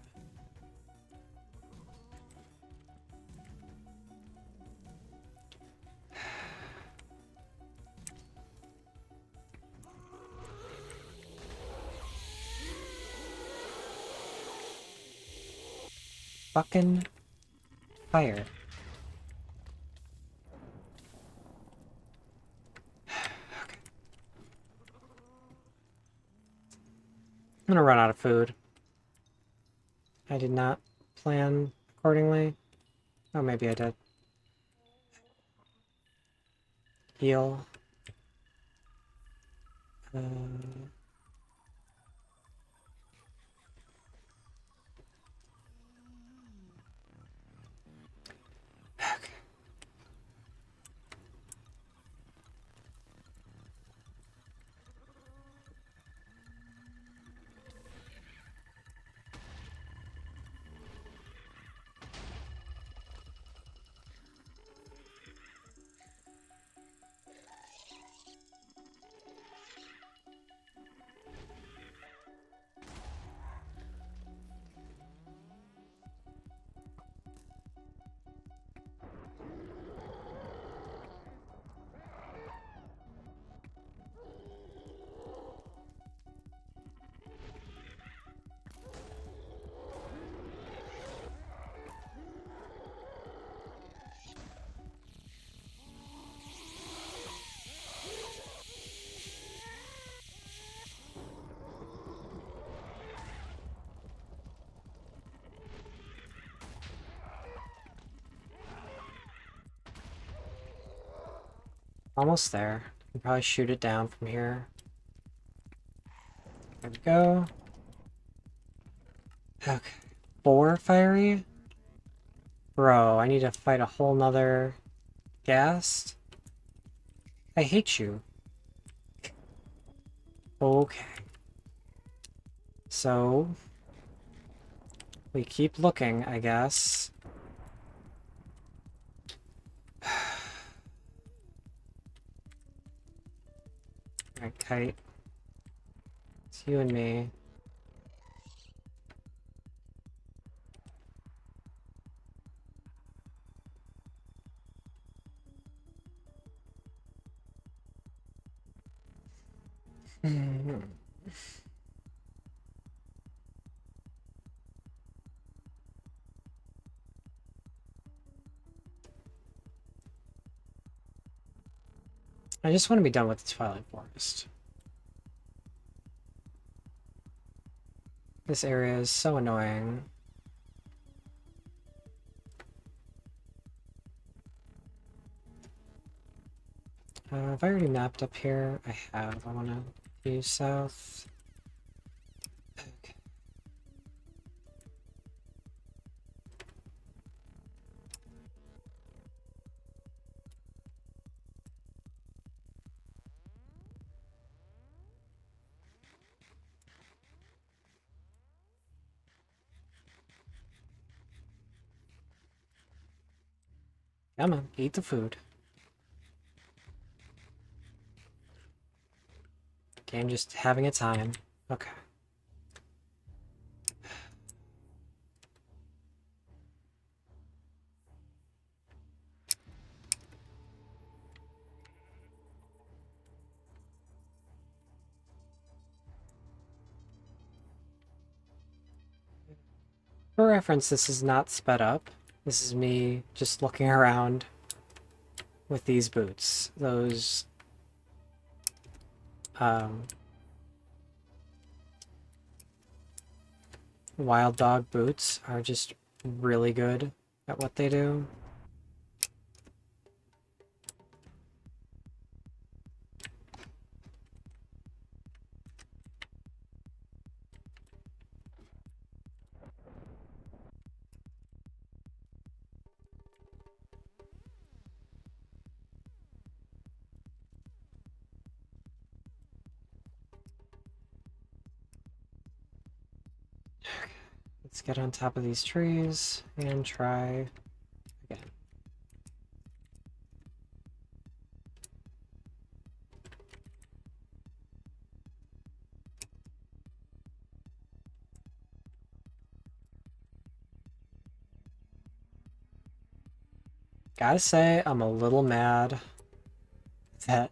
Fucking fire. Okay. I'm gonna run out of food. I did not plan accordingly. Oh, maybe I did. Heal. Okay. Almost there. Can probably shoot it down from here. There we go. Okay. 4 fiery? Bro, I need to fight a whole nother ghast? I hate you. Okay. So... we keep looking, I guess. Alright, Kite. It's you and me. I just want to be done with the Twilight Forest. This area is so annoying. Have I already mapped up here? I have. I want to use south. Okay. Come on, eat the food. Game just having a time. Okay. For reference, this is not sped up. This is me just looking around with these boots. Those wild dog boots are just really good at what they do. Let's get on top of these trees and try again. Gotta say, I'm a little mad that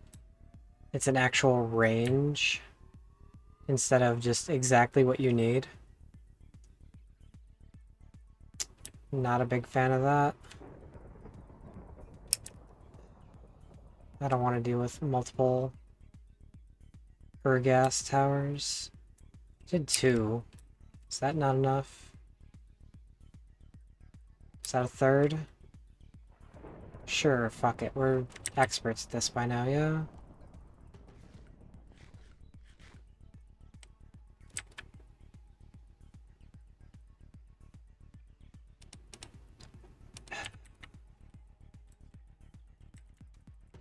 it's an actual range instead of just exactly what you need. Not a big fan of that. I don't want to deal with multiple gas towers. Did 2. Is that not enough? Is that a 3rd? Sure, fuck it. We're experts at this by now, yeah?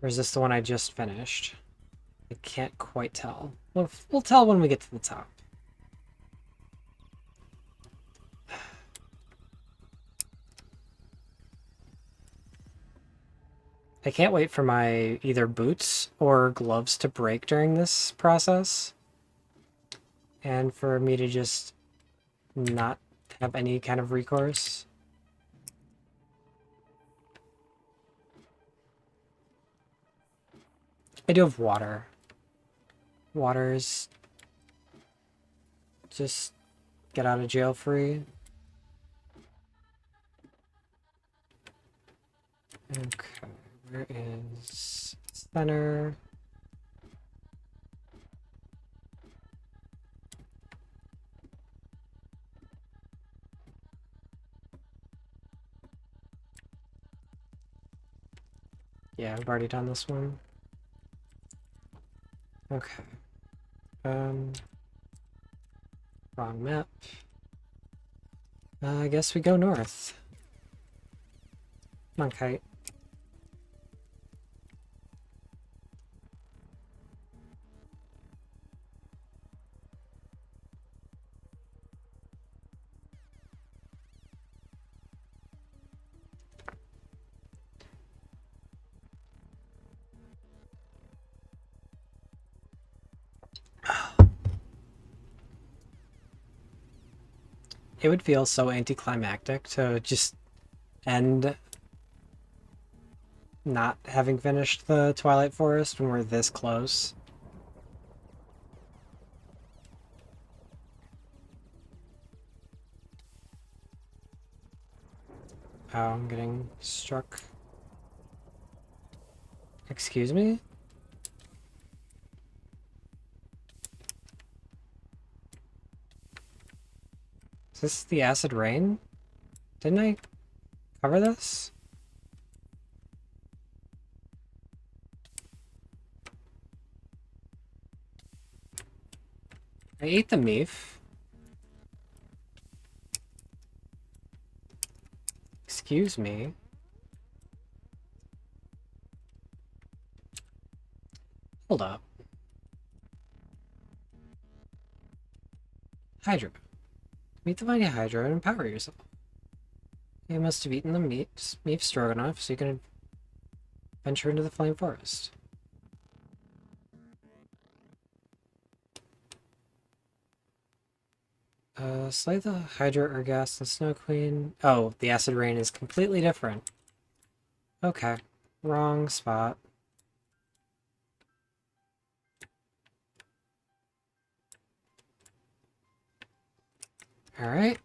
Or is this the one I just finished? I can't quite tell. We'll tell when we get to the top. I can't wait for my either boots or gloves to break during this process. And for me to just not have any kind of recourse. I do have water. Water is just get out of jail free. Okay, where is center? Yeah, I've already done this one. Okay. Wrong map. I guess we go north. Come on, kite. It would feel so anticlimactic to just end not having finished the Twilight Forest when we're this close. Oh, I'm getting struck. Excuse me? Is this the acid rain? Didn't I cover this? I ate the meef. Excuse me. Hold up. Hydra. Meet the mighty Hydra and empower yourself. You must have eaten the meef stroganoff, so you can venture into the flame forest. Slay the Hydra, Ergast, and Snow Queen. Oh, the Acid Rain is completely different. Okay, wrong spot. Alright.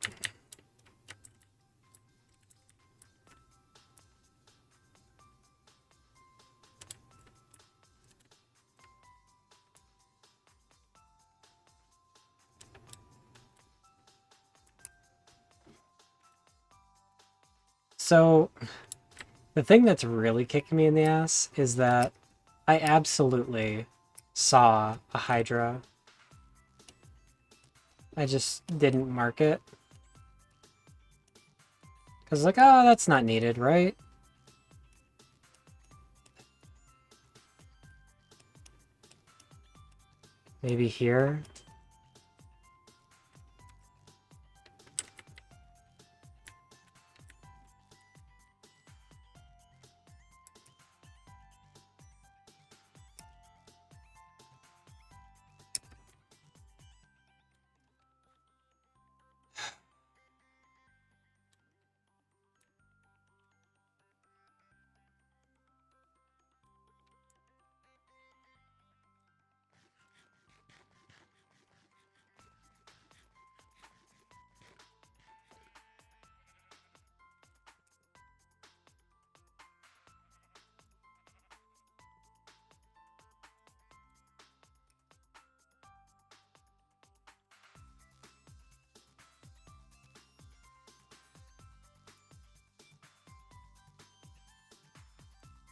So, the thing that's really kicking me in the ass is that I absolutely saw a Hydra. I just didn't mark it. Because, like, oh, that's not needed, right? Maybe here?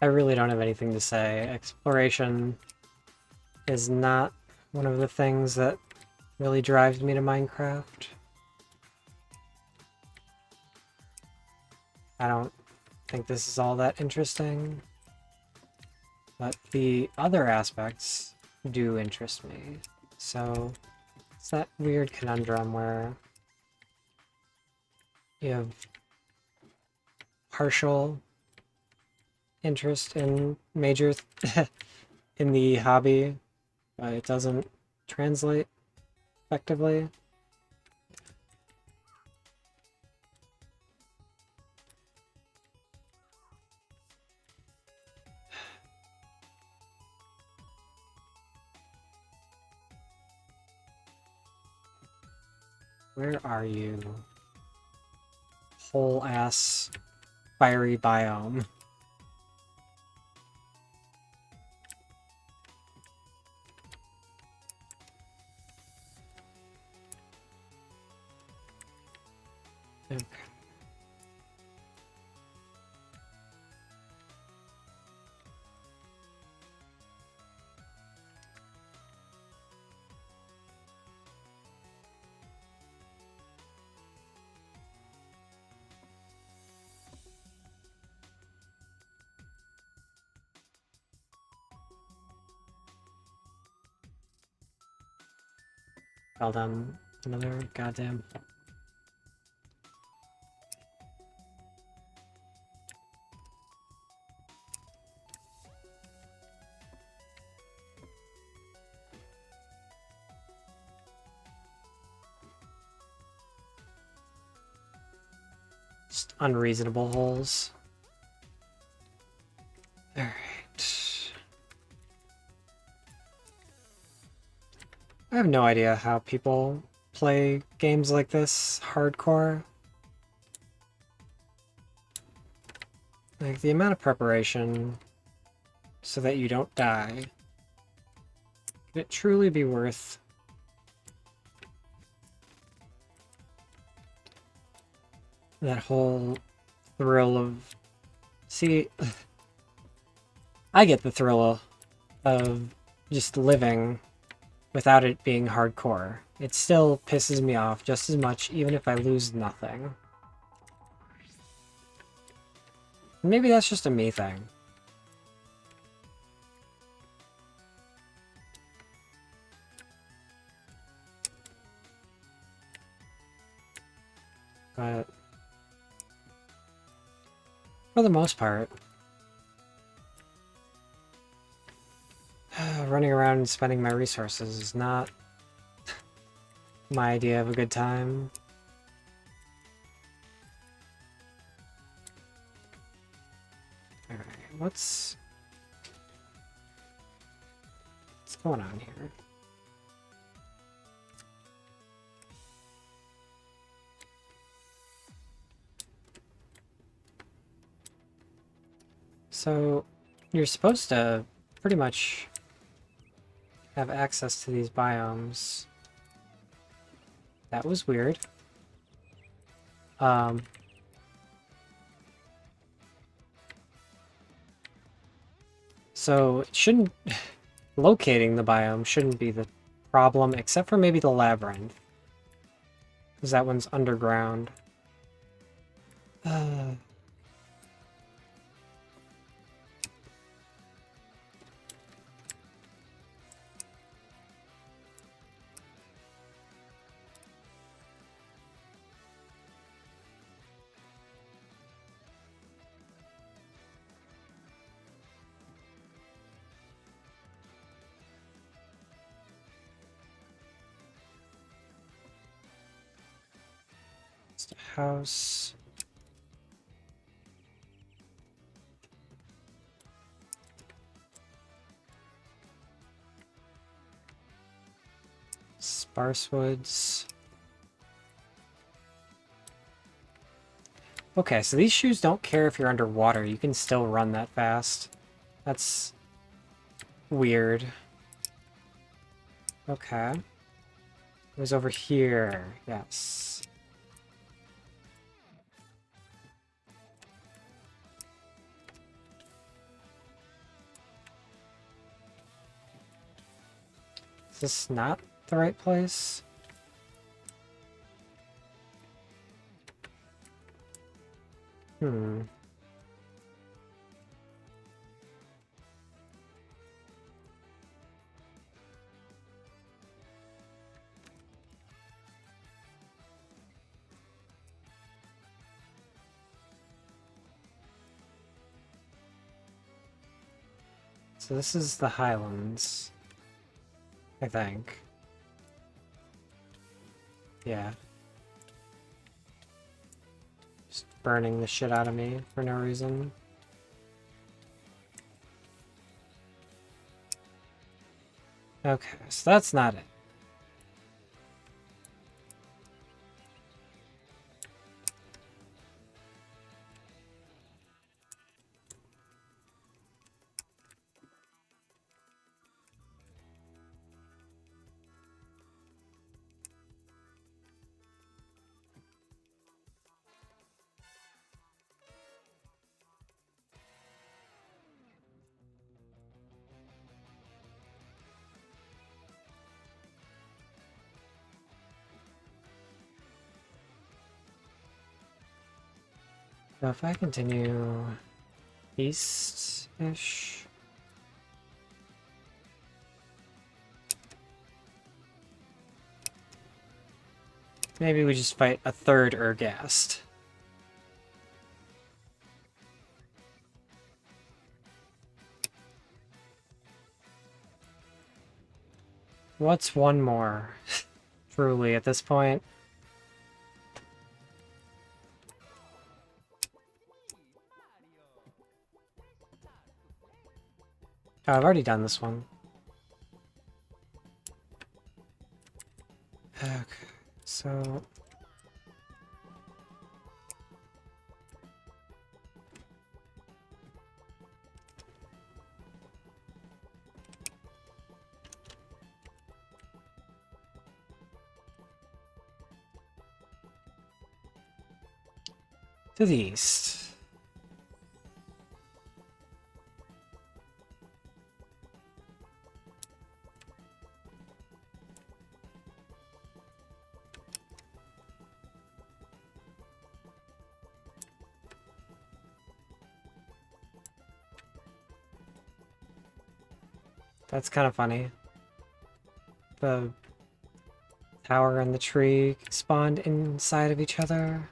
I really don't have anything to say. Exploration is not one of the things that really drives me to Minecraft. I don't think this is all that interesting. But the other aspects do interest me. So it's that weird conundrum where you have partial interest in major in the hobby, but it doesn't translate effectively. Where are you? Whole ass fiery biome. Okay. Well done. Another goddamn. Just unreasonable holes. Alright. I have no idea how people play games like this hardcore. Like, the amount of preparation so that you don't die. Could it truly be worth that whole thrill of... See, I get the thrill of just living without it being hardcore. It still pisses me off just as much, even if I lose nothing. Maybe that's just a me thing. But for the most part, running around and spending my resources is not my idea of a good time. Alright, what's going on here? So, you're supposed to pretty much have access to these biomes. That was weird. So, it shouldn't... Locating the biome shouldn't be the problem, except for maybe the labyrinth. Because that one's underground. House. Sparse woods. Okay, so these shoes don't care if you're underwater. You can still run that fast. That's weird. Okay. It was over here. Yes. Is this not the right place? So this is the Highlands, I think. Yeah. Just burning the shit out of me for no reason. Okay, so that's not it. So if I continue east-ish... Maybe we just fight a third Urgast. What's one more? Truly, at this point. Oh, I've already done this one. Okay, so... to the east. That's kind of funny. The tower and the tree spawned inside of each other.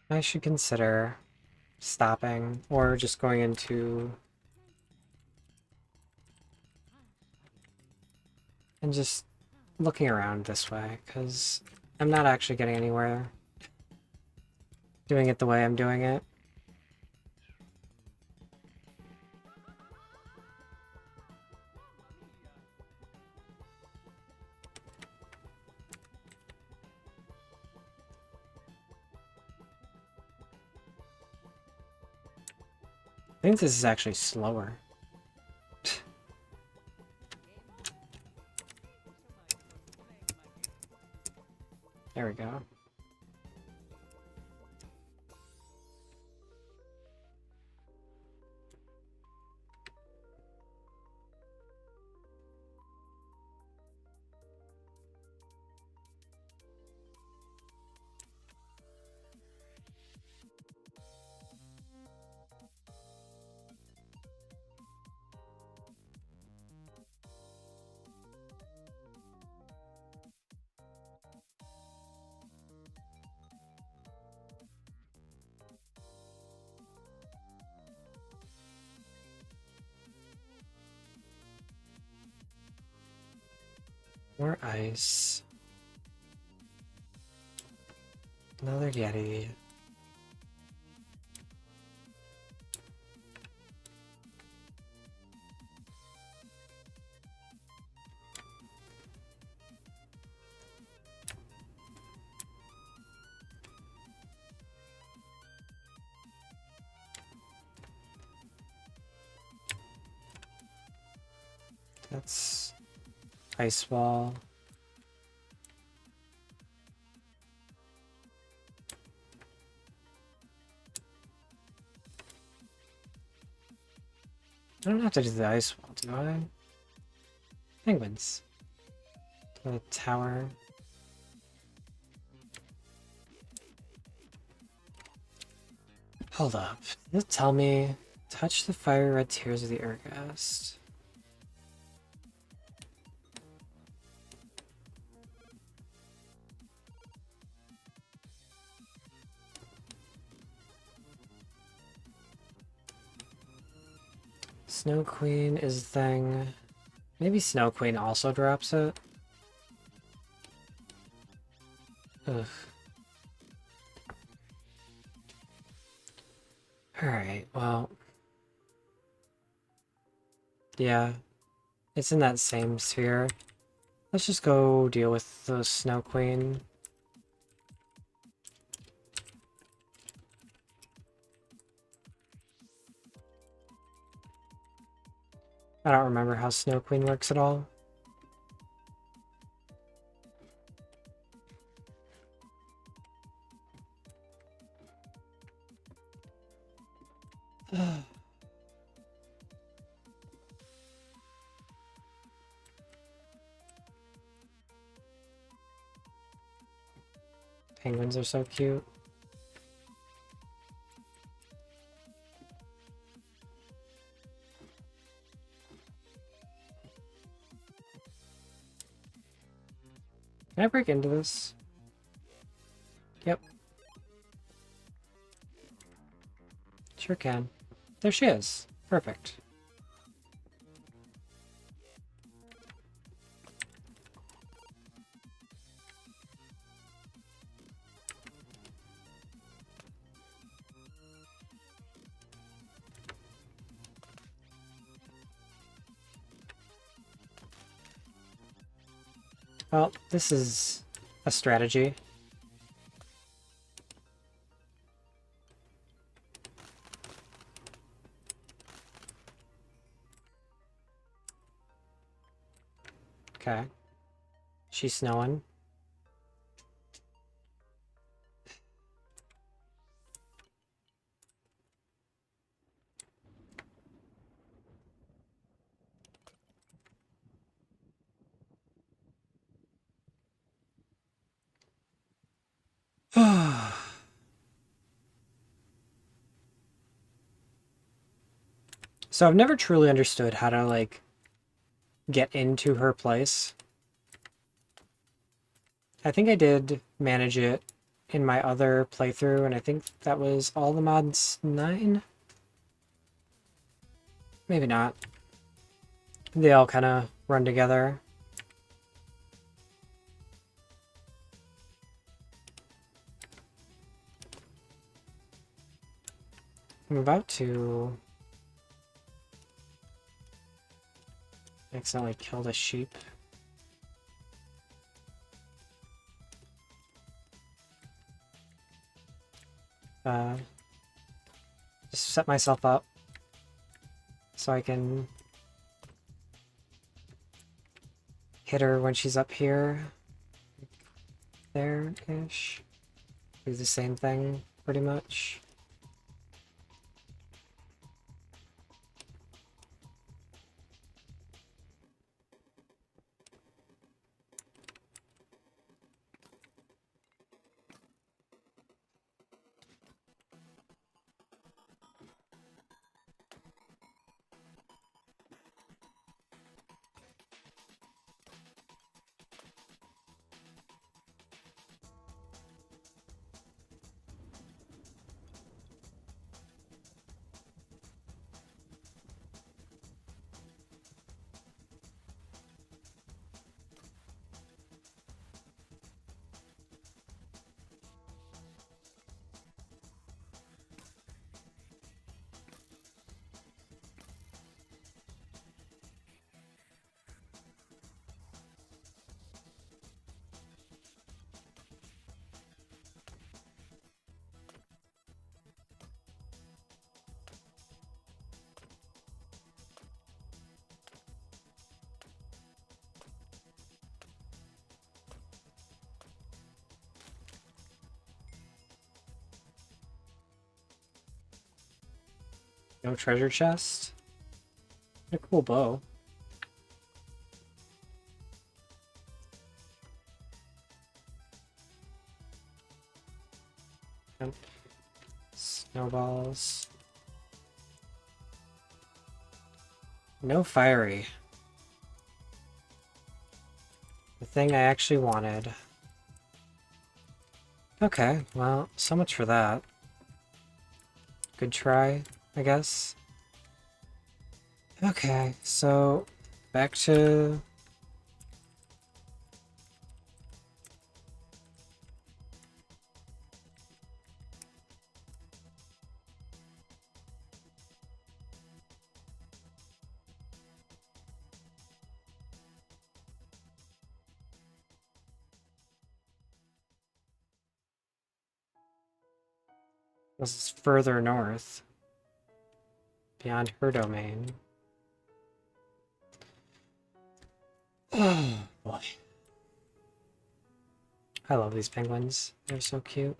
I should consider stopping or just going into and just looking around this way, because I'm not actually getting anywhere doing it the way I'm doing it. I think this is actually slower. There we go. More ice. Another Yeti. That's ice ball. I don't have to do the ice wall, do I? Penguins. The tower. Hold up. Does it tell me touch the fire red tears of the Ergast? Snow Queen is the thing. Maybe Snow Queen also drops it. Ugh. Alright, well. Yeah. It's in that same sphere. Let's just go deal with the Snow Queen. I don't remember how Snow Queen works at all. Penguins are so cute. Can I break into this? Yep. Sure can. There she is. Perfect. Well, this is a strategy. Okay. She's snowing. So I've never truly understood how to, like, get into her place. I think I did manage it in my other playthrough, and I think that was all the mods 9? Maybe not. They all kind of run together. I'm about to accidentally kill the sheep. Just set myself up so I can hit her when she's up here. There-ish. Do the same thing, pretty much. No treasure chest? A cool bow. Yep. Snowballs. No fiery. The thing I actually wanted. Okay, well, so much for that. Good try, I guess. Okay, so back to... This is further north. Beyond her domain. Oh, boy. I love these penguins. They're so cute.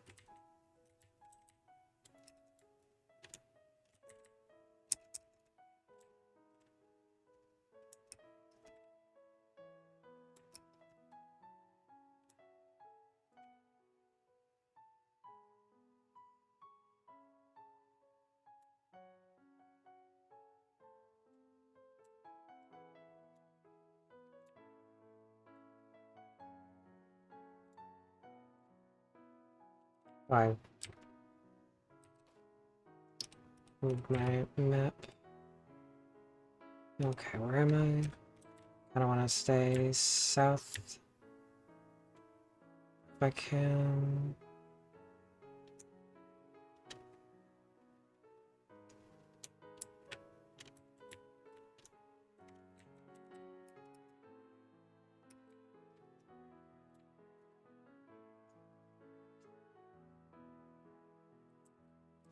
Fine. Move my map. Okay, where am I? I don't want to stay south. If I can...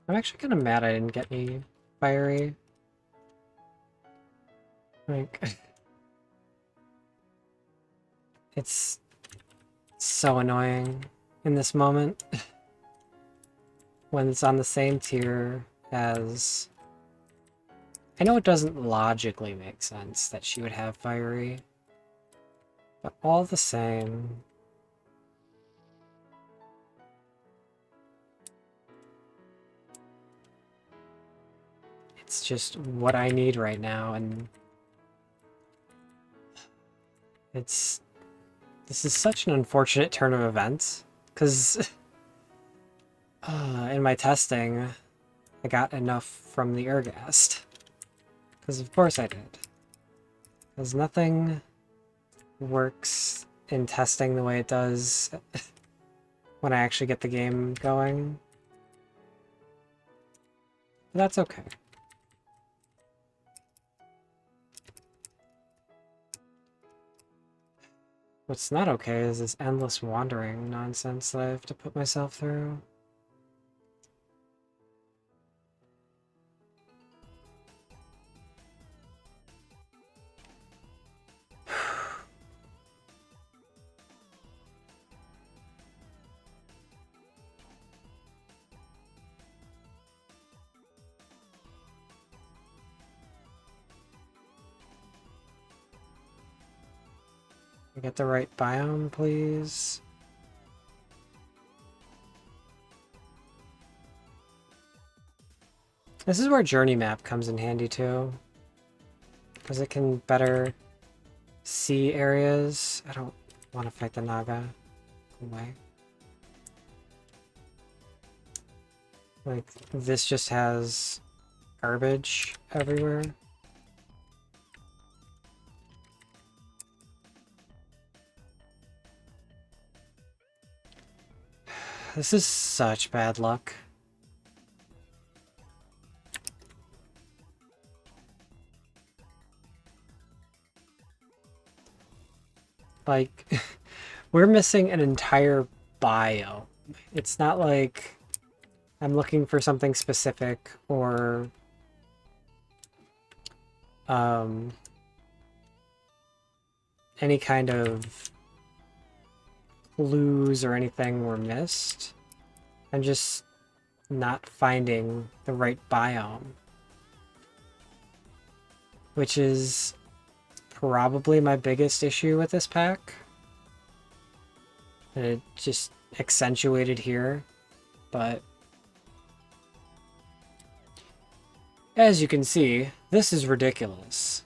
I'm actually kind of mad I didn't get any fiery. Like... It's so annoying in this moment when it's on the same tier as... I know it doesn't logically make sense that she would have fiery, but all the same... It's just what I need right now, and... This is such an unfortunate turn of events, because In my testing, I got enough from the Ergast. Because of course I did. Because nothing works in testing the way it does when I actually get the game going. But that's okay. What's not okay is this endless wandering nonsense that I have to put myself through. Get the right biome, please. This is where Journey Map comes in handy too, because it can better see areas. I don't want to fight the Naga. Go away. Like, this just has garbage everywhere. This is such bad luck. Like, we're missing an entire biome. It's not like I'm looking for something specific or any kind of clues or anything were missed. I'm just not finding the right biome, which is probably my biggest issue with this pack. And it just accentuated here, but as you can see, this is ridiculous.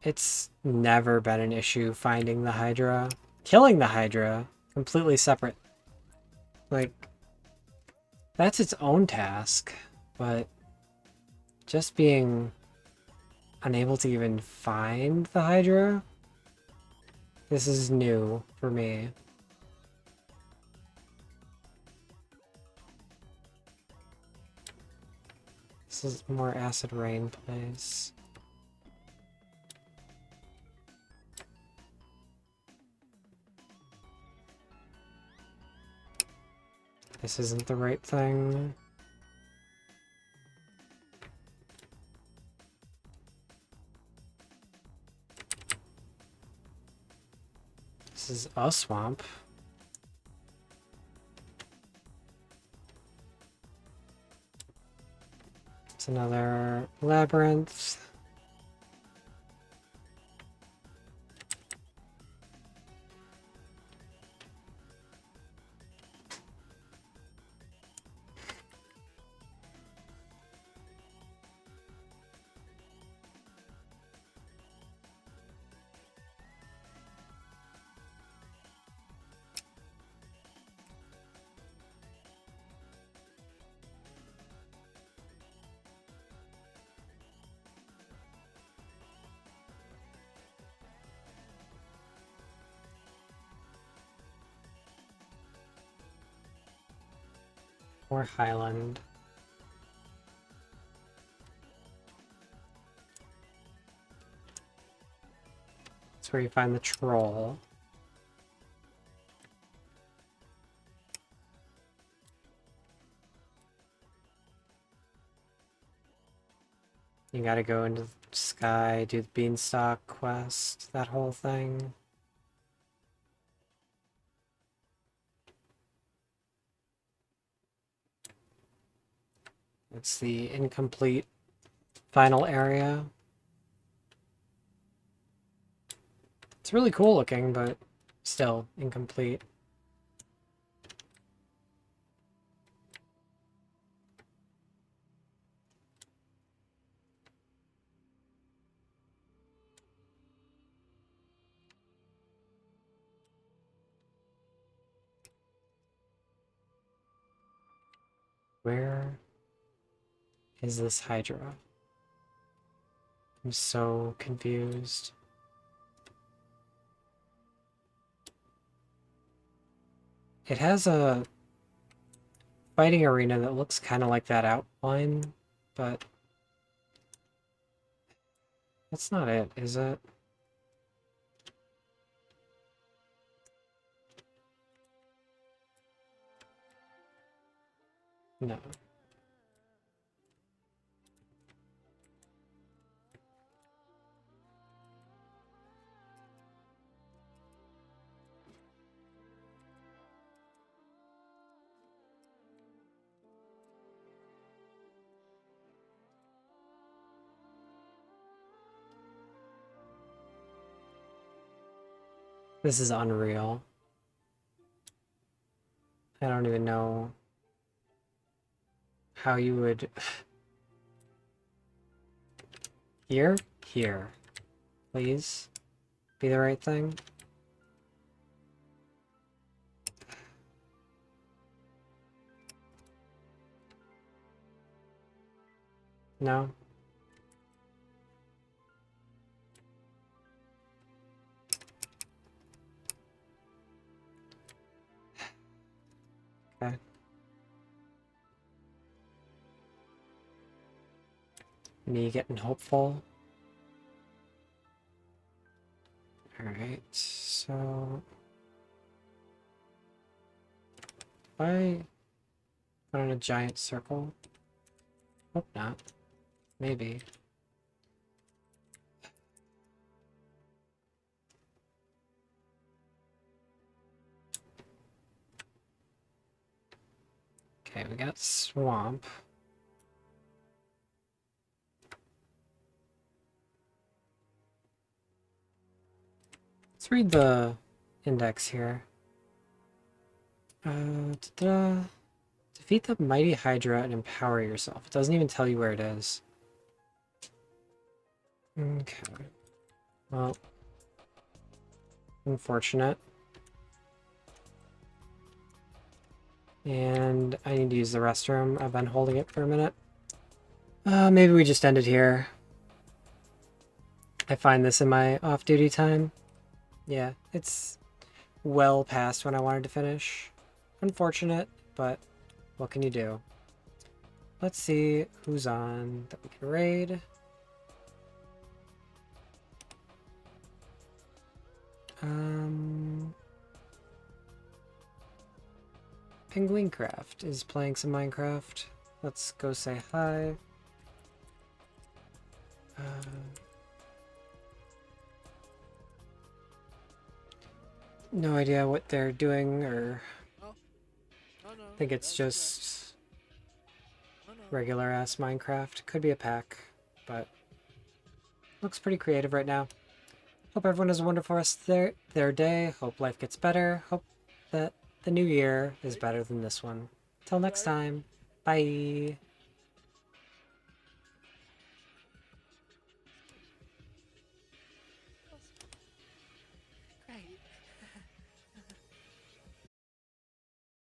It's never been an issue finding the Hydra. Killing the Hydra, completely separate. Like, that's its own task, but just being unable to even find the Hydra, this is new for me. This is more acid rain plays. This isn't the right thing. This is a swamp. It's another labyrinth. Or Highland. That's where you find the troll. You gotta go into the sky, do the beanstalk quest, that whole thing. It's the incomplete final area. It's really cool looking, but still incomplete. Where is this Hydra? I'm so confused. It has a fighting arena that looks kind of like that outline, but that's not it, is it? No. This is unreal. I don't even know how you would... Here? Here. Please? Be the right thing? No? Okay. Me getting hopeful. Alright, so... If I put in a giant circle... Hope not. Maybe. Okay, we got swamp. Let's read the index here. Defeat the mighty Hydra and empower yourself. It doesn't even tell you where it is. Okay. Well, unfortunate. And I need to use the restroom. I've been holding it for a minute. Maybe we just end it here. I find this in my off-duty time. Yeah, it's well past when I wanted to finish. Unfortunate, but what can you do? Let's see who's on that we can raid. Penguincraft is playing some Minecraft. Let's go say hi. No idea what they're doing, or I think it's just regular ass Minecraft. Could be a pack, but looks pretty creative right now. Hope everyone has a wonderful rest of their day. Hope life gets better. Hope that the new year is better than this one. Till next time, bye.